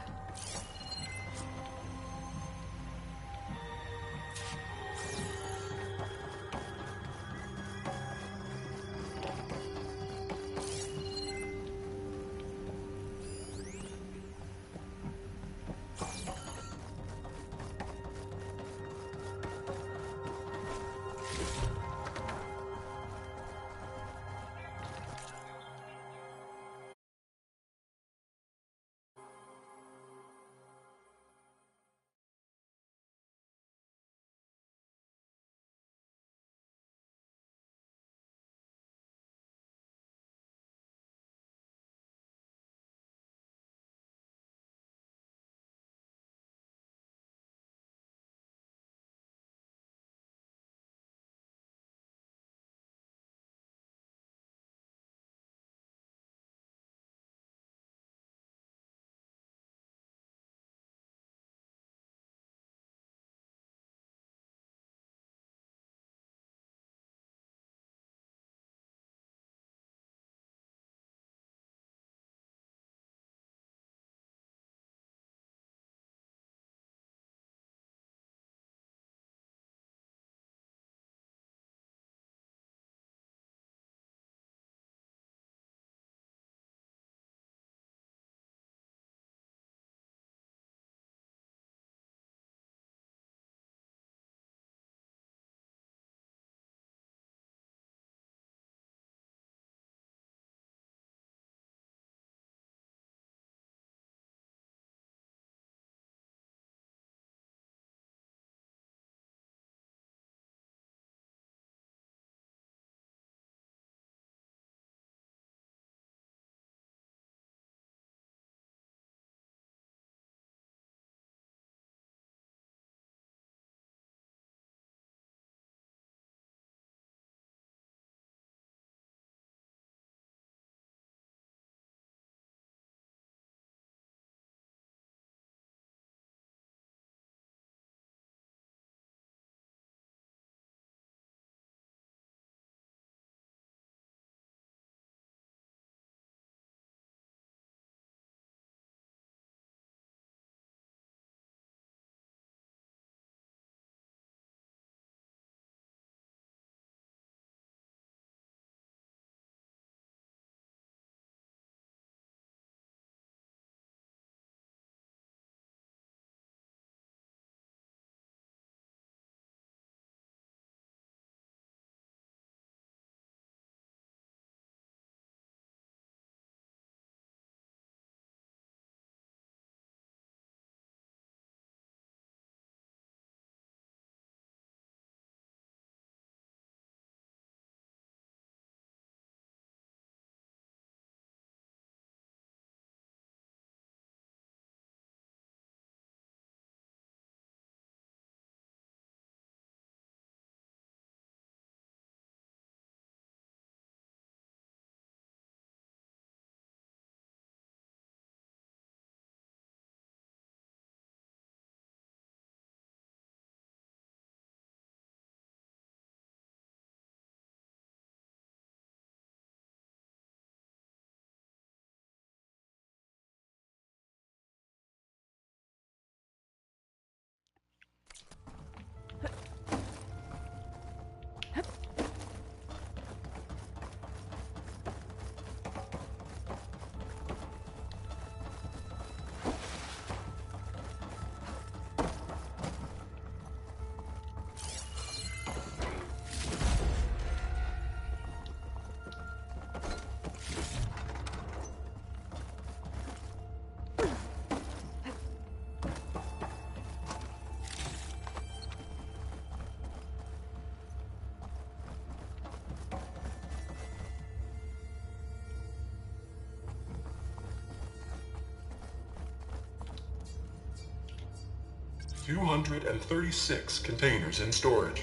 236 containers in storage.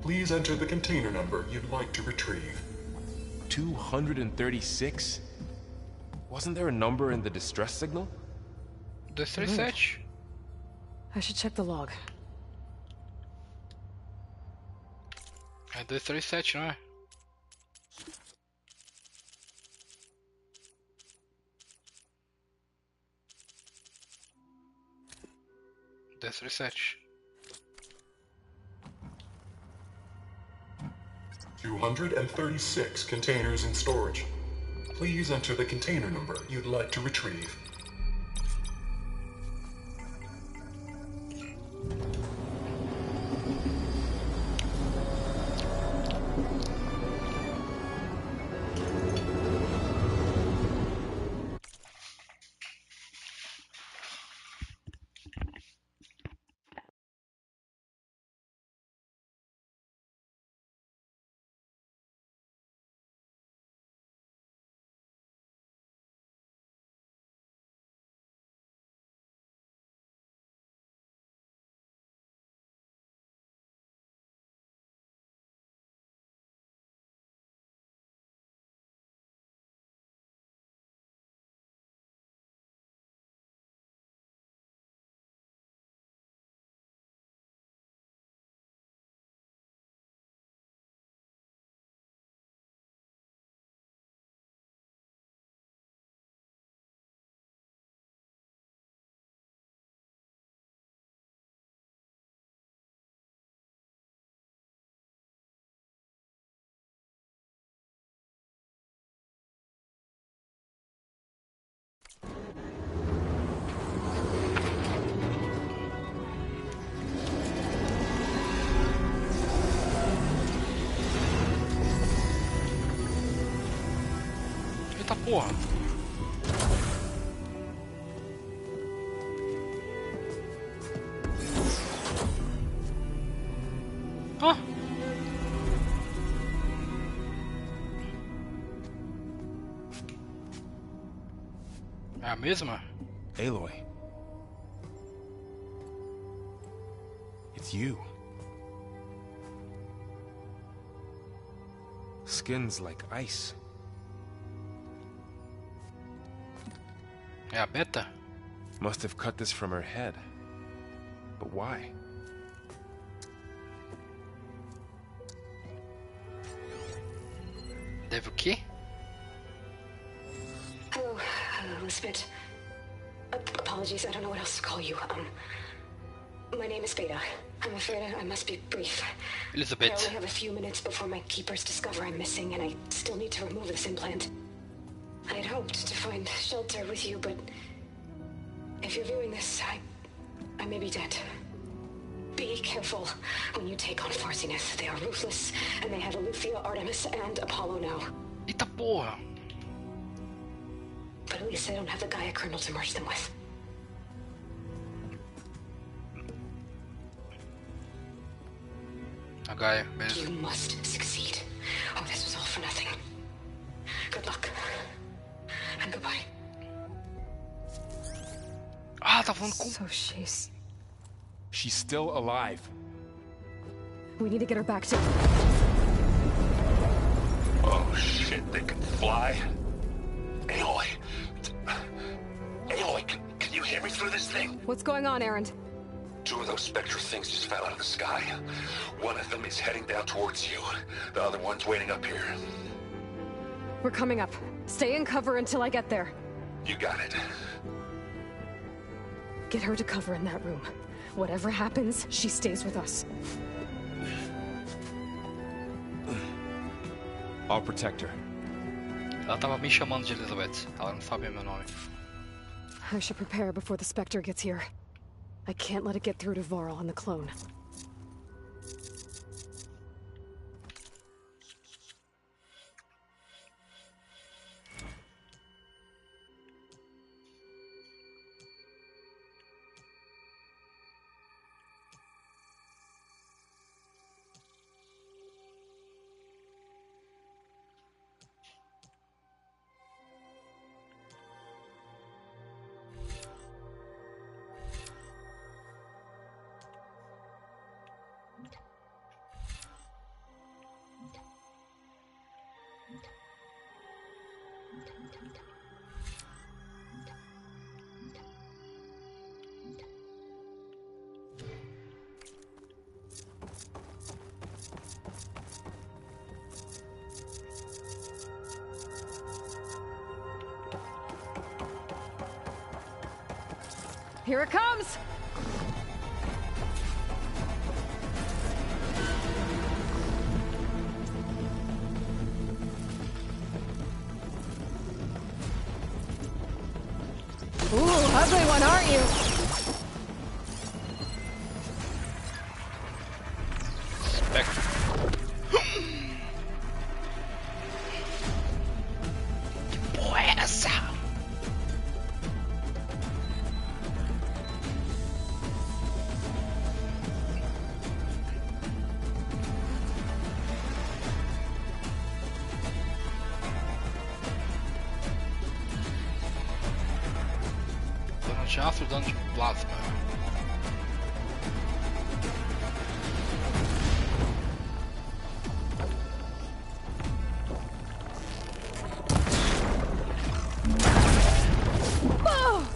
Please enter the container number you'd like to retrieve. 236? Wasn't there a number in the distress signal? This research? I should check the log. É 237, não é? This research. 236 containers in storage. Please enter the container number you'd like to retrieve. Eita porra! Ah! É a mesma? Aloy. It's you. Skin's like ice. É a Beta? Must have cut this from her head. But why? Deve o quê? Hello, Elizabeth. Apologies, I don't know what else to call you. My name is Beta. I'm afraid I must be brief. Elizabeth. I only have a few minutes before my keepers discover I'm missing, and I still need to remove this implant. I had hoped to find shelter with you, but if you're viewing this, I may be dead. Be careful when you take on Farsiness. They are ruthless, and they have Aletheia, Artemis, and Apollo now. Eita porra! But at least I don't have the Gaia kernel to merge them with. A Gaia mesmo. You must succeed, or this was all for nothing. Good luck. And goodbye. Ah, tá falando com... So she's still alive. We need to get her back to... Oh shit, they can fly? Aloy. Aloy, can you hear me through this thing? What's going on, Erend? Two of those spectral things just fell out of the sky. One of them is heading down towards you. The other one's waiting up here. We're coming up. Stay in cover until I get there. You got it. Get her to cover in that room. Whatever happens, she stays with us. I'll protect her. Ela tava me chamando de Elizabeth. Ela não sabia meu nome. I should prepare before the Spectre gets here. I can't let it get through to Varl and the clone. Here it comes! Ooh, ugly one, aren't you? Dano de aço, dano de plasma. Oh!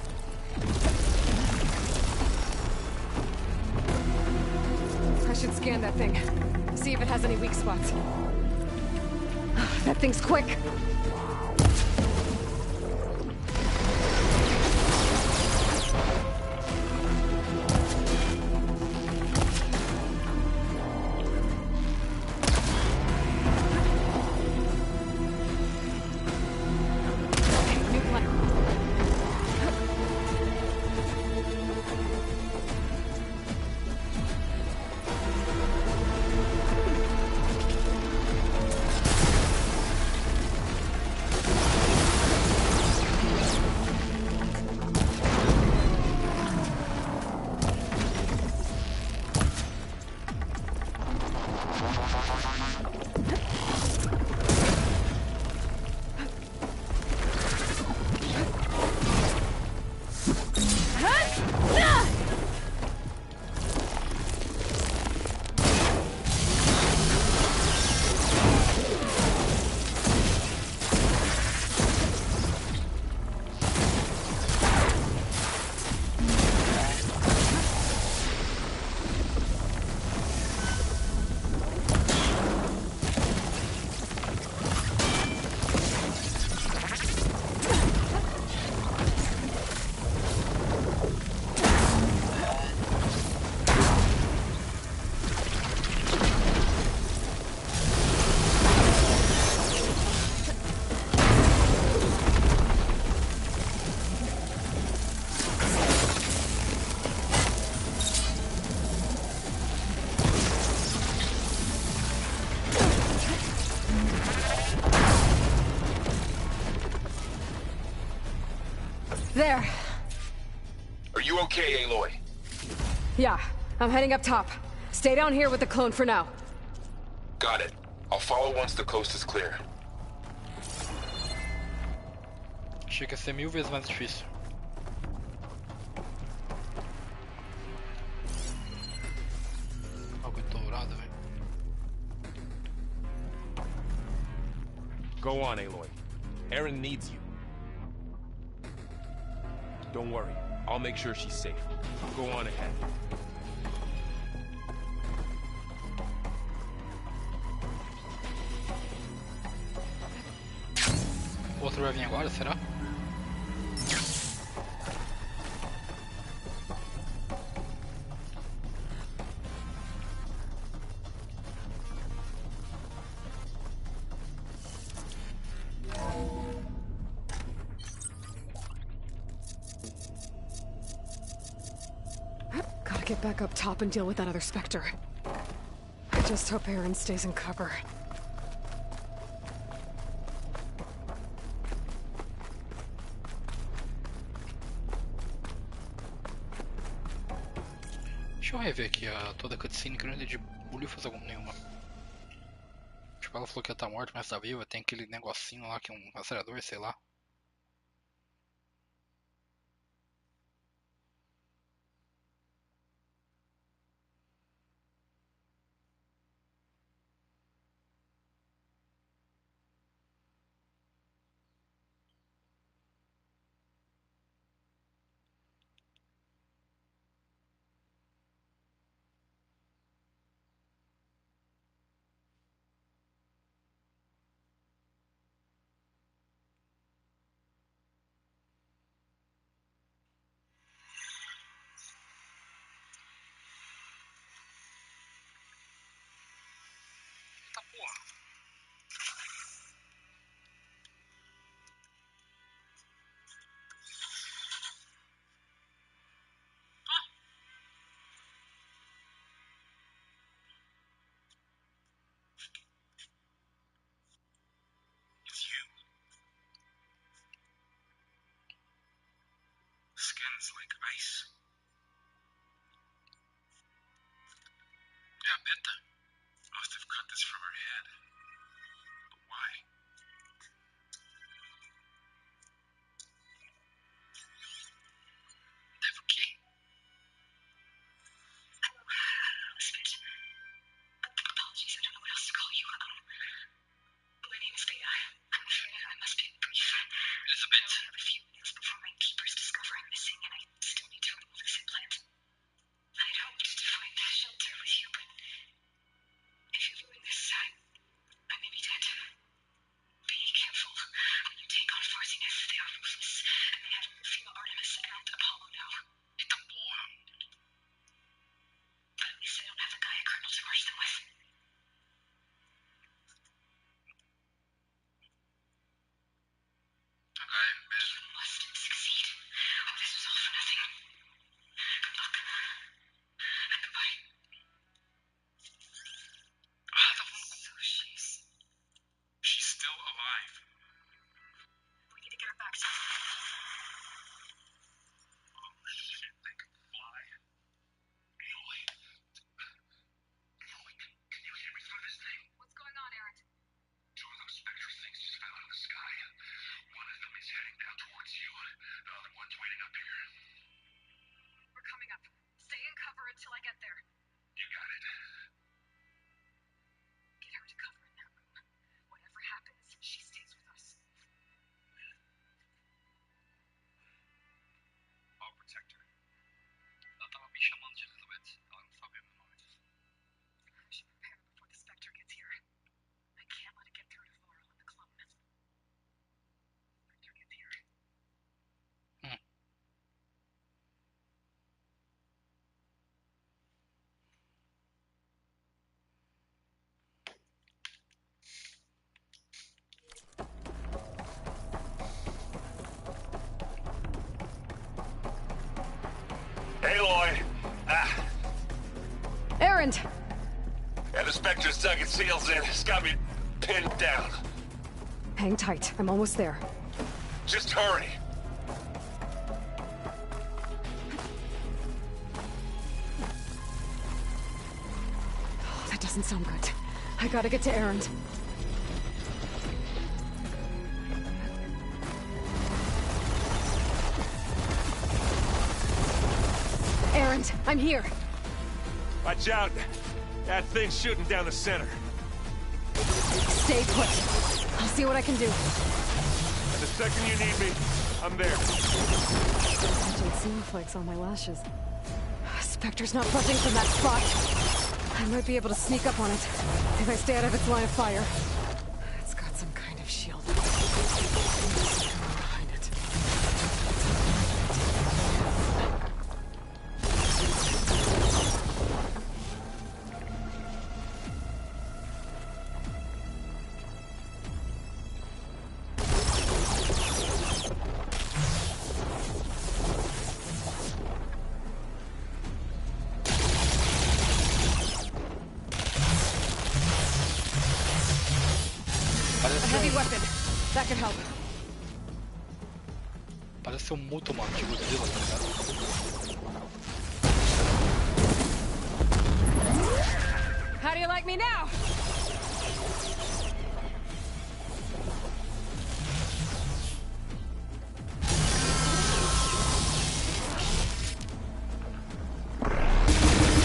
I should scan that thing. See if it has any weak spots. That thing's quick. There. Are you okay, Aloy? Yeah, I'm heading up top. Stay down here with the clone for now. Got it. I'll follow once the coast is clear. Achei que ia ser 1000 vezes mais difícil. Algo dourado, velho. Go on, Aloy. Erin needs you. Don't worry. I'll make sure she's safe. Go on ahead. Outro vai vir agora, será? Gotta get back up top and deal with that other Spectre. I just hope Aaron stays in cover. Deixa eu rever aqui toda a cutscene que eu não entendi bolhufas nenhuma. Tipo, ela falou que ia estar morta, mas tá viva. Tem aquele negocinho lá que é um acelerador, sei lá. hands like ice. Yeah, Beta must have cut this from her head. But why? Devil key? Apologies, I don't know what else to call you. My name is Beta. I'm afraid I must be brief. Elizabeth. I have a few minutes before my keepers discover I'm missing, and I still need to remove this implant. I had hoped to find shelter with you, but if you're doing this, I may be dead. Be careful when you take on Farsiness. They are ruthless, and they have female Artemis and Apollo now. But at least I don't have the Gaia kernel to merge them with. Okay, miss. You must succeed. Oh, this was all for nothing. Good luck. And goodbye. So she's still alive. We need to get her back to... Oh shit, they can fly. Aloy. Aloy, can you hear me through this thing? What's going on, Aaron? Two of those spectral things just fell out of the sky. One of them is heading down towards you. The other one's waiting up here. We're coming up. Stay in cover until I get there. You got it. Get her to cover in that room. Whatever happens, she stays with us. I'll protect her. Ela tava me chamando de Elizabeth. Ela não sabe meu nome. I should prepare before the Spectre gets here. I can't let it get through to Laurel and the clone. Spectre gets here. Aloy! Erend! Yeah, the Spectre's dug its heels in. It's got me pinned down. Hang tight. I'm almost there. Just hurry. Oh, that doesn't sound good. I gotta get to Erend. Erend, I'm here. Watch out. That thing's shooting down the center. Stay put. I'll see what I can do. And the second you need me, I'm there. Catching snowflakes on my lashes. Spectre's not budging from that spot. I might be able to sneak up on it if I stay out of its line of fire. It's got some kind of shield. Behind it. A heavy weapon. That could help. Parece muito uma antigo Godzilla, tá ligado? How do you like me now?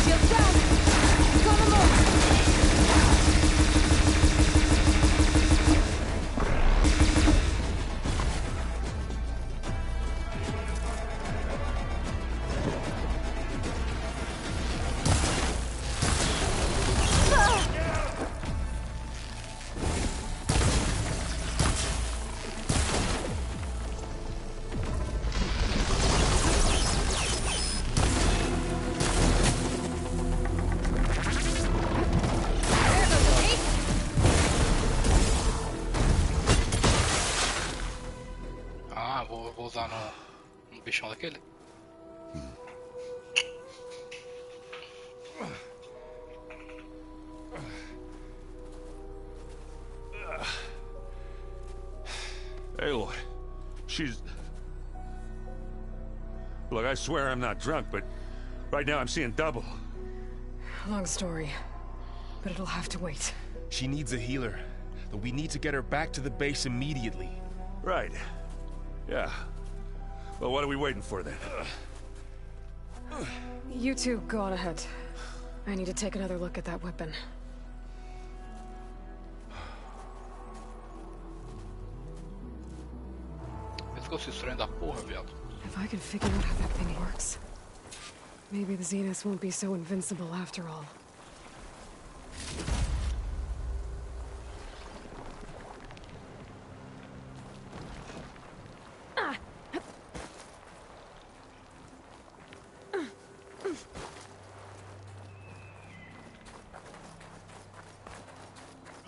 Shields down! It's on the move! Ah, vou usar no bichão daquele. Aloy, she's... Look, I swear I'm not drunk, but right now I'm seeing double. Long story, but it'll have to wait. She needs a healer, but we need to get her back to the base immediately. Right. Yeah. Well, what are we waiting for then? You two go on ahead. I need to take another look at that weapon. Pescoço estranho da porra, viado. If I can figure out how that thing works, maybe the Zeniths won't be so invincible after all.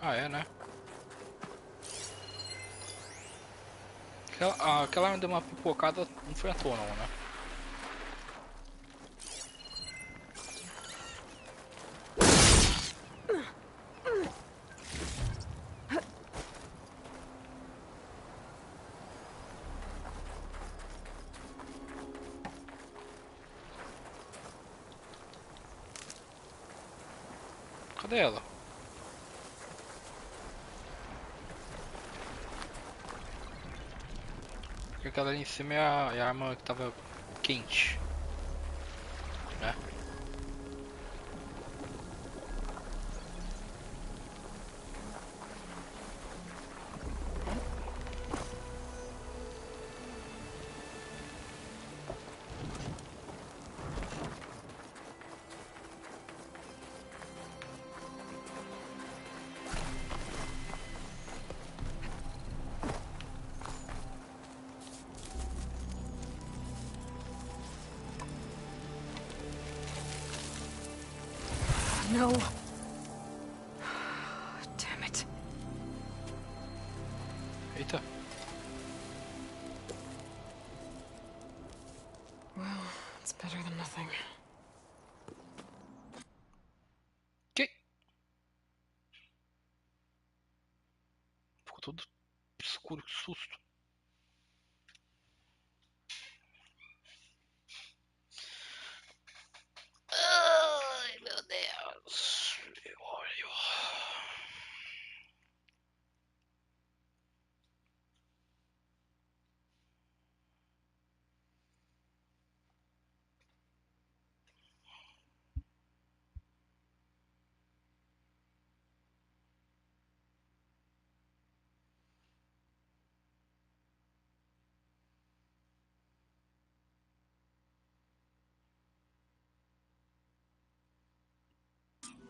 Ah, é, né? Aquela arma deu uma pipocada, não foi à toa não, né? Cadê ela? Porque aquela ali em cima é a arma que tava quente, né? No. Damn it. Eita. Well, it's better than nothing. Que? Ficou tudo escuro, que susto. Ai, meu Deus. Olha.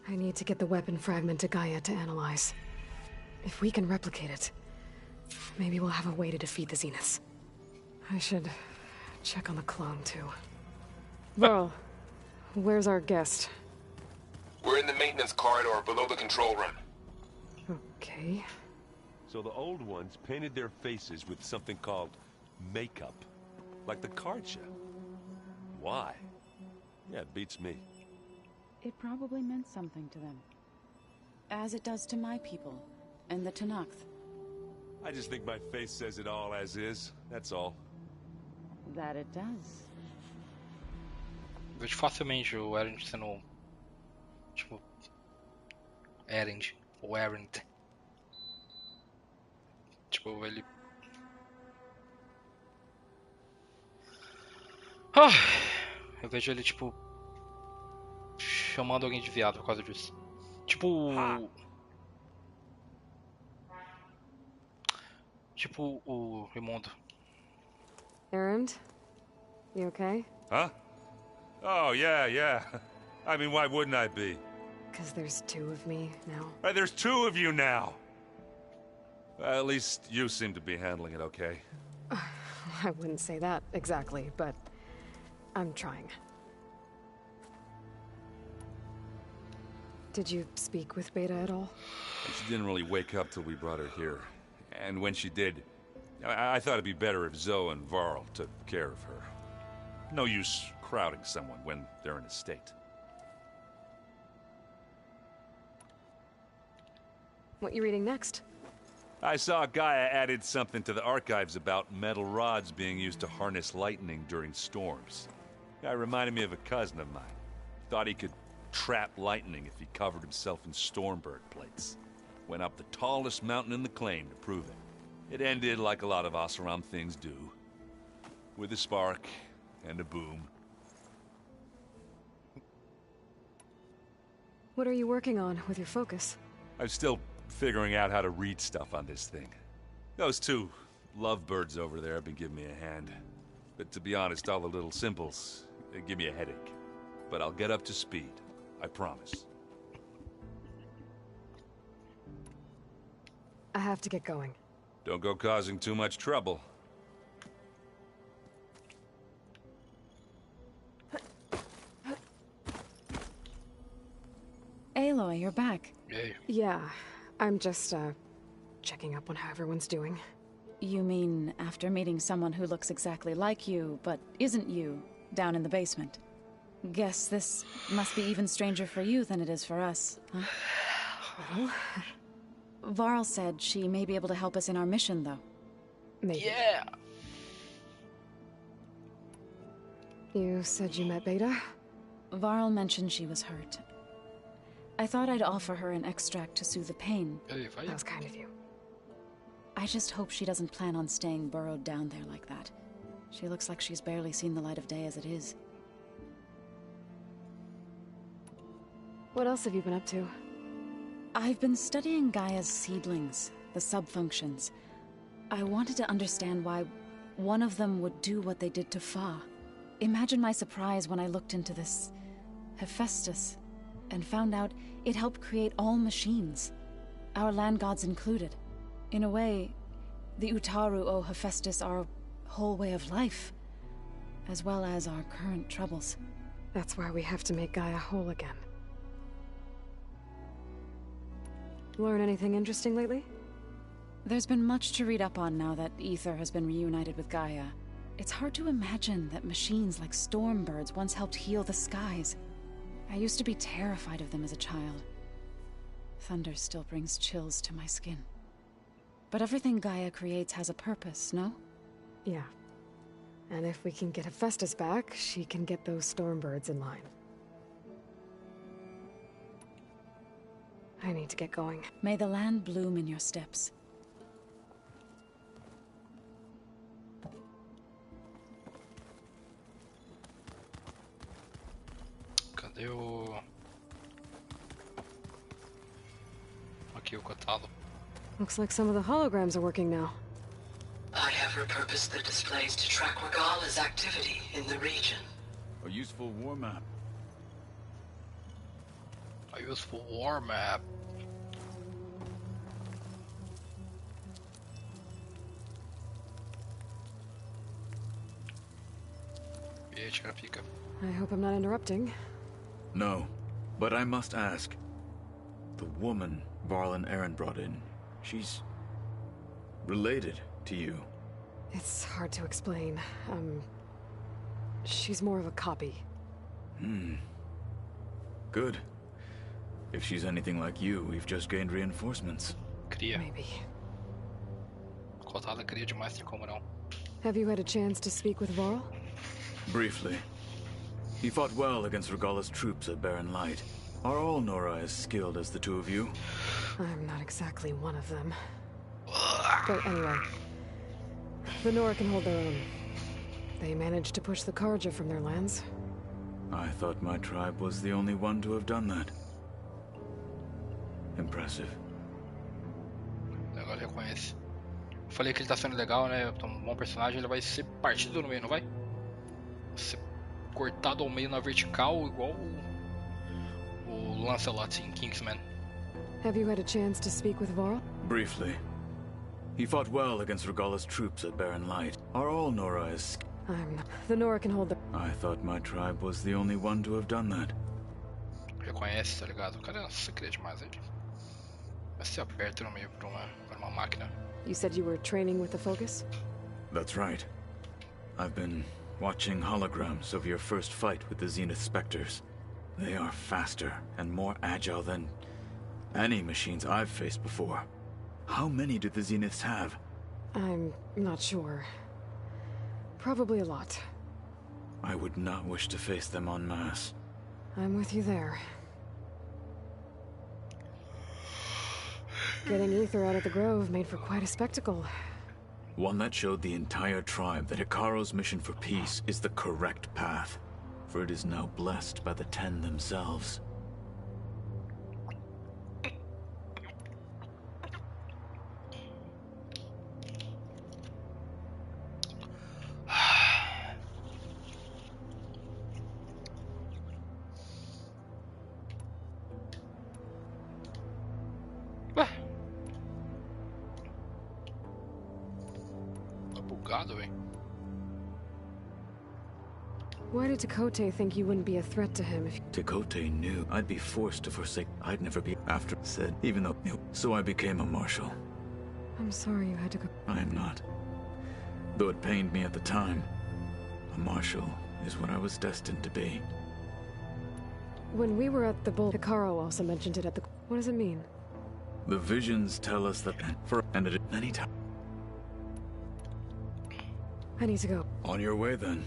I need to get the weapon fragment to Gaia to analyze. If we can replicate it, maybe we'll have a way to defeat the Zeniths. I should check on the clone, too. Varl, where's our guest? We're in the maintenance corridor below the control room. Okay. So the old ones painted their faces with something called makeup. Like the card show. Why? Yeah, it beats me. It probably meant something to them. As it does to my people, and the Tenakth. I just think my face says it all as is, that's all. That it does. Vejo facilmente o Erend sendo... Tipo... Erend. Ou Erend. Tipo, ele... Eu vejo ele, tipo... chamando alguém de viado por causa disso. Tipo... Tipo o Raimundo. Erend? You okay? Huh? Oh, yeah. I mean, why wouldn't I be? Because there's two of me now. Right, there's two of you now! At least you seem to be handling it okay. I wouldn't say that exactly, but I'm trying. Did you speak with Beta at all? She didn't really wake up till we brought her here. And when she did, I thought it'd be better if Zoe and Varl took care of her. No use crowding someone when they're in a state. What you reading next? I saw Gaia added something to the archives about metal rods being used to harness lightning during storms. Guy reminded me of a cousin of mine. Thought he could trap lightning if he covered himself in Stormbird plates. Went up the tallest mountain in the claim to prove it. It ended like a lot of Oseram things do. With a spark and a boom. What are you working on with your focus? I'm still figuring out how to read stuff on this thing. Those two lovebirds over there have been giving me a hand. But to be honest, all the little symbols, they give me a headache. But I'll get up to speed. I promise. I have to get going. Don't go causing too much trouble. Aloy, you're back. Hey. Yeah, I'm just, checking up on how everyone's doing. You mean after meeting someone who looks exactly like you, but isn't you, down in the basement? Guess this must be even stranger for you than it is for us, huh? Well... Varl said she may be able to help us in our mission, though. Maybe. Yeah! You said you met Beta? Varl mentioned she was hurt. I thought I'd offer her an extract to soothe the pain. That was kind of you. I just hope she doesn't plan on staying burrowed down there like that. She looks like she's barely seen the light of day as it is. What else have you been up to? I've been studying Gaia's seedlings, the subfunctions. I wanted to understand why one of them would do what they did to Fa. Imagine my surprise when I looked into this Hephaestus and found out it helped create all machines, our land gods included. In a way, the Utaru owe Hephaestus our whole way of life, as well as our current troubles. That's why we have to make Gaia whole again. Learn anything interesting lately? There's been much to read up on now that Ether has been reunited with Gaia. It's hard to imagine that machines like Stormbirds once helped heal the skies. I used to be terrified of them as a child. Thunder still brings chills to my skin. But everything Gaia creates has a purpose, no? Yeah. And if we can get Hephaestus back, she can get those Stormbirds in line. I need to get going. May the land bloom in your steps. Cadê o... Aqui o catálogo. Looks like some of the holograms are working now. I have repurposed the displays to track Regala's activity in the region. A useful war map. A useful war map. E aí, tira pica. I hope I'm not interrupting. No, but I must ask. The woman Varl and Aaron brought in, she's related to you. It's hard to explain. She's more of a copy. Good. If she's anything like you, we've just gained reinforcements. Cria. Maybe. Cotada cria demais, tem como não. Have you had a chance to speak with Varl? Briefly. He fought well against Regala's troops at Barren Light. Are all Nora as skilled as the two of you? I'm not exactly one of them. But anyway, the Nora can hold their own. They managed to push the Karja from their lands. I thought my tribe was the only one to have done that. Impressive. Agora reconhece. Falei que ele tá sendo legal, né? Um bom personagem, ele vai ser partido no meio, não vai? Ser cortado ao meio na vertical, igual o Lancelot em Kingsman. Have you had a chance to speak with Varl? Briefly. He fought well against Regala's troops at Barren Light. Are all Nora as... The Nora can hold the... I thought my tribe was the only one to have done that. Reconhece, tá ligado? O cara é queria demais ele. Vai ser aberto no meio pra uma máquina. You said you were training with the Focus? That's right. I've been watching holograms of your first fight with the Zenith Spectres. They are faster and more agile than any machines I've faced before. How many do the Zeniths have? I'm not sure. Probably a lot. I would not wish to face them en masse. I'm with you there. Getting Ether out of the Grove made for quite a spectacle. One that showed the entire tribe that Hikaro's mission for peace is the correct path, for it is now blessed by the Ten themselves. Bugado, hein? Why did Takote think you wouldn't be a threat to him if... Takote knew I'd be forced to forsake. I'd never be after said, even though knew. So I became a marshal. I'm sorry you had to go... I am not. Though it pained me at the time, a marshal is what I was destined to be. When we were at the bull, Hikaro also mentioned it at the... What does it mean? The visions tell us that for and at any time. I need to go. On your way then.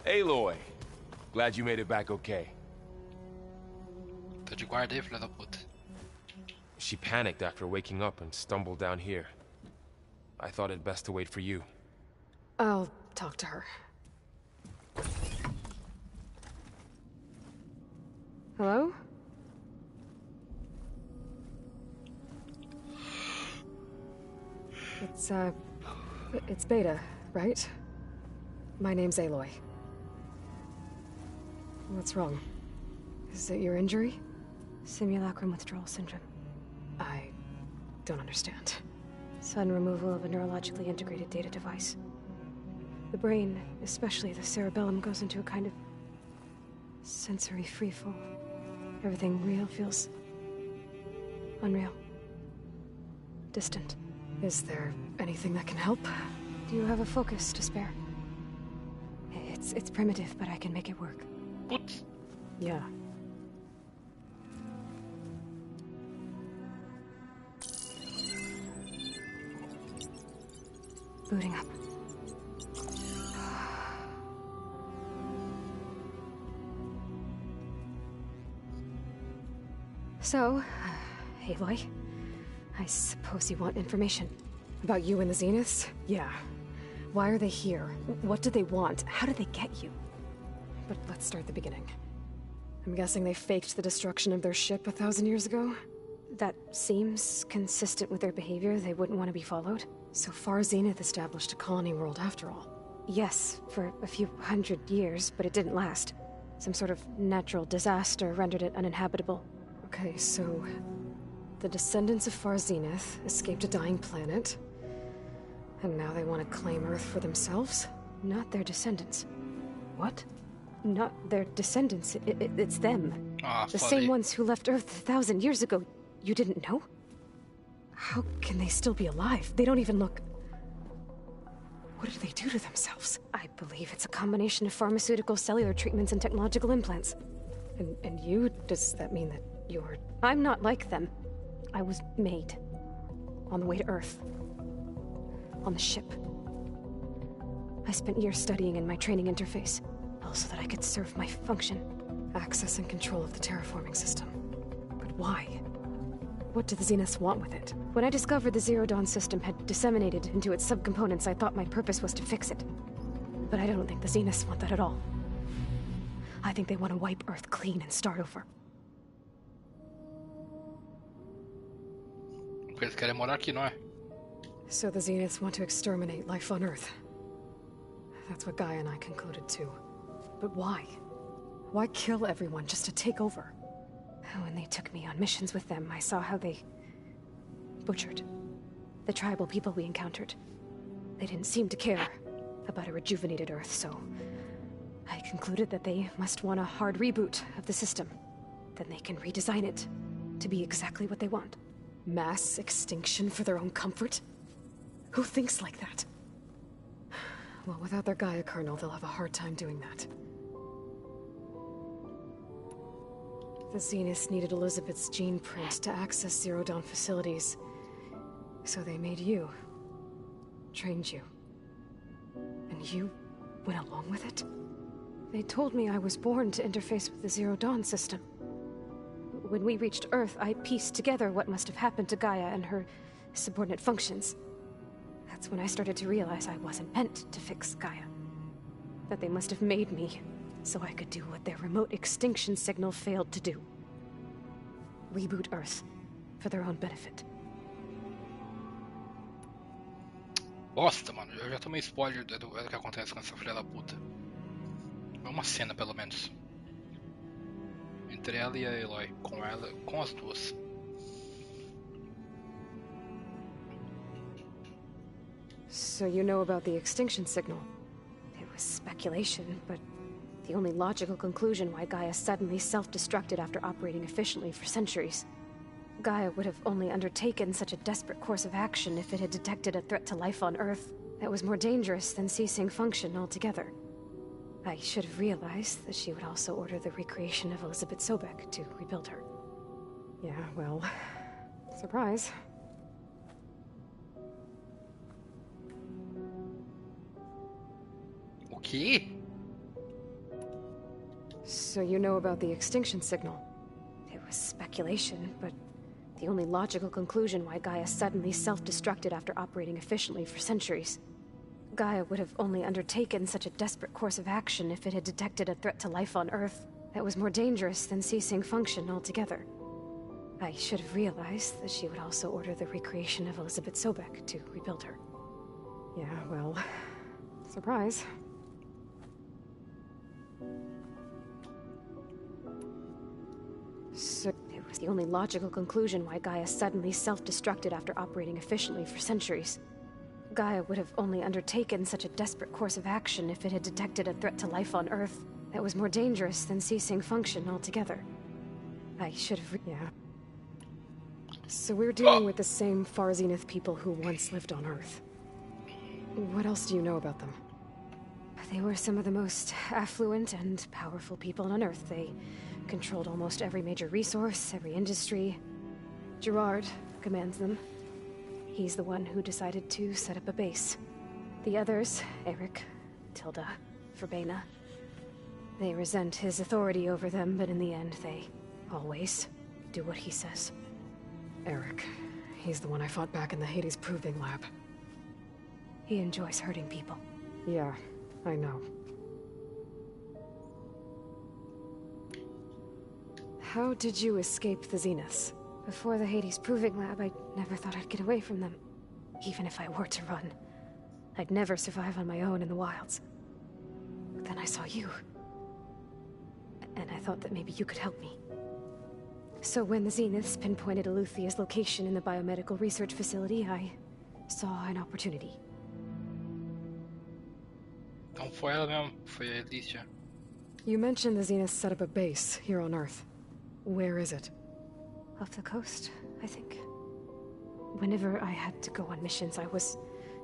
Aloy, glad you made it back okay. Tô de guarda aí, filha da puta. She panicked after waking up and stumbled down here. I thought it best to wait for you. I'll talk to her. Hello? It's Beta, right? My name's Aloy. What's wrong? Is it your injury? Simulacrum withdrawal syndrome. I don't understand. Sudden removal of a neurologically integrated data device. The brain, especially the cerebellum, goes into a kind of sensory freefall. Everything real feels unreal. Distant. Is there anything that can help? Do you have a focus to spare? It's primitive, but I can make it work. What? Yeah. Booting up. So, Aloy, I suppose you want information. About you and the Zeniths? Yeah. Why are they here? What do they want? How did they get you? But let's start at the beginning. I'm guessing they faked the destruction of their ship 1,000 years ago? That seems consistent with their behavior. They wouldn't want to be followed. So far, Zenith established a colony world after all. Yes, for a few hundred years, but it didn't last. Some sort of natural disaster rendered it uninhabitable. Okay, so... the descendants of Far Zenith escaped a dying planet, and now they want to claim Earth for themselves? Not their descendants. What? Not their descendants. It's them. The funny. same ones who left Earth 1,000 years ago. You didn't know? How can they still be alive? They don't even look... What did they do to themselves? I believe it's a combination of pharmaceutical, cellular treatments, and technological implants. And you? Does that mean that you're... I'm not like them. I was made. On the way to Earth. On the ship. I spent years studying in my training interface, all so that I could serve my function. Access and control of the terraforming system. But why? What do the Zeniths want with it? When I discovered the Zero Dawn system had disseminated into its subcomponents, I thought my purpose was to fix it. But I don't think the Zeniths want that at all. I think they want to wipe Earth clean and start over. Porque eles querem morar aqui, não é? So the Zeniths want to exterminate life on Earth. That's what Gaia and I concluded too. But why? Why kill everyone just to take over? When they took me on missions with them, I saw how they butchered the tribal people we encountered. They didn't seem to care about a rejuvenated Earth, so I concluded that they must want a hard reboot of the system. Then they can redesign it to be exactly what they want. Mass extinction for their own comfort? Who thinks like that? Well, without their Gaia kernel, they'll have a hard time doing that. The Zeniths needed Elizabeth's gene print to access Zero Dawn facilities. So they made you. Trained you. And you went along with it? They told me I was born to interface with the Zero Dawn system. When we reached Earth, I pieced together what must have happened to Gaia and her subordinate functions. That's when I started to realize I wasn't meant to fix Gaia. That they must have made me so I could do what their remote extinction signal failed to do. Reboot Earth for their own benefit. Bosta, mano. Eu já tomei spoiler do que acontece com essa filha da puta. É uma cena, pelo menos. Entre ela e a Eloy. Com as duas. So you know about the extinction signal? It was speculation, but the only logical conclusion why Gaia suddenly self-destructed after operating efficiently for centuries. Gaia would have only undertaken such a desperate course of action if it had detected a threat to life on Earth that was more dangerous than ceasing function altogether. I should have realized that she would also order the recreation of Elizabeth Sobek to rebuild her. Yeah, well, surprise. O quê? So you know about the extinction signal? It was speculation, but the only logical conclusion why Gaia suddenly self-destructed after operating efficiently for centuries. Gaia would have only undertaken such a desperate course of action if it had detected a threat to life on Earth that was more dangerous than ceasing function altogether. I should have realized that she would also order the recreation of Elizabeth Sobek to rebuild her. Yeah, well, surprise. So it was the only logical conclusion why Gaia suddenly self-destructed after operating efficiently for centuries. Gaia would have only undertaken such a desperate course of action if it had detected a threat to life on Earth that was more dangerous than ceasing function altogether. I should have yeah. So we're dealing with the same Far Zenith people who once lived on Earth. What else do you know about them? They were some of the most affluent and powerful people on Earth. They controlled almost every major resource, every industry. Gerard commands them. He's the one who decided to set up a base. The others, Eric, Tilda, Verbena, they resent his authority over them, but in the end, they always do what he says. Eric. He's the one I fought back in the Hades Proving Lab. He enjoys hurting people. Yeah, I know. How did you escape the Zeniths? Before the Hades Proving Lab, I never thought I'd get away from them. Even if I were to run, I'd never survive on my own in the wilds. But then I saw you. And I thought that maybe you could help me. So when the Zeniths pinpointed Eluthia's location in the biomedical research facility, I saw an opportunity. Não foi ela mesmo, foi a Alicia. You mentioned the Zeniths set up a base here on Earth. Where is it? Off the coast, I think. Whenever I had to go on missions, I was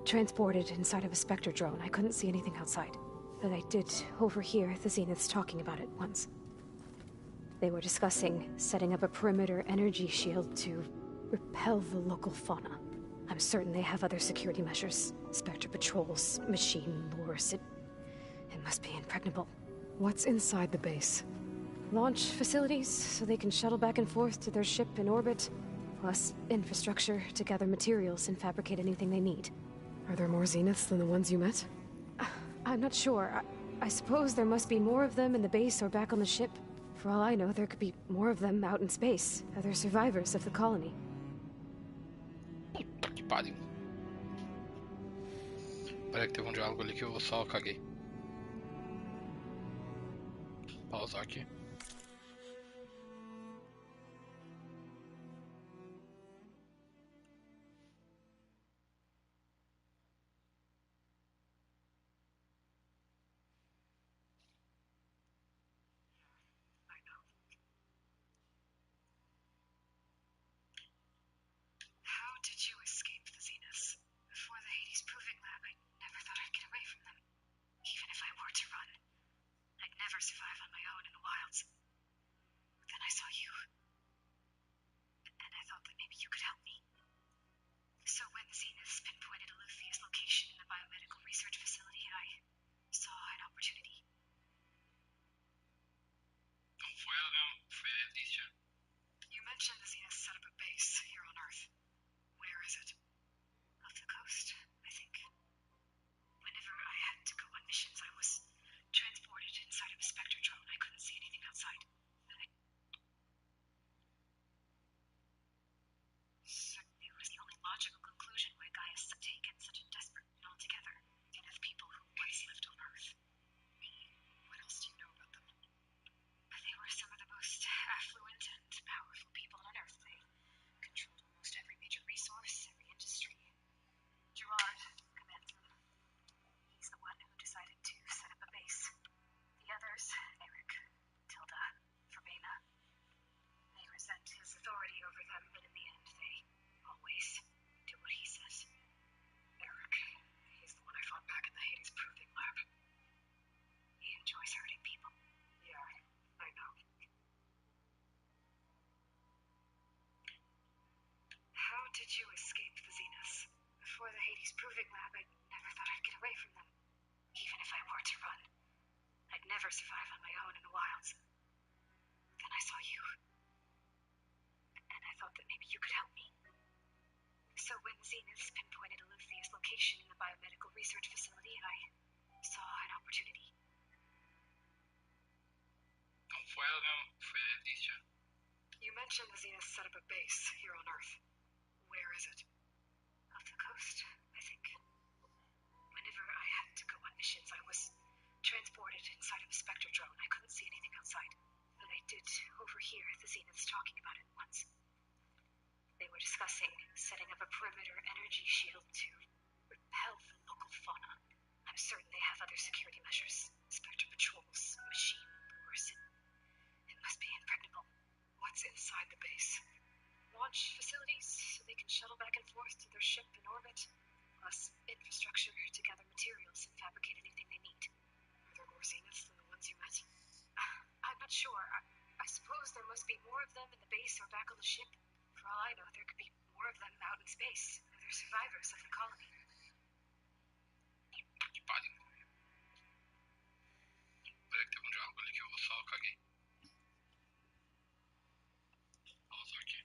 transported inside of a Spectre drone. I couldn't see anything outside. But I did overhear the Zeniths talking about it once. They were discussing setting up a perimeter energy shield to repel the local fauna. I'm certain they have other security measures. Spectre patrols, machine lures. It must be impregnable. What's inside the base? Launch facilities, so they can shuttle back and forth to their ship in orbit. Plus infrastructure to gather materials and fabricate anything they need. Are there more Zeniths than the ones you met? I'm not sure. I suppose there must be more of them in the base or back on the ship. For all I know, there could be more of them out in space. Other survivors of the colony. Puta que pariu. Peraí que teve diálogo ali que eu só caguei. Pausar aqui. I'd never survive on my own in the wilds. Then I saw you. And I thought that maybe you could help me. So when Zeniths pinpointed Aluthia's location in the biomedical research facility, I saw an opportunity. Foi ela mesmo, foi a Alicia. You mentioned the Zeniths set up a base here on Earth. Where is it? Off the coast, I think. Whenever I had to go on missions, I was transported inside of a Spectre drone. I couldn't see anything outside. But I did overhear the Zeniths talking about it once. They were discussing setting up a perimeter energy shield to repel the local fauna. I'm certain they have other security measures. Spectre patrols, machine bores. It must be impregnable. What's inside the base? Launch facilities, so they can shuttle back and forth to their ship in orbit. Plus infrastructure to gather materials and fabricate anything they need. Are there more Zeniths than the ones you met? I'm not sure. I suppose there must be more of them in the base or back on the ship. For all I know, there could be more of them out in space. They're survivors of the colony. Que pariu. Peraí que teve um diálogo ali que eu só caguei. Vamos aqui.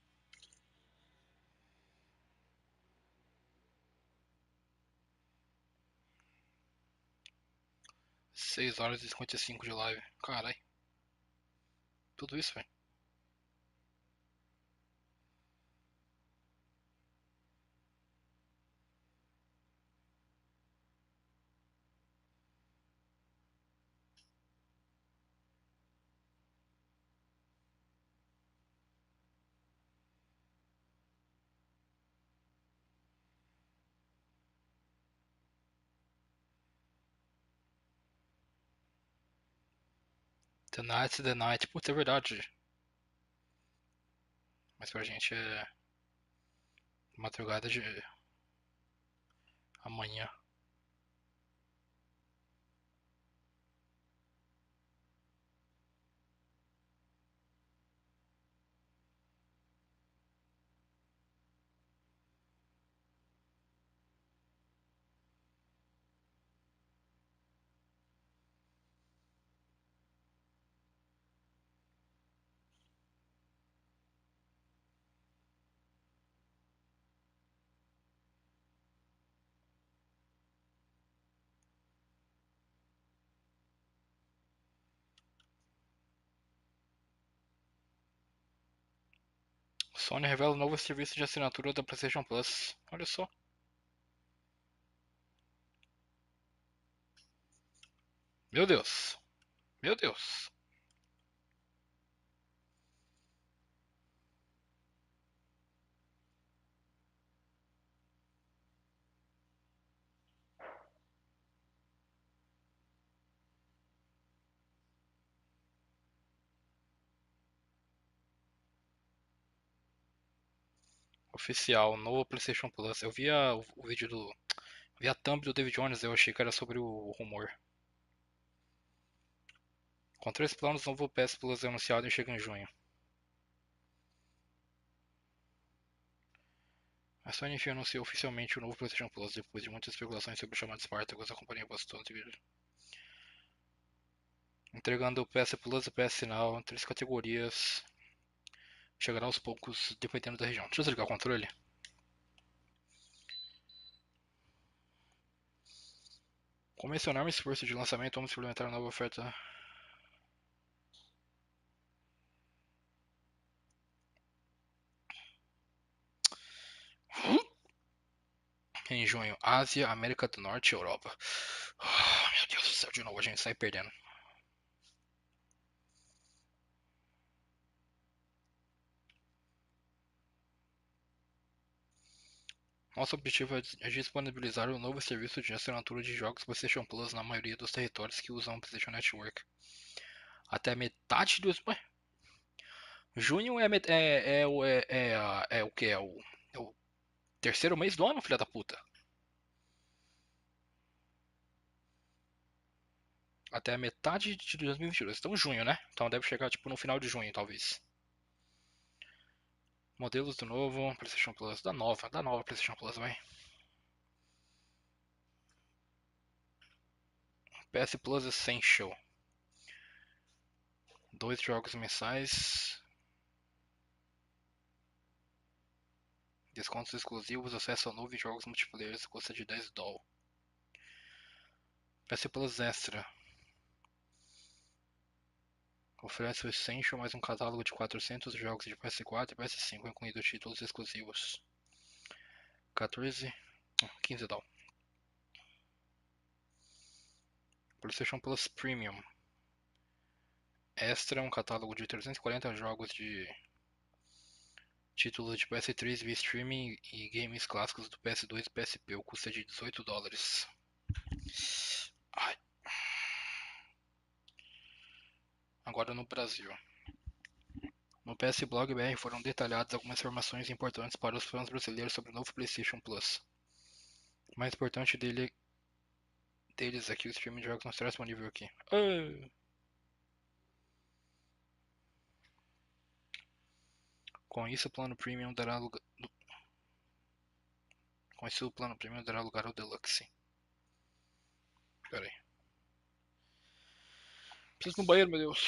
6 horas e 55 de live. Carai. Tudo isso, velho. The Night. Putz, é verdade. Mas pra gente é madrugada de amanhã. Sony revela novo serviço de assinatura da PlayStation Plus. Olha só. Meu Deus. Meu Deus. Oficial, novo PlayStation Plus. Eu vi o vídeo do. Vi a thumb do David Jones, eu achei que era sobre o rumor. Com 3 planos, novo PS Plus é anunciado e chega em junho. A Sony enfim anunciou oficialmente o novo PlayStation Plus depois de muitas especulações sobre o chamado Spartacus. A companhia postou no Twitter, entregando o PS Plus e o PS Now, 3 categorias. Chegará aos poucos, dependendo da região. Deixa eu desligar o controle. Com esse enorme esforço de lançamento, vamos implementar a nova oferta. Em junho, Ásia, América do Norte e Europa. Oh, meu Deus do céu, de novo a gente sai perdendo. Nosso objetivo é disponibilizar um novo serviço de assinatura de jogos PlayStation Plus na maioria dos territórios que usam o PlayStation Network. Até metade dos. Ué? Junho é o que? É o terceiro mês do ano, filha da puta. Até a metade de 2022. Então, junho, né? Então deve chegar tipo no final de junho, talvez. Modelos do novo PlayStation Plus. Da nova PlayStation Plus, vai. PS Plus Essential. 2 jogos mensais. Descontos exclusivos, acesso a 9 jogos multiplayer, custa de $10. PS Plus Extra. Oferece o Essential mais um catálogo de 400 jogos de PS4 e PS5, incluindo títulos exclusivos. 15 $. PlayStation Plus Premium. Extra, um catálogo de 340 jogos de títulos de PS3 via streaming e games clássicos do PS2 e PSP. O custo é de $18. Ai. Agora no Brasil. No PS Blog BR foram detalhadas algumas informações importantes para os fãs brasileiros sobre o novo PlayStation Plus. O mais importante deles é que o streaming de jogos não estará disponível aqui. Com isso, o plano Premium dará lugar ao Deluxe. Pera aí. Preciso ir no banheiro, meu Deus.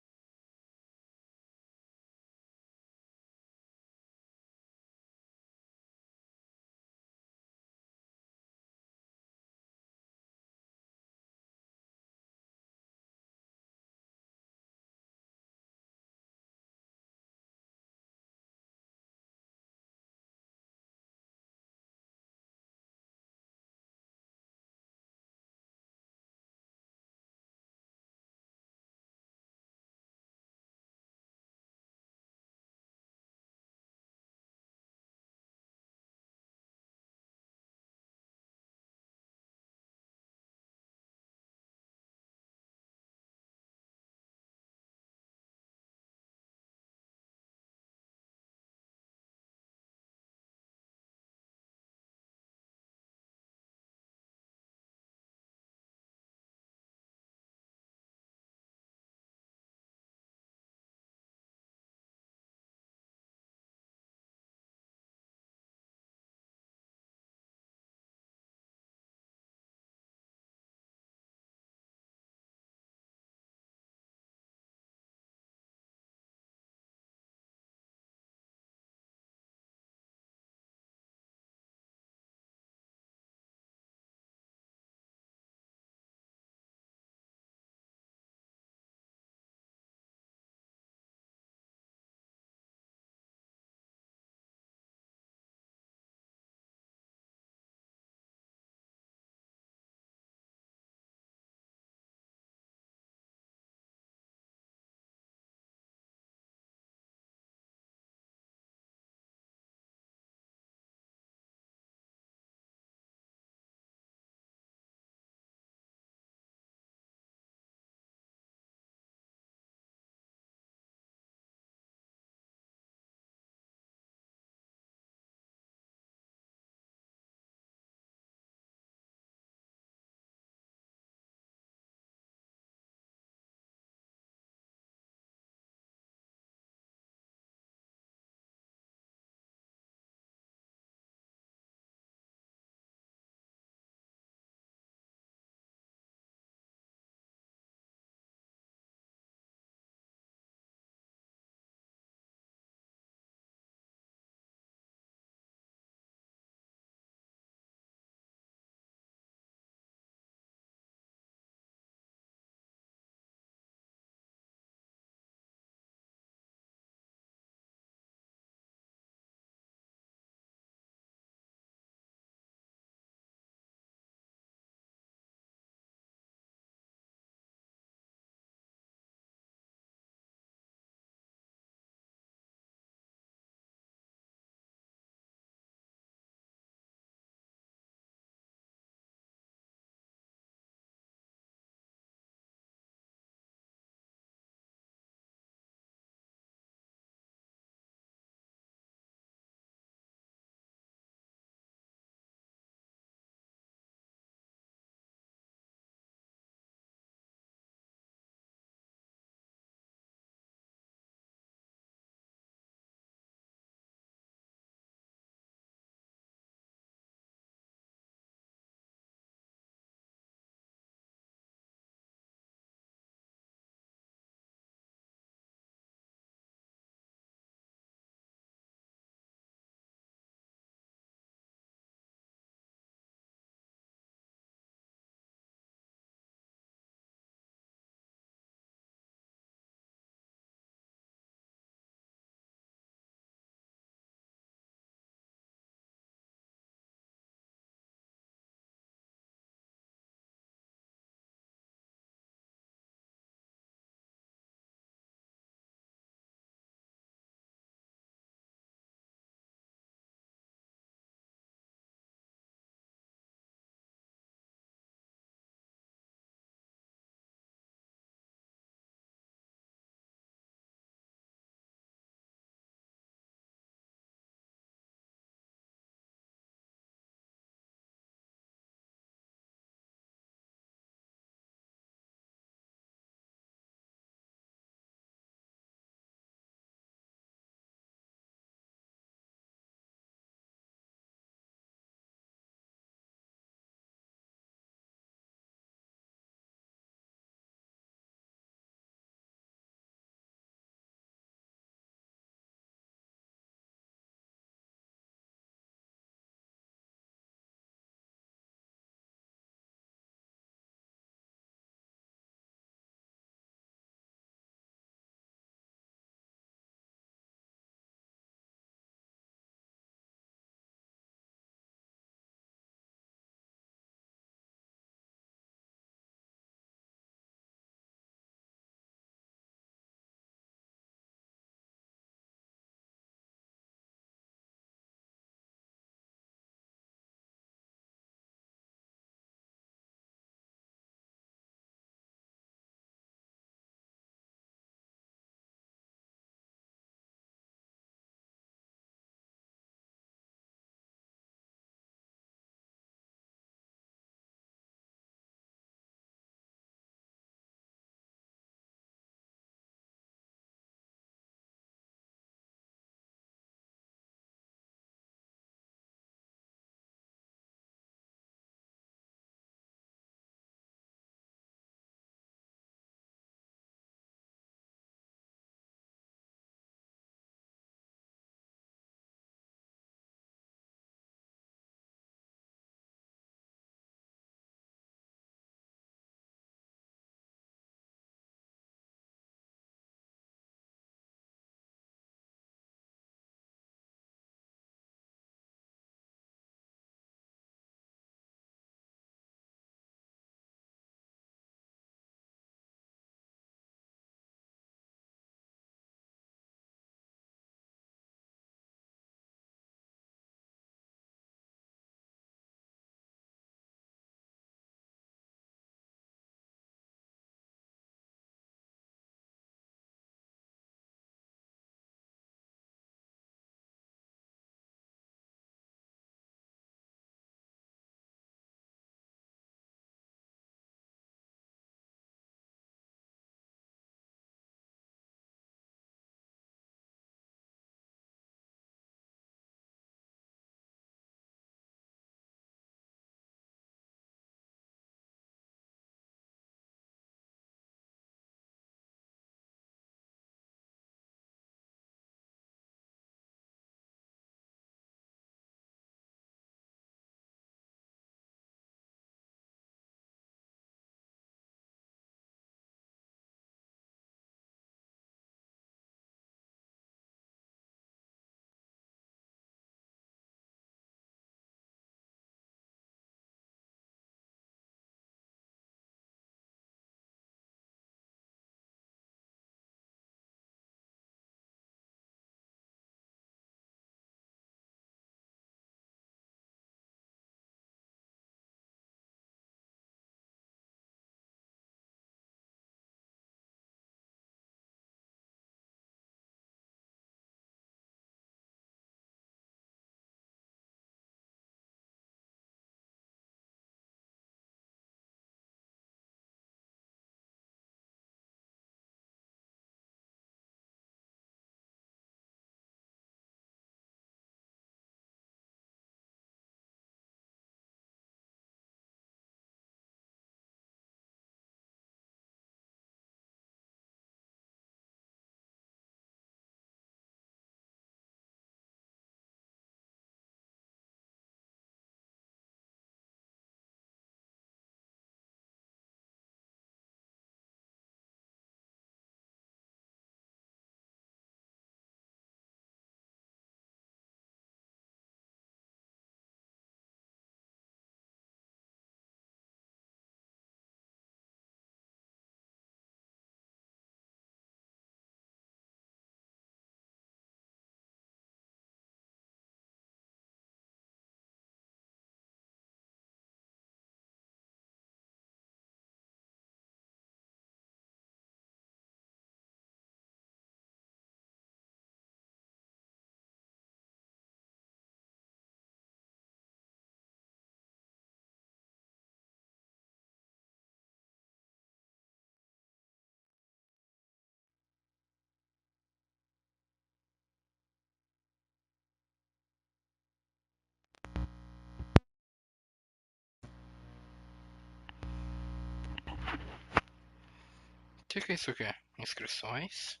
Que é isso aqui? Inscrições.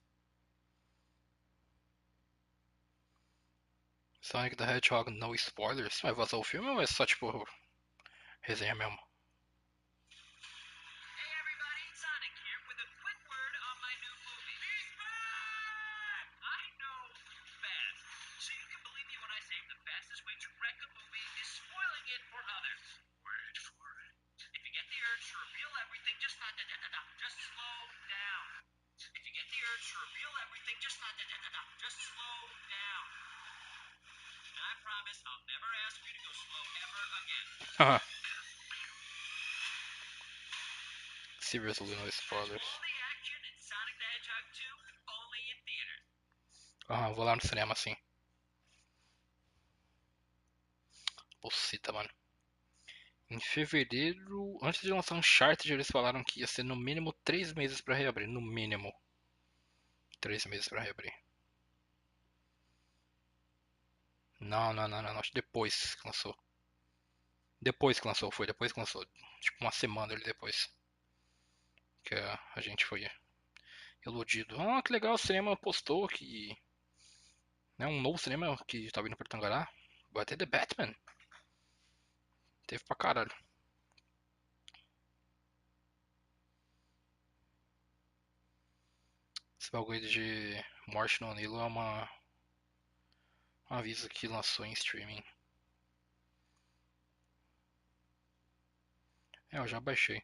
Sonic the Hedgehog no spoilers. Vai vazar o filme ou é só tipo resenha mesmo? Haha. Seriously no spoilers. Ah, vou lá no cinema sim. Pocita, mano. Em fevereiro, antes de lançar Uncharted, eles falaram que ia ser no mínimo 3 meses pra reabrir. No mínimo 3 meses pra reabrir. Não. Depois que lançou. Depois que lançou, foi depois que lançou. Tipo uma semana ali depois. Que a gente foi iludido. Ah, que legal, o cinema postou que. Né, um novo cinema que tá vindo pra Tangará. Vai ter The Batman. Teve pra caralho. Esse bagulho de Morte no Nilo é um aviso que lançou em streaming. É, eu já baixei.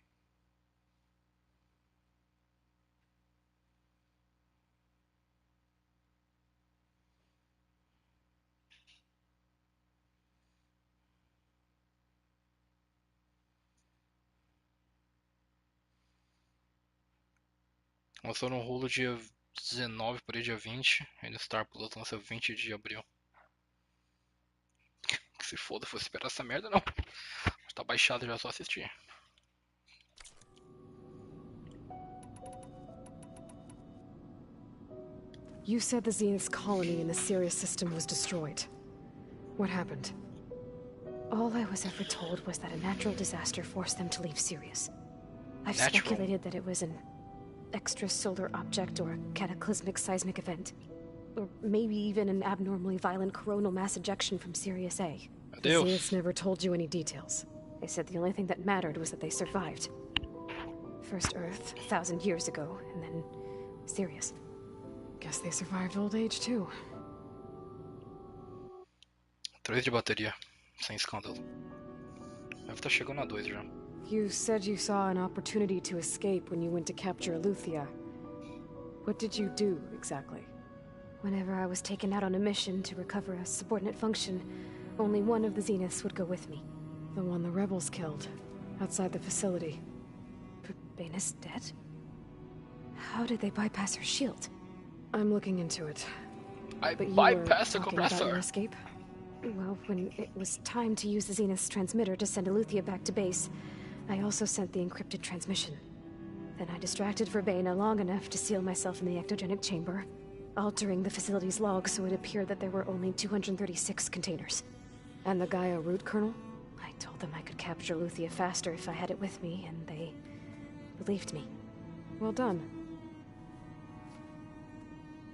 Lançou no Hulu dia 19, por aí dia 20. Aí no Star Plus lança 20 de abril. Que se foda, fosse esperar essa merda não. Tá baixado já, só assistir. You said the Zenith's colony in the Sirius system was destroyed. What happened? All I was ever told was that a natural disaster forced them to leave Sirius. I've speculated that it was an extrasolar object or a cataclysmic seismic event. Or maybe even an abnormally violent coronal mass ejection from Sirius A. The Zeniths never told you any details. They said the only thing that mattered was that they survived. First Earth, 1,000 years ago, and then Sirius. Guess they survived old age too. 3 de bateria, sem escândalo. Deve estar chegando a 2 já. You said you saw an opportunity to escape when you went to capture Eleuthia. What did you do, exactly? Whenever I was taken out on a mission to recover a subordinate function, only one of the Zeniths would go with me. The one the rebels killed, outside the facility. Baina's dead? How did they bypass her shield? I'm looking into it. I But you bypassed the were talking about your compressor. escape? Well, when it was time to use the Zenith's transmitter to send Eleuthia back to base, I also sent the encrypted transmission. Then I distracted Verbena long enough to seal myself in the ectogenic chamber, altering the facility's log so it appeared that there were only 236 containers. And the Gaia root kernel? I told them I could capture Eleuthia faster if I had it with me, and they believed me. Well done.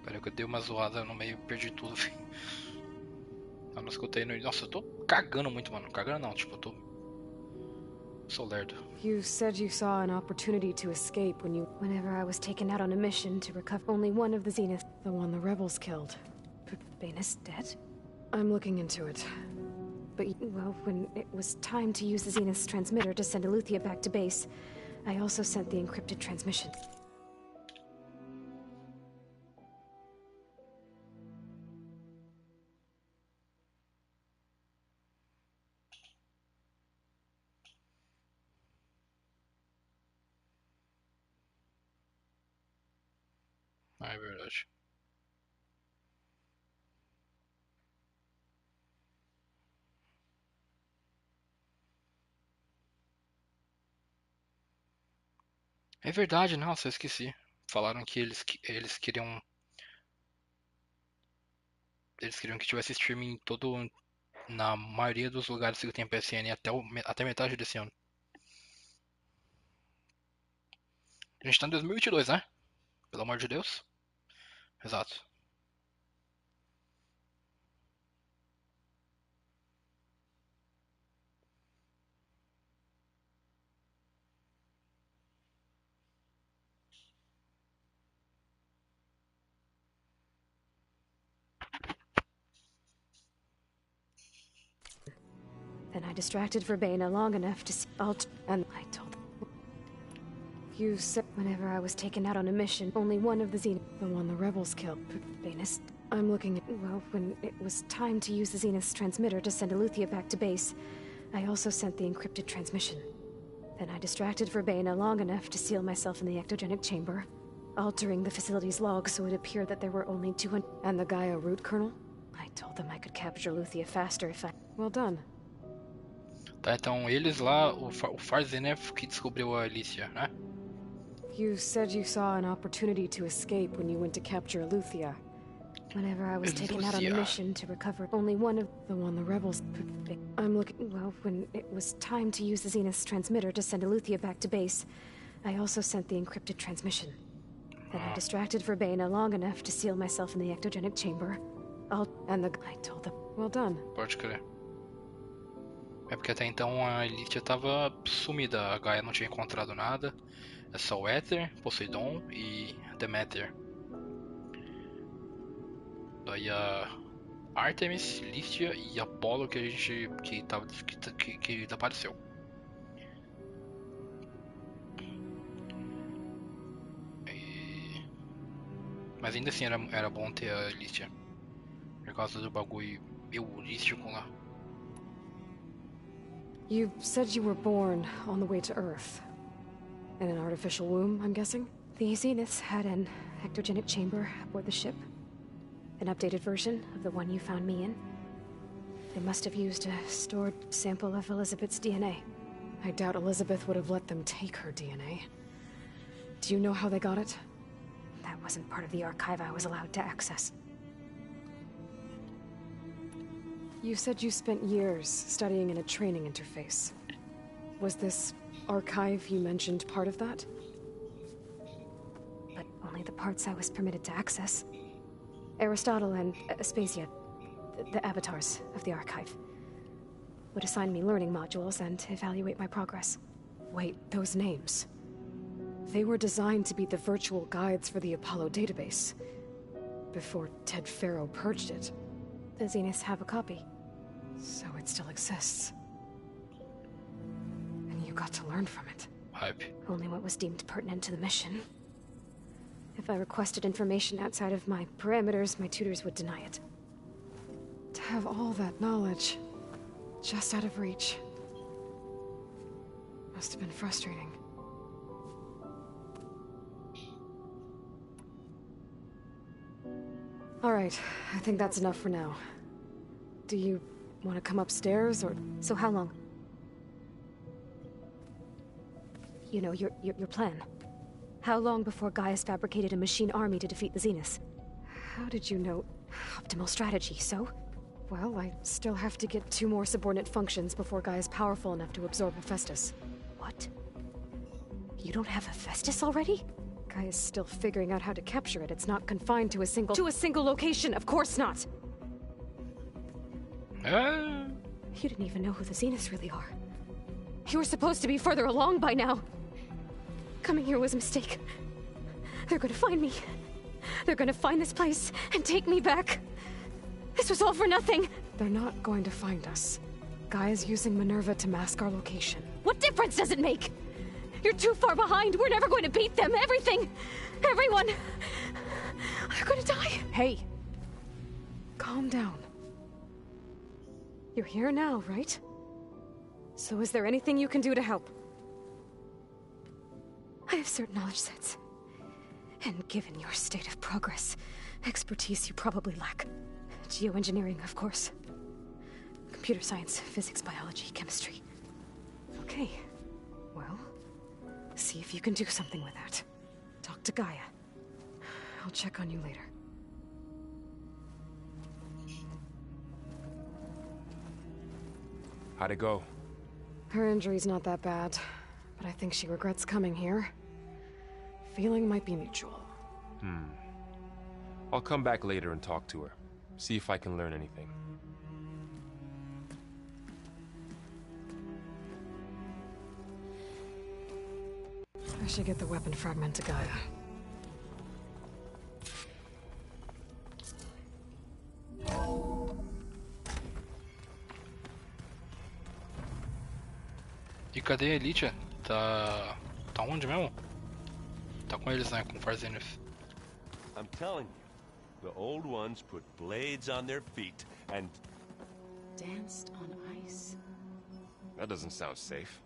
Peraí que eu dei uma zoada no meio e perdi tudo, filho. Eu não escutei no... Nossa, eu tô cagando muito, mano. Cagando não, tipo, eu tô... Sou lerdo. You said you saw an opportunity to escape when you... Whenever I was taken out on a mission to recover only one of the Zenith... The one the rebels killed. Baina's dead? I'm looking into it. But, well, when it was time to use the Zenith's transmitter to send Eleuthia back to base, I also sent the encrypted transmission. Ah, é verdade. É verdade, nossa, eu esqueci. Falaram que eles queriam... Eles queriam que tivesse streaming todo... Na maioria dos lugares que tem PSN até metade desse ano. A gente tá em 2022, né? Pelo amor de Deus. Exato. Then I distracted Verbena long enough to see and I told them. You said whenever I was taken out on a mission, only one of the Zenith, the one the rebels killed, Venus. I'm looking at, well, when it was time to use the Zenith's transmitter to send Eleuthia back to base, I also sent the encrypted transmission. Then I distracted Verbena long enough to seal myself in the ectogenic chamber, altering the facility's log so it appeared that there were only 200... And the Gaia root kernel? I told them I could capture Eleuthia faster if I... Well done. Tá, então eles lá, o Farzenef que descobriu a Alicia, né? You said you saw an opportunity to escape when you went to capture Eleuthia. Whenever I was taken out on a mission to recover only one of the one the rebels... I'm looking... Well, when it was time to use the Zenith's transmitter to send Eleuthia back to base, I also sent the encrypted transmission. Then I distracted Verbena long enough to seal myself in the ectogenic chamber. And the... I told them... Well done. Pode crer. É porque até então a Alicia tava sumida, a Gaia não tinha encontrado nada. É só o Éter, Poseidon e Deméter. Daí a Artemis, Lístia e Apolo que a gente que desapareceu. Mas ainda assim era bom ter a Lístia. Por causa do bagulho heurístico lá. You said you were born on the way to Earth. In an artificial womb, I'm guessing? The Zeniths had an ectogenic chamber aboard the ship. An updated version of the one you found me in. They must have used a stored sample of Elizabeth's DNA. I doubt Elizabeth would have let them take her DNA. Do you know how they got it? That wasn't part of the archive I was allowed to access. You said you spent years studying in a training interface. Was this archive you mentioned part of that? But only the parts I was permitted to access. Aristotle and Aspasia, the avatars of the archive, would assign me learning modules and evaluate my progress. Wait, those names. They were designed to be the virtual guides for the Apollo database. Before Ted Faro purged it. The Zeniths have a copy. So it still exists. And you got to learn from it. Hype. Only what was deemed pertinent to the mission. If I requested information outside of my parameters, my tutors would deny it. To have all that knowledge, just out of reach. Must have been frustrating. All right, I think that's enough for now. Do you want to come upstairs, or... So how long? You know, your plan. How long before Gaius fabricated a machine army to defeat the Zeniths? How did you know? Optimal strategy, so? Well, I still have to get 2 more subordinate functions before Gaia's powerful enough to absorb Hephaestus. What? You don't have Hephaestus already? Gaia's still figuring out how to capture it. It's not confined to a single... To a single location! Of course not! You didn't even know who the Zeniths really are. You were supposed to be further along by now! Coming here was a mistake. They're gonna find me. They're gonna find this place and take me back. This was all for nothing. They're not going to find us. Gaia's using Minerva to mask our location. What difference does it make? You're too far behind. We're never going to beat them. Everything. Everyone. They're gonna die. Hey. Calm down. You're here now, right? So is there anything you can do to help? I have certain knowledge sets. And given your state of progress, expertise you probably lack. Geoengineering, of course. Computer science, physics, biology, chemistry. Okay. Well, see if you can do something with that. Talk to Gaia. I'll check on you later. How'd it go? Her injury's not that bad, but I think she regrets coming here. feeling might be mutual. I'll come back later and talk to her. See if I can learn anything. I should get the weapon fragment to Gaia. E cadê a Elite? Tá onde mesmo? Tá com eles, né? Com o Farzinus. I'm telling you, the old ones put blades on their feet and... Danced on ice. That doesn't sound safe.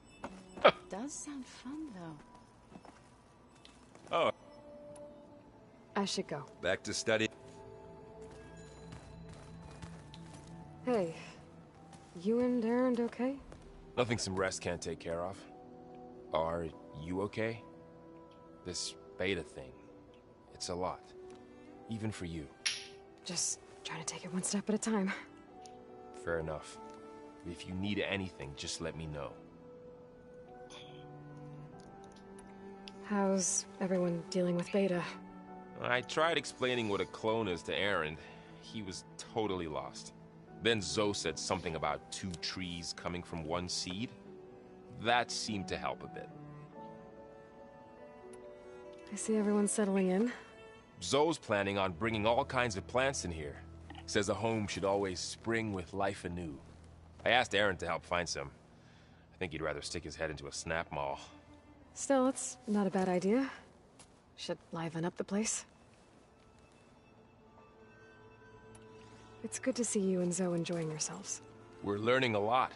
Does sound fun, though. Oh. I should go. Back to study. Hey, you and Aaron okay? Nothing some rest can't take care of. Are you okay? This beta thing, it's a lot. Even for you. Just trying to take it one step at a time. Fair enough. If you need anything, just let me know. How's everyone dealing with Beta? I tried explaining what a clone is to Aaron. He was totally lost. Then Zoe said something about 2 trees coming from 1 seed. That seemed to help a bit. I see everyone's settling in. Zoe's planning on bringing all kinds of plants in here. Says a home should always spring with life anew. I asked Aaron to help find some. I think he'd rather stick his head into a snap mall. Still, it's not a bad idea. Should liven up the place. It's good to see you and Zoe enjoying yourselves. We're learning a lot.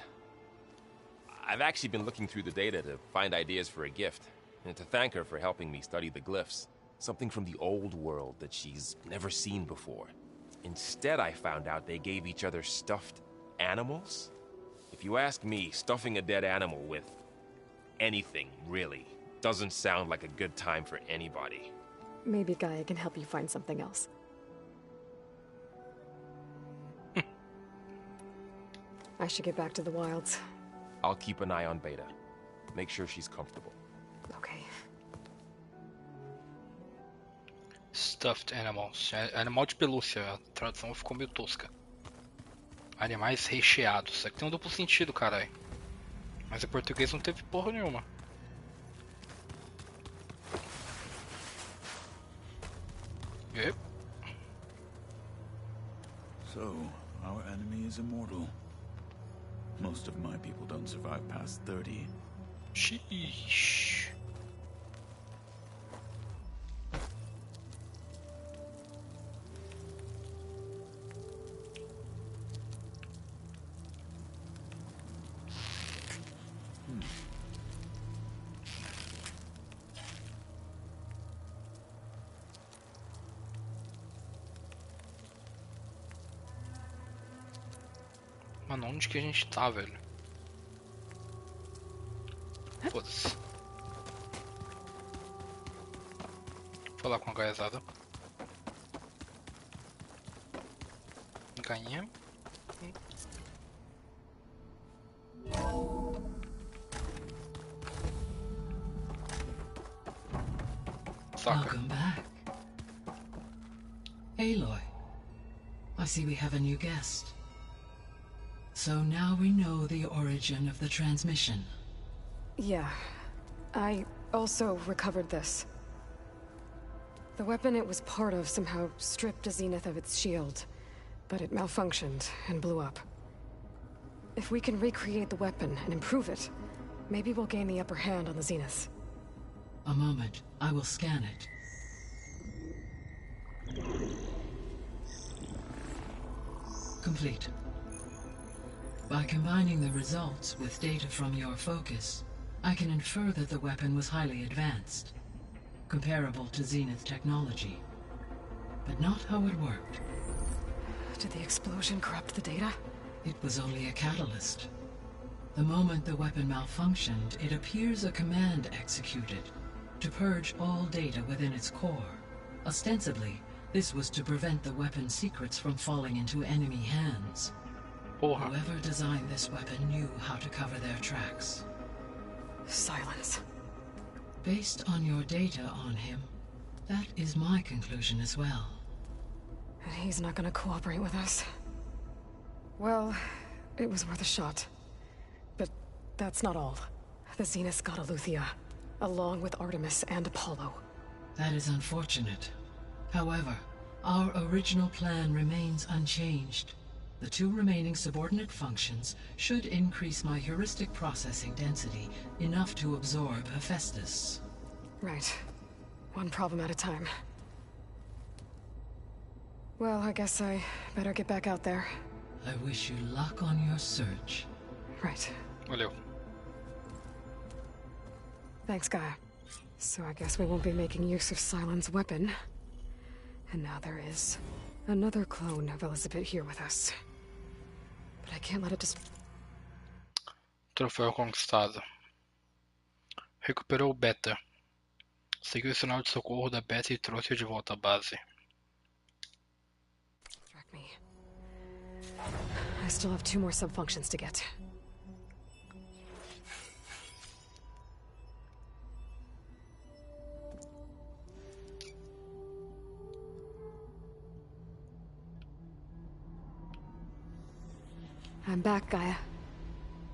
I've actually been looking through the data to find ideas for a gift, and to thank her for helping me study the glyphs. Something from the old world that she's never seen before. Instead, I found out they gave each other stuffed animals. If you ask me, stuffing a dead animal with anything, really, doesn't sound like a good time for anybody. Maybe Gaia can help you find something else. I should get back to the wilds. I'll keep an eye on Beta. Make sure she's comfortable. Okay. Stuffed animals. Animal de pelúcia. A tradução ficou meio tosca. Animais recheados. Isso aqui tem um duplo sentido, caralho. Mas em português não teve porra nenhuma. Yep. So, our enemy is immortal. Most of my people don't survive past 30. Sheesh. Mano, onde que a gente tá, velho? Foda-se. Vou falar com a gaiazada. Gainha. Saca. Welcome back. Aloy, I see we have a new guest. So now we know the origin of the transmission. Yeah. I also recovered this. The weapon it was part of somehow stripped Zenith of its shield, but it malfunctioned and blew up. If we can recreate the weapon and improve it, maybe we'll gain the upper hand on the Zeniths. A moment, I will scan it. Complete. By combining the results with data from your focus, I can infer that the weapon was highly advanced, comparable to Zenith technology, but not how it worked. Did the explosion corrupt the data? It was only a catalyst. The moment the weapon malfunctioned, it appears a command executed to purge all data within its core. Ostensibly, this was to prevent the weapon's secrets from falling into enemy hands. Whoever designed this weapon knew how to cover their tracks. Silence. Based on your data on him, that is my conclusion as well. And he's not gonna cooperate with us. Well, it was worth a shot. But that's not all. The Zenith got Eleuthia, along with Artemis and Apollo. That is unfortunate. However, our original plan remains unchanged. The 2 remaining subordinate functions should increase my heuristic processing density enough to absorb Hephaestus. Right. One problem at a time. Well, I guess I better get back out there. I wish you luck on your search. Right. Valeu. Thanks, Gaia. So I guess we won't be making use of Cylon's weapon. And now there is another clone of Elizabeth here with us. But I can't let it just... Troféu conquistado. Recuperou o Beta. Seguiu o sinal de socorro da Beta e trouxe-o de volta à base. I still have 2 more sub-functions to get. I'm back, Gaia.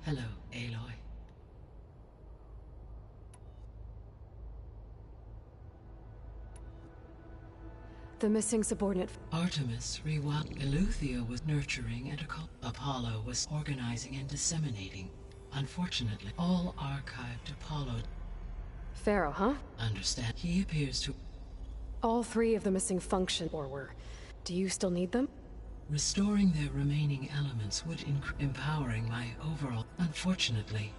Hello, Aloy. The missing subordinate... Artemis rewound. Eleuthia was nurturing and Apollo was organizing and disseminating. Unfortunately, all archived Apollo... Pharaoh, huh? Understand. He appears to... All 3 of the missing function were... Do you still need them? Restoring their remaining elements would empowering my overall... Unfortunately,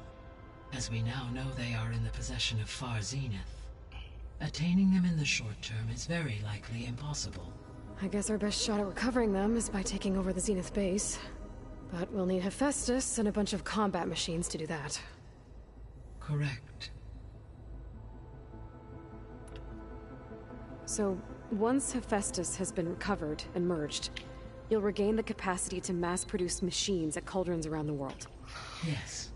as we now know, they are in the possession of Far Zenith. Attaining them in the short term is very likely impossible. I guess our best shot at recovering them is by taking over the Zenith base. But we'll need Hephaestus and a bunch of combat machines to do that. Correct. So, once Hephaestus has been recovered and merged, you'll regain the capacity to mass-produce machines at cauldrons around the world. Yes.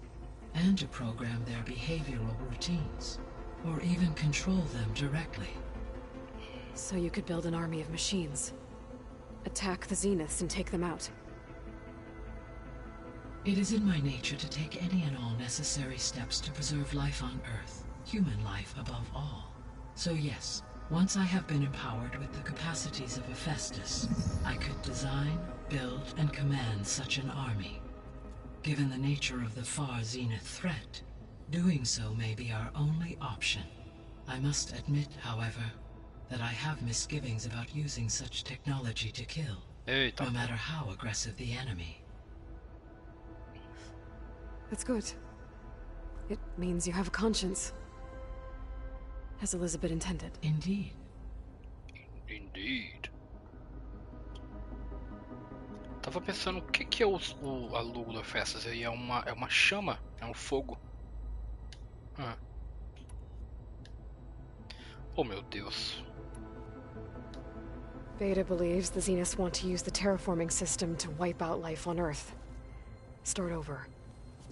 And to program their behavioral routines. Or even control them directly. So you could build an army of machines. Attack the Zeniths and take them out. It is in my nature to take any and all necessary steps to preserve life on Earth. Human life above all. So yes, once I have been empowered with the capacities of Hephaestus, I could design, build, and command such an army. Given the nature of the Far Zenith threat, doing so may be our only option. I must admit, however, that I have misgivings about using such technology to kill, no matter how aggressive the enemy. That's good. It means you have a conscience. As Elizabeth intended. Indeed. Indeed. Tava pensando, o que é a logo da festa? É uma chama? É um fogo? Oh meu Deus. Beta believes the Zeniths want to use the terraforming system to wipe out life on Earth. Start over.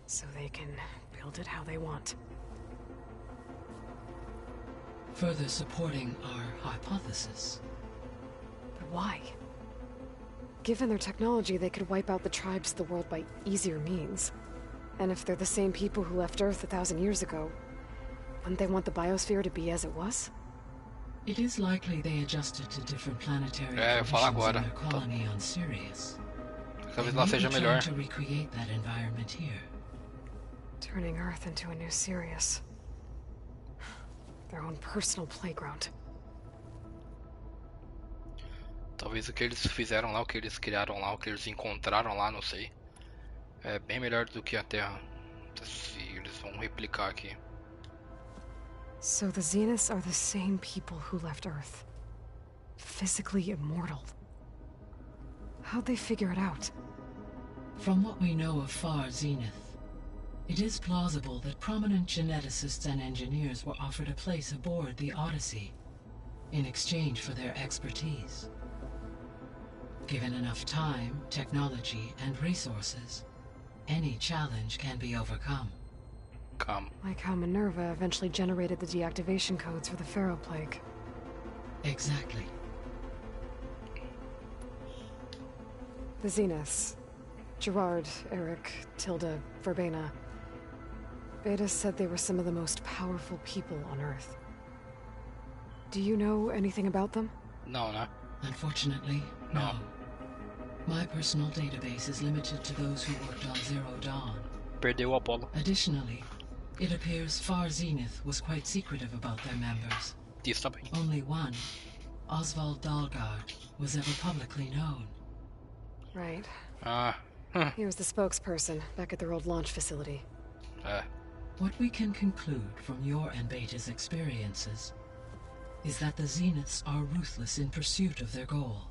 So they can build it how they want. Further supporting our hypothesis. But why? Given their technology, they could wipe out the tribes of the world by easier means. And if they're the same people who left Earth 1,000 years ago, wouldn't they want the biosphere to be as it was? It is likely they adjusted to different planetary conditions in their colony on Sirius. Talvez lá seja melhor. To recreate that environment here. Turning Earth into a new Sirius. Their own personal playground. Talvez o que eles fizeram lá, o que eles criaram lá, o que eles encontraram lá, não sei. É bem melhor do que a Terra. Se eles vão replicar aqui. So the Zeniths are the same people who left Earth. Physically immortal. How'd they figure it out? From what we know of Far Zenith, it is plausible that prominent geneticists and engineers were offered a place aboard the Odyssey in exchange for their expertise. Given enough time, technology, and resources, any challenge can be overcome. Come. Like how Minerva eventually generated the deactivation codes for the Pharaoh Plague. Exactly. The Zeniths. Gerard, Eric, Tilda, Verbena. Beta said they were some of the most powerful people on Earth. Do you know anything about them? No. Unfortunately, no. My personal database is limited to those who worked on Zero Dawn. Perdeu o Apollo. Additionally, it appears Far Zenith was quite secretive about their members. Disso também. Only one, Oswald Dahlgard, was ever publicly known. Right. Huh. He was the spokesperson back at their old launch facility. What we can conclude from your and Beta's experiences is that the Zeniths are ruthless in pursuit of their goal.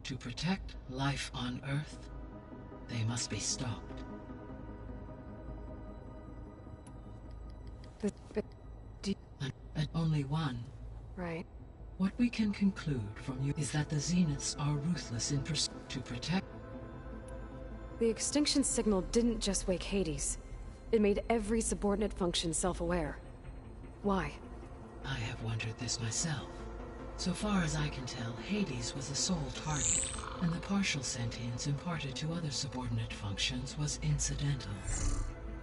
To protect life on Earth, they must be stopped. Only one. Right. What we can conclude from you is that the Zeniths are ruthless in pursuit to protect. The extinction signal didn't just wake Hades. It made every subordinate function self-aware. Why? I have wondered this myself. So far as I can tell, Hades was the sole target, and the partial sentience imparted to other subordinate functions was incidental.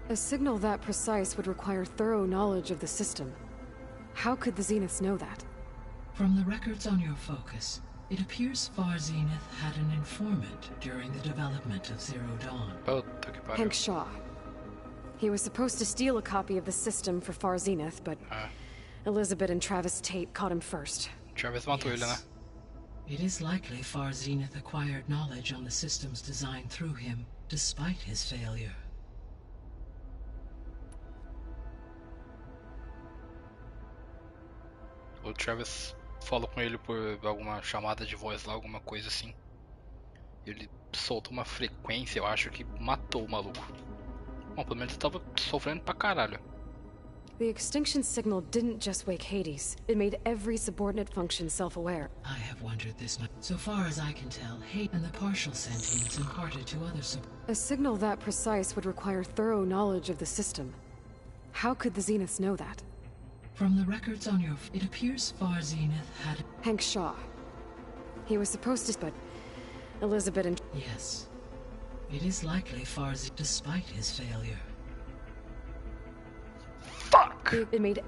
A signal that precise would require thorough knowledge of the system. How could the Zeniths know that? From the records on your focus, it appears Far Zenith had an informant during the development of Zero Dawn. Hank Shaw. He was supposed to steal a copy of the system for Far Zenith, but Elizabeth and Travis Tate caught him first. Travis matou ele, né? It is likely Far Zenith acquired knowledge on the system's design through him, despite his failure. O Travis falou com ele por alguma chamada de voz lá, alguma coisa assim. Ele soltou uma frequência, eu acho que matou o maluco. Bom, pelo menos ele tava sofrendo pra caralho. The extinction signal didn't just wake Hades. It made every subordinate function self-aware. I have wondered this much. So far as I can tell, Hades and the partial sentience imparted to other A signal that precise would require thorough knowledge of the system. How could the Zeniths know that? From the records on your... It appears Far Zenith had... Hank Shaw. He was supposed to... But Elizabeth and... Yes. It is likely Far Zenith, despite his failure. Fuck! It made...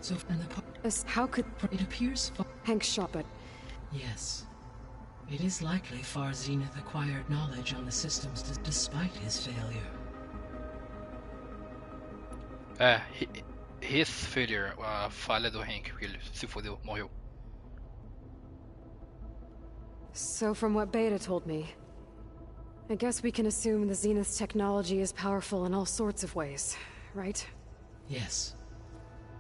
So... And the... How could... It appears Hank Shaw, but... Yes. It is likely Far Zenith acquired knowledge on the systems despite his failure. His failure, a falha do Hank, porque ele se fodeu, morreu. So from what Beta told me, I guess we can assume the Zenith's technology is powerful in all sorts of ways, right? Yes.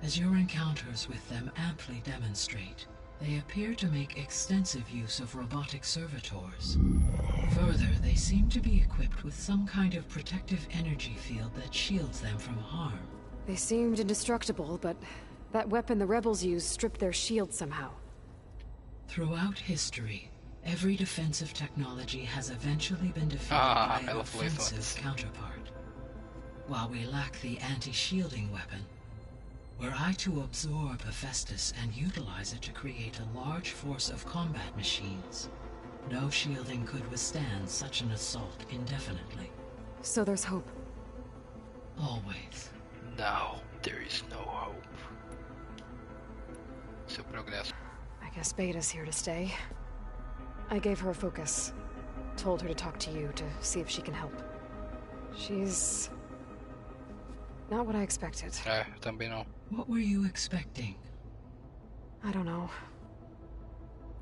As your encounters with them amply demonstrate, they appear to make extensive use of robotic servitors. Further, they seem to be equipped with some kind of protective energy field that shields them from harm. They seemed indestructible, but that weapon the rebels used stripped their shield somehow. Throughout history, every defensive technology has eventually been defeated by an offensive counterpart. While we lack the anti-shielding weapon, were I to absorb Hephaestus and utilize it to create a large force of combat machines, no shielding could withstand such an assault indefinitely. So there's hope. Always. Now there is no hope. Seu progresso. I guess Beta's here to stay. I gave her a focus. Told her to talk to you to see if she can help. She's... not what I expected. Também não. What were you expecting? I don't know.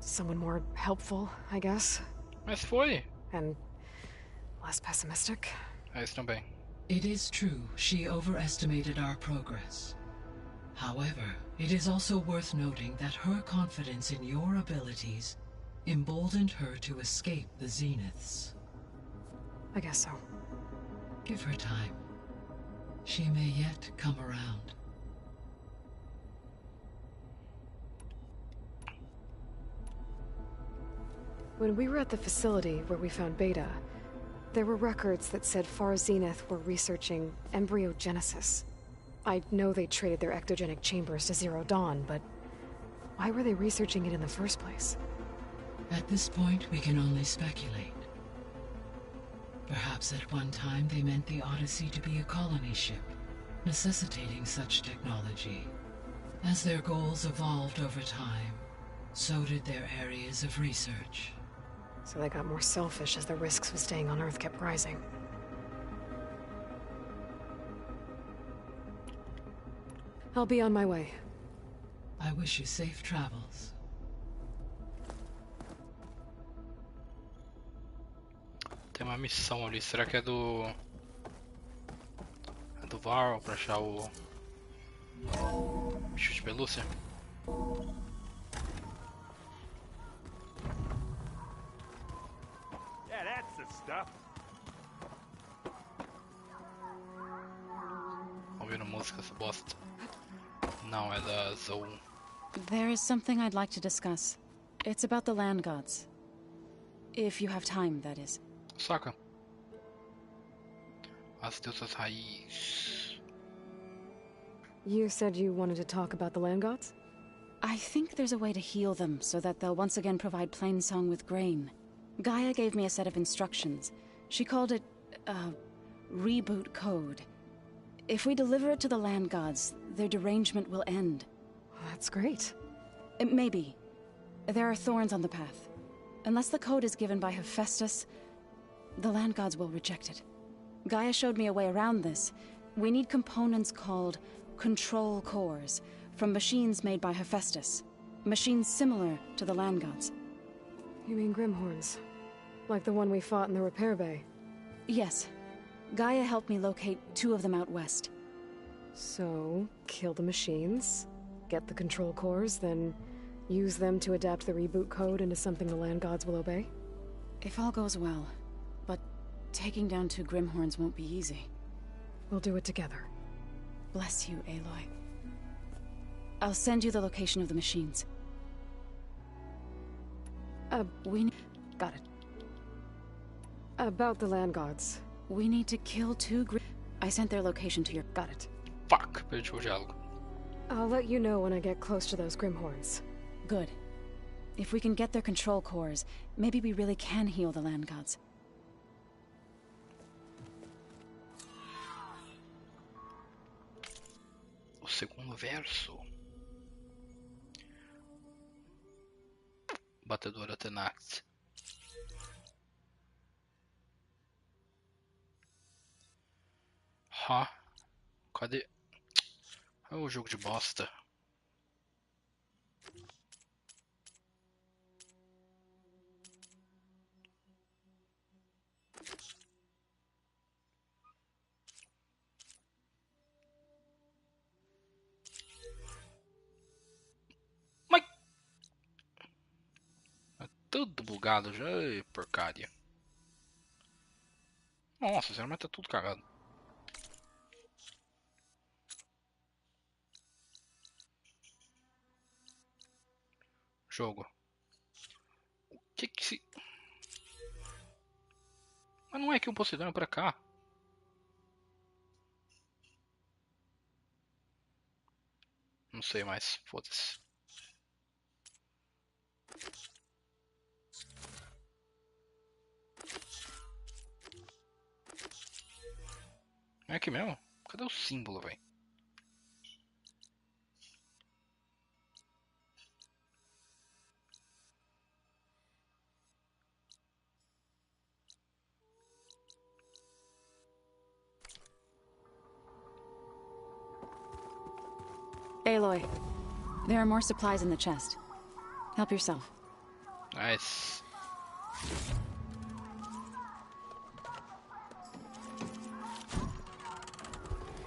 Someone more helpful, I guess. Mas foi. And less pessimistic. Isso também. It is true, she overestimated our progress. However, it is also worth noting that her confidence in your abilities emboldened her to escape the Zeniths. I guess so. Give her time. She may yet come around. When we were at the facility where we found Beta, there were records that said Far Zenith were researching embryogenesis. I know they traded their ectogenic chambers to Zero Dawn, but why were they researching it in the first place? At this point, we can only speculate. Perhaps at one time they meant the Odyssey to be a colony ship, necessitating such technology. As their goals evolved over time, so did their areas of research. So they got more selfish as the risks of staying on Earth kept rising. I'll be on my way. I wish you safe travels. Tem uma missão ali, será que é do... É do Varl pra achar o... bicho de pelúcia? Yeah, that's the stuff. Ouvindo música essa bosta. Não, é da Zoe. There is something I'd like to discuss. It's about the land gods. If you have time, that is. Saca. As deusas raiz. You said you wanted to talk about the land gods? I think there's a way to heal them so that they'll once again provide Plainsong with grain. Gaia gave me a set of instructions. She called it a reboot code. If we deliver it to the land gods, their derangement will end. That's great. Maybe. There are thorns on the path. Unless the code is given by Hephaestus, the land gods will reject it. Gaia showed me a way around this. We need components called control cores from machines made by Hephaestus. Machines similar to the land gods. You mean Grimhorns? Like the one we fought in the repair bay? Yes. Gaia helped me locate 2 of them out west. So, kill the machines, get the control cores, then use them to adapt the reboot code into something the land gods will obey? If all goes well. But taking down 2 Grimhorns won't be easy. We'll do it together. Bless you, Aloy. I'll send you the location of the machines. Got it. About the land gods. We need to kill 2 I sent their location to your... Got it. Fuck, perdi o diálogo. I'll let you know when I get close to those Grimhorns. Good. If we can get their control cores, maybe we really can heal the land gods. O segundo verso. Batedora Tenax. Ha. Cadê? É o jogo de bosta. Mas... É tudo bugado já, ei, porcaria. Nossa, sinceramente tá tudo cagado. Jogo. O que que se... Mas não é que o Poseidon é pra cá. Não sei mais, foda-se. É aqui mesmo? Cadê o símbolo, velho? Aloy, there are more supplies in the chest. Help yourself. Nice.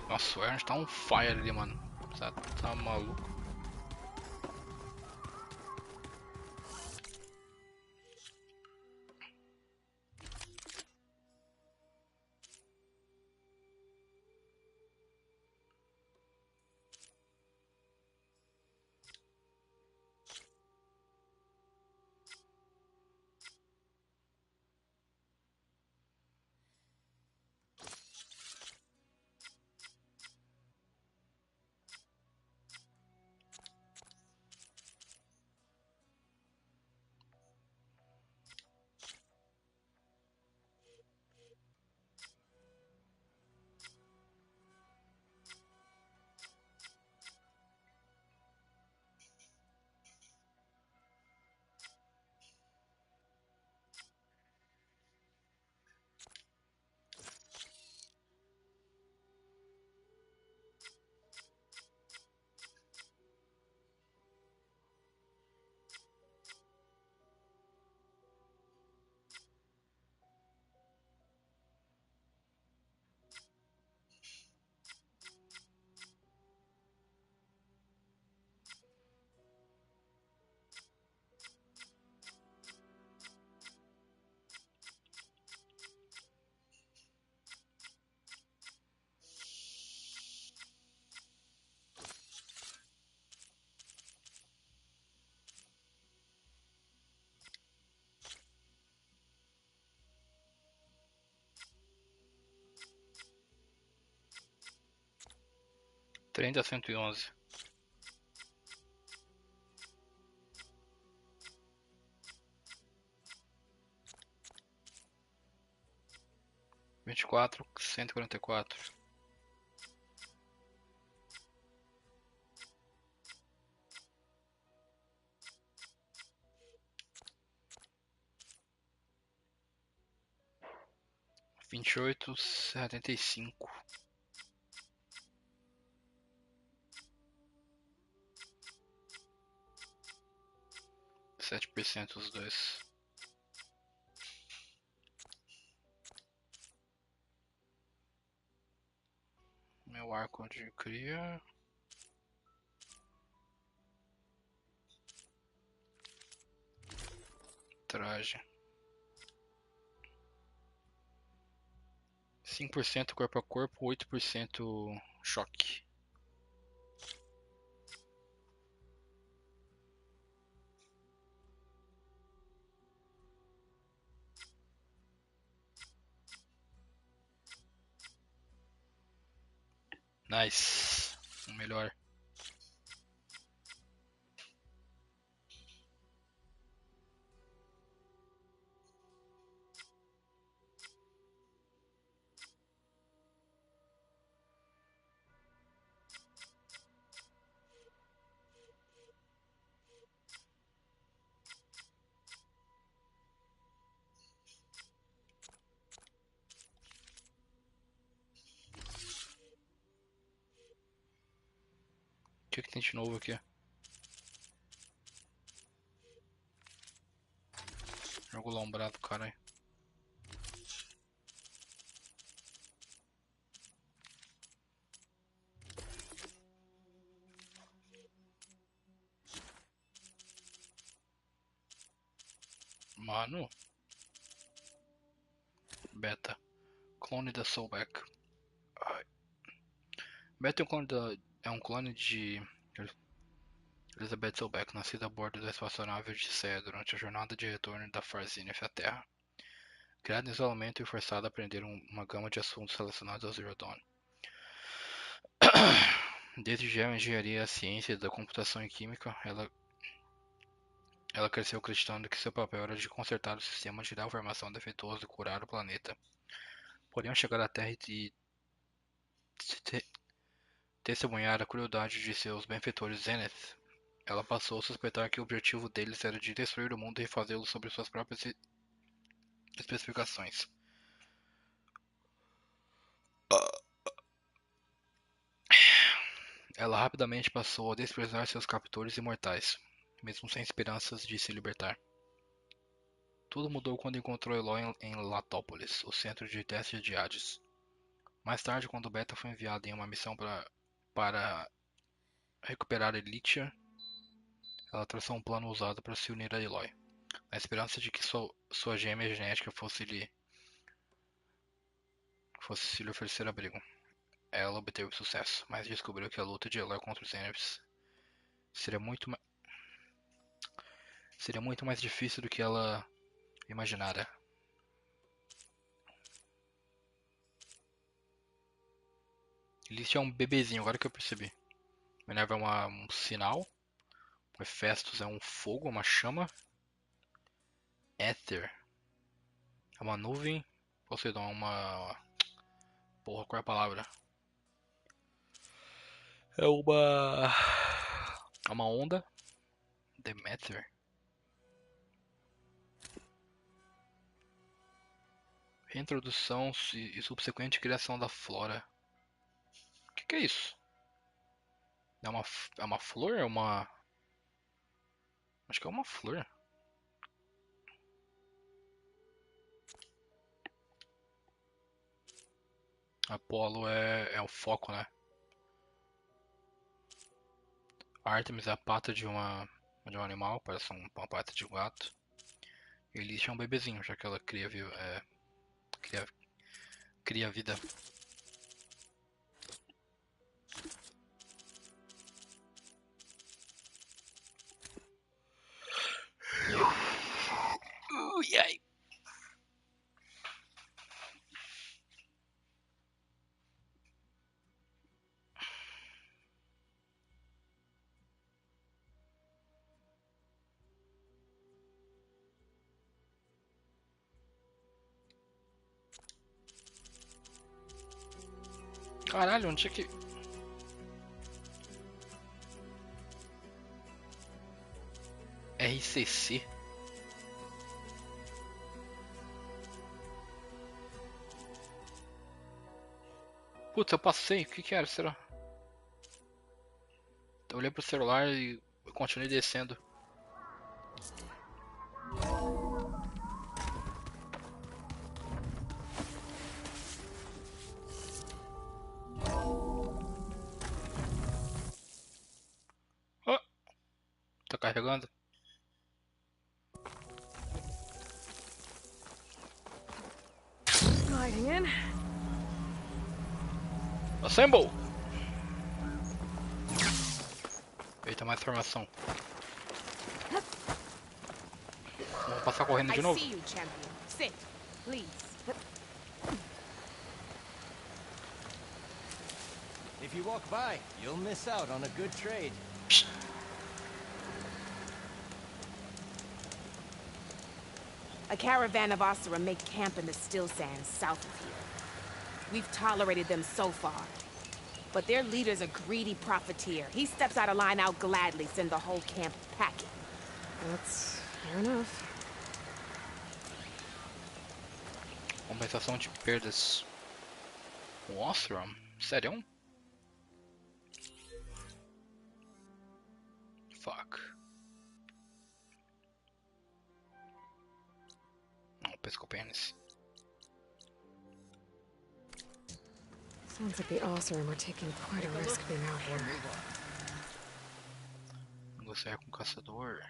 Nossa, o Ernst tá on fire ali, mano. Tá maluco. 30 a 111. Vinte e quatro, 144. Vinte e oito, 75. 7% os dois. Meu arco de cria. Traje. 5% corpo a corpo, 8% choque. Nice. Melhor. O que tem de novo aqui? Jogo lombrado, caralho. Mano. Beta. Clone da Soulback. Ai. Beta é um clone de Elizabeth Soulback, nascida a bordo da espaçonave Odisseia durante a jornada de retorno da Farzinef à Terra. Criada em isolamento e forçada a aprender uma gama de assuntos relacionados ao Zero Dawn. Desde geoengenharia, a ciência da computação e química, ela cresceu acreditando que seu papel era de consertar o sistema, tirar a formação defeituosa e curar o planeta. Porém, ao chegar à Terra e testemunhar a crueldade de seus benfeitores Zenith, ela passou a suspeitar que o objetivo deles era de destruir o mundo e refazê-lo sobre suas próprias especificações. Ela rapidamente passou a desprezar seus captores imortais, mesmo sem esperanças de se libertar. Tudo mudou quando encontrou Eloy em Latópolis, o centro de testes de Hades. Mais tarde, quando Beta foi enviada em uma missão para recuperar Elitia, ela traçou um plano usado para se unir a Eloy, na esperança de que sua gêmea genética fosse lhe oferecer abrigo. Ela obteve sucesso, mas descobriu que a luta de Eloy contra os Zeniths seria muito mais difícil do que ela imaginara. Elitia é um bebezinho, agora que eu percebi. Minerva é um sinal. O Hephaestus é um fogo, uma chama. Éter é uma nuvem. Poseidon é uma... Porra, qual é a palavra? É uma onda. Demeter. Reintrodução e subsequente criação da flora. O que é isso? É uma flor? É uma... Acho que é uma flor. Apolo é o foco, né? Artemis é a pata de um animal, parece uma pata de um gato. E Elite é um bebezinho, já que ela cria vida. Ui, ai. Caralho, onde é que... RCC? Putz, eu passei. O que que era, será? Eu olhei pro celular e eu continuei descendo. Oh, tá carregando? Gliding in. Assemble! Eita, mais informação. Vou passar correndo de I novo. see you, champion. Sit, please. If you walk by, you'll miss out on a good trade. A caravan of Osira make camp in the still sands south of here. We've tolerated them so far. But their leader's a greedy profiteer. He steps out of line, I'll gladly send the whole camp packing. That's fair enough. Compensação de perdas. O Ostrom? Sério? Fuck. Não, pesco pênis. Sounds like the Osram are taking quite a risk being out here. Negociar com o caçador.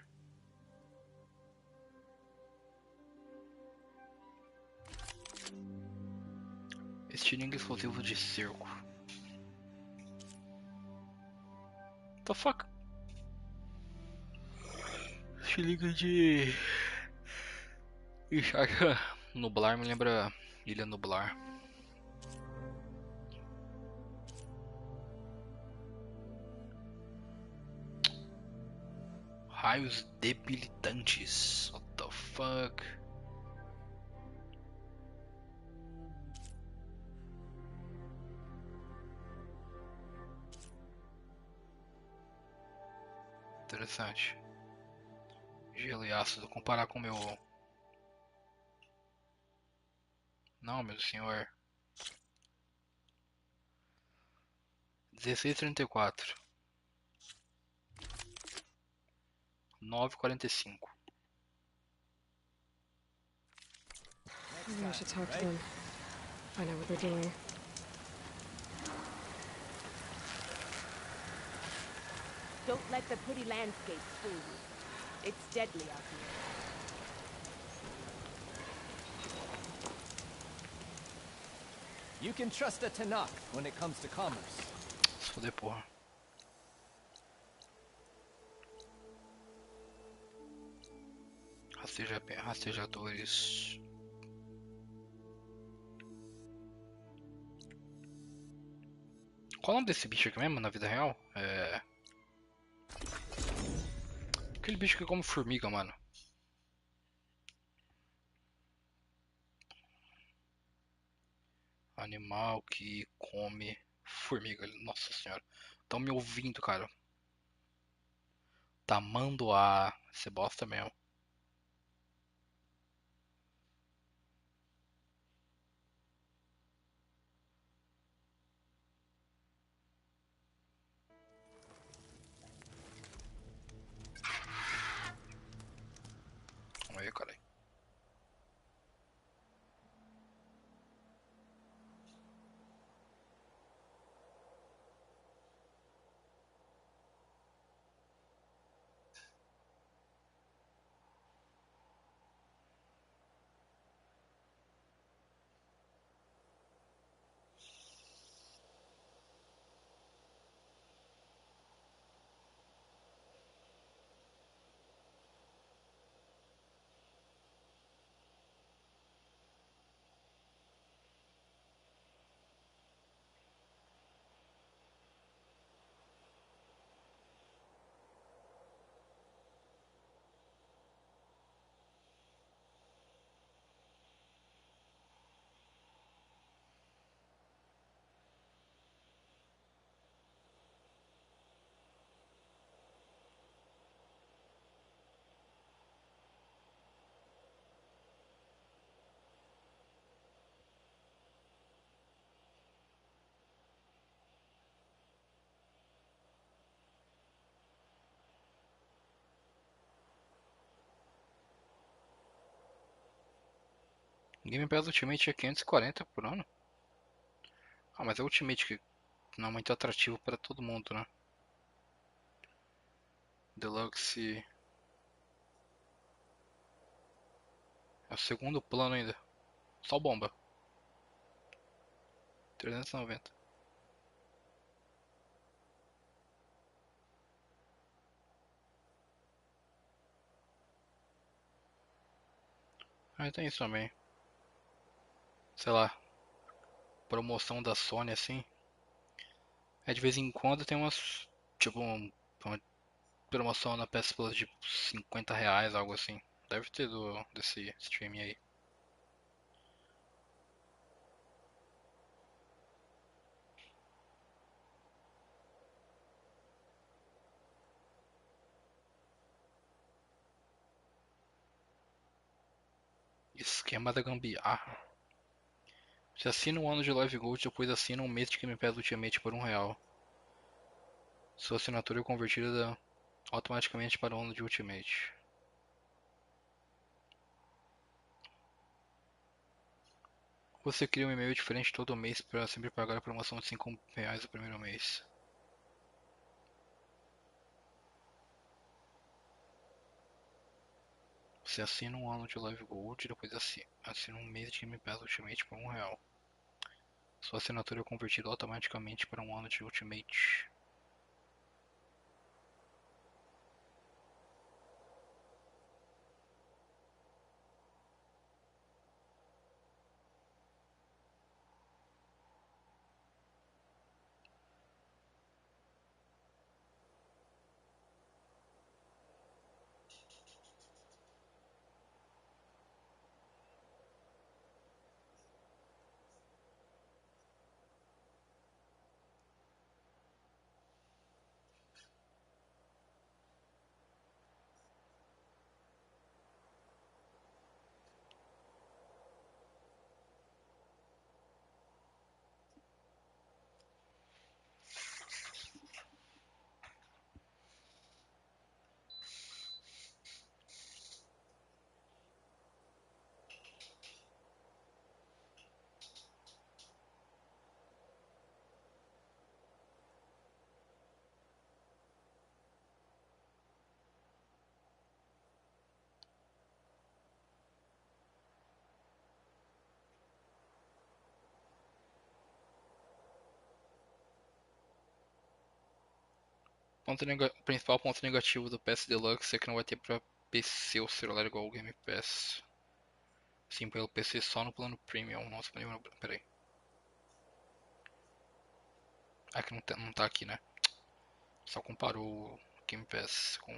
Estilingue exclusivo de cerco. What the fuck? Estilingue de... Ixi, Nublar me lembra Ilha Nublar. Raios debilitantes. What the fuck? Interessante. Gelo e ácido. Comparar com o meu... Não, meu senhor. 16,34. 9,45. Maybe I should talk to them. Find out what they're doing. Don't let the pretty landscape fool you. It's deadly out here. You can trust a Tanakh when it comes to commerce. Se foder, porra. Rastejadores. Qual é o nome desse bicho aqui mesmo na vida real? É... Aquele bicho que come formiga, mano. Animal que come formiga. Nossa senhora. Estão me ouvindo, cara. Tamanduá. Você bosta mesmo. Aí, cara. Game Pass Ultimate é 540 por ano? Ah, mas é Ultimate que não é muito atrativo para todo mundo, né? Deluxe é o segundo plano ainda. Só bomba. 390. Ah, tem isso também. Sei lá, promoção da Sony assim. É de vez em quando tem umas. Tipo, uma promoção na PS Plus de R$ 50, algo assim. Deve ter desse streaming aí. Esquema da gambiarra. Você assina um ano de Live Gold, depois assina um mês de Game Pass Ultimate por R$ 1. Sua assinatura é convertida automaticamente para o ano de Ultimate. Você cria um e-mail diferente todo mês para sempre pagar a promoção de R$ 5 no primeiro mês. Você assina um ano de Live Gold e depois assina um mês de Game Pass Ultimate por R$ 1. Sua assinatura é convertida automaticamente para um ano de Ultimate. Principal ponto negativo do PS Deluxe é que não vai ter pra PC ou celular igual o Game Pass. Sim, pelo PC só no plano Premium. Nossa, peraí. Ah, que não tá aqui, né? Só comparou o Game Pass com.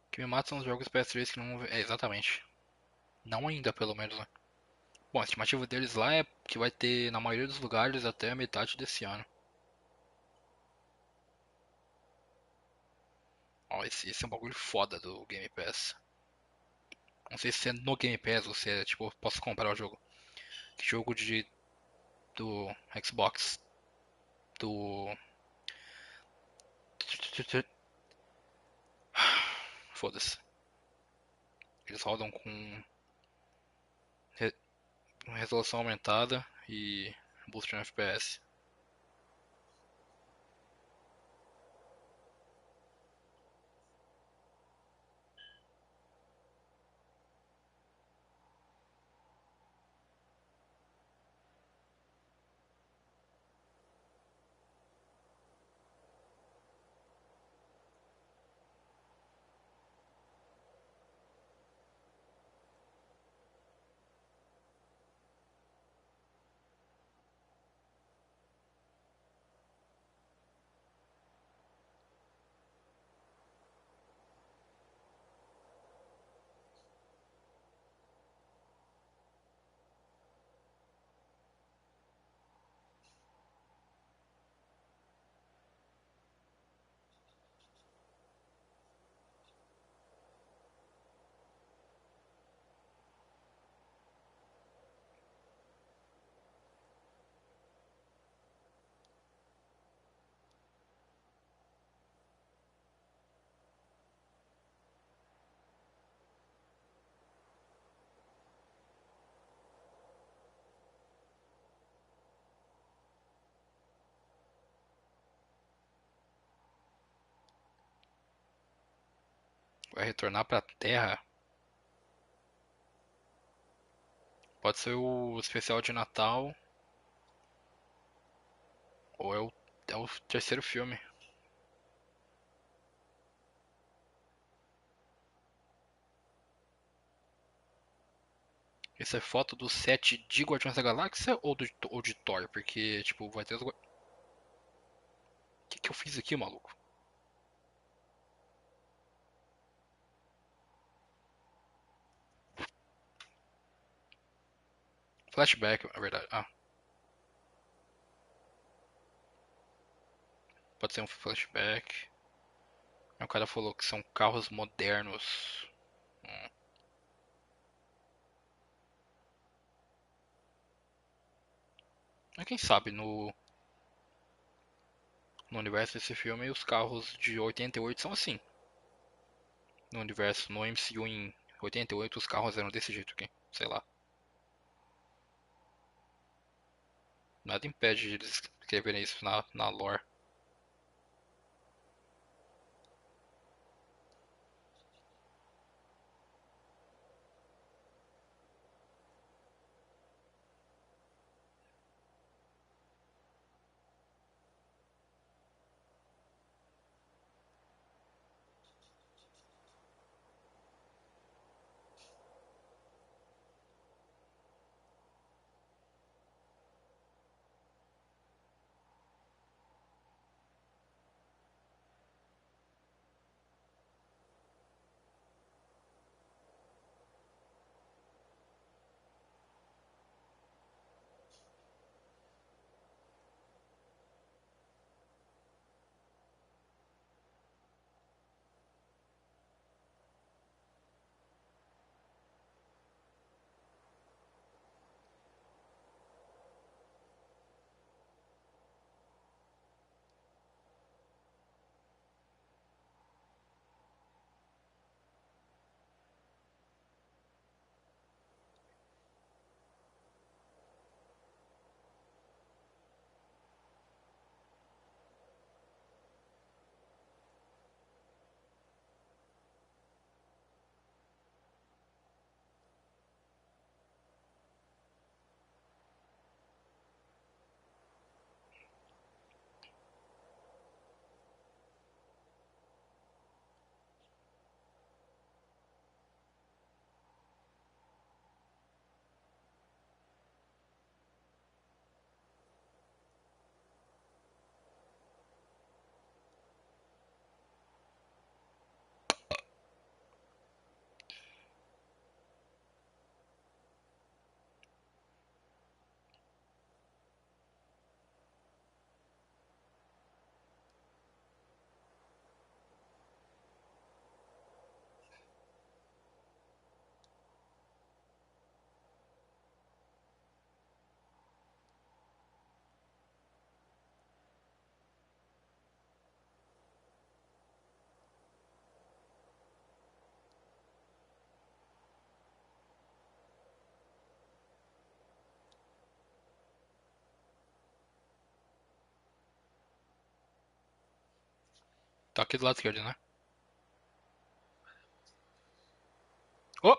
O que me mata são os jogos PS3 que não. É, exatamente. Não ainda, pelo menos, né? Bom, a estimativa deles lá é que vai ter na maioria dos lugares até a metade desse ano. Ó, esse é um bagulho foda do Game Pass. Não sei se é no Game Pass ou se é tipo, posso comprar o jogo. Que jogo do Xbox do. Foda-se. Eles rodam com resolução aumentada e boost no FPS. Vai retornar pra Terra? Pode ser o especial de Natal. Ou é o terceiro filme. Essa é foto do set de Guardiões da Galáxia ou de Thor? Porque, tipo, vai ter os. O que eu fiz aqui, maluco? Flashback, na verdade. Ah, pode ser um flashback. O cara falou que são carros modernos. Hum. Mas quem sabe no universo desse filme os carros de 88 são assim. No universo, no MCU em 88 os carros eram desse jeito aqui. Sei lá. Nada impede de eles escreverem isso na lore. Tá aqui do lado esquerdo, né? Oh!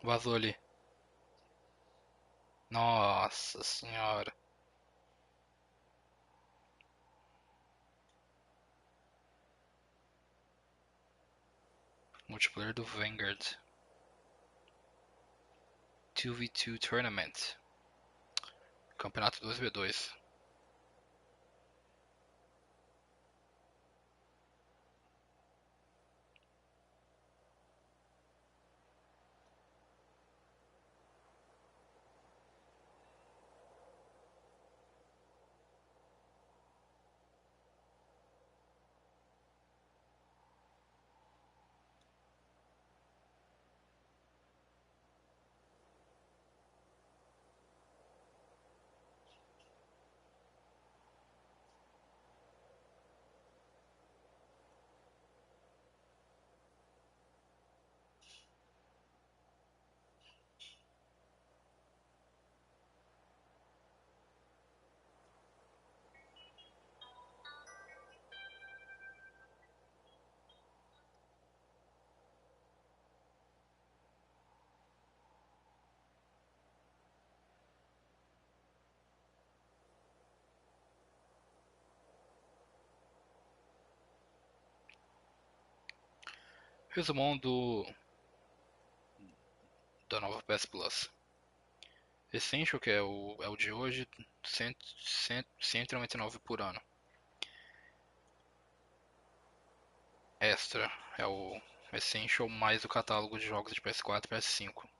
Vazou ali. Nossa senhora. Multiplayer do Vanguard. 2v2 Tournament. Campeonato 2v2. Resumão da nova PS Plus. Essential, que é o de hoje, 199 por ano. Extra é o Essential mais o catálogo de jogos de PS4 e PS5.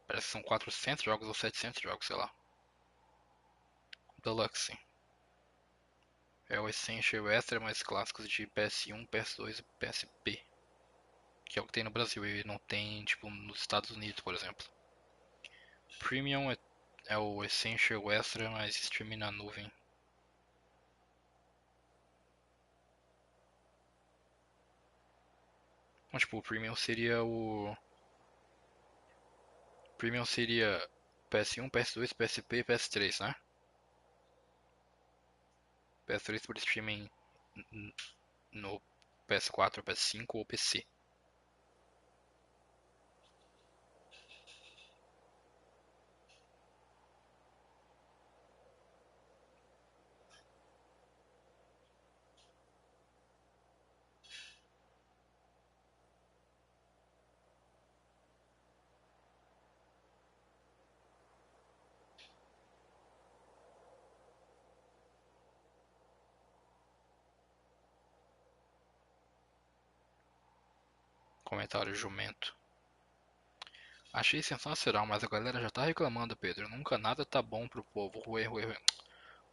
Parece que são 400 jogos ou 700 jogos, sei lá. Deluxe é o Essential e o Extra mais clássicos de PS1, PS2 e PSP. Que é o que tem no Brasil e não tem, tipo, nos Estados Unidos, por exemplo. Premium é o Essential, o Extra mais streaming na nuvem. Então, tipo, o Premium seria PS1, PS2, PSP e PS3, né? PS3 por streaming no PS4, PS5 ou PC. Comentário jumento. Achei sensacional, mas a galera já tá reclamando, Pedro. Nunca nada tá bom pro povo. Ruê, ruê, ruê.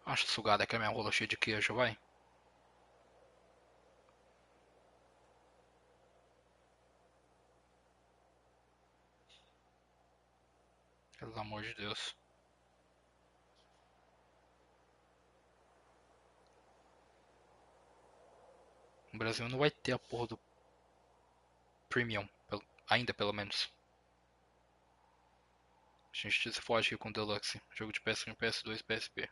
Acho sugada que a minha rola cheia de queijo, vai. Pelo amor de Deus. O Brasil não vai ter a porra do Premium. Ainda, pelo menos. A gente se foge aqui com o Deluxe. Jogo de PS1, PS2 e PSP.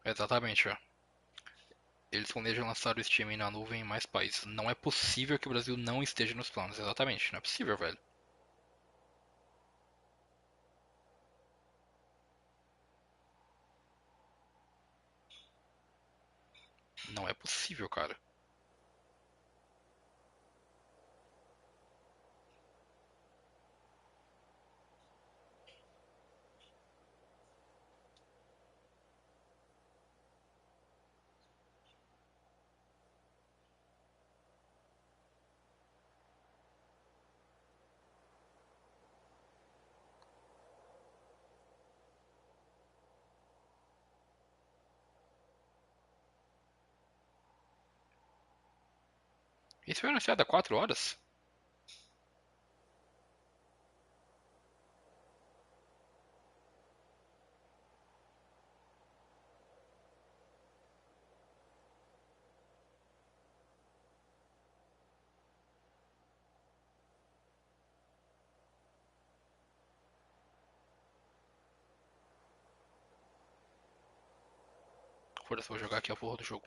Exatamente, ó. Eles planejam lançar o Steam na nuvem em mais países. Não é possível que o Brasil não esteja nos planos. Exatamente, não é possível, velho. Não é possível, cara. Isso foi anunciado há 4 horas? Foda-se, vou jogar aqui a porra do jogo.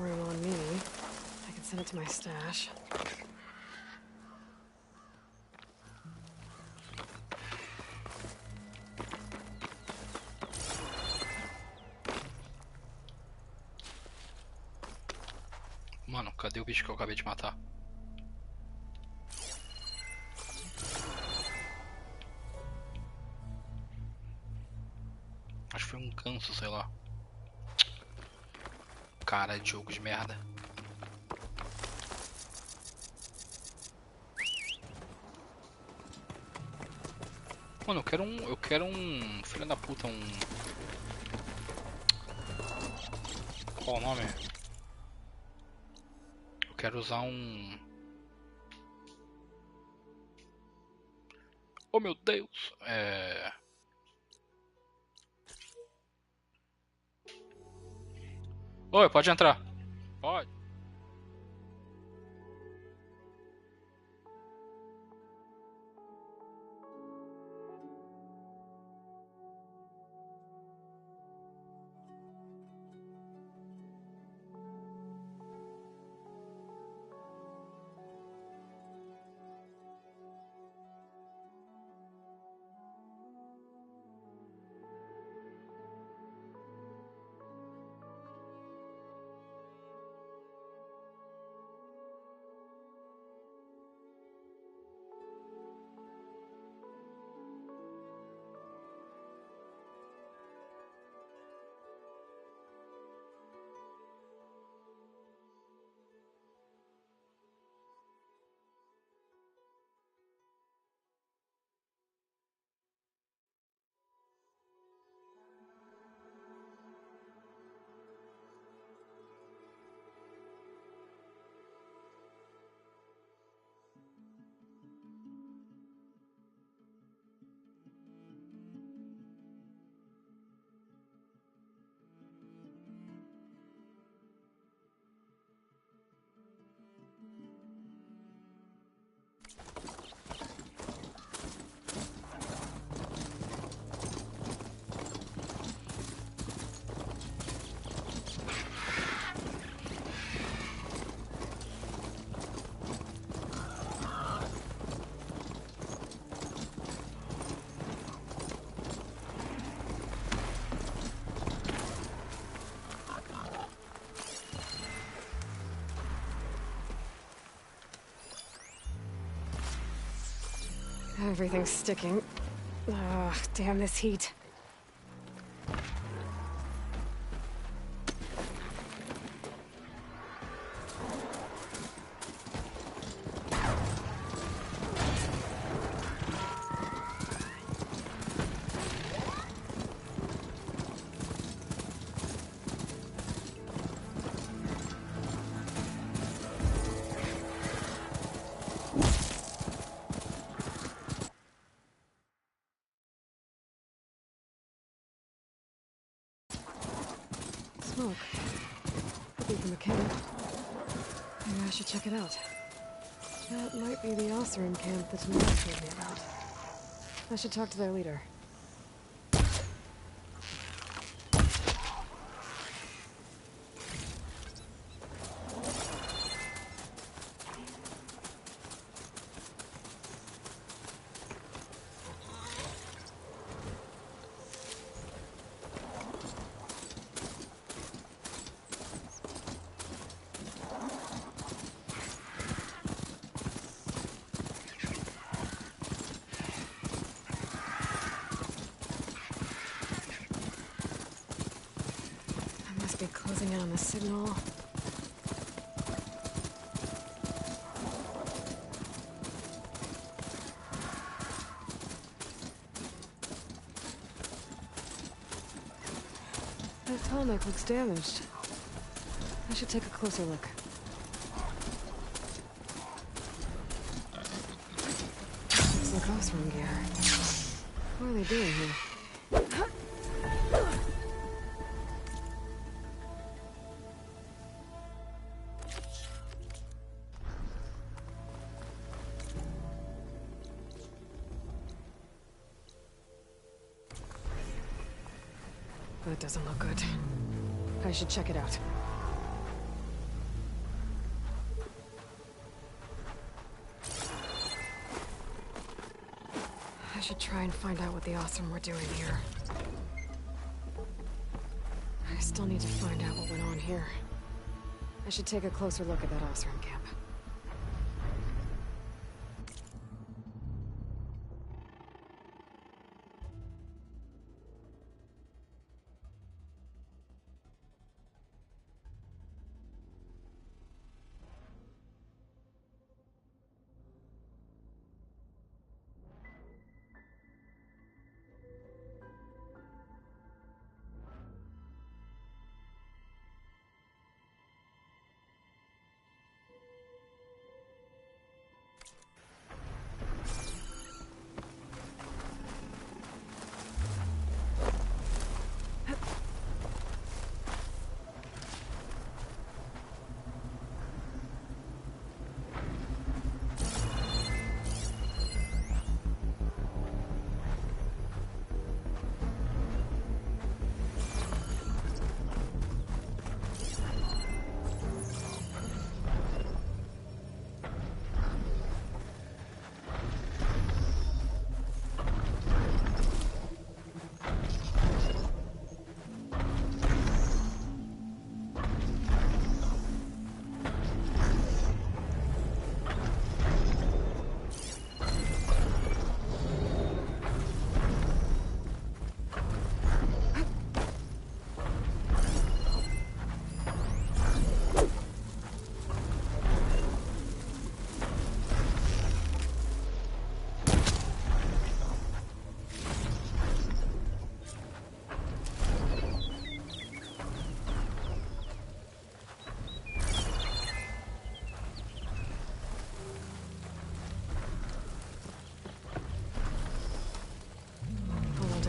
No room on me. I can send it to my stash. Mano, cadê o bicho que eu acabei de matar? Acho que foi um ganso, sei lá. Cara de jogo de merda. Mano, eu quero um filho da puta, um... Qual o nome? Eu quero usar um... Oh meu Deus! Oi, pode entrar. Pode. Everything's sticking. Ugh, damn this heat. Smoke. Could be from a camp. Maybe I should check it out. That might be the Osram camp that Nora told me about. I should talk to their leader. Be closing in on the signal. That tonic looks damaged. I should take a closer look. Looks like Osram gear. What are they doing here? That doesn't look good. I should check it out. I should try and find out what the Osram were doing here. I still need to find out what went on here. I should take a closer look at that Osram camp.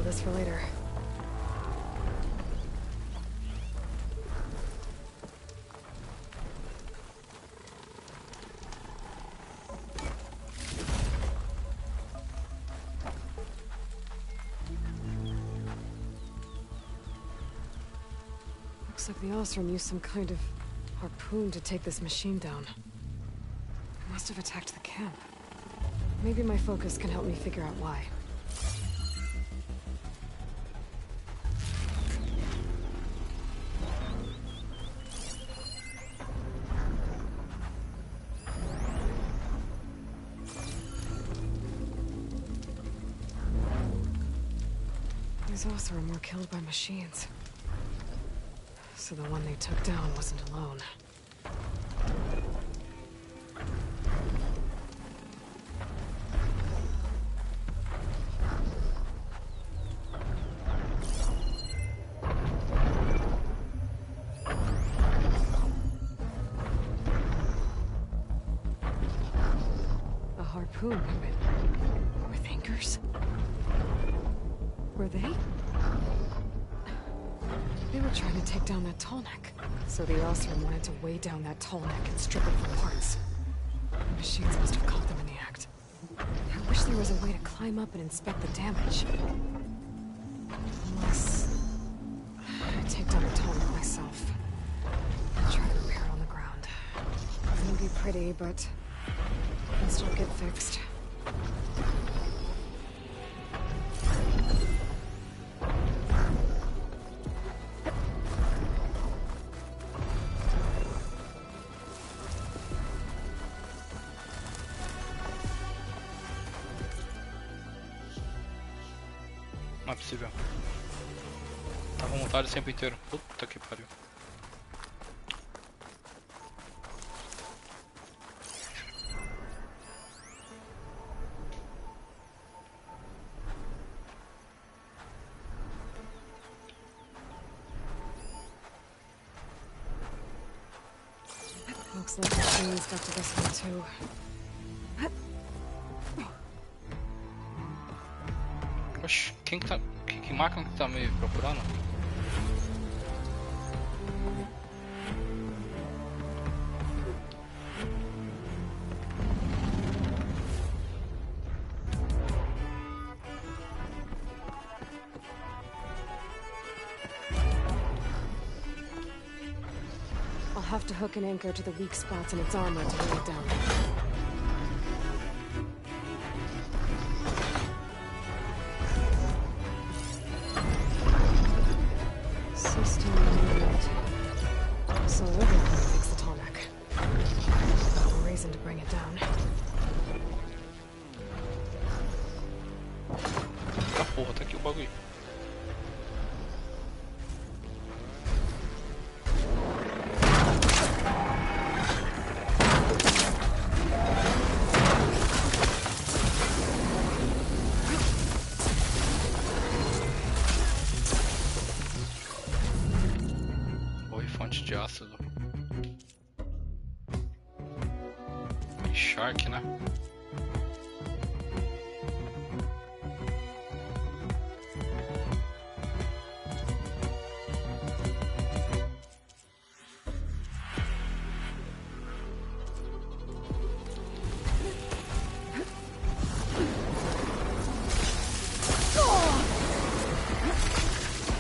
This for later. Looks like the Osram used some kind of harpoon to take this machine down. It must have attacked the camp. Maybe my focus can help me figure out why. These Osram were killed by machines. So the one they took down wasn't alone. A harpoon with anchors? Were they? They were trying to take down that tall neck. So the Osram wanted to weigh down that tall neck and strip it for parts. The machines must have caught them in the act. I wish there was a way to climb up and inspect the damage. Unless I take down the tall neck myself. And try to repair it on the ground. It won't be pretty, but it'll still get fixed. Não é possível. Tava montado o tempo inteiro. Puta que pariu. Looks like the machine stuck to this one too. Oxi, quem que tá... Que máquina que tá me procurando? I'll have to hook an anchor to the weak spots in its armor to weigh it down. System unit. So we're gonna fix the tall bring it down. Tá porra, tá aqui o bagulho. Oi, fonte de ácido. Shark, né?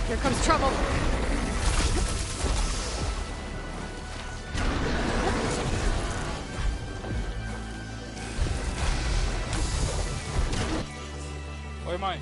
Here comes trouble. Oi, mãe.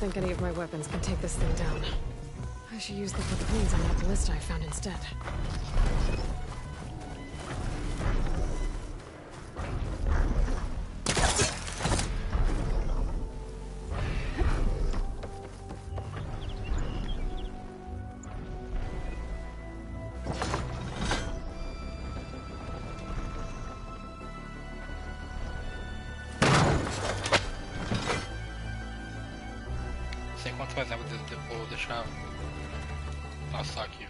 think any of my weapons can take this thing down. I should use the harpoons on that ballista I found instead. Sei quanto mais leva, vou deixar passar aqui.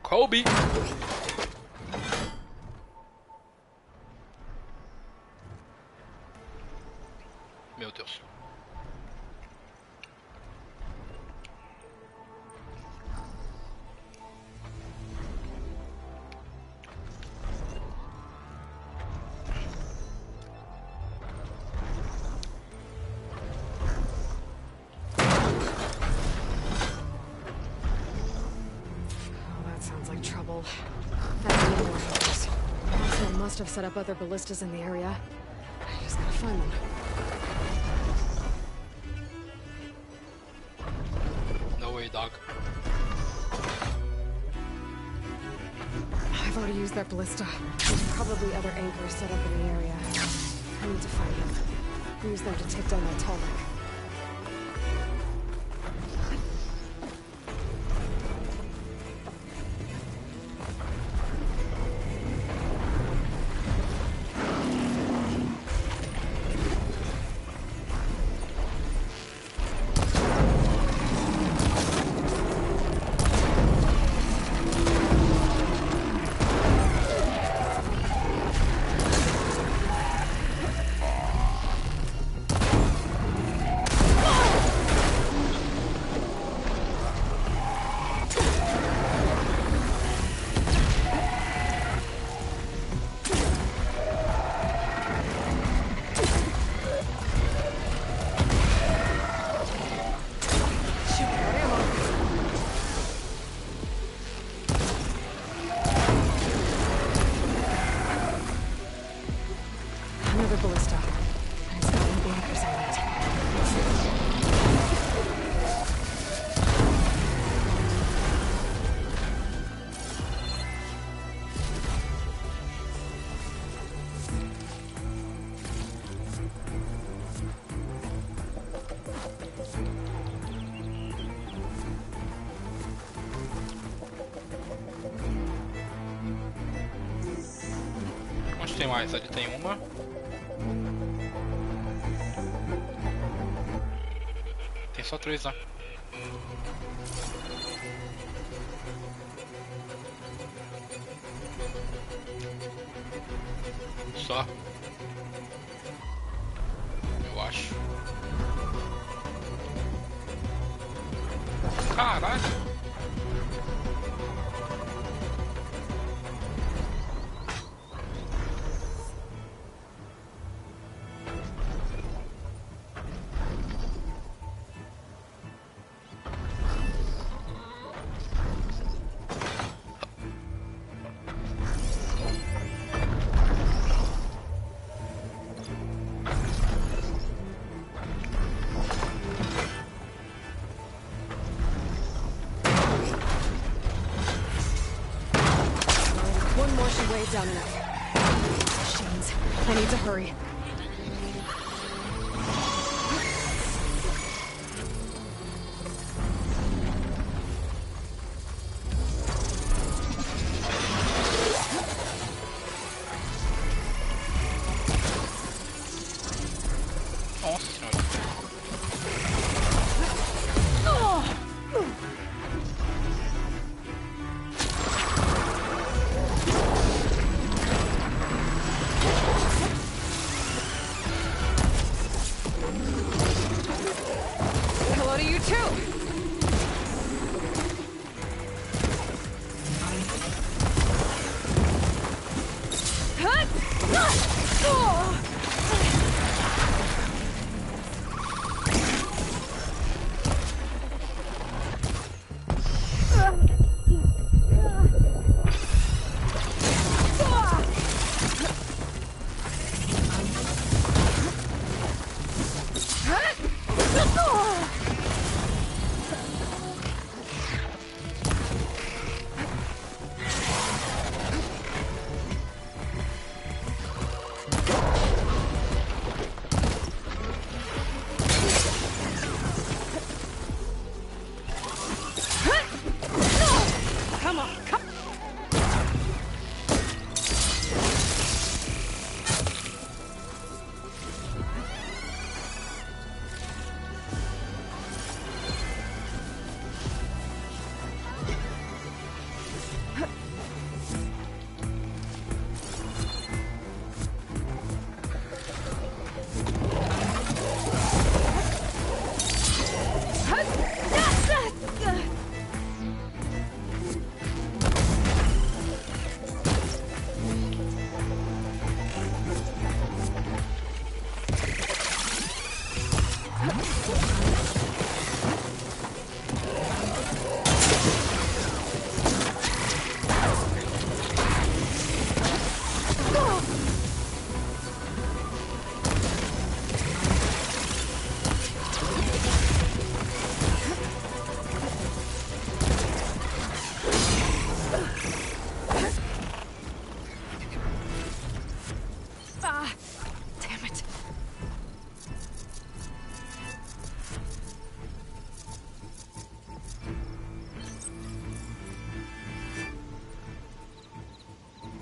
Kobe! Meu Deus. Must have set up other ballistas in the area. I just gotta find them. No way, dog. I've already used that ballista. There's probably other anchors set up in the area. I need to find them. Use them to take down that tall wreck. Tem mais, ali tem uma. Tem só 3 lá. Só. Eu acho. Caralho. Down enough. Machines. I need to hurry.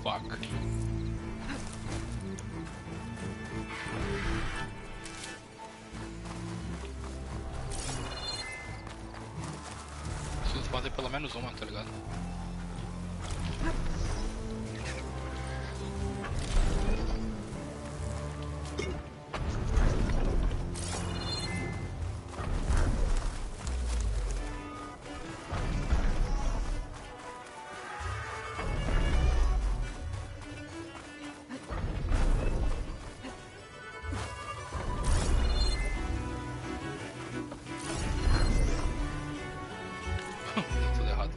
Fuck. Preciso fazer pelo menos uma, tá ligado? Tudo errado.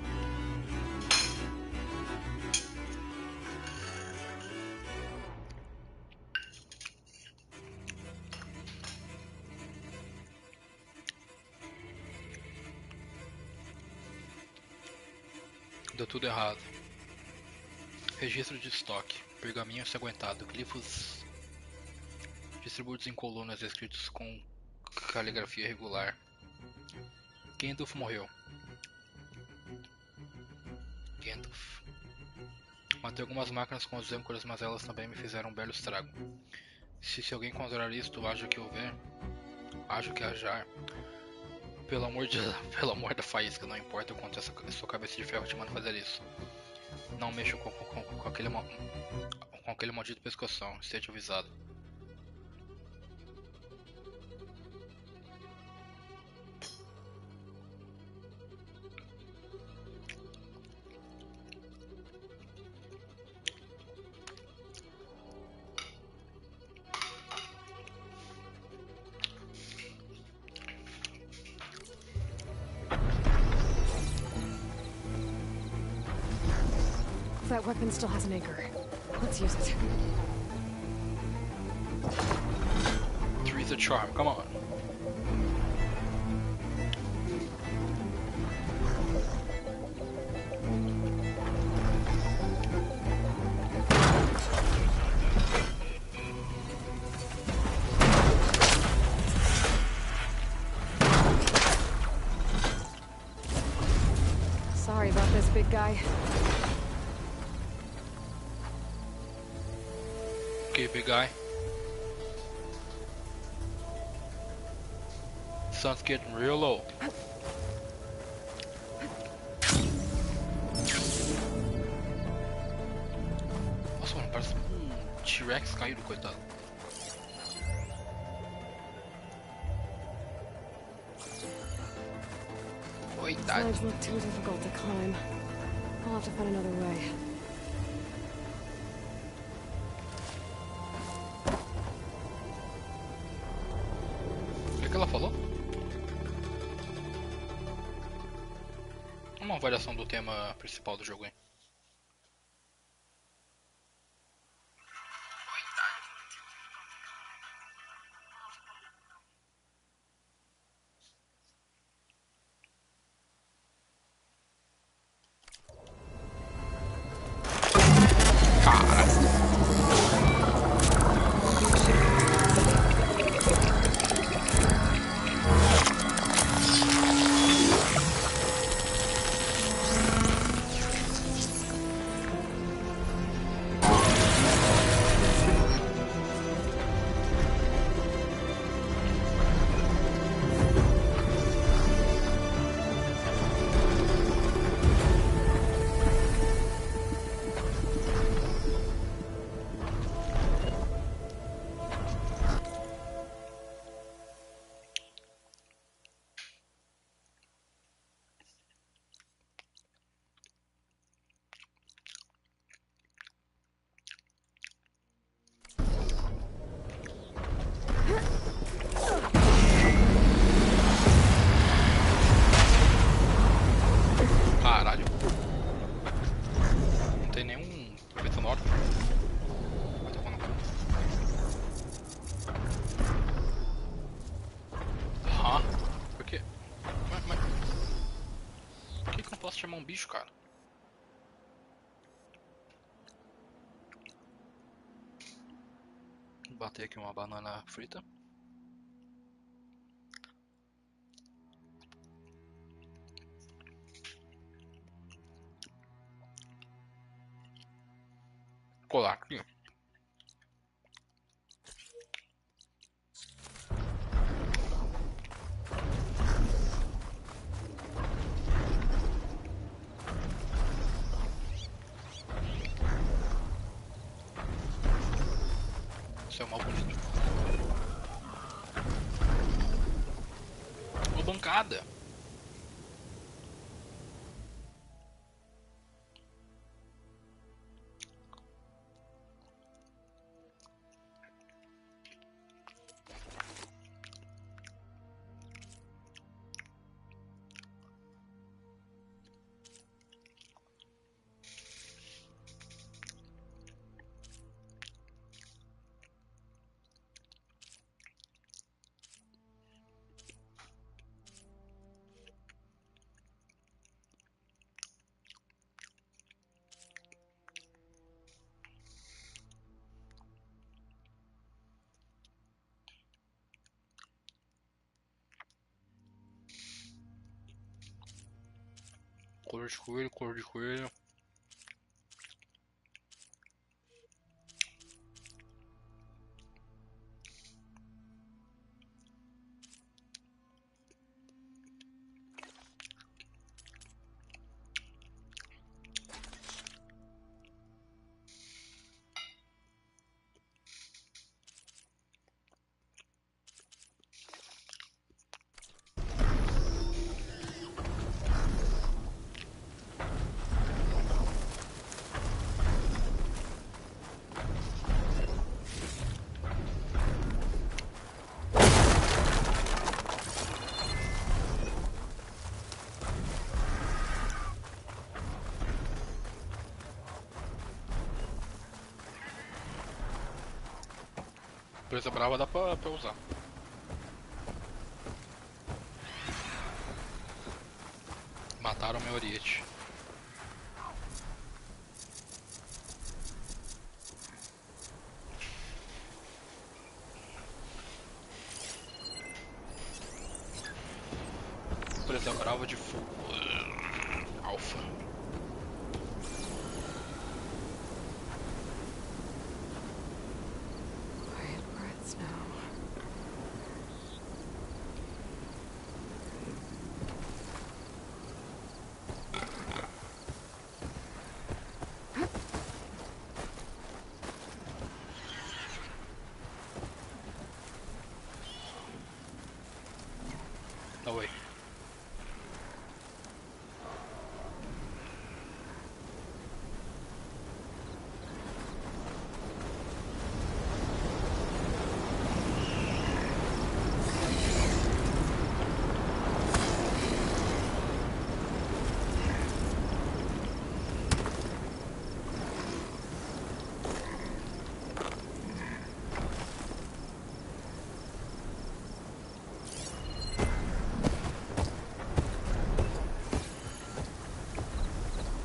Deu tudo errado. Registro de estoque. Pergaminho ensanguentado. Glifos distribuídos em colunas escritos com caligrafia irregular. Gandalf morreu. Gandalf. Matei algumas máquinas com as âncoras, mas elas também me fizeram um belo estrago. Se alguém considerar isto, haja que houver, haja que hajar. Pelo amor da faísca, não importa o quanto essa sua cabeça de ferro te manda fazer isso. Não mexa com aquele maldito pescoção, esteja avisado. That weapon still has an anchor. Let's use it. Three's a charm, come on. Sorry about this, big guy. Okay, big guy. Sun's getting real low. Nossa, mano, parece um T-Rex caído, coitado. Coitado. These legs look too difficult to climb. I'll have to find another way. O que ela falou? Uma variação do tema principal do jogo, hein? Caralho. Não tem nenhum efeito sonoro. Vai tomar no cu. Aham. Por quê? Mas... Por que eu não posso chamar um bicho, cara? Vou bater aqui uma banana frita. colar aqui. Isso é mal bonito. Uma bancada. Cor de coelho, cor de coelho. Presa brava dá pra usar. Mataram meu Oriete. Presa brava de fogo. Alfa. Quiet breaths now. No way.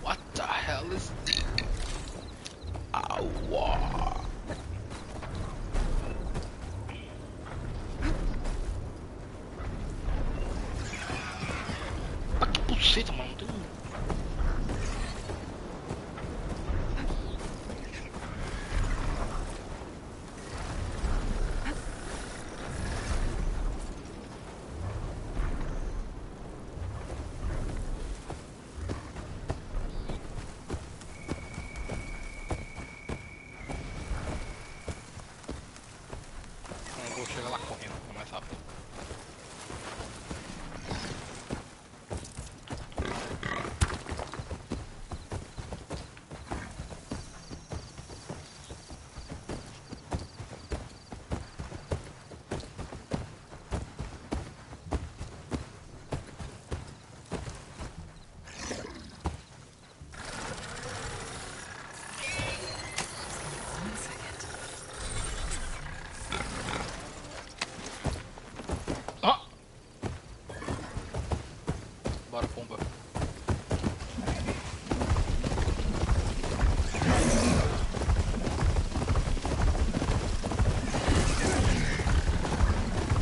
What the hell is this? Aua. Ah, que buceta, mano. Não tem... Eu vou chegar lá correndo, é mais rápido. Ah! Bora, pomba.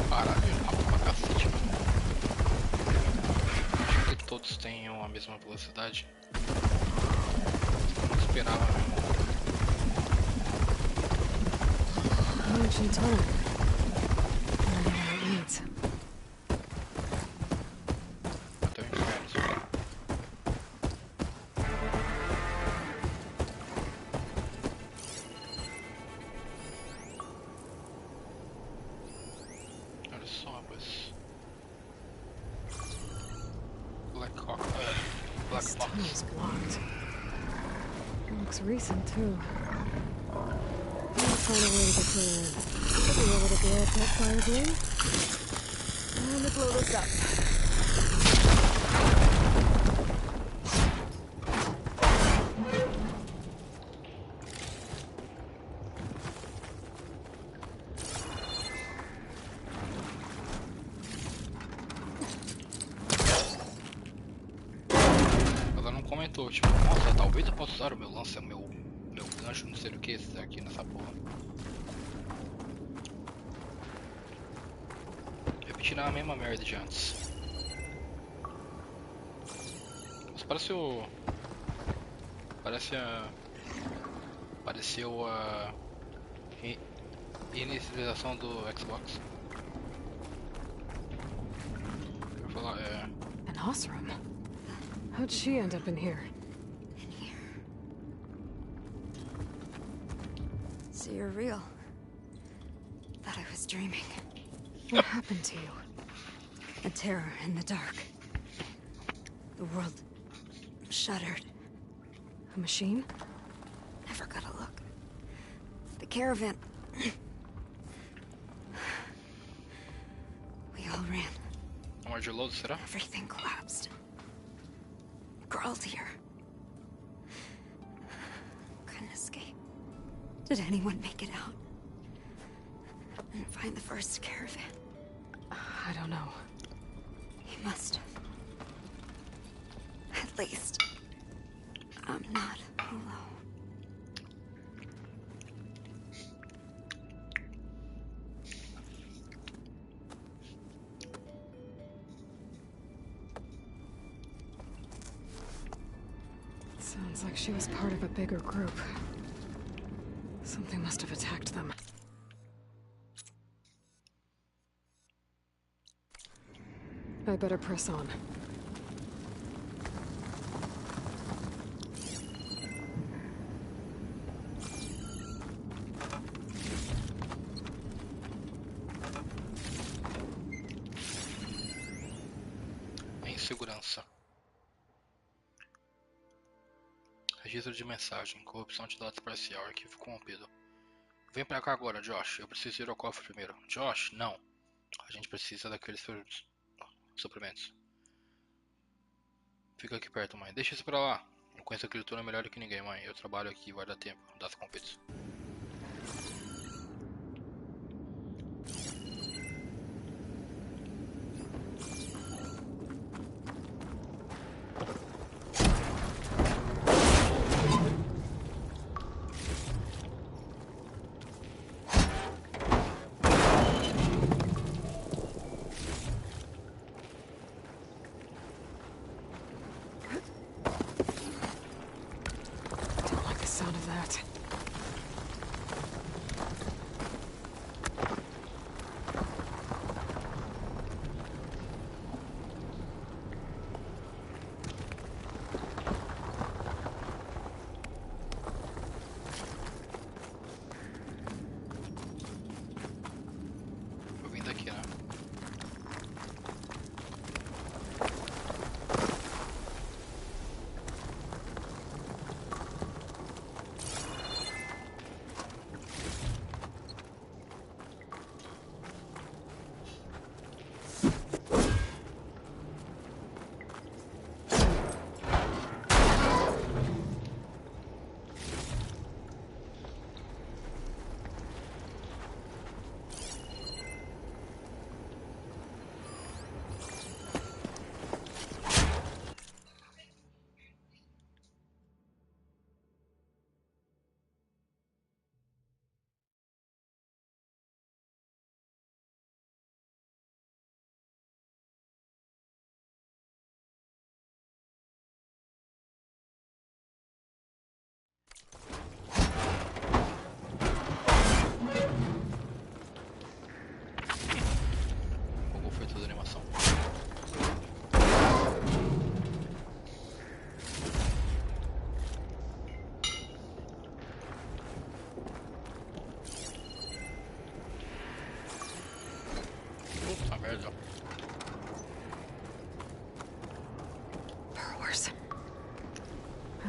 Caralho, rápido pra cacete, mano. Acho que todos tenham a mesma velocidade. Eu não esperava mesmo. ancient tunnel. I don't know where it leads. Olha só, mas... Black This box. tunnel's blocked. It looks recent, too. I'll find a way to get further in. I'll be able to blow up that fire blade. Time to blow this up. Ela não comentou, tipo, nossa, talvez eu possa usar o meu lance, meu gancho, não sei o que, aqui nessa porra. Repetir a mesma merda de antes. Mas pareceu a inicialização do Xbox. Eu vou falar, An Osram? How'd she end up in here? So you're real. Thought I was dreaming. What happened to you? A terror in the dark. The world shuddered. A machine? Never got a look. The caravan. We all ran. Onde o lodo será? Everything collapsed. Crawled here. Couldn't escape. Did anyone make it out? And find the first caravan? I don't know. He must have. At least, I'm not alone. Sounds like she was part of a bigger group. Something must have attacked them. I better press on. Insegurança. Registro de mensagem. Corrupção de dados parcial. Arquivo corrompido. Vem pra cá agora, Josh. Eu preciso ir ao cofre primeiro. Josh, não. A gente precisa daqueles suprimentos. Fica aqui perto, mãe. Deixa isso pra lá. Eu conheço aquele turno melhor do que ninguém, mãe. Eu trabalho aqui, vai dar tempo. Das competições. Sound of that.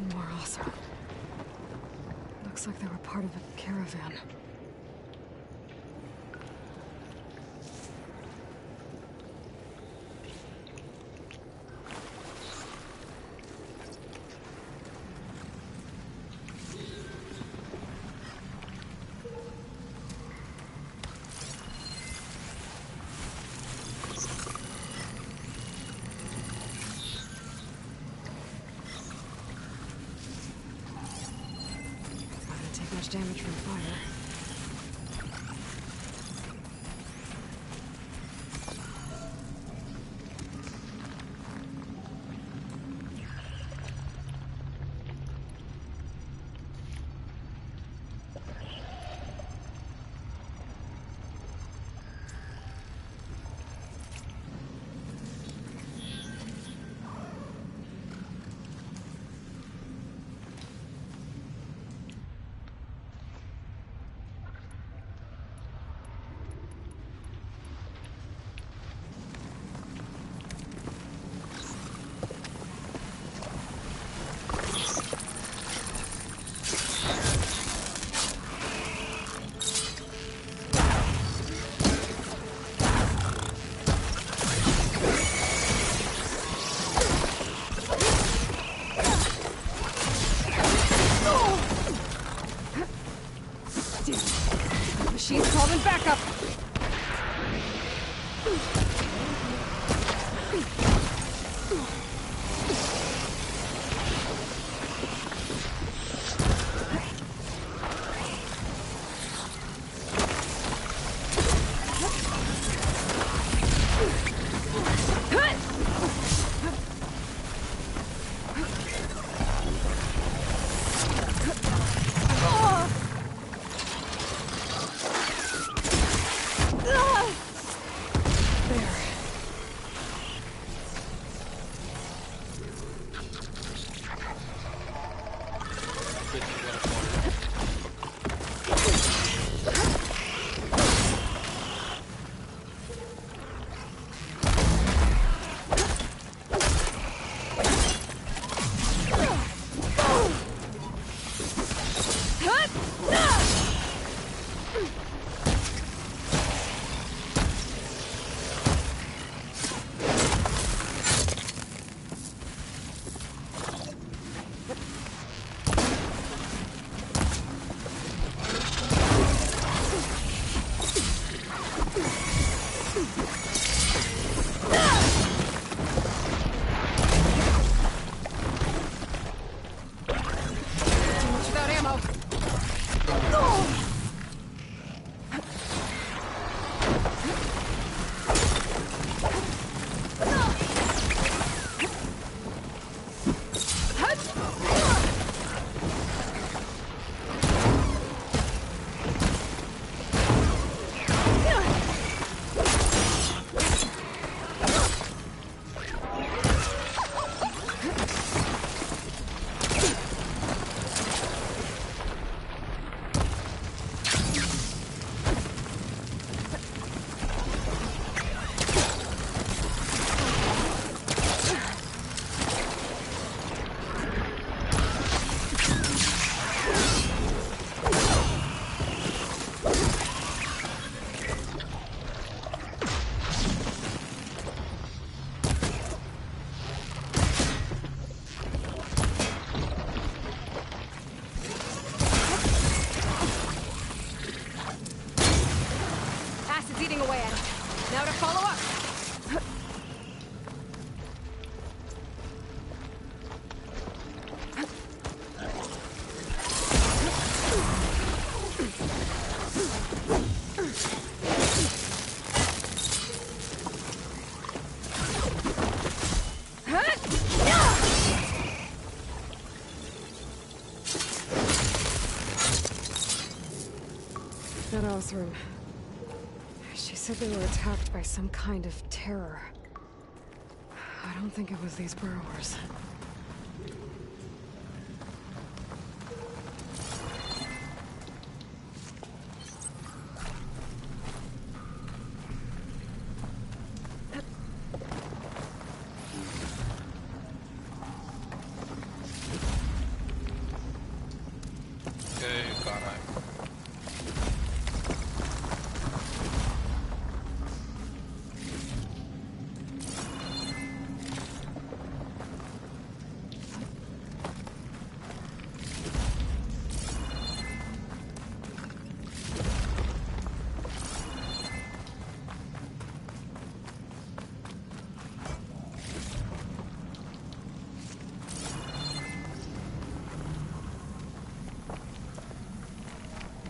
Even more awesome. Looks like they were part of a caravan. Much damage from fire. Machine's calling backup! That Othram. She said they were attacked by some kind of terror. I don't think it was these burrowers.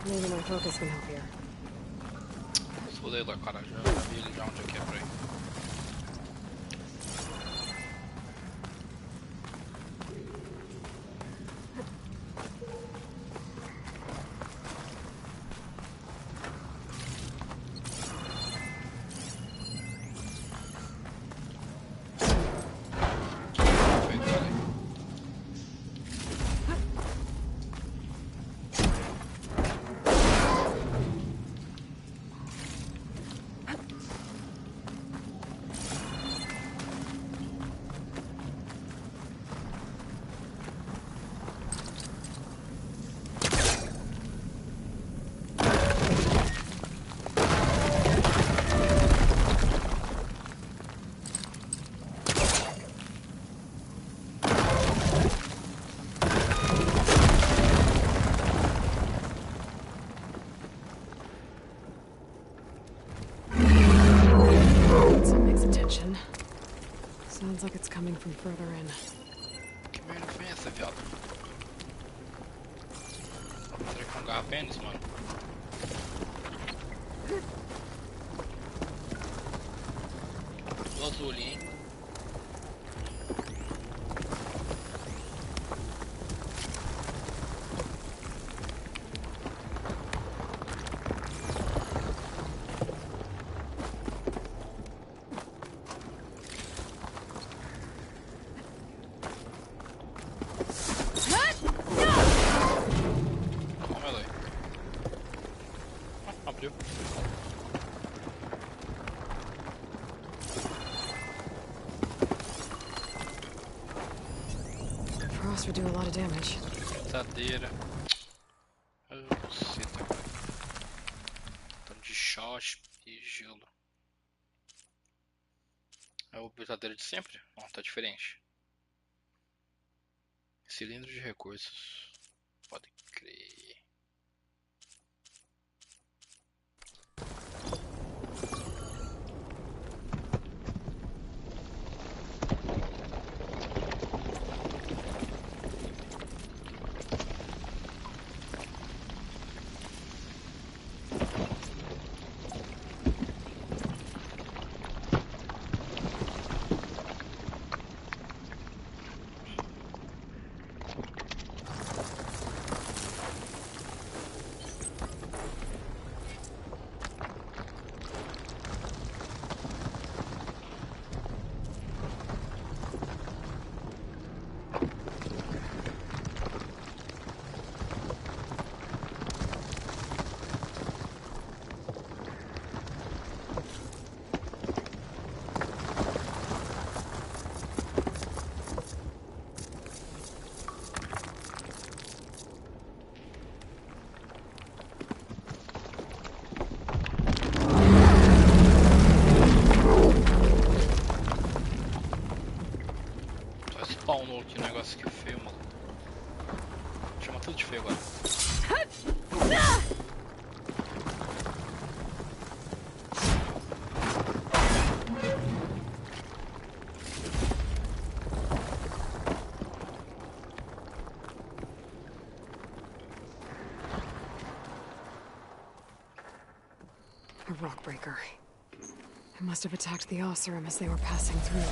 Maybe my focus can help here. Fudei lá, cara. Já vi ele já onde é que é por aí. Sounds like it's coming from further in. Que merda foi essa, viado? Será que é um garrapênis, mano? Do azul ali, hein? Frost would do a lot of damage. Brincadeira. Buceta, cara. Tanto de shot e gelo. É o brincadeira de sempre? Não, tá diferente. Cilindro de recursos. Pode crer. Spawnou aqui o negócio que feio, mano. Chama tudo de feio agora. A rock breaker. It must have attacked the Osserum as they were passing through.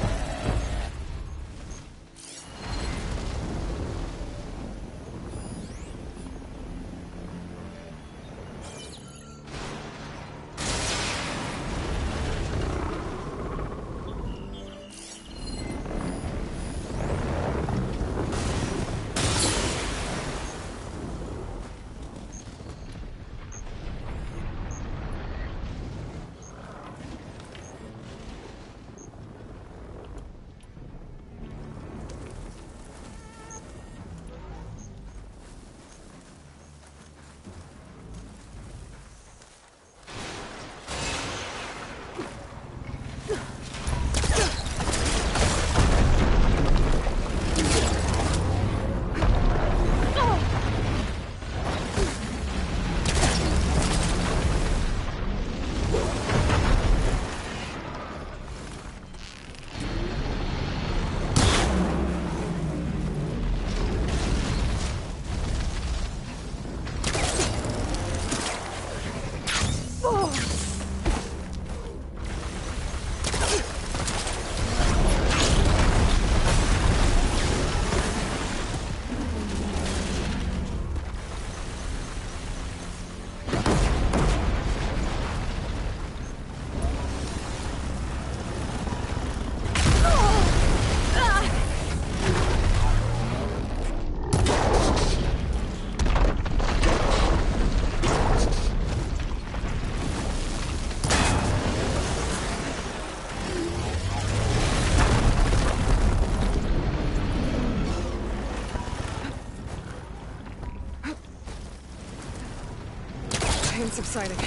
and subsiding.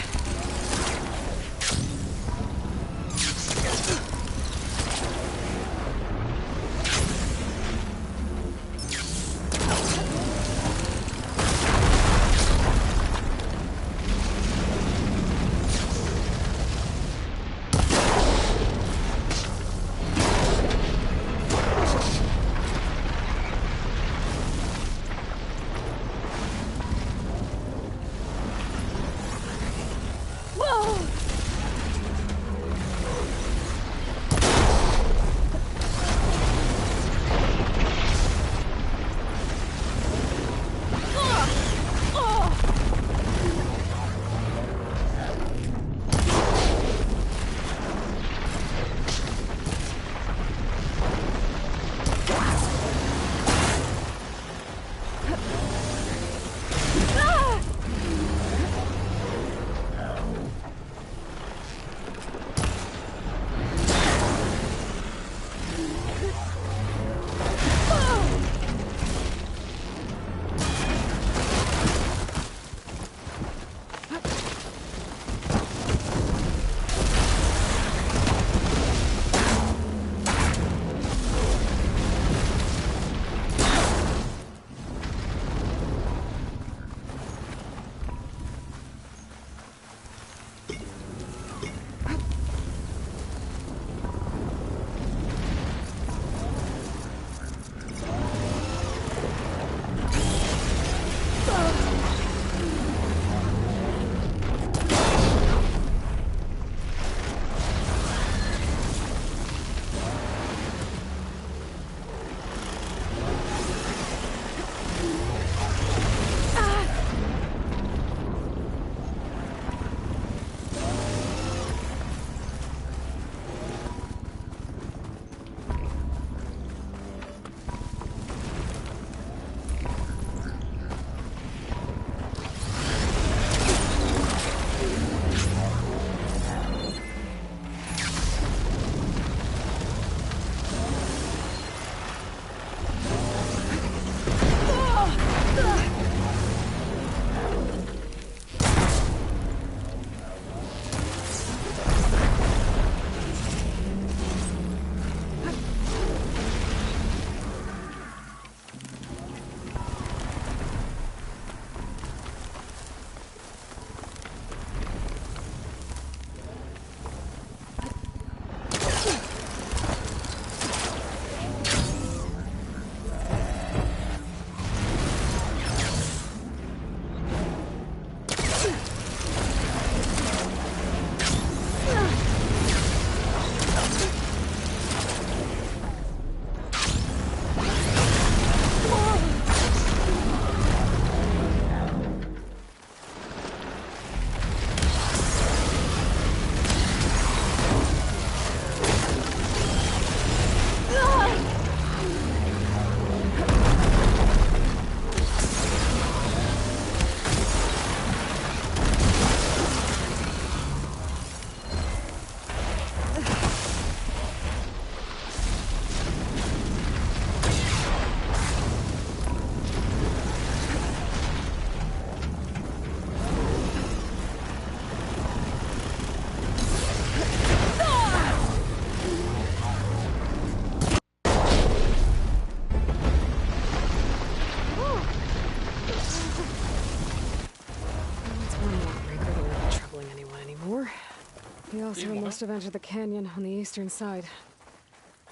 The Ossera must have entered the canyon on the eastern side.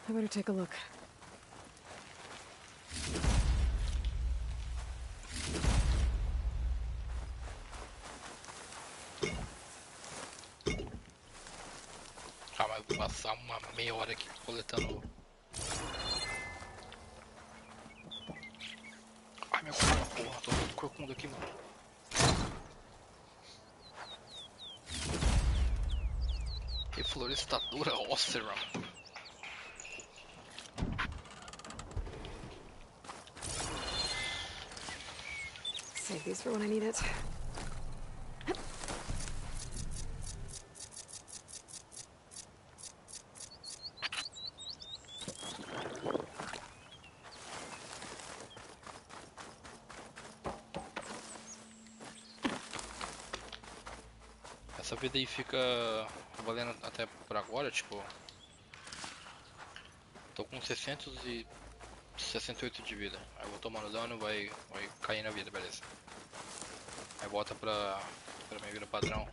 I better take a look. Calma, eu vou passar uma meia hora aqui coletando. Ai, meu cara, porra, tô todo corcunda aqui, mano. Reflorestadora Ossera. Save these for when I need it. Essa vida aí fica valendo até por agora, tipo... Tô com 668 de vida. Aí eu vou tomando dano, vai cair na vida, beleza. Aí volta pra minha vida padrão.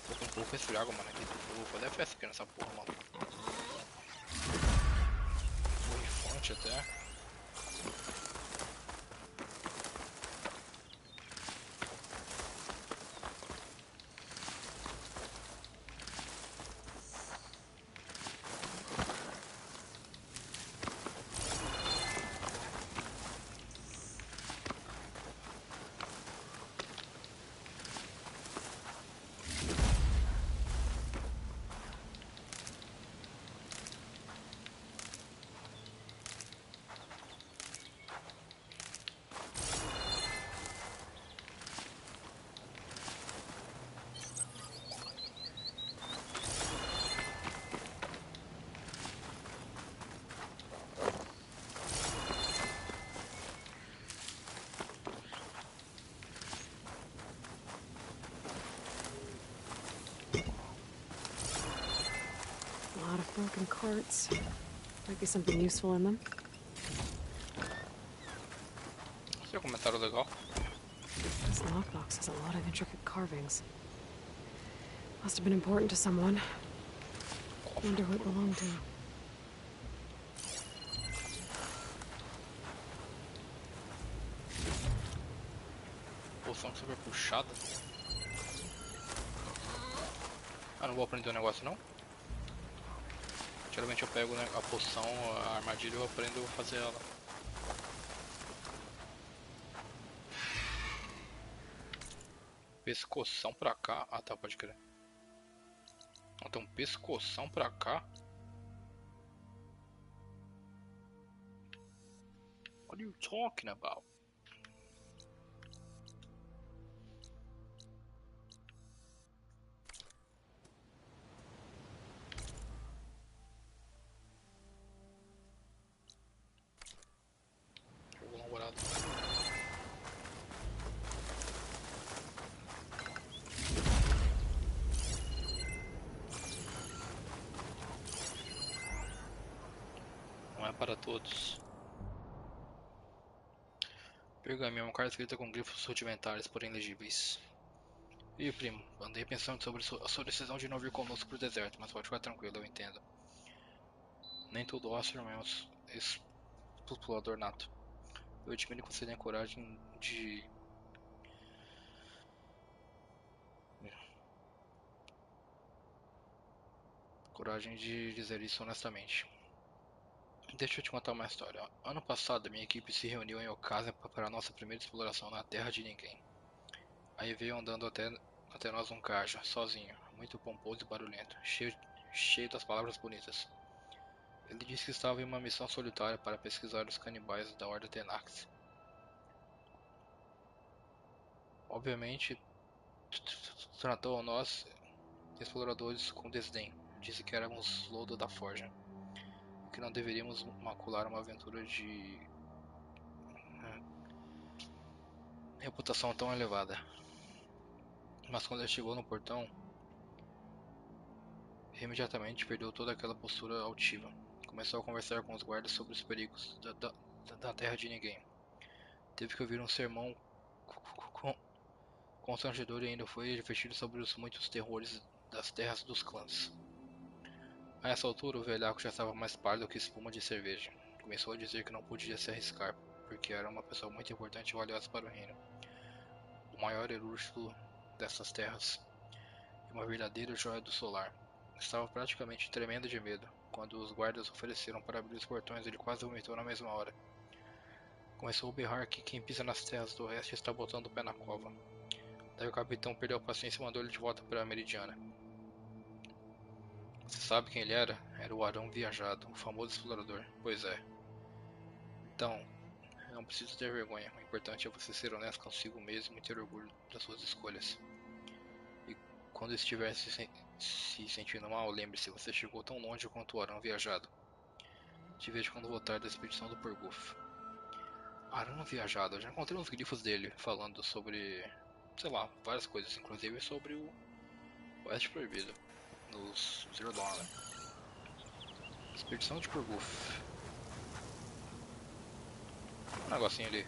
Tô com um pouco resfriado, mano, aqui. Eu vou fazer a festa aqui nessa porra, mano. Foi fonte até. A lot of broken carts. Might be something useful in them. Seu comentário legal. This lockbox has a lot of intricate carvings. Must have been important to someone. Wonder who it belonged to. Poção super puxada. Ah, não vou aprender o negócio não? Geralmente eu pego a poção, a armadilha e eu aprendo a fazer ela. Pescoção pra cá. Ah tá, pode crer. Então pescoção pra cá. What are you talking about? Vou dar uma olhada. Não é para todos. Pergaminho, uma carta escrita com grifos rudimentares, porém legíveis. E primo, andei pensando sobre a sua decisão de não vir conosco pro deserto, mas pode ficar tranquilo, eu entendo. Nem todo Oster é um explorador nato. Eu admiro que você tenha coragem de... dizer isso honestamente. Deixa eu te contar uma história. Ano passado, minha equipe se reuniu em Ocasa para a nossa primeira exploração na Terra de Ninguém. Aí veio andando até nós um Kaja, sozinho, muito pomposo e barulhento, cheio das palavras bonitas. Ele disse que estava em uma missão solitária para pesquisar os canibais da Horda Tenax. Obviamente, tratou nós, exploradores, com desdém. Disse que éramos lodo da forja, que não deveríamos macular uma aventura de reputação tão elevada. Mas quando ele chegou no portão, imediatamente perdeu toda aquela postura altiva. Começou a conversar com os guardas sobre os perigos da terra de ninguém. Teve que ouvir um sermão constrangedor e ainda foi advertido sobre os muitos terrores das terras dos clãs. A essa altura, o velhaco já estava mais pálido que espuma de cerveja. Começou a dizer que não podia se arriscar, porque era uma pessoa muito importante e valiosa para o reino. O maior erudito dessas terras, e uma verdadeira joia do solar. Estava praticamente tremendo de medo. Quando os guardas ofereceram para abrir os portões, ele quase vomitou na mesma hora. Começou a berrar que quem pisa nas terras do oeste está botando o pé na cova. Daí o capitão perdeu a paciência e mandou ele de volta para a Meridiana. Você sabe quem ele era? Era o Arão Viajado, o famoso explorador. Pois é. Então, Não precisa ter vergonha. O importante é você ser honesto consigo mesmo e ter orgulho das suas escolhas. E quando estiver se sentindo mal, lembre-se, você chegou tão longe quanto o Arão viajado. Te vejo quando voltar da expedição do Porguf. Arão viajado, eu já encontrei uns grifos dele falando sobre, sei lá, várias coisas, inclusive sobre o Oeste Proibido, nos Zero Dawn, né? Expedição de Porguf. Um negocinho ali.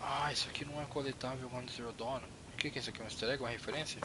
Ah, isso aqui não é coletável no Zero Dawn. O que é isso aqui? Um easter egg? Uma referência?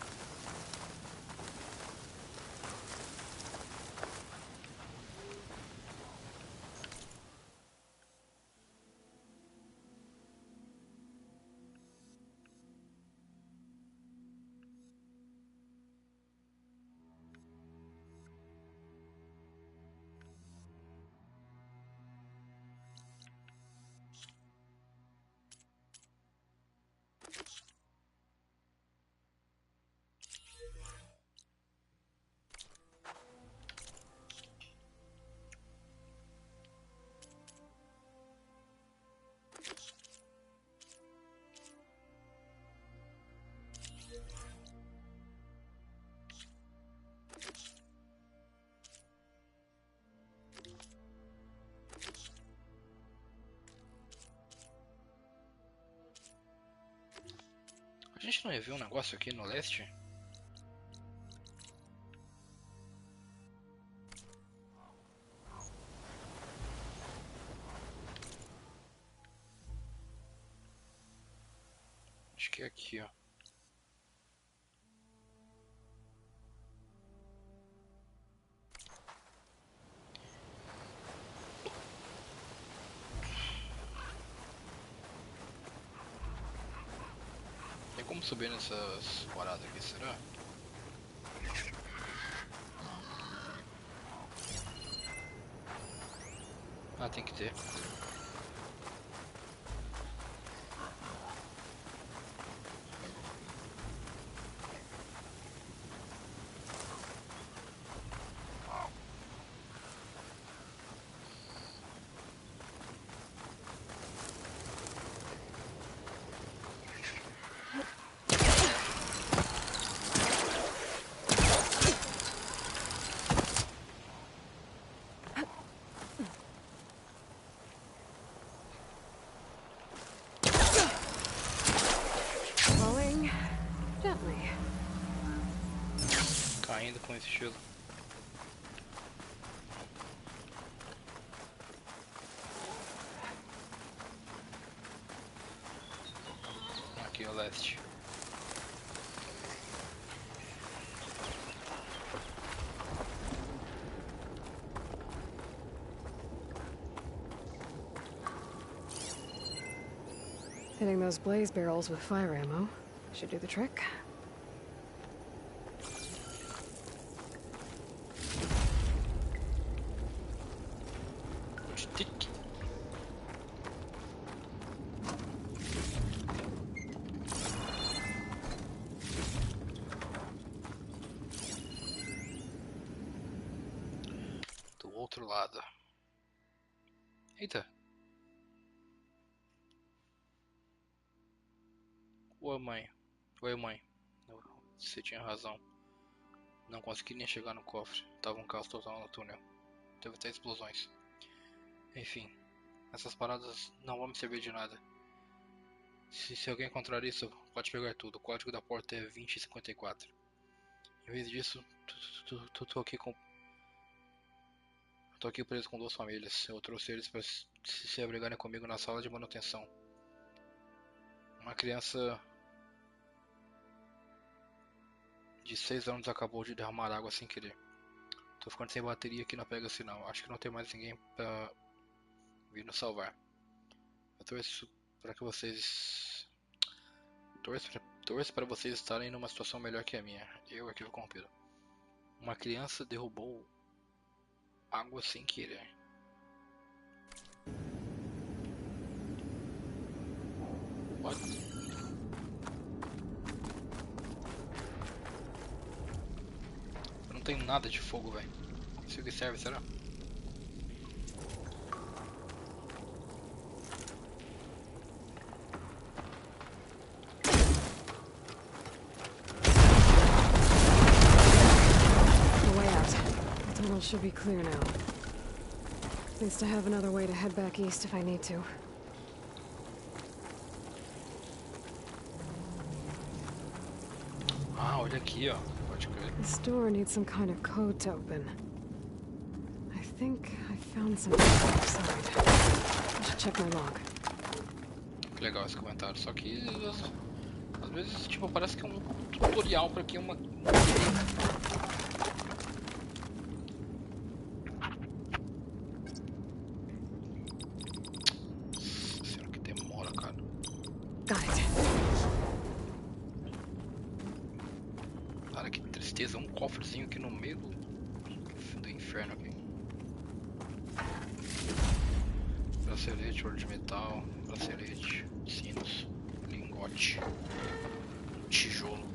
A gente não viu um negócio aqui no leste? Acho que é aqui, ó. Tem como subir nessas paradas aqui, será? Ah, tem que ter. Falling gently. Caindo com esse estilo. Aqui ao leste. Hitting those blaze barrels with fire ammo should do the trick. Do outro lado. Eita. Oi, mãe. Oi, mãe. Você tinha razão. Não consegui nem chegar no cofre. Tava um caos total no túnel. Teve até explosões. Enfim, essas paradas não vão me servir de nada. Se alguém encontrar isso, pode pegar tudo. O código da porta é 2054. Em vez disso, tô aqui preso com duas famílias. Eu trouxe eles para se abrigarem comigo na sala de manutenção. Uma criança de 6 anos acabou de derramar água sem querer. Tô ficando sem bateria aqui, não pega sinal. Acho que não tem mais ninguém pra vir nos salvar. Eu torço para que vocês... Torço para vocês estarem numa situação melhor que a minha. Eu, arquivo corrompido. Uma criança derrubou água sem querer. What? tenho nada de fogo, velho. Isso que serve, será? The way out. The tunnel should be clear now. At least I have another way to head back east if I need to. Ah, olha aqui, ó. Pode crer. This door needs some kind of code to open. I think I found something on the side. I should check my log. Que legal esse comentário. Só que às vezes, tipo, parece que é um tutorial pra que uma. Será que demora, cara? Got it. Cara, que tristeza. Um cofrezinho aqui no meio do inferno aqui. Bracelete, ouro de metal, bracelete, sinos, lingote, tijolo.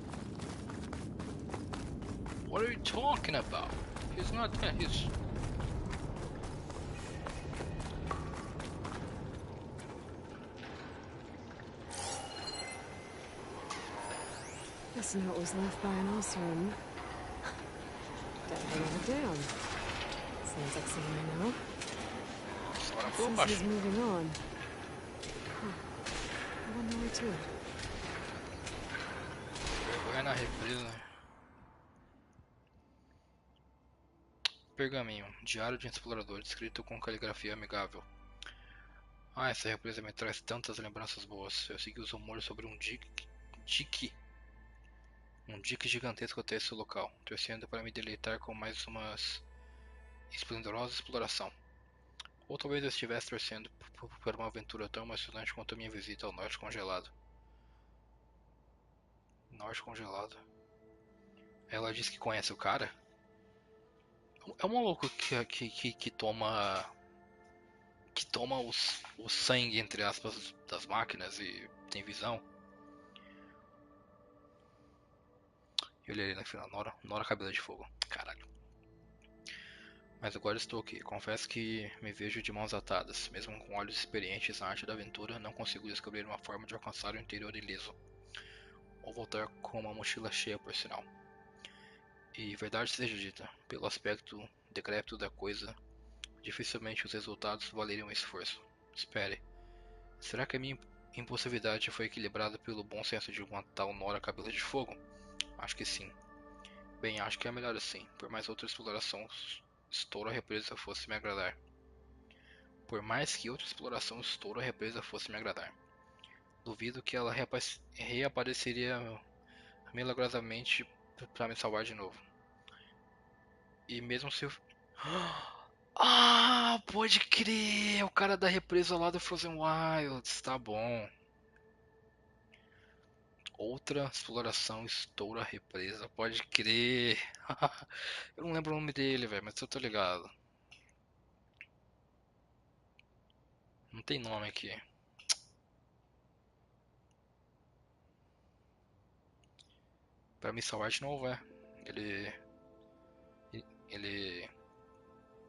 What are you talking about? He's not there, he's... This note was left by an Osram. Dead head of a dam. Sounds like someone I know. It says he's moving on. Huh. I wonder where to. Vergonha na represa. Pergaminho. Diário de um explorador, escrito com caligrafia amigável. Ah, essa represa me traz tantas lembranças boas. Eu segui os rumores sobre um dique gigantesco até esse local, torcendo para me deleitar com mais uma esplendorosa exploração. Ou talvez eu estivesse torcendo por uma aventura tão emocionante quanto a minha visita ao Norte Congelado. Norte Congelado. Ela disse que conhece o cara? É um maluco que toma... Que toma o sangue, entre aspas, das máquinas e tem visão. Eu olhei ali na final, Nora Cabelo de Fogo. Caralho. Mas agora estou aqui. Confesso que me vejo de mãos atadas. Mesmo com olhos experientes na arte da aventura, não consigo descobrir uma forma de alcançar o interior ileso. Ou voltar com uma mochila cheia, por sinal. E verdade seja dita, pelo aspecto decrépito da coisa, dificilmente os resultados valeriam o esforço. Espere. Será que a minha impulsividade foi equilibrada pelo bom senso de uma tal Nora Cabelo de Fogo? Acho que sim. Bem, acho que é melhor assim. Por mais outra exploração estouro a represa fosse me agradar. Por mais que outra exploração estouro a represa fosse me agradar. Duvido que ela reapareceria milagrosamente para me salvar de novo. E mesmo se eu... Ah, pode crer! O cara da represa lá do Frozen Wilds, tá bom. Outra exploração estoura a represa, pode crer. Eu não lembro o nome dele, velho, mas eu tô ligado. Não tem nome aqui. Pra me salvar de novo, é. Ele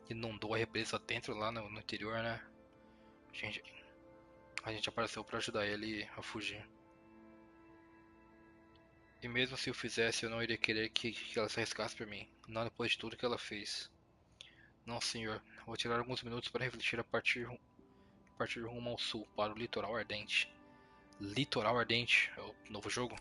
inundou a represa dentro lá no interior, né? A gente apareceu pra ajudar ele a fugir. E mesmo se eu fizesse, eu não iria querer que ela se arriscasse por mim. Não depois de tudo que ela fez. Não, senhor. Vou tirar alguns minutos para refletir a partir rumo ao sul, para o Litoral Ardente. Litoral Ardente é o novo jogo?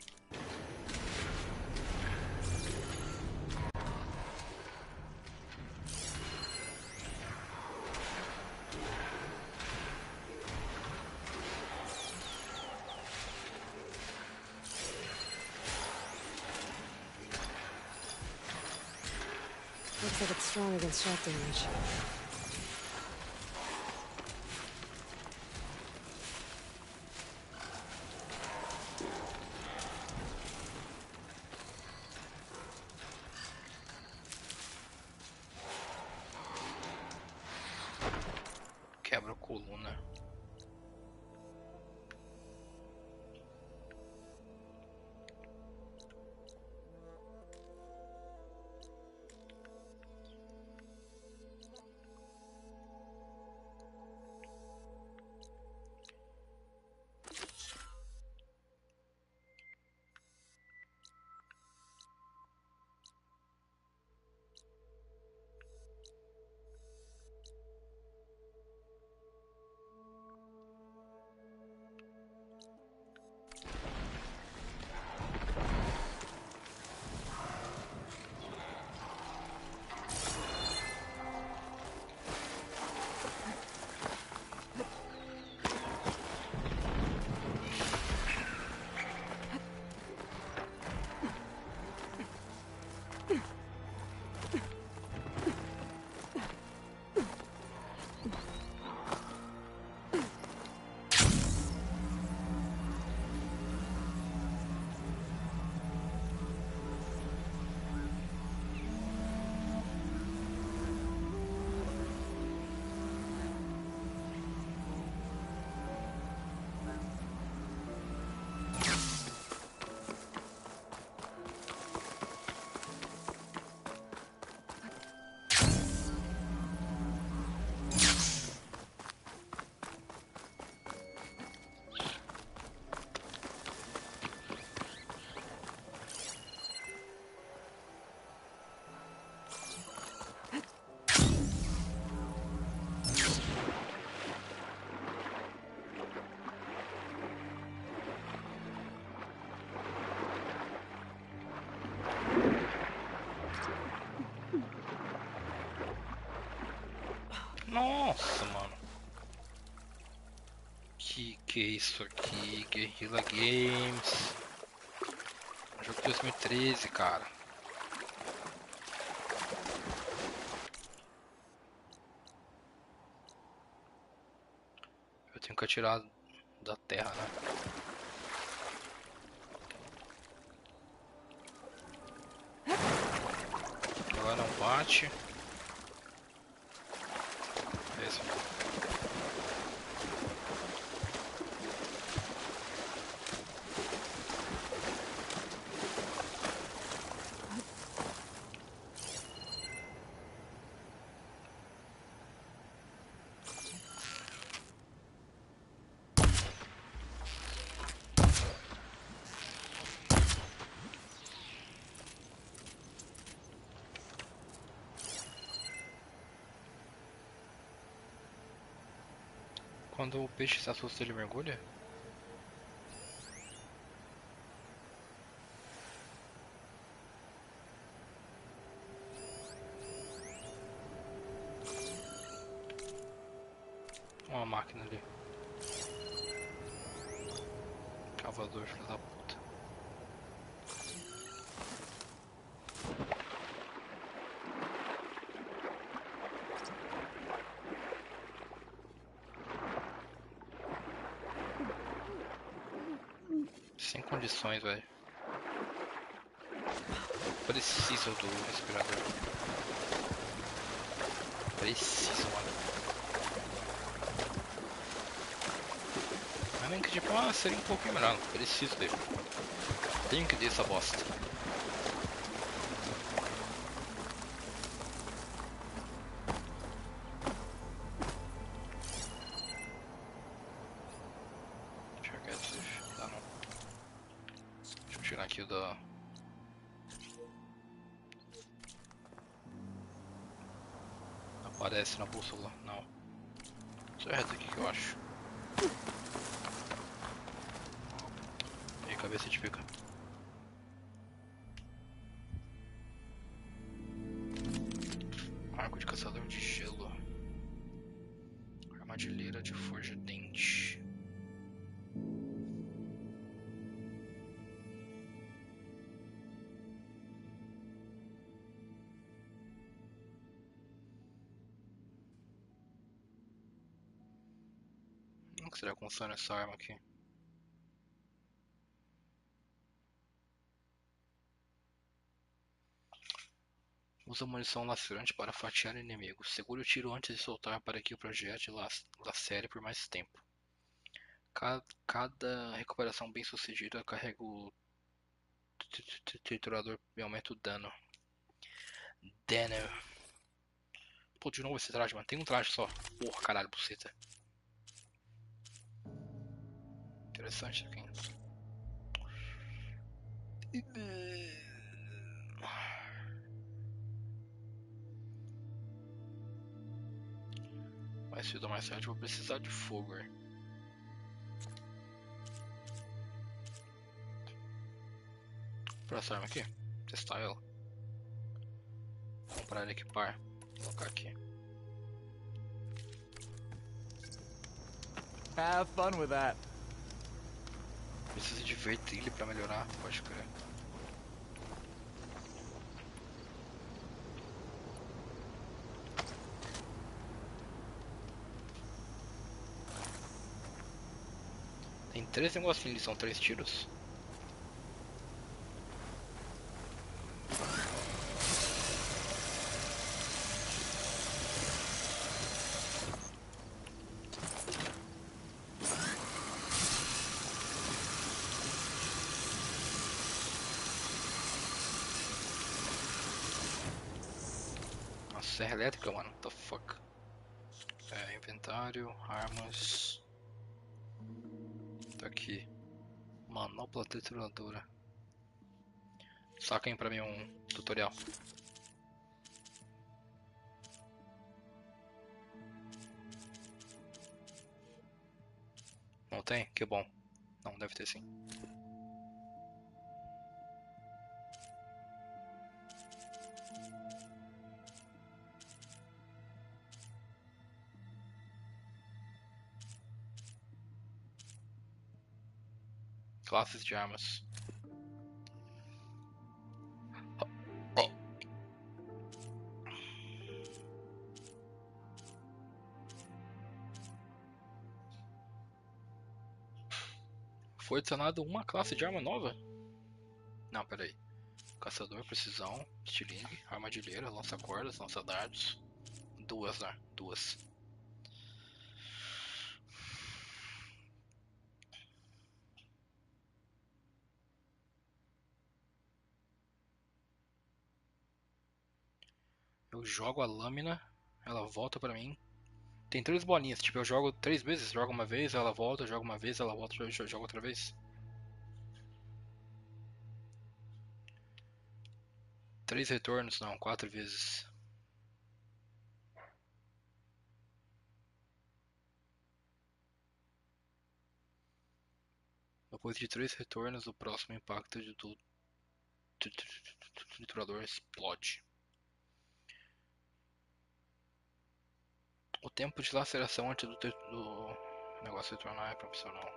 Looks like it's strong against shock damage. Quebra a coluna. Que isso aqui? Guerrilla Games. Jogo de 2013, cara. Eu tenho que atirar da terra, né? Agora não bate. Esse. Quando o peixe se assusta, ele mergulha? Uma máquina ali. Cavador, filho da puta. Sem condições, velho. Preciso do respirador. Preciso, mano. Mas nem que tipo, seria um pouquinho melhor. Preciso dele. Tenho que ter essa bosta. Deixa eu ver se dá não. Deixa eu tirar aqui o da... Aparece na bússola, não. Isso é reto aqui que eu acho. E aí, cabeça de pica. Arco de caçador de gelo. Armadilheira de forja dente. Como que será que funciona essa arma aqui? Usa munição lacerante para fatiar inimigos. Segure o tiro antes de soltar para que o projétil lacere por mais tempo. Cada recuperação bem sucedida carrega o triturador e aumenta o dano. Pô, de novo esse traje, mano. Tem um traje só. Porra, caralho, buceta. Interessante aqui. Mais cedo ou mais tarde eu vou precisar de fogo, hein? Pra essa arma aqui. Testar ela. Comprar e equipar. Vou colocar aqui. Have fun with that. Precisa de ver trilha pra melhorar, pode crer. Tem 3 negocinhos, são 3 tiros. Serra elétrica, mano. What the fuck? Inventário, armas. Tá aqui. Manopla trituradora. Saquem pra mim um tutorial. Não tem? Que bom. Não, deve ter sim. classes de armas. Foi adicionado uma classe de arma nova? Não, peraí. Caçador, precisão, estilingue, armadilheira, lança-cordas, lança-dardos. Duas, né? Duas. Eu jogo a lâmina, ela volta pra mim. Tem 3 bolinhas, tipo, eu jogo 3 vezes, jogo uma vez, ela volta, jogo uma vez, ela volta, jogo outra vez. 3 retornos, não, 4 vezes. Depois de 3 retornos, o próximo impacto do triturador explode. O tempo de laceração antes do negócio retornar é profissional.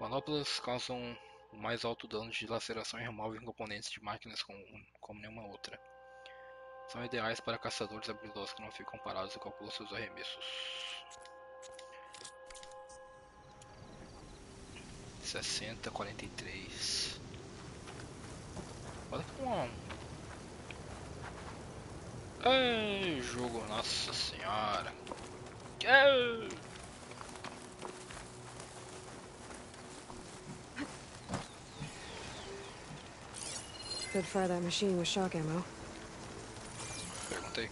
Manoplas causam o mais alto dano de laceração e removem componentes de máquinas como nenhuma outra. São ideais para caçadores habilidosos que não ficam parados e calculam seus arremessos. 60, 43. Olha que bom. Ei, jogo, nossa senhora. Ei. Could fire that machine with shock ammo. Perguntei.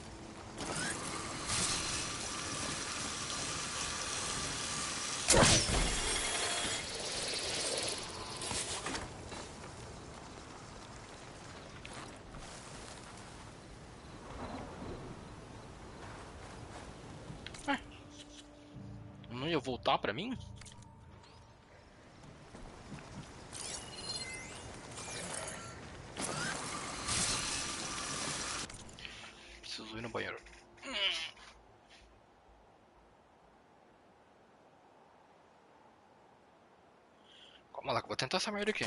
Não ia voltar pra mim? Preciso ir no banheiro. Calma lá que eu vou tentar essa merda aqui.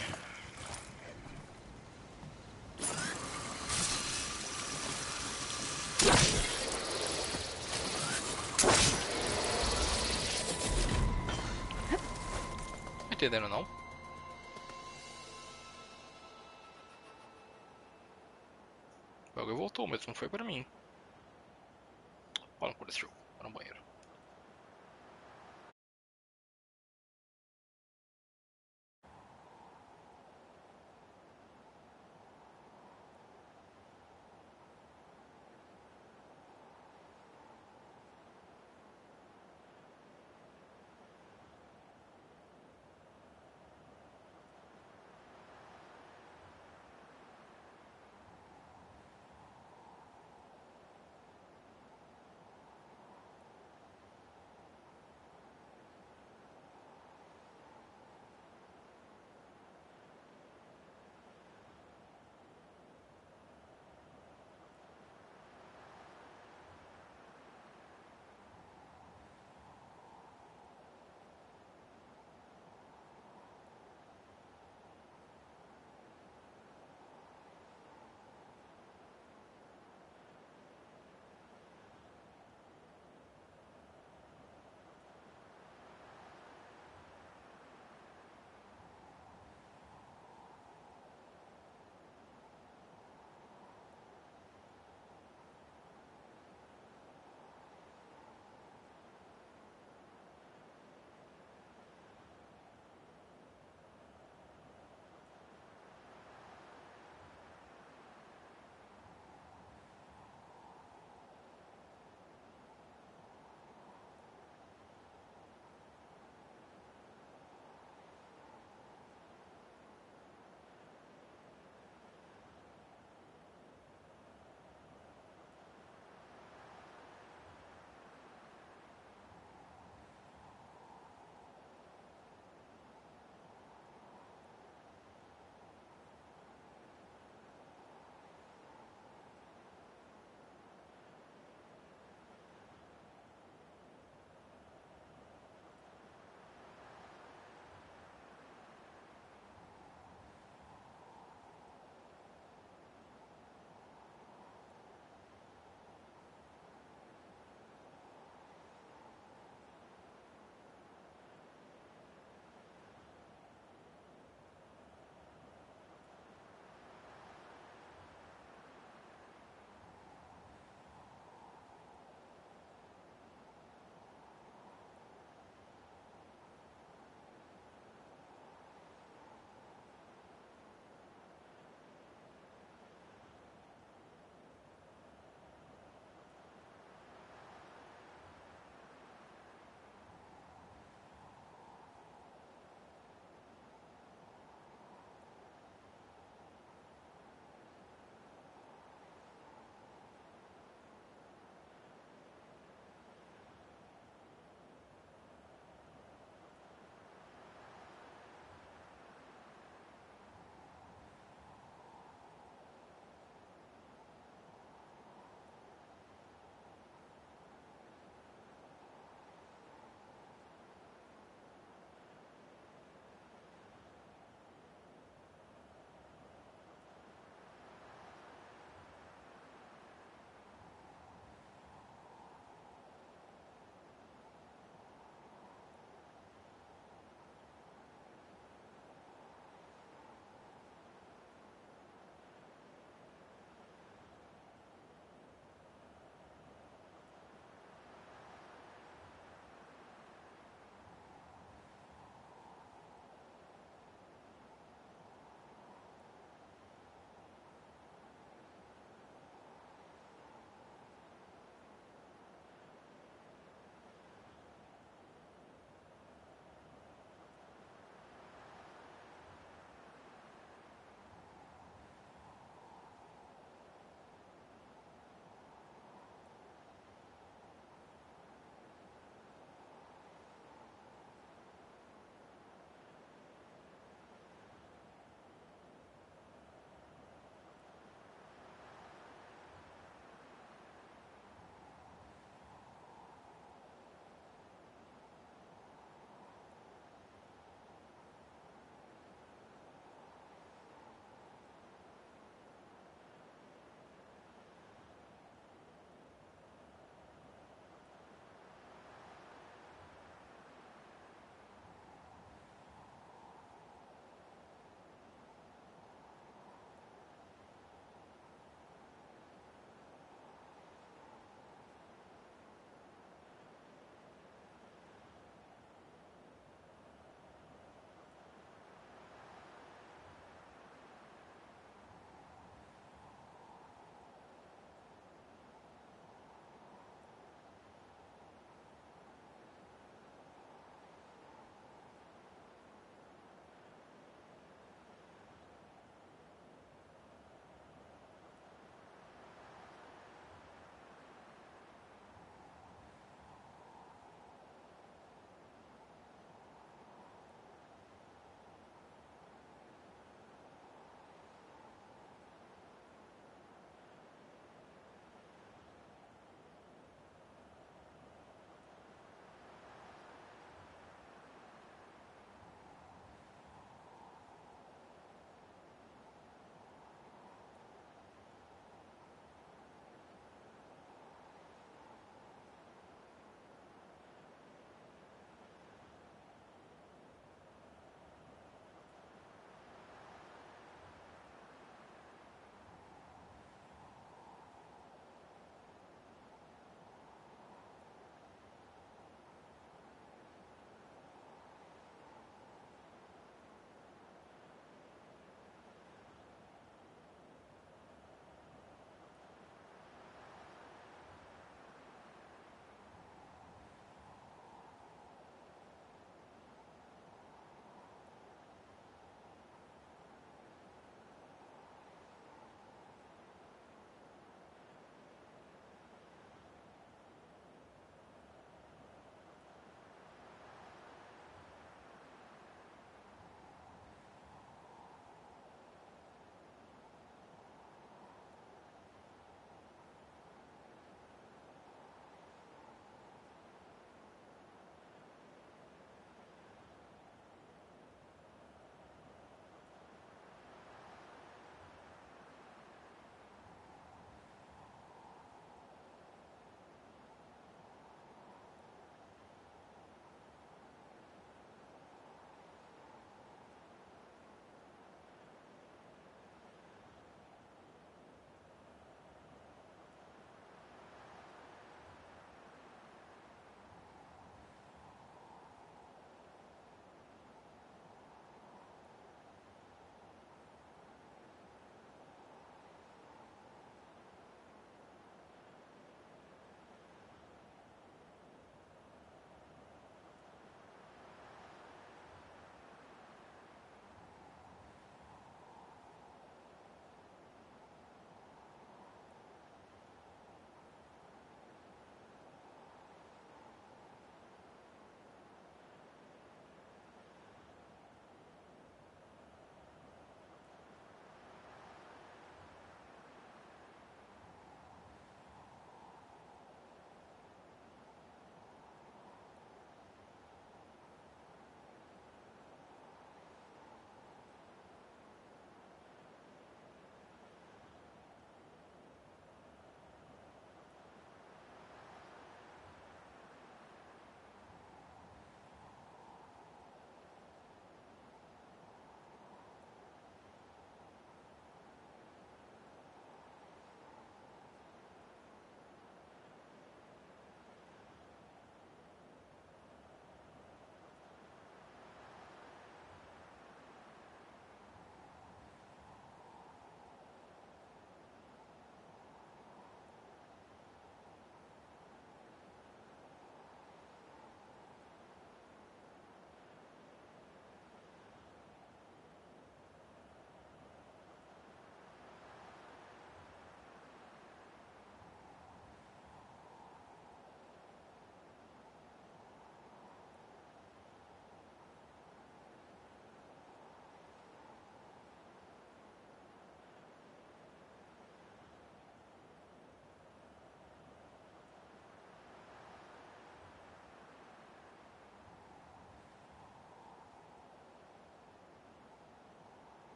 Não entendendo não? O bagulho voltou, mas não foi pra mim. Bora por esse jogo. Bora no banheiro.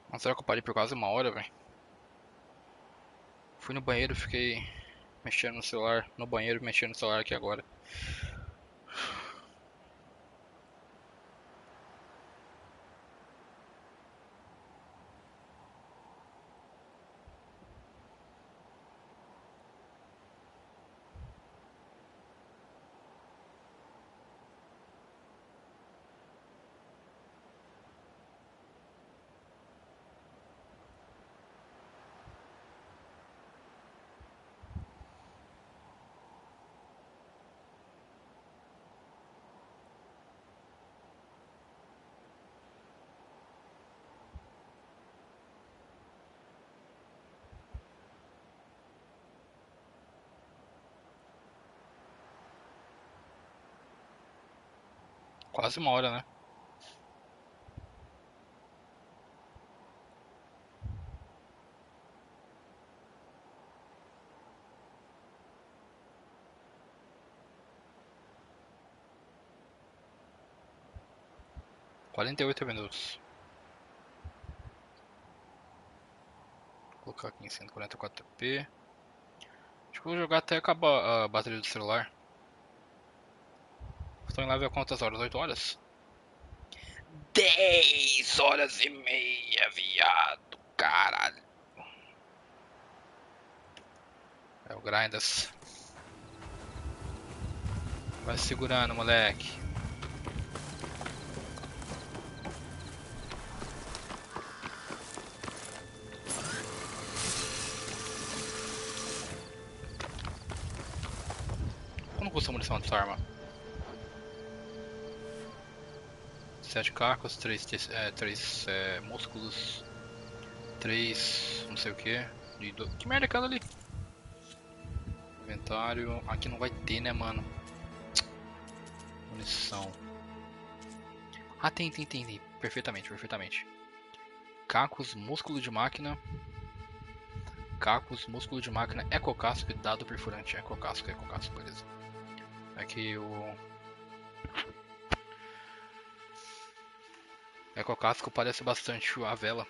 Mas será que eu parei por quase 1 hora, velho? Fui no banheiro, fiquei mexendo no celular. No banheiro, mexendo no celular aqui agora. Quase 1 hora, né? Quarenta e oito minutos. Vou colocar aqui em 144p. Acho que vou jogar até acabar a bateria do celular. Estou em live há quantas horas? 8 horas? 10 horas e meia, viado. Caralho. É o Grindas. Vai segurando, moleque. Quanto custa a munição dessa arma? 7 cacos, 3 músculos, 3 não sei o que. Que merda é aquela ali? Inventário. Aqui não vai ter, né, mano? Munição. Ah, tem. Perfeitamente. Cacos, músculo de máquina. Cacos, músculo de máquina, ecocasco e dado perfurante. Ecocasco, beleza. Aqui o ecocasco parece bastante a vela.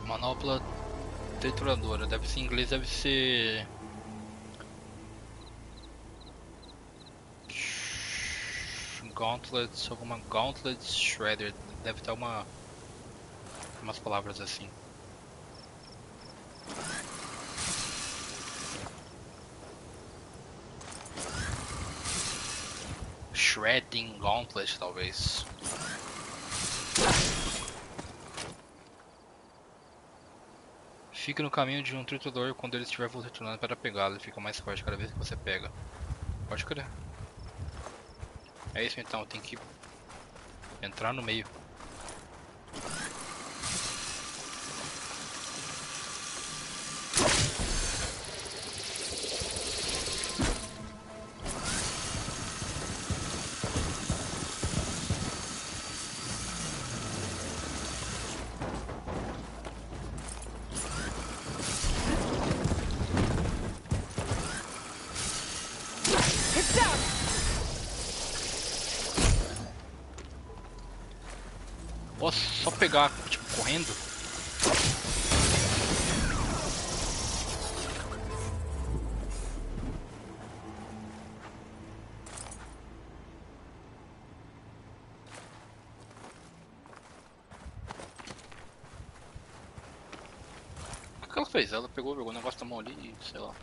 Manopla trituradora, deve ser em inglês, deve ser Gauntlets, alguma Gauntlets Shredder, deve ter umas palavras assim. Shredding Gauntlet, talvez. Fique no caminho de um triturador quando ele estiver retornando para pegá-lo. Ele fica mais forte cada vez que você pega. Pode crer. É isso então, tem que entrar no meio. Posso só pegar, tipo, correndo? O que ela fez? Ela pegou o negócio da mão ali e sei lá.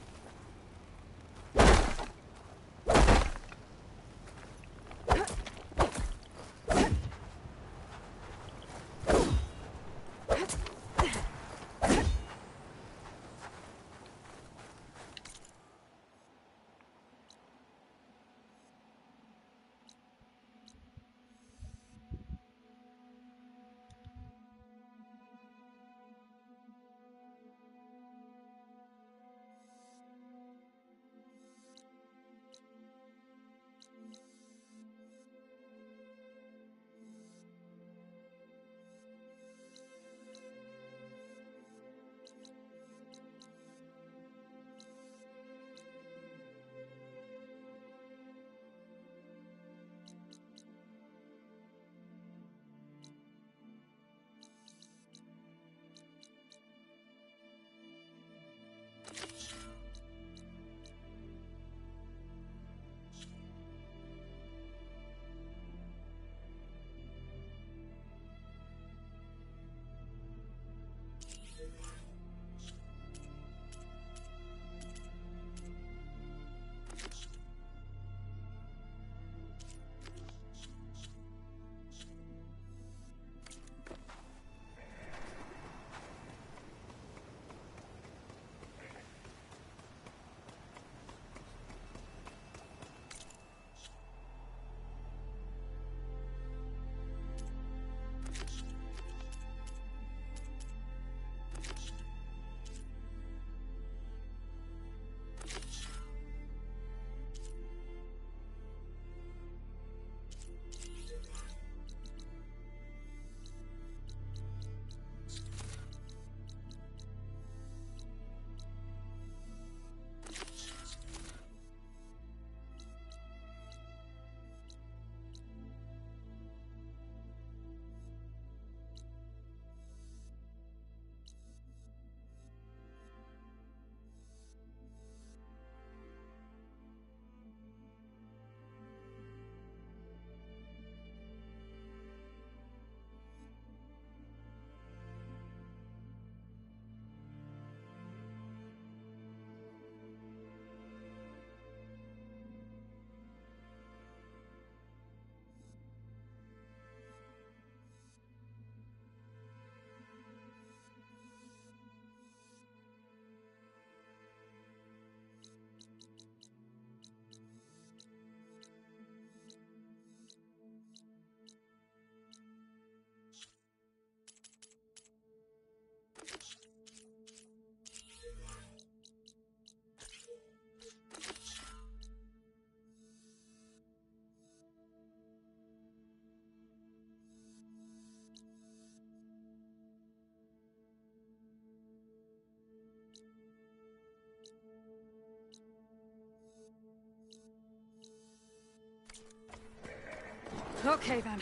Okay, then.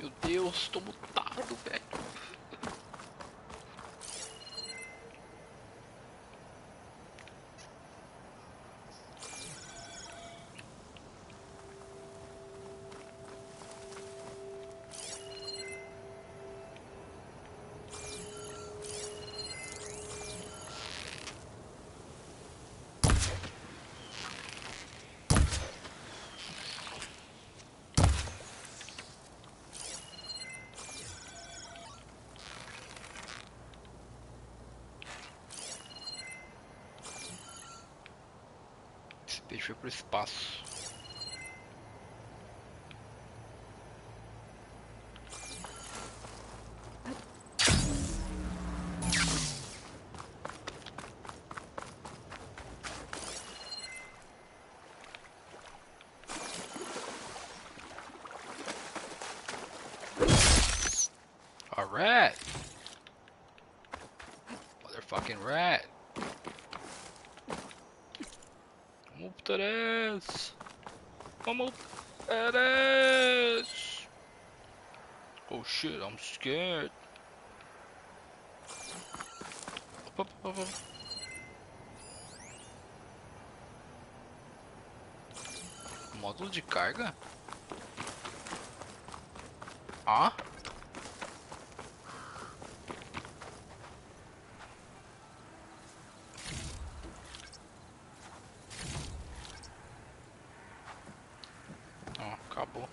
Meu Deus, tô mutado, velho. Esse peixe foi pro espaço. A rat! Motherfucking rat! Vamos por eles! Vamos por eles! Oh shit, I'm scared. Up, up, up, up. Módulo de carga? Ah? Ó, acabou.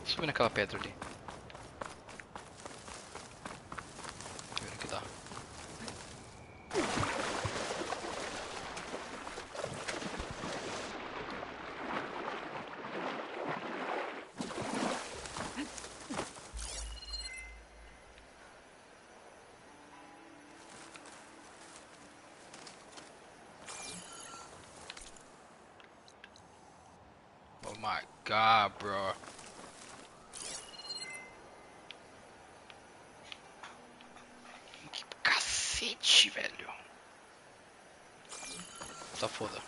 Subi naquela pedra ali. Deixa eu ver o que dá. Oh my god, bro. Que cacete, velho. Tá foda.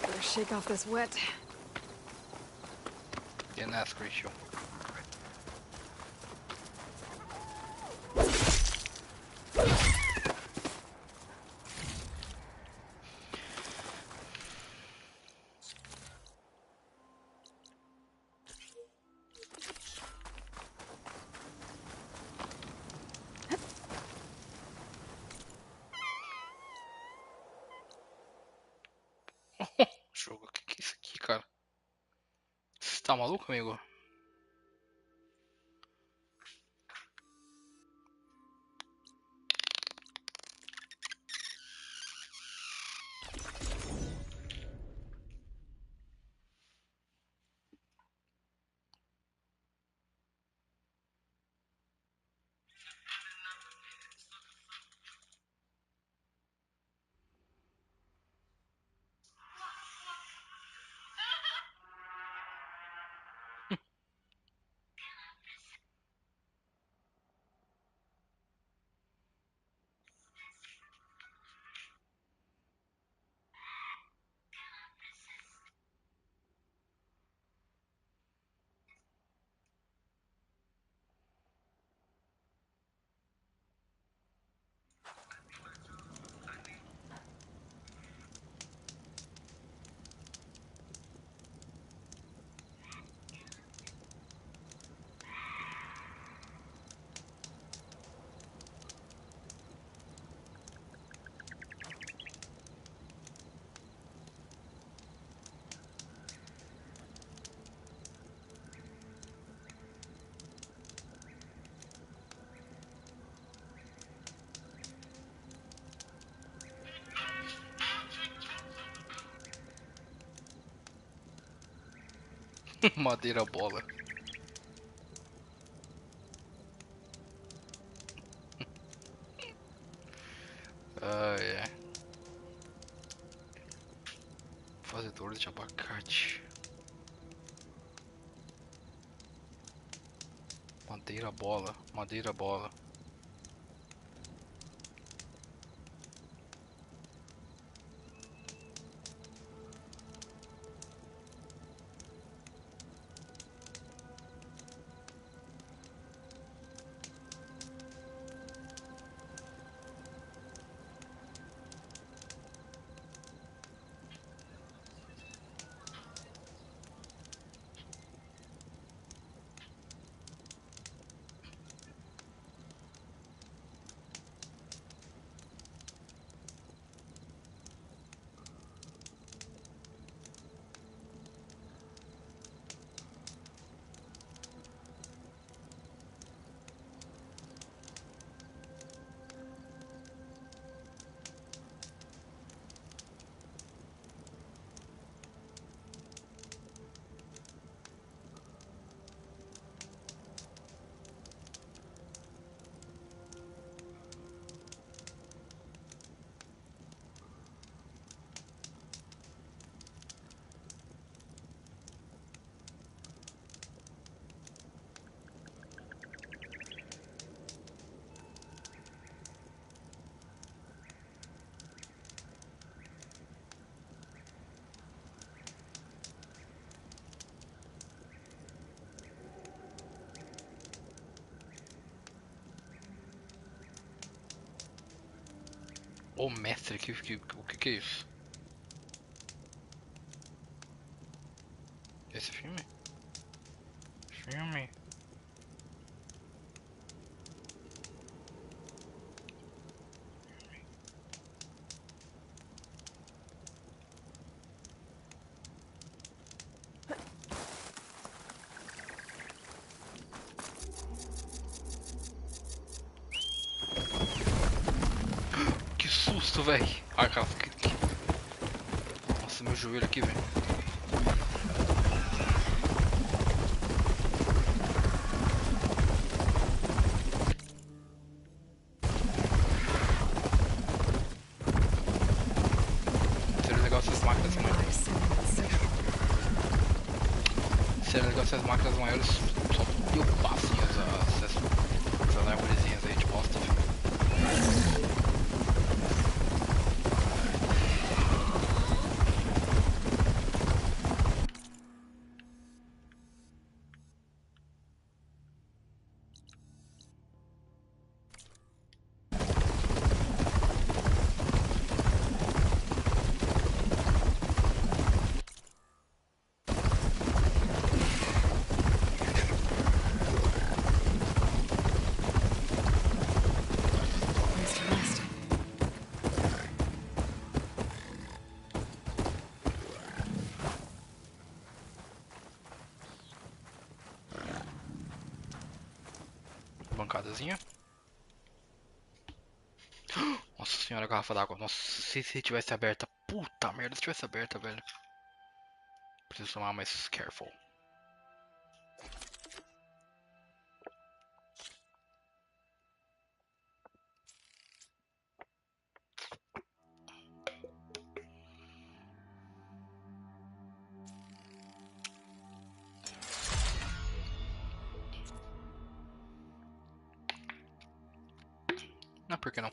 Better shake off this wet. Didn't ask, Rachel. Jogo, o que é isso aqui, cara? Você tá maluco, amigo? Madeira bola. Ai, ai. Fazedor de abacate. Madeira bola. Madeira bola. Ô mestre, o que é isso? Esse filme? Filme? Que susto, velho! Ai, cara, nossa, meu joelho aqui, velho. Seria legal se as máquinas maiores. Seria legal se as máquinas maiores só derrubassem essas árvorezinhas aí de bosta, velho. Bancadazinha. Nossa senhora, garrafa d'água. Nossa, se tivesse aberta. Puta merda, se tivesse aberta, velho. Preciso tomar mais careful. Não, por que não?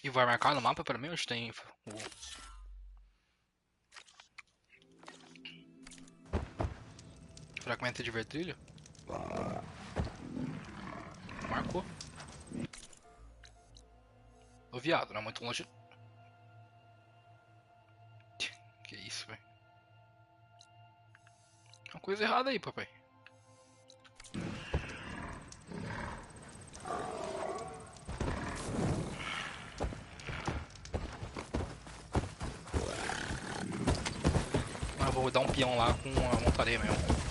E vai marcar no mapa pra mim onde tem o... fragmento de vertrilho? Marcou. Ô viado, não é muito longe. Que isso, velho. Tem uma coisa errada aí, papai. Ah, vou dar um peão lá com a montaria mesmo.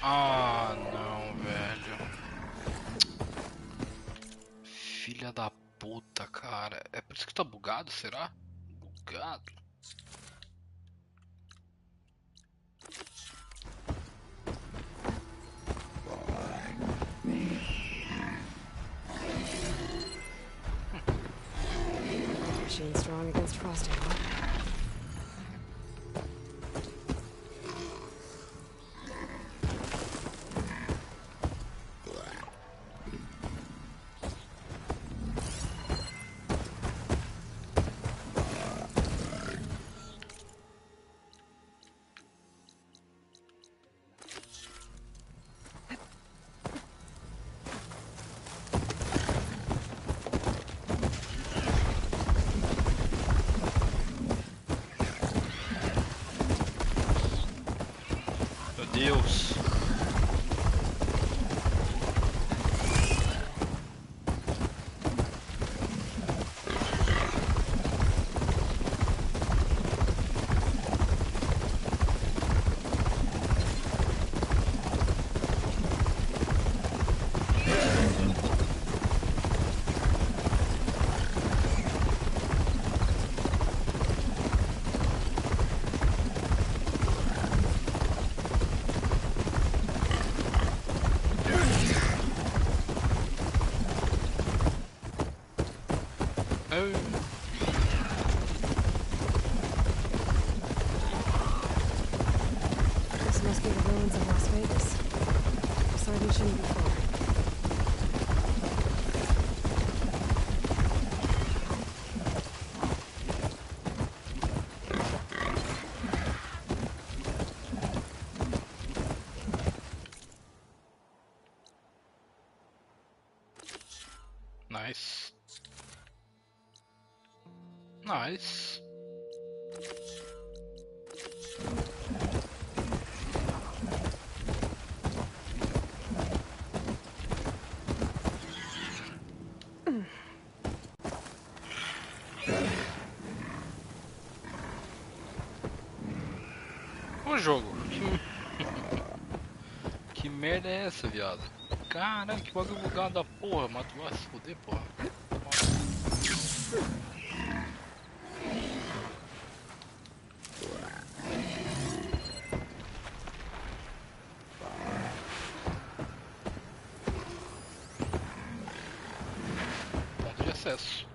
Ah, não, velho. Filha da puta, cara. É por isso que tá bugado, será? Bugado. Machine strong against frosting, huh? Meu Deus. Nice. Ô jogo, que merda é essa, viado? Caralho, que bagulho bugado da porra, mas tu vai se fuder, porra. Ponto de acesso.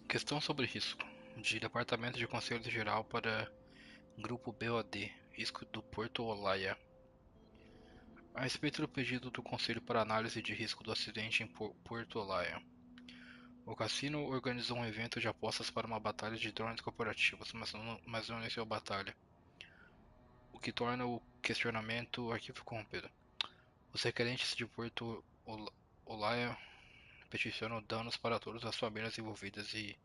Questão sobre risco. De Departamento de Conselho Geral para Grupo BOD. Risco do Porto Olaia. A respeito do pedido do Conselho para análise de risco do acidente em Porto Olaia. O cassino organizou um evento de apostas para uma batalha de drones corporativos, mas não iniciou a batalha. O que torna o questionamento arquivo corrompido. Os requerentes de Porto Olaia peticionam danos para todas as famílias envolvidas e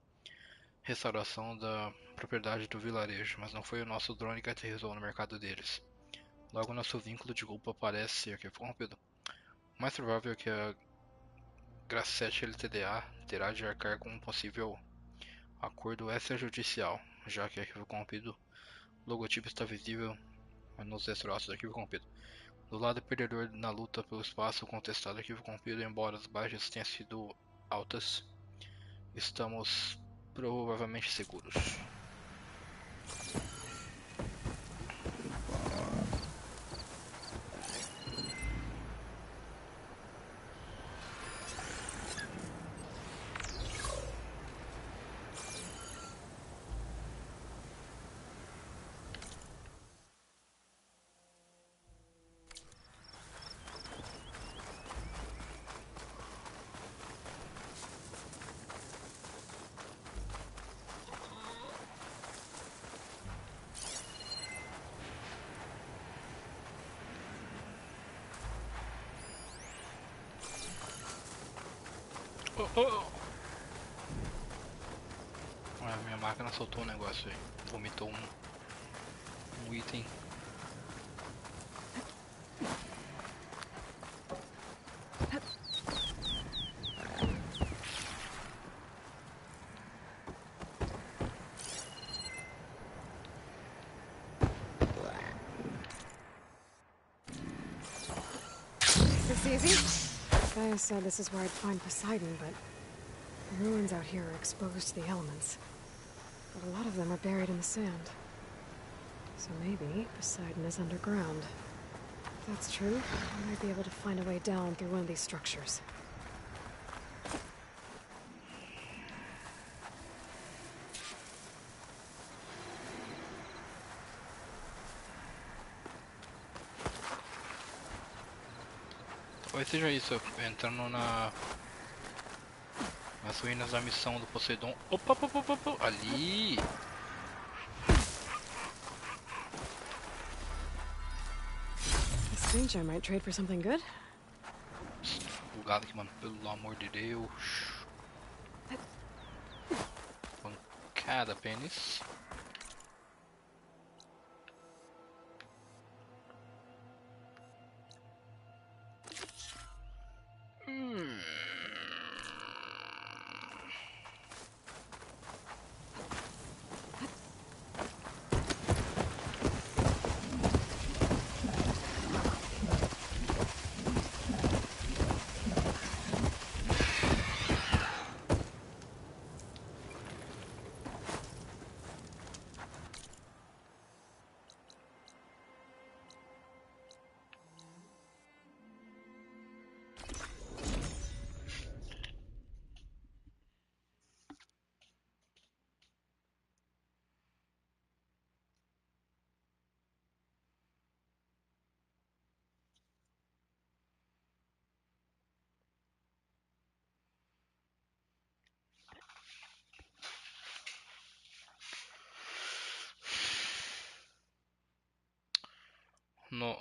restauração da propriedade do vilarejo, mas não foi o nosso drone que aterrissou no mercado deles. Logo, nosso vínculo de culpa parece ser arquivo corrompido. O mais provável é que a Gracete LTDA terá de arcar com um possível acordo extrajudicial, já que arquivo corrompido, o logotipo está visível nos destroços do arquivo corrompido. Do lado perdedor na luta pelo espaço contestado arquivo corrompido, embora as baixas tenham sido altas, estamos provavelmente seguros. Ué, minha máquina soltou um negócio aí. Vomitou um item. This easy? Gaia said this is where I'd find Poseidon, but the ruins out here are exposed to the elements. But a lot of them are buried in the sand. So maybe Poseidon is underground. If that's true, I might be able to find a way down through one of these structures. Talvez seja isso, entrando nas ruínas da missão do Poseidon. Opa, opa, opa, opa, ali! The stranger might trade for something good. Bugado aqui, mano, pelo amor de Deus. Pancada, pênis.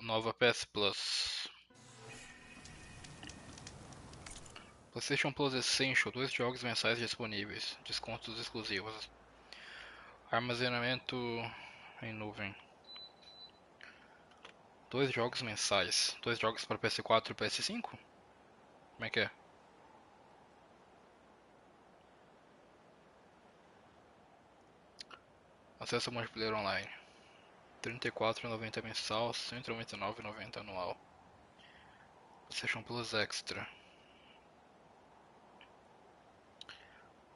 Nova PS Plus. PlayStation Plus Essential, 2 jogos mensais disponíveis, descontos exclusivos. Armazenamento em nuvem. 2 jogos mensais. 2 jogos para PS4 e PS5? Como é que é? Acesso ao multiplayer online. R$ 34,90 mensal, R$ 199,90 anual. PlayStation Plus Extra.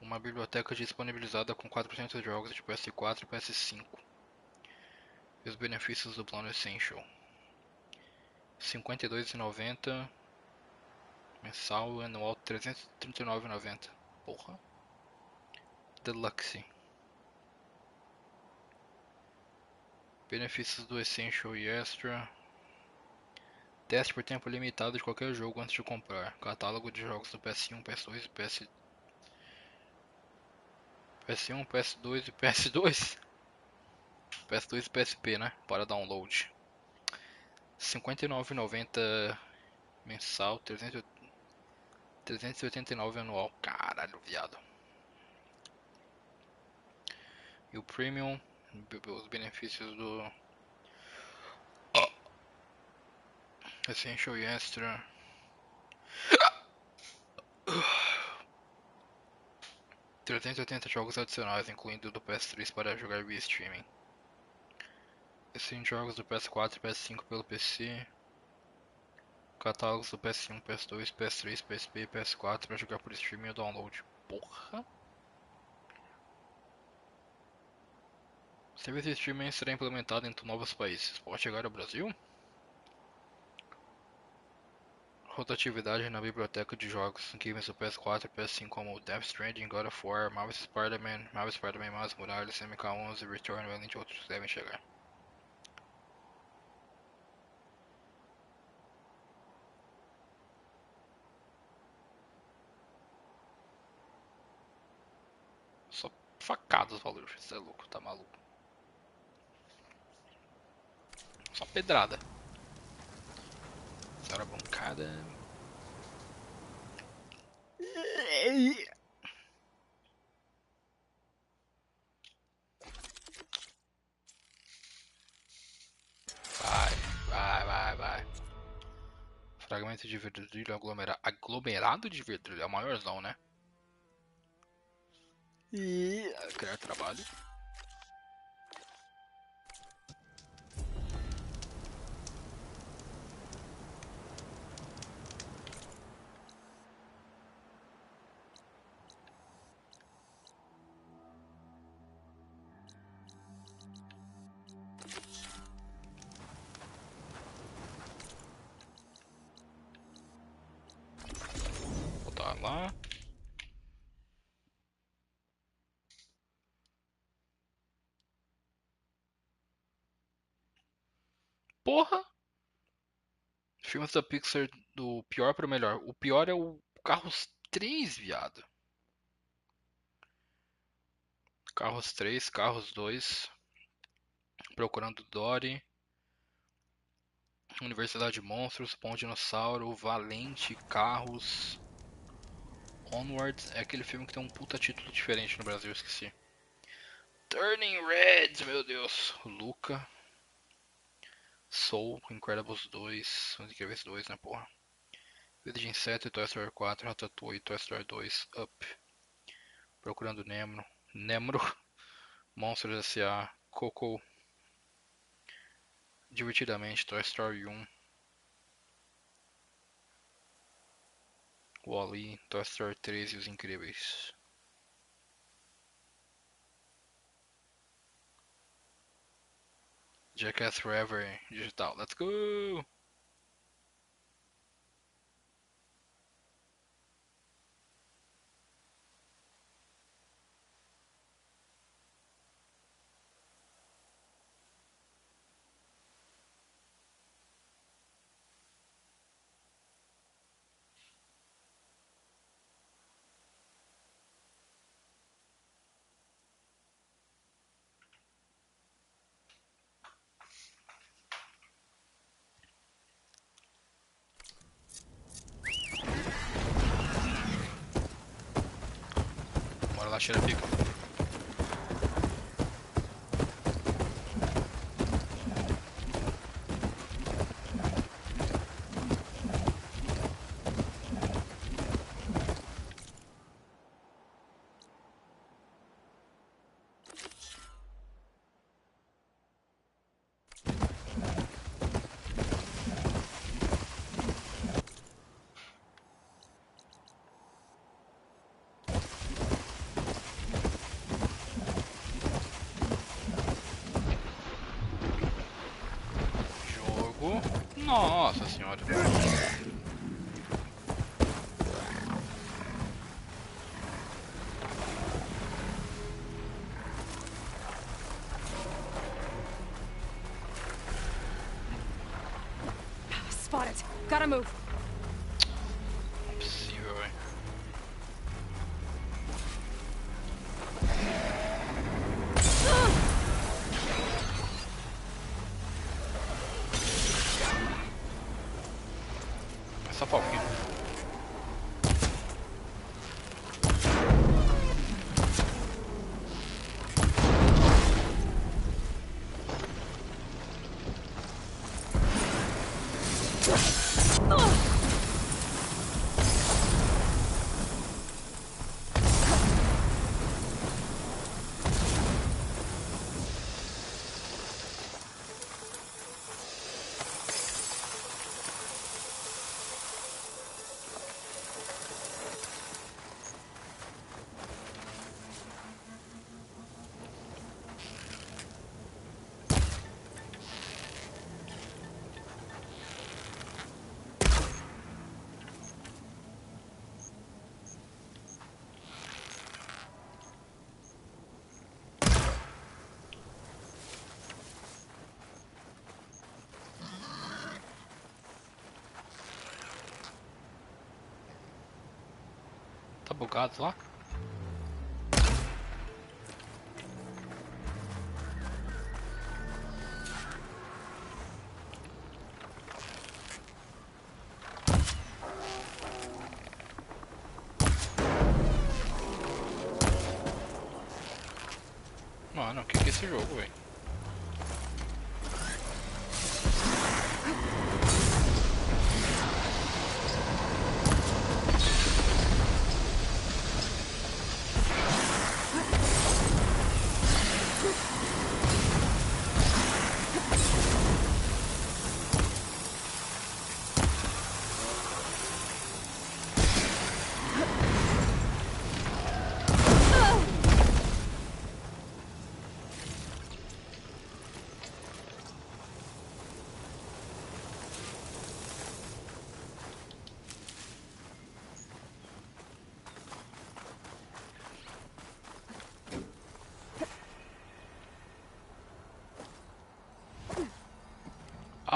Uma biblioteca disponibilizada com 400 jogos de PS4 e PS5. E os benefícios do plano Essential. R$ 52,90 mensal e anual R$ 339,90. Porra. Deluxe. Benefícios do Essential e Extra. Teste por tempo limitado de qualquer jogo antes de comprar. Catálogo de jogos do PS1, PS2 e PS1, PS2 e PS2. PS2 e PSP, né? Para download. R$ 59,90 mensal, 389 anual. Caralho, viado. E o Premium, os benefícios do Essential e Extra. 380 jogos adicionais, incluindo do PS3 para jogar via streaming. E 100 jogos do PS4 e PS5 pelo PC. Catálogos do PS1, PS2, PS3, PSP e PS4 para jogar por streaming ou download. Porra! O serviço de streaming será implementado em novos países. Pode chegar ao Brasil? Rotatividade na biblioteca de jogos. Games do PS4 e PS5 como Death Stranding, God of War, Marvel Spider-Man, Miles Morales, MK11, Return, além de outros devem chegar. Só facadas, valor. Você é louco, tá maluco. Só pedrada. Senhora bancada. Vai. Fragmento de vidrilho aglomerado de vidrilho. É o maiorzão, né? Criar trabalho. Botar lá. Porra! Filmes da Pixar do pior para o melhor. O pior é o Carros 3, viado. Carros 3, Carros 2, Procurando Dory, Universidade de Monstros, Pão Dinossauro, Valente, Carros, Onward. É aquele filme que tem um puta título diferente no Brasil, eu esqueci. Turning Red, meu Deus. Luca, Soul, Incredibles 2, Os Incríveis 2, né, porra. Vida de Inseto, Toy Story 4, Ratatouille, Toy Story 2, Up, Procurando Nemo, Monstros S.A., Coco, Divertidamente, Toy Story 1, Wall-E, Toy Story 3 e Os Incríveis. Jackass Forever digital, let's go! lá, cheira pica. Nossa senhora. Spot it. Gotta move. Não é possível, velho. Só pouquinho. Tá bugado lá? Mano, o que é esse jogo, velho?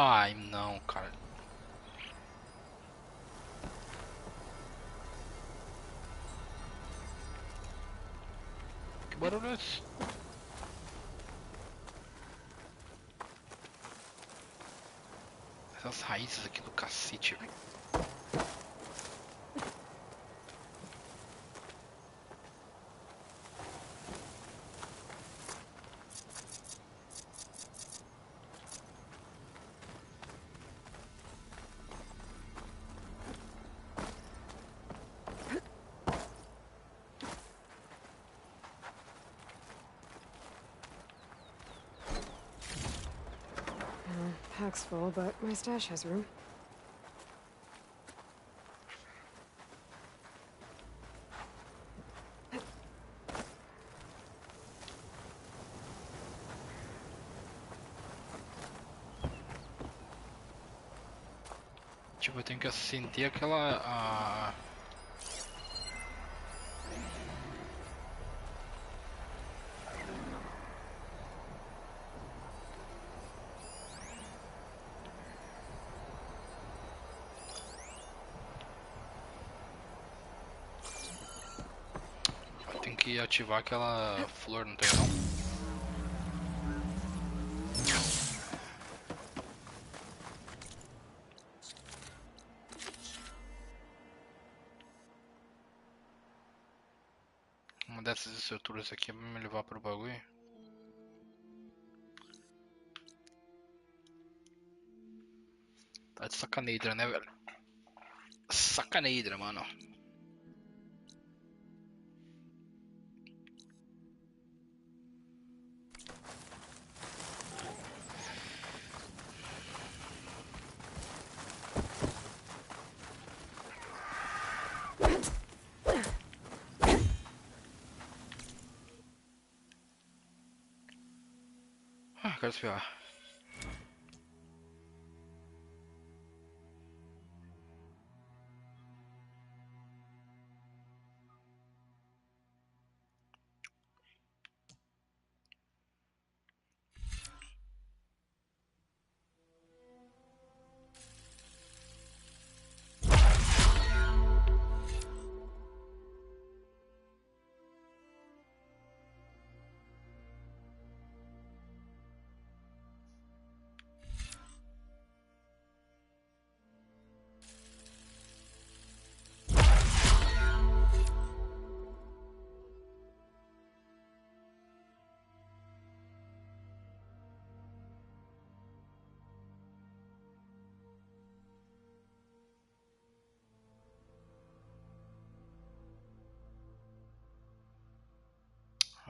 Ai, não, cara. Que barulho é esse? Essas raízes aqui do cacete, velho. Pack's full, but my stash has room. Tipo, eu tenho que sentir aquela... Tem que ativar aquela flor, não tem não? Uma dessas estruturas aqui vai me levar pro bagulho. Tá de sacaneidra, né, velho? Sacaneidra, mano. Ah, quero desviar.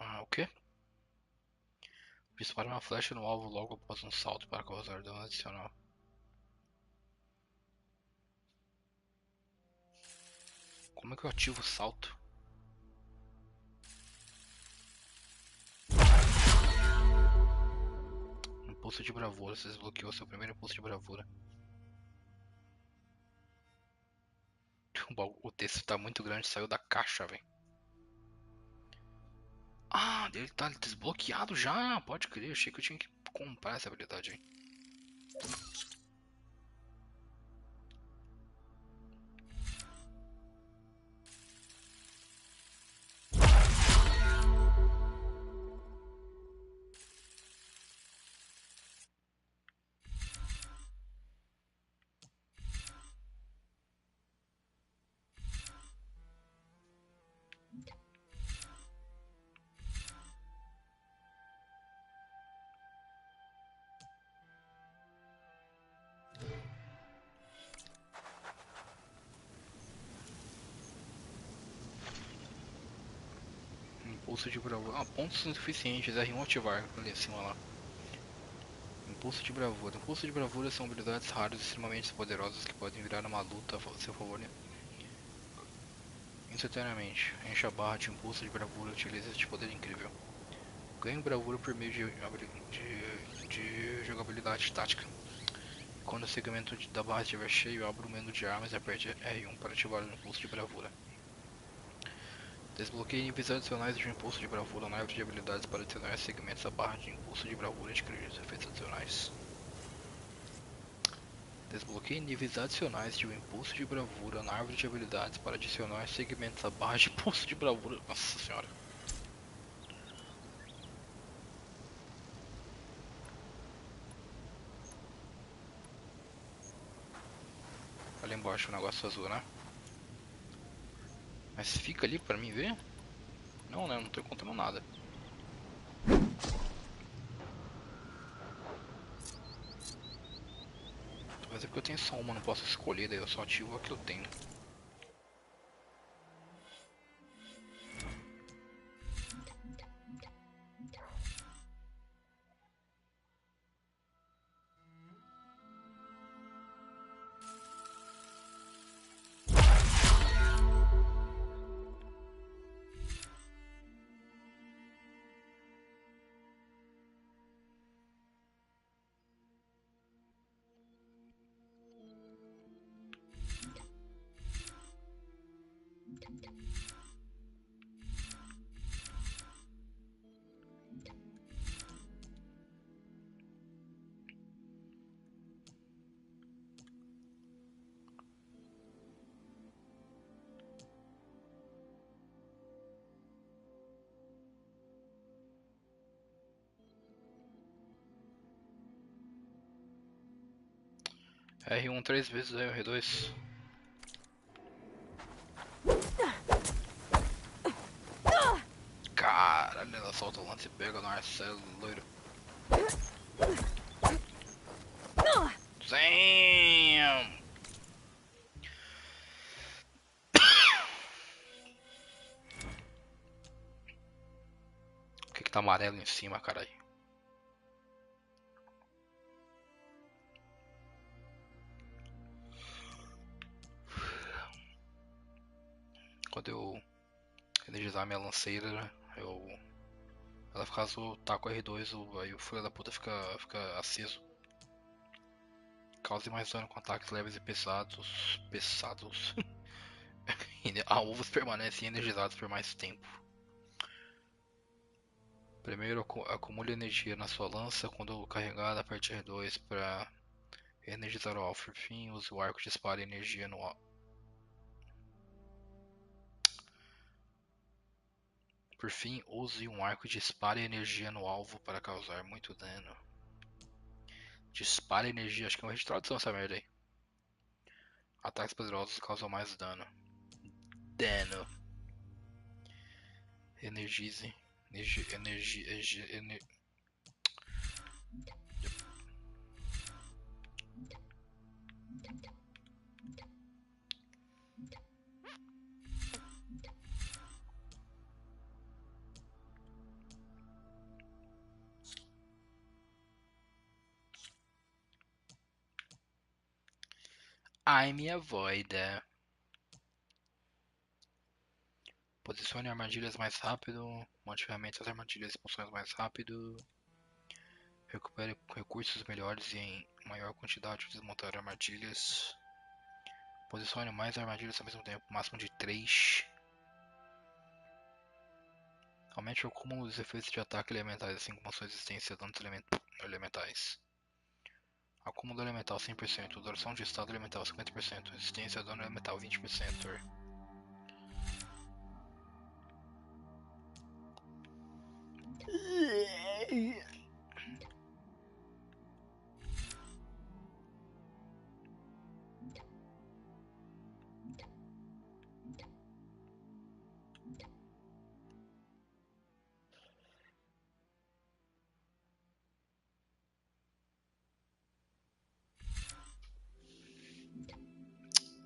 Ah, o quê? Dispara uma flecha no alvo logo após um salto para causar dano adicional. Como é que eu ativo o salto? Impulso de bravura. Você desbloqueou seu primeiro impulso de bravura. O texto tá muito grande, saiu da caixa, velho. Ah, ele tá desbloqueado já. Pode crer, achei que eu tinha que comprar essa habilidade aí. Impulso de bravura. Ah, pontos insuficientes. R1 ativar. Ali em cima lá. Impulso de bravura. Impulso de bravura são habilidades raras e extremamente poderosas que podem virar uma luta a seu favor, né? Instantaneamente. Enche a barra de impulso de bravura e utilize este poder incrível. Ganhe bravura por meio de jogabilidade tática. Quando o segmento da barra estiver cheio, abra o menu de armas e aperte R1 para ativar o impulso de bravura. Desbloqueie níveis adicionais de um impulso de bravura na árvore de habilidades para adicionar segmentos à barra de impulso de bravura e adquirir os efeitos adicionais. Desbloqueie níveis adicionais de um impulso de bravura na árvore de habilidades para adicionar segmentos à barra de impulso de bravura. Nossa senhora. Ali embaixo o negócio azul, né? Mas fica ali pra mim ver? Não, né? Não tô encontrando nada. Talvez é porque eu tenho só uma, não posso escolher, daí eu só ativo a que eu tenho. R1 três vezes, aí R2. Caralho, ela solta o lance e pega no ar, cê é loiro. Damn! O que que tá amarelo em cima, caralho? Quando eu energizar minha lanceira, ela fica azul, taco R2, aí o filho da puta fica aceso. Cause mais dano com ataques leves e pesados. Pesados. Alvos permanecem energizados por mais tempo. Primeiro acumule energia na sua lança quando carregada, aperte R2 para energizar o alvo. Por fim, use o arco de dispara energia no alvo. Por fim, use um arco de dispara energia no alvo para causar muito dano. Dispara energia, acho que é um erro de tradução essa merda aí. Ataques poderosos causam mais dano. Dano. Energize. Energia. Ai, minha voida. Posicione armadilhas mais rápido. Monte ferramentas, armadilhas e funções mais rápido. Recupere recursos melhores e em maior quantidade de desmontar armadilhas. Posicione mais armadilhas ao mesmo tempo, máximo de 3. Aumente o acúmulo dos efeitos de ataque elementais, assim como a sua resistência a danos elementais. Acúmulo elemental 100%, duração de estado elemental 50%, resistência a dano elemental 20%.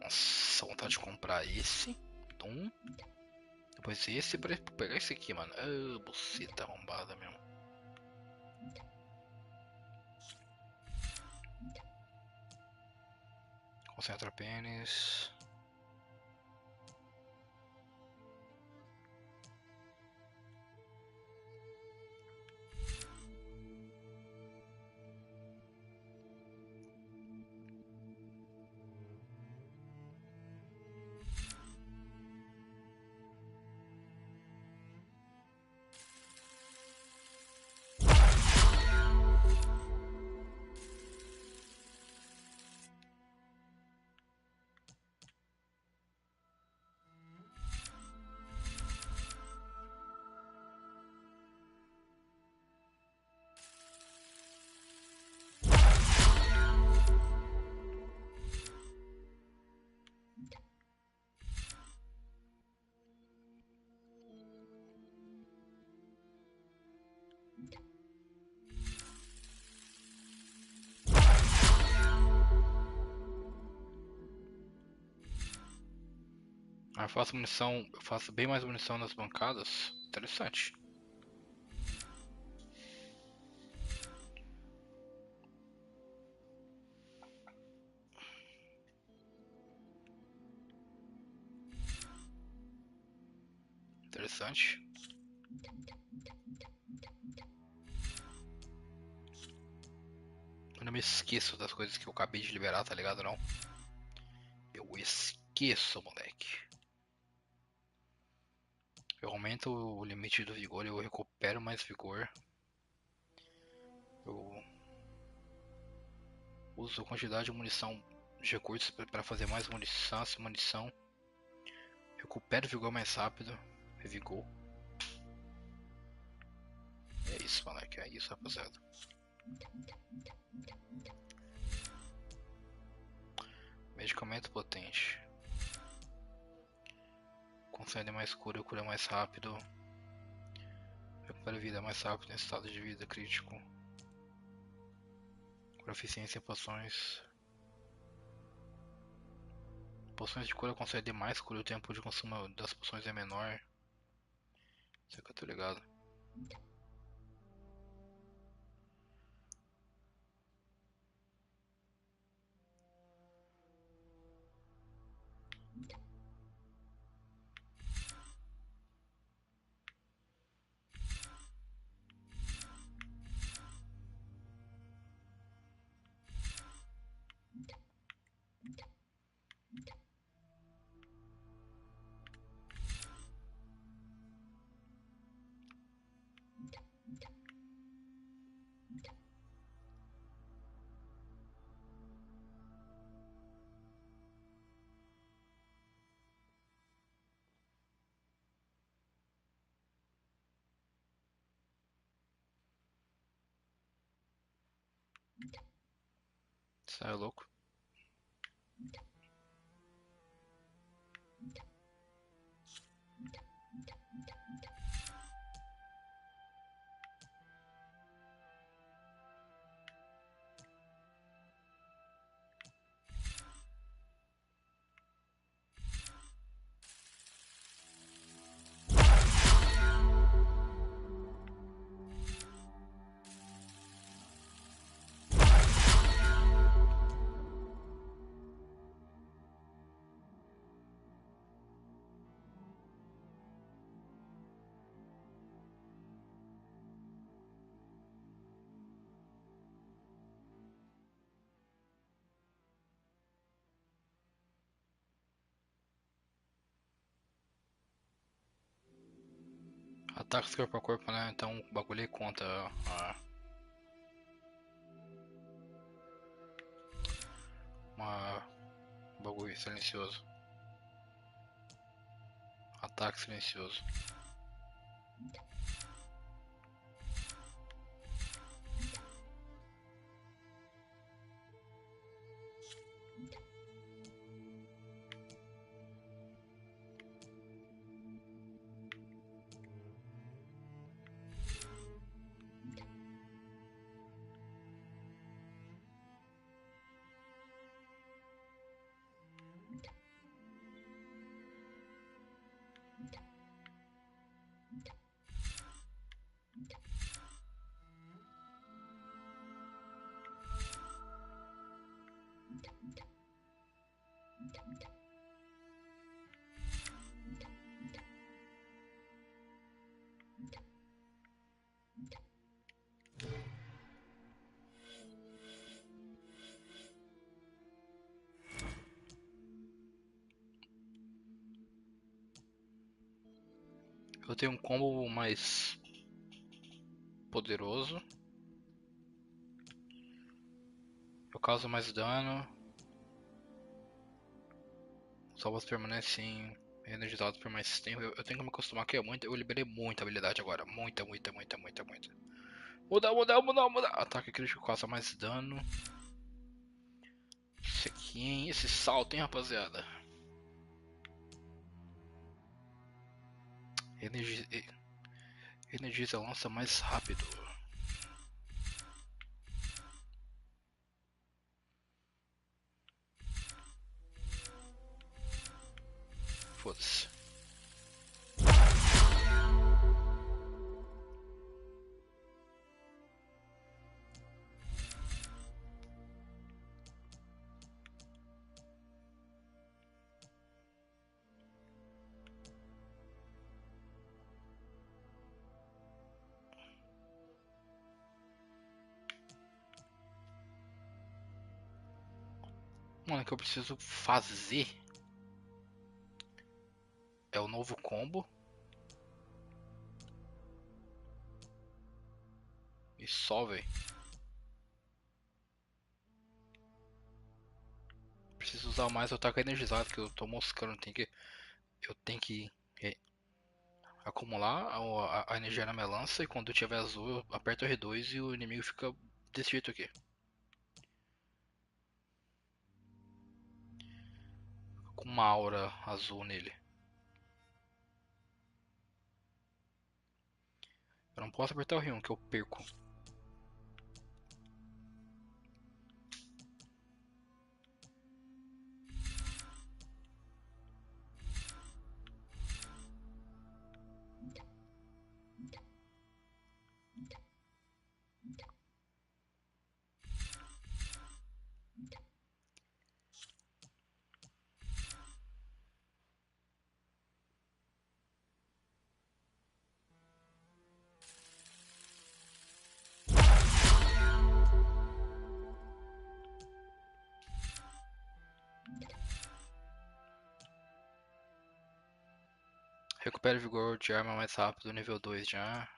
Nossa, vontade de comprar esse. Depois esse pra pegar esse aqui, mano. Ah, buceta arrombada mesmo. Concentra pênis. Eu faço munição, eu faço bem mais munição nas bancadas. Interessante. Interessante. Eu não me esqueço das coisas que eu acabei de liberar, tá ligado não? Eu esqueço, moleque. Eu aumento o limite do vigor, eu recupero mais vigor. Eu uso quantidade de munição de recursos para fazer mais munição. Recupero vigor mais rápido. Revigor. É isso, moleque. É isso, rapaziada. Medicamento potente. Concede mais cura mais rápido. Para vida mais rápido em estado de vida crítico. Proficiência em poções. Poções de cura concedem mais cura, o tempo de consumo das poções é menor. Isso é que eu tô ligado. Isso é louco. Ataques corpo a corpo, né? Então o bagulho aí conta um bagulho silencioso. Ataque silencioso. Eu tenho um combo mais poderoso. Eu causo mais dano. Salvas permanecem energizados por mais tempo. Eu tenho que me acostumar que é muito. Eu liberei muita habilidade agora. Muita. Muda. Ataque crítico causa mais dano. Esse aqui, hein? Esse salto, hein, rapaziada? Energiza lança mais rápido. Foda-se. Mano, o que eu preciso fazer é o novo combo. E só, velho. Preciso usar mais o ataque energizado que eu tô moscando. Eu tenho que acumular a energia na minha lança. E quando eu tiver azul, eu aperto R2 e o inimigo fica desse jeito aqui. Com uma aura azul nele. não posso apertar o R1 que eu perco. Recupere vigor de arma mais rápido, nível 2 já.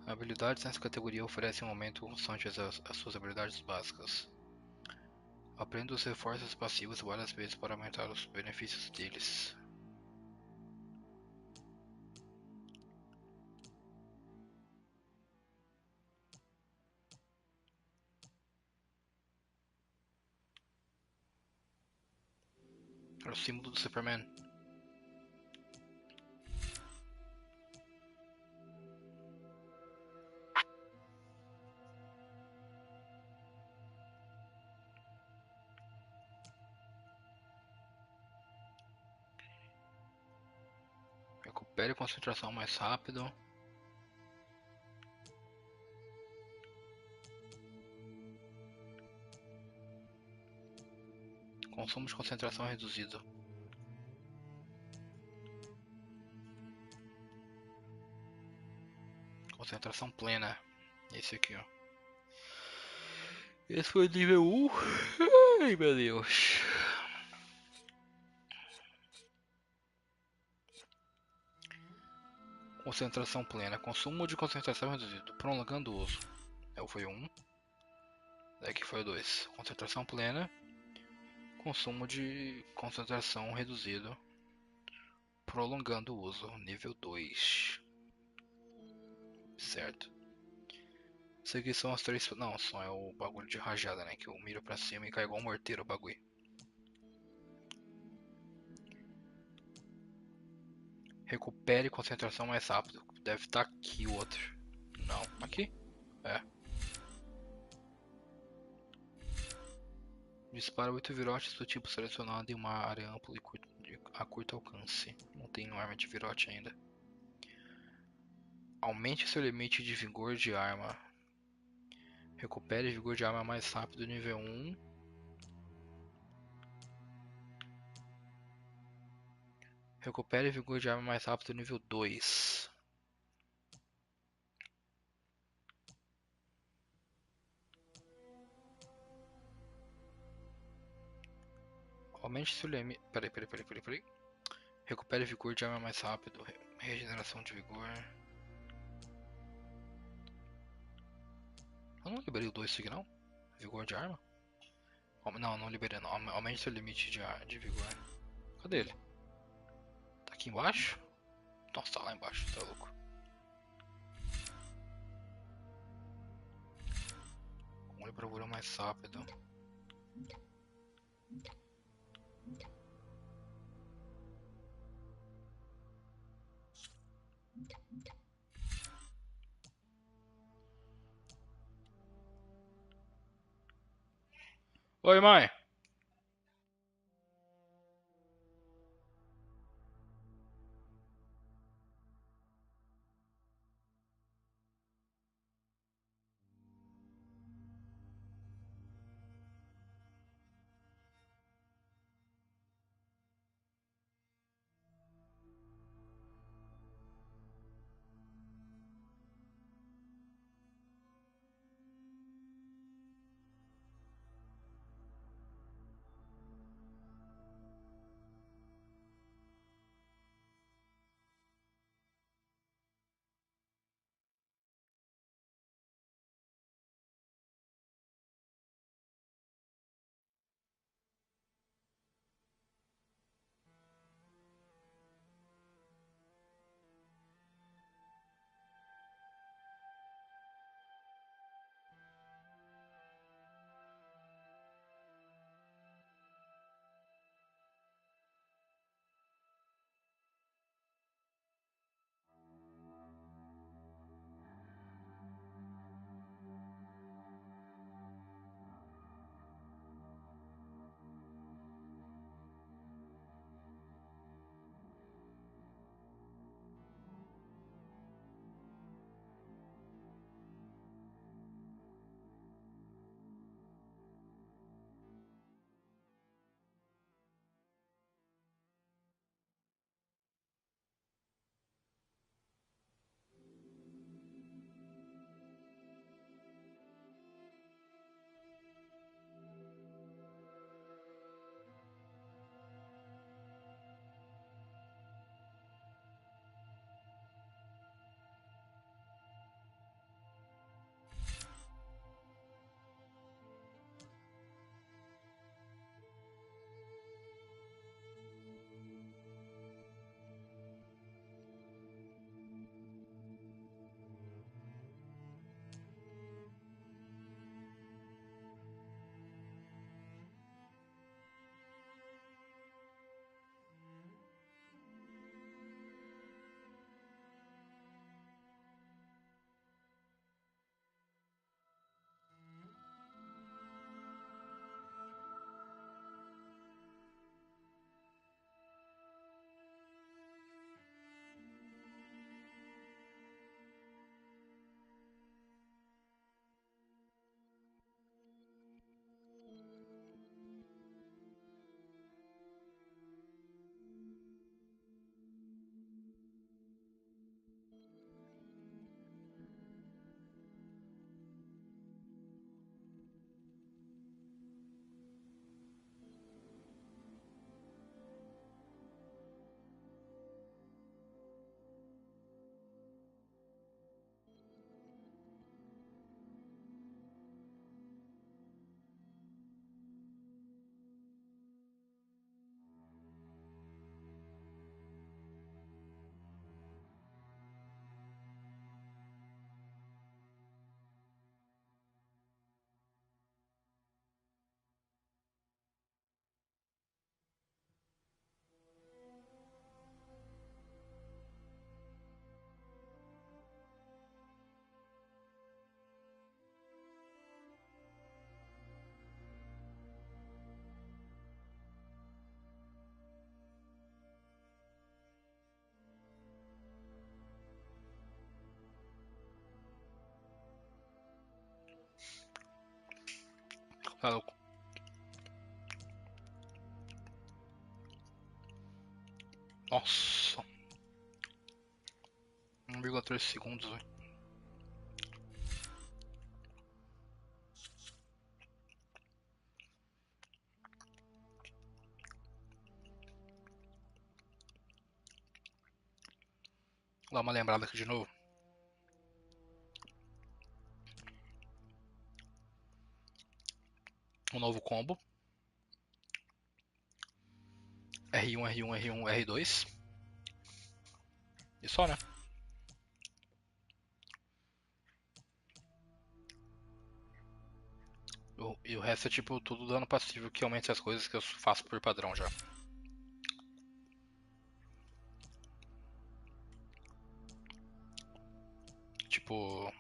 Habilidades nessa categoria oferecem um aumento constante às suas habilidades básicas. Aprenda os reforços passivos várias vezes para aumentar os benefícios deles. É o símbolo do Superman. Recupere concentração mais rápido. Consumo de concentração reduzido. Concentração plena. Esse aqui, ó. Esse foi o nível 1. Ai, meu Deus. Concentração plena. Consumo de concentração reduzido. Prolongando o uso. Foi o 1. Daqui foi o 2. Concentração plena. Consumo de concentração reduzido. Prolongando o uso. Nível 2. Certo. Isso aqui são as 3. Não, só é o bagulho de rajada, né? Que eu miro pra cima e cai igual um morteiro o bagulho. Recupere concentração mais rápido. Deve estar aqui o outro. Não, aqui? É. Dispara 8 virotes do tipo selecionado em uma área ampla e a curto alcance. Não tenho arma de virote ainda. Aumente seu limite de vigor de arma. Recupere vigor de arma mais rápido nível 1. Recupere vigor de arma mais rápido nível 2. Aumente seu limite. Peraí. Recupere vigor de arma mais rápido. Regeneração de vigor. Eu não liberei o 2 isso aqui não? Vigor de arma? Não, não liberei não. Aumente seu limite de vigor. Cadê ele? Tá aqui embaixo? Nossa, tá lá embaixo, tá louco. Vamos bravura mais rápido. Oi, mãe. Tá louco. Nossa. 1,3 segundos, velho. Vou dar uma lembrada aqui de novo. Um novo combo. R1, R1, R1, R2. E só, né? E o resto é tipo tudo dano passivo que aumenta as coisas que eu faço por padrão já. Tipo,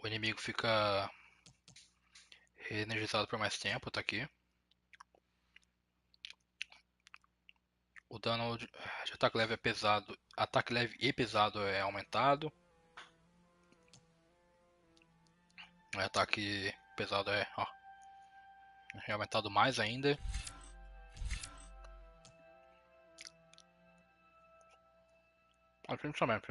o inimigo fica reenergizado por mais tempo, tá aqui. O dano de ataque leve é pesado. Ataque leve e pesado é aumentado. O ataque pesado é aumentado mais ainda. Principalmente.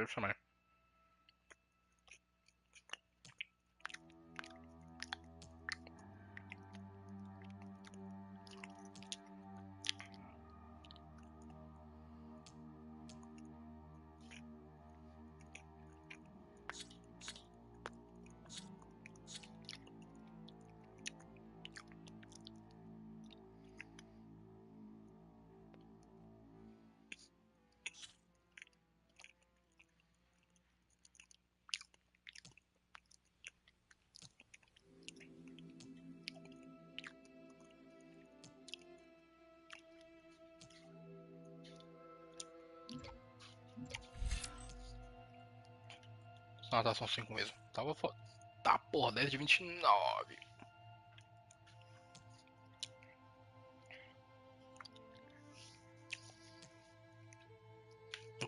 Ah, tá, são 5 mesmo. Tava foda. Tá, porra, 10 de 29.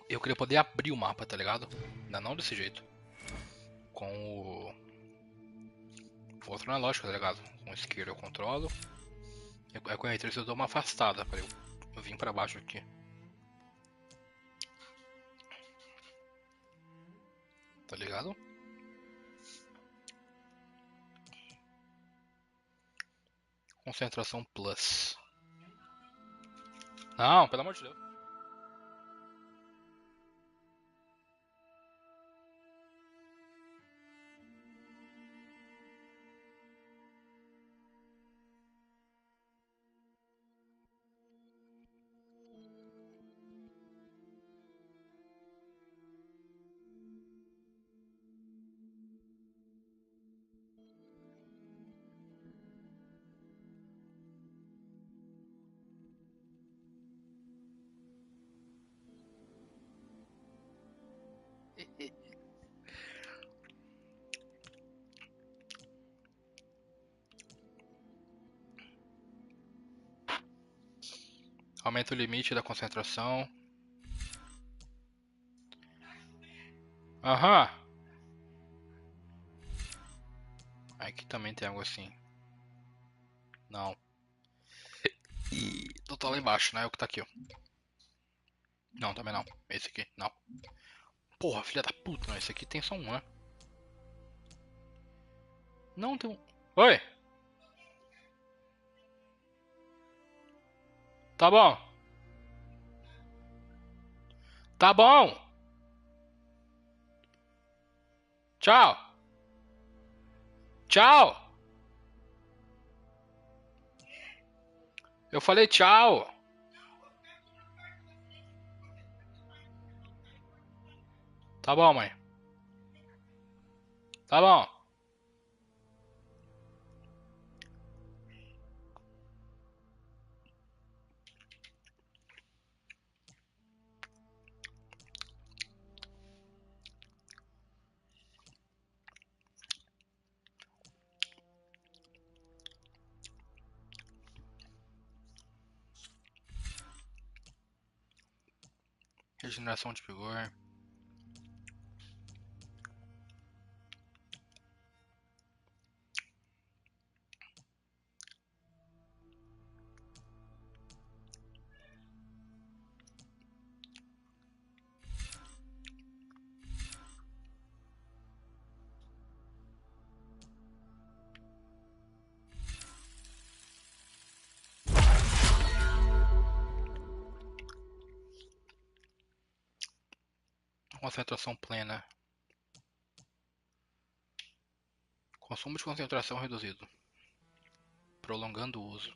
Eu queria poder abrir o mapa, tá ligado? Ainda não desse jeito. Com o outro analógico, tá ligado? Com o esquerdo eu controlo. E com a R3 eu dou uma afastada pra eu vir pra baixo aqui. Tá ligado? Concentração plus. Não, pelo amor de Deus. Aumenta o limite da concentração. Aham. Aqui também tem algo assim. Não. Não tá lá embaixo, né? É o que tá aqui, ó. Não, também não. Esse aqui, não. Porra, filha da puta, não. Esse aqui tem só um, né? Não, tem um. Oi! Tá bom. Tá bom. Tchau. Tchau. Eu falei tchau. Tá bom, mãe. Tá bom. Regeneração de vigor. concentração plena. Consumo de concentração reduzido. Prolongando o uso.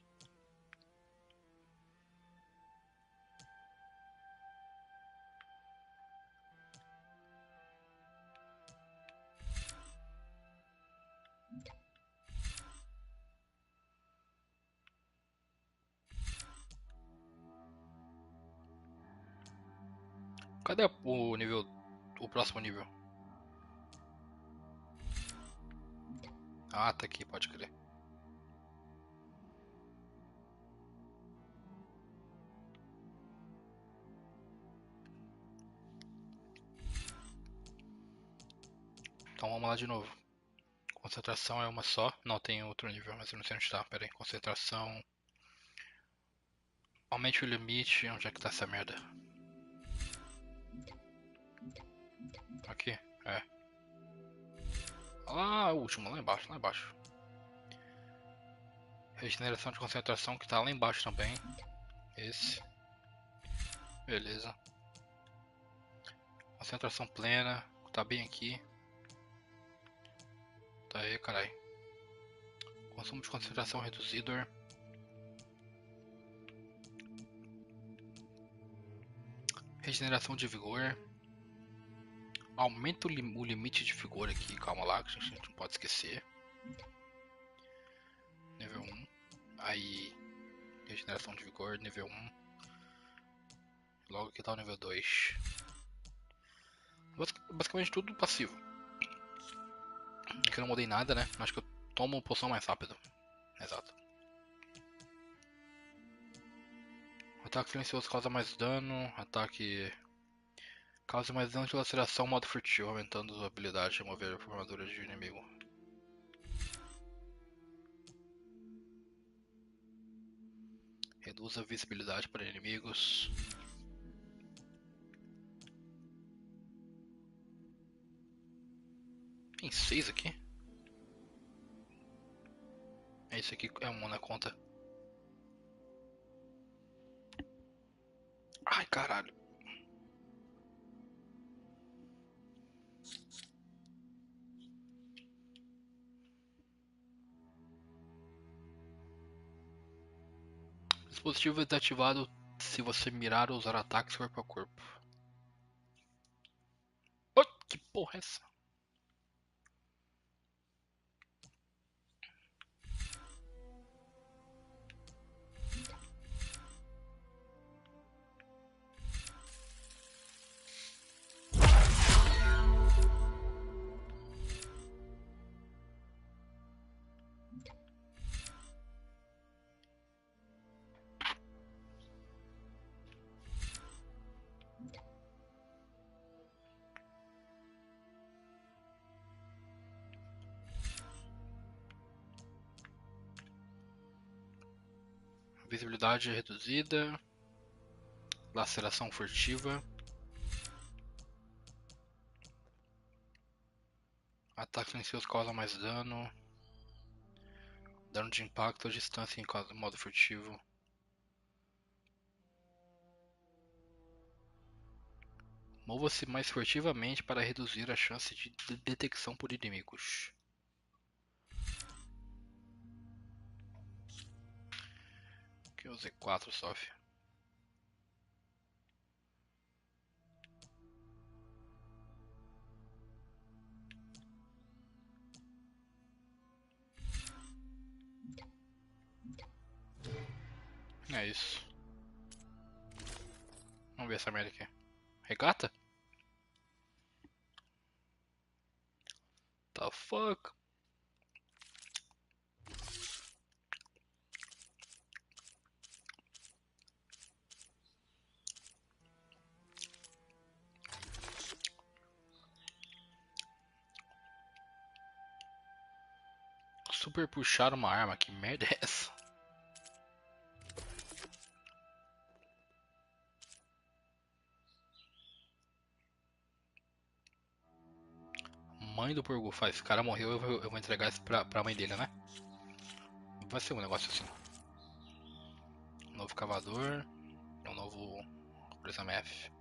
Cadê o nível, o próximo nível? Ah, tá aqui, pode crer. Então vamos lá de novo. Concentração é uma só. Não, tem outro nível, mas eu não sei onde está. Pera aí, concentração. Aumente o limite. Onde é que tá essa merda? Aqui? É. Lá, o último, lá embaixo, lá embaixo. Regeneração de concentração que tá lá embaixo também. Esse. Beleza. Concentração plena. Tá bem aqui. Tá aí, carai. Consumo de concentração reduzido. Regeneração de vigor. Aumenta o limite de vigor aqui. Calma lá, que a gente não pode esquecer. Nível 1. Aí. Regeneração de vigor, nível 1. Logo aqui tá o nível 2. Basicamente tudo passivo. Aqui eu não mudei nada, né? Acho que eu tomo poção mais rápido. Exato. Ataque silencioso causa mais dano. Ataque causa mais dano de laceração, modo furtivo, aumentando a habilidade de mover a armadura de inimigo. Reduz a visibilidade para inimigos. Tem 6 aqui? Esse aqui é um na conta. Ai, caralho. Dispositivo é desativado se você mirar ou usar ataques corpo a corpo. Oh, que porra é essa? Visibilidade reduzida. Laceração furtiva. Ataque silencioso causa mais dano. Dano de impacto à distância em modo furtivo. Mova-se mais furtivamente para reduzir a chance de detecção por inimigos. Aqui eu usei 4 só. É isso. Vamos ver essa merda aqui. Regata? The fuck? Super puxar uma arma, que merda é essa? Mãe do Porgufá, esse cara morreu, eu vou entregar isso pra mãe dele, né? Vai ser um negócio assim. Novo cavador. Um novo Prisma F.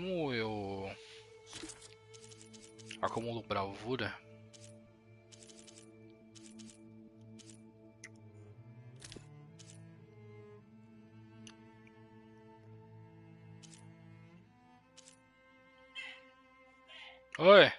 Como eu acumulo bravura. Oi.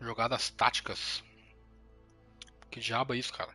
Jogadas táticas. Que diabo é isso, cara?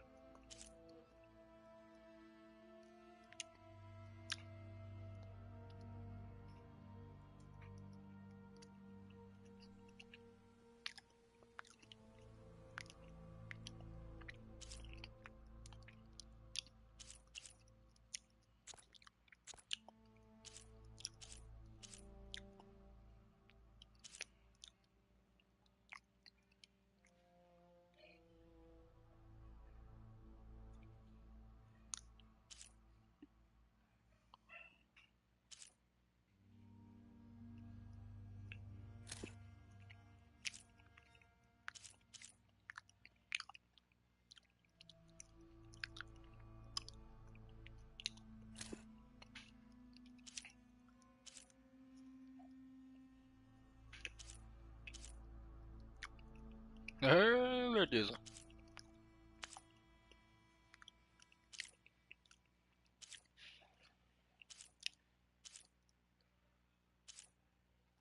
Beleza.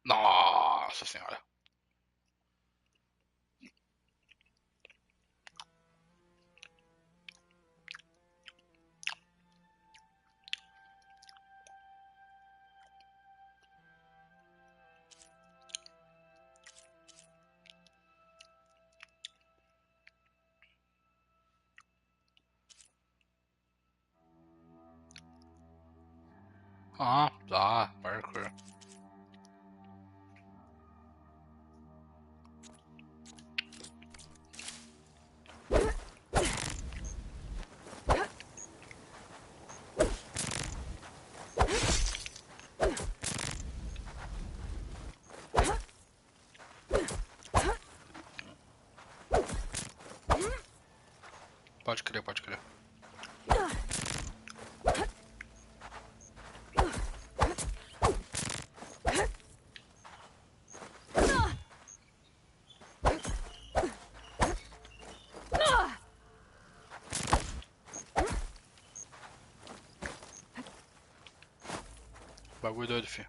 Nossa senhora. Ah, tá, Parker. Pode crer, pode crer. Bagulho doido, filho.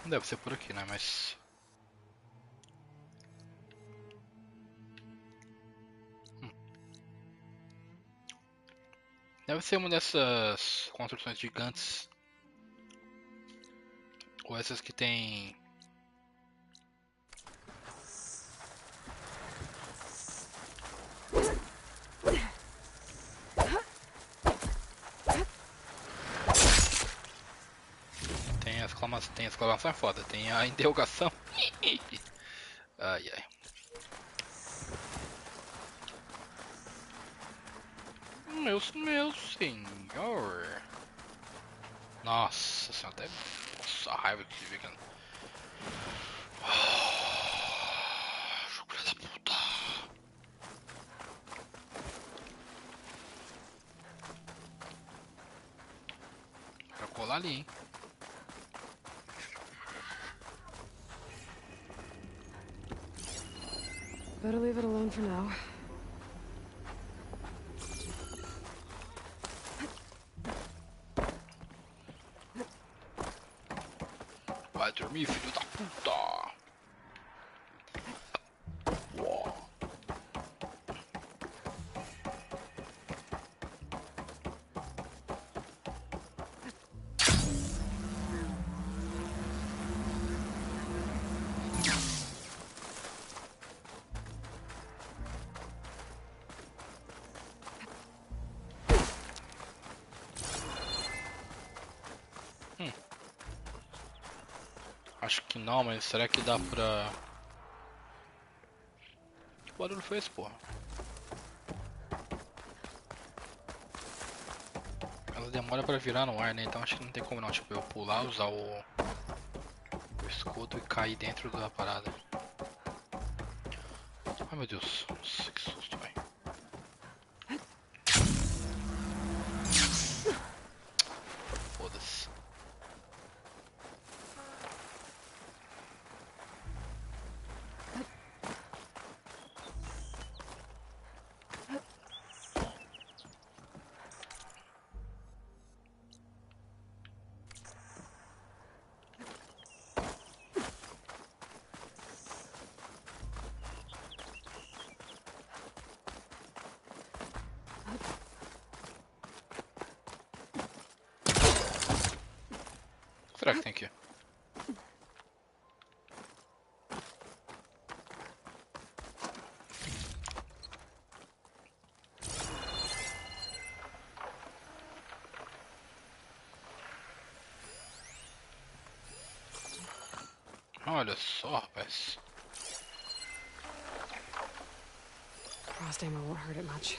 Não deve ser por aqui, né? Mas... Deve ser uma dessas construções gigantes. Ou essas que tem... Tem a exclamação é foda. Tem a interrogação. Ai, ai. Meu senhor. Nossa senhora, até. Nossa, a raiva que tive aqui. Filha da puta. Pra colar ali, hein. Better leave it alone for now. Vai dormir, filho da puta. Uau. Acho que não, mas será que dá pra... Que barulho foi esse, porra? Ela demora pra virar no ar, né? Então acho que não tem como não, tipo, eu pular, usar o escudo e cair dentro da parada. Ai meu Deus, nossa, que susto, velho. Foda-se. O que será que tem aqui? Olha só, rapaz. Frost ammo won't hurt it much.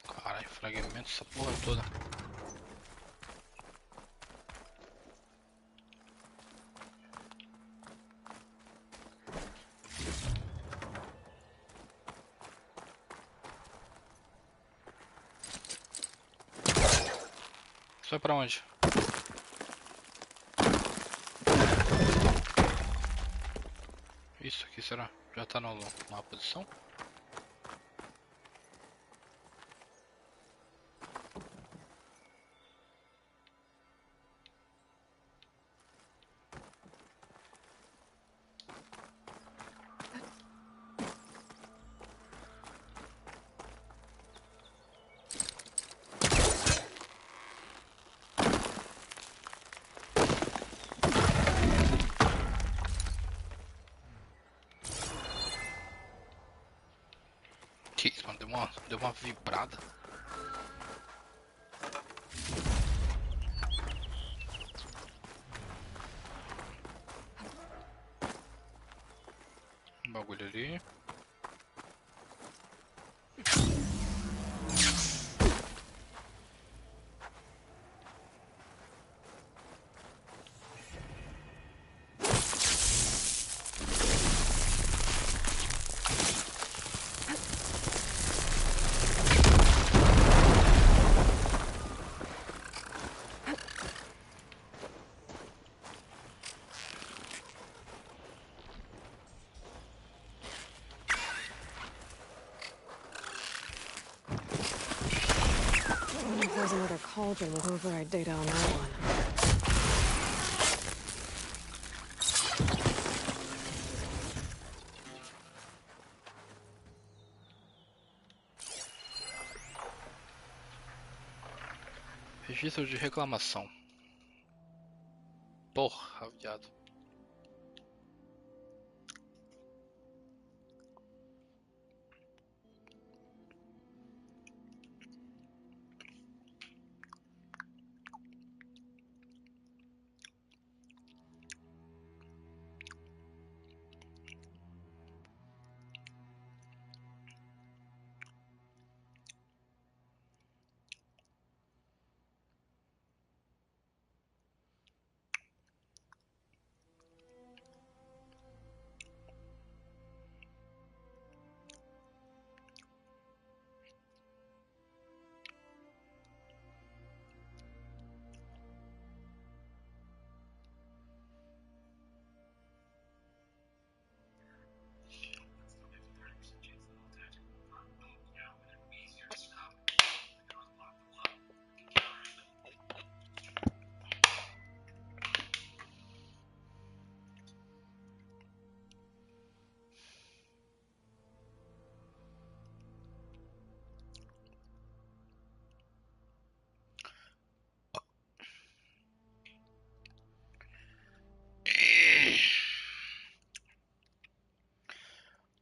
Caralho, fragmento essa porra toda. Isso vai pra onde? Isso aqui será? Já tá numa posição? Que isso, mano? Deu uma vibrada. Um bagulho ali. If there's another cauldron with override data on that one. Registro de reclamação. Porra, viado.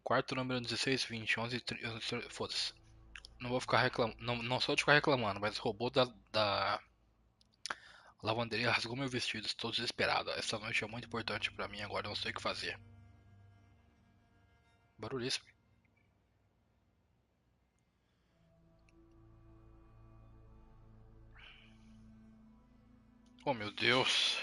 quarto número 1620, 11, foda-se. Não vou ficar reclamando, não só de ficar reclamando, mas o robô da lavanderia rasgou meu vestido, estou desesperado. Essa noite é muito importante pra mim, agora eu não sei o que fazer. Barulhíssimo. Oh meu Deus.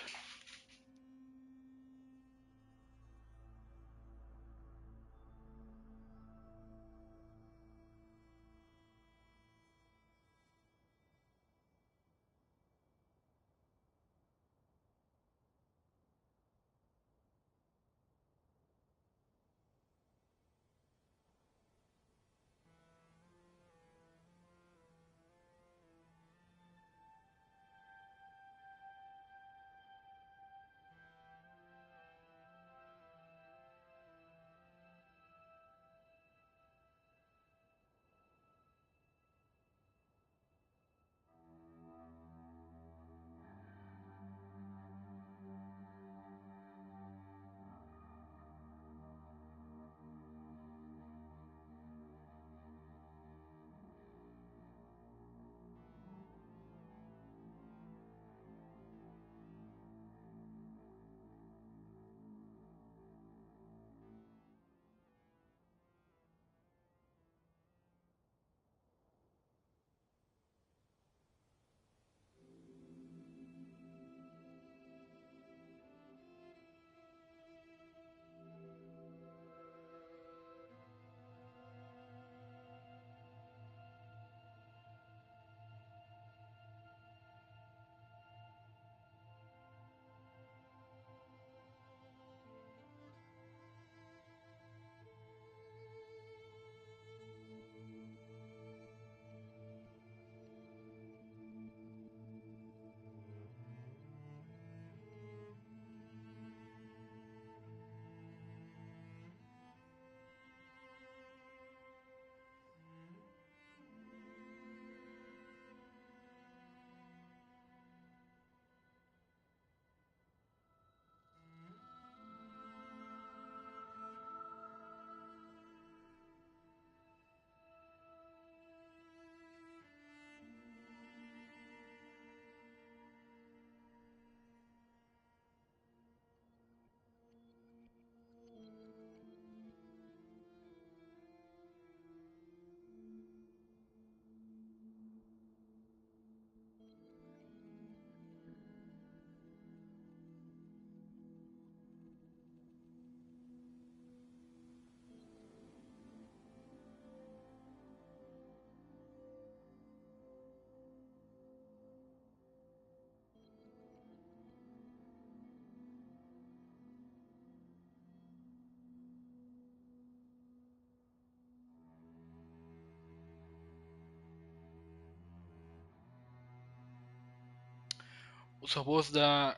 Os robôs da.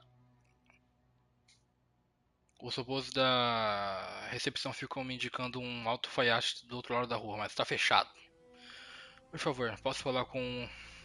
Os robôs da recepção ficam me indicando um alto-faiate do outro lado da rua, mas está fechado. Por favor, posso falar com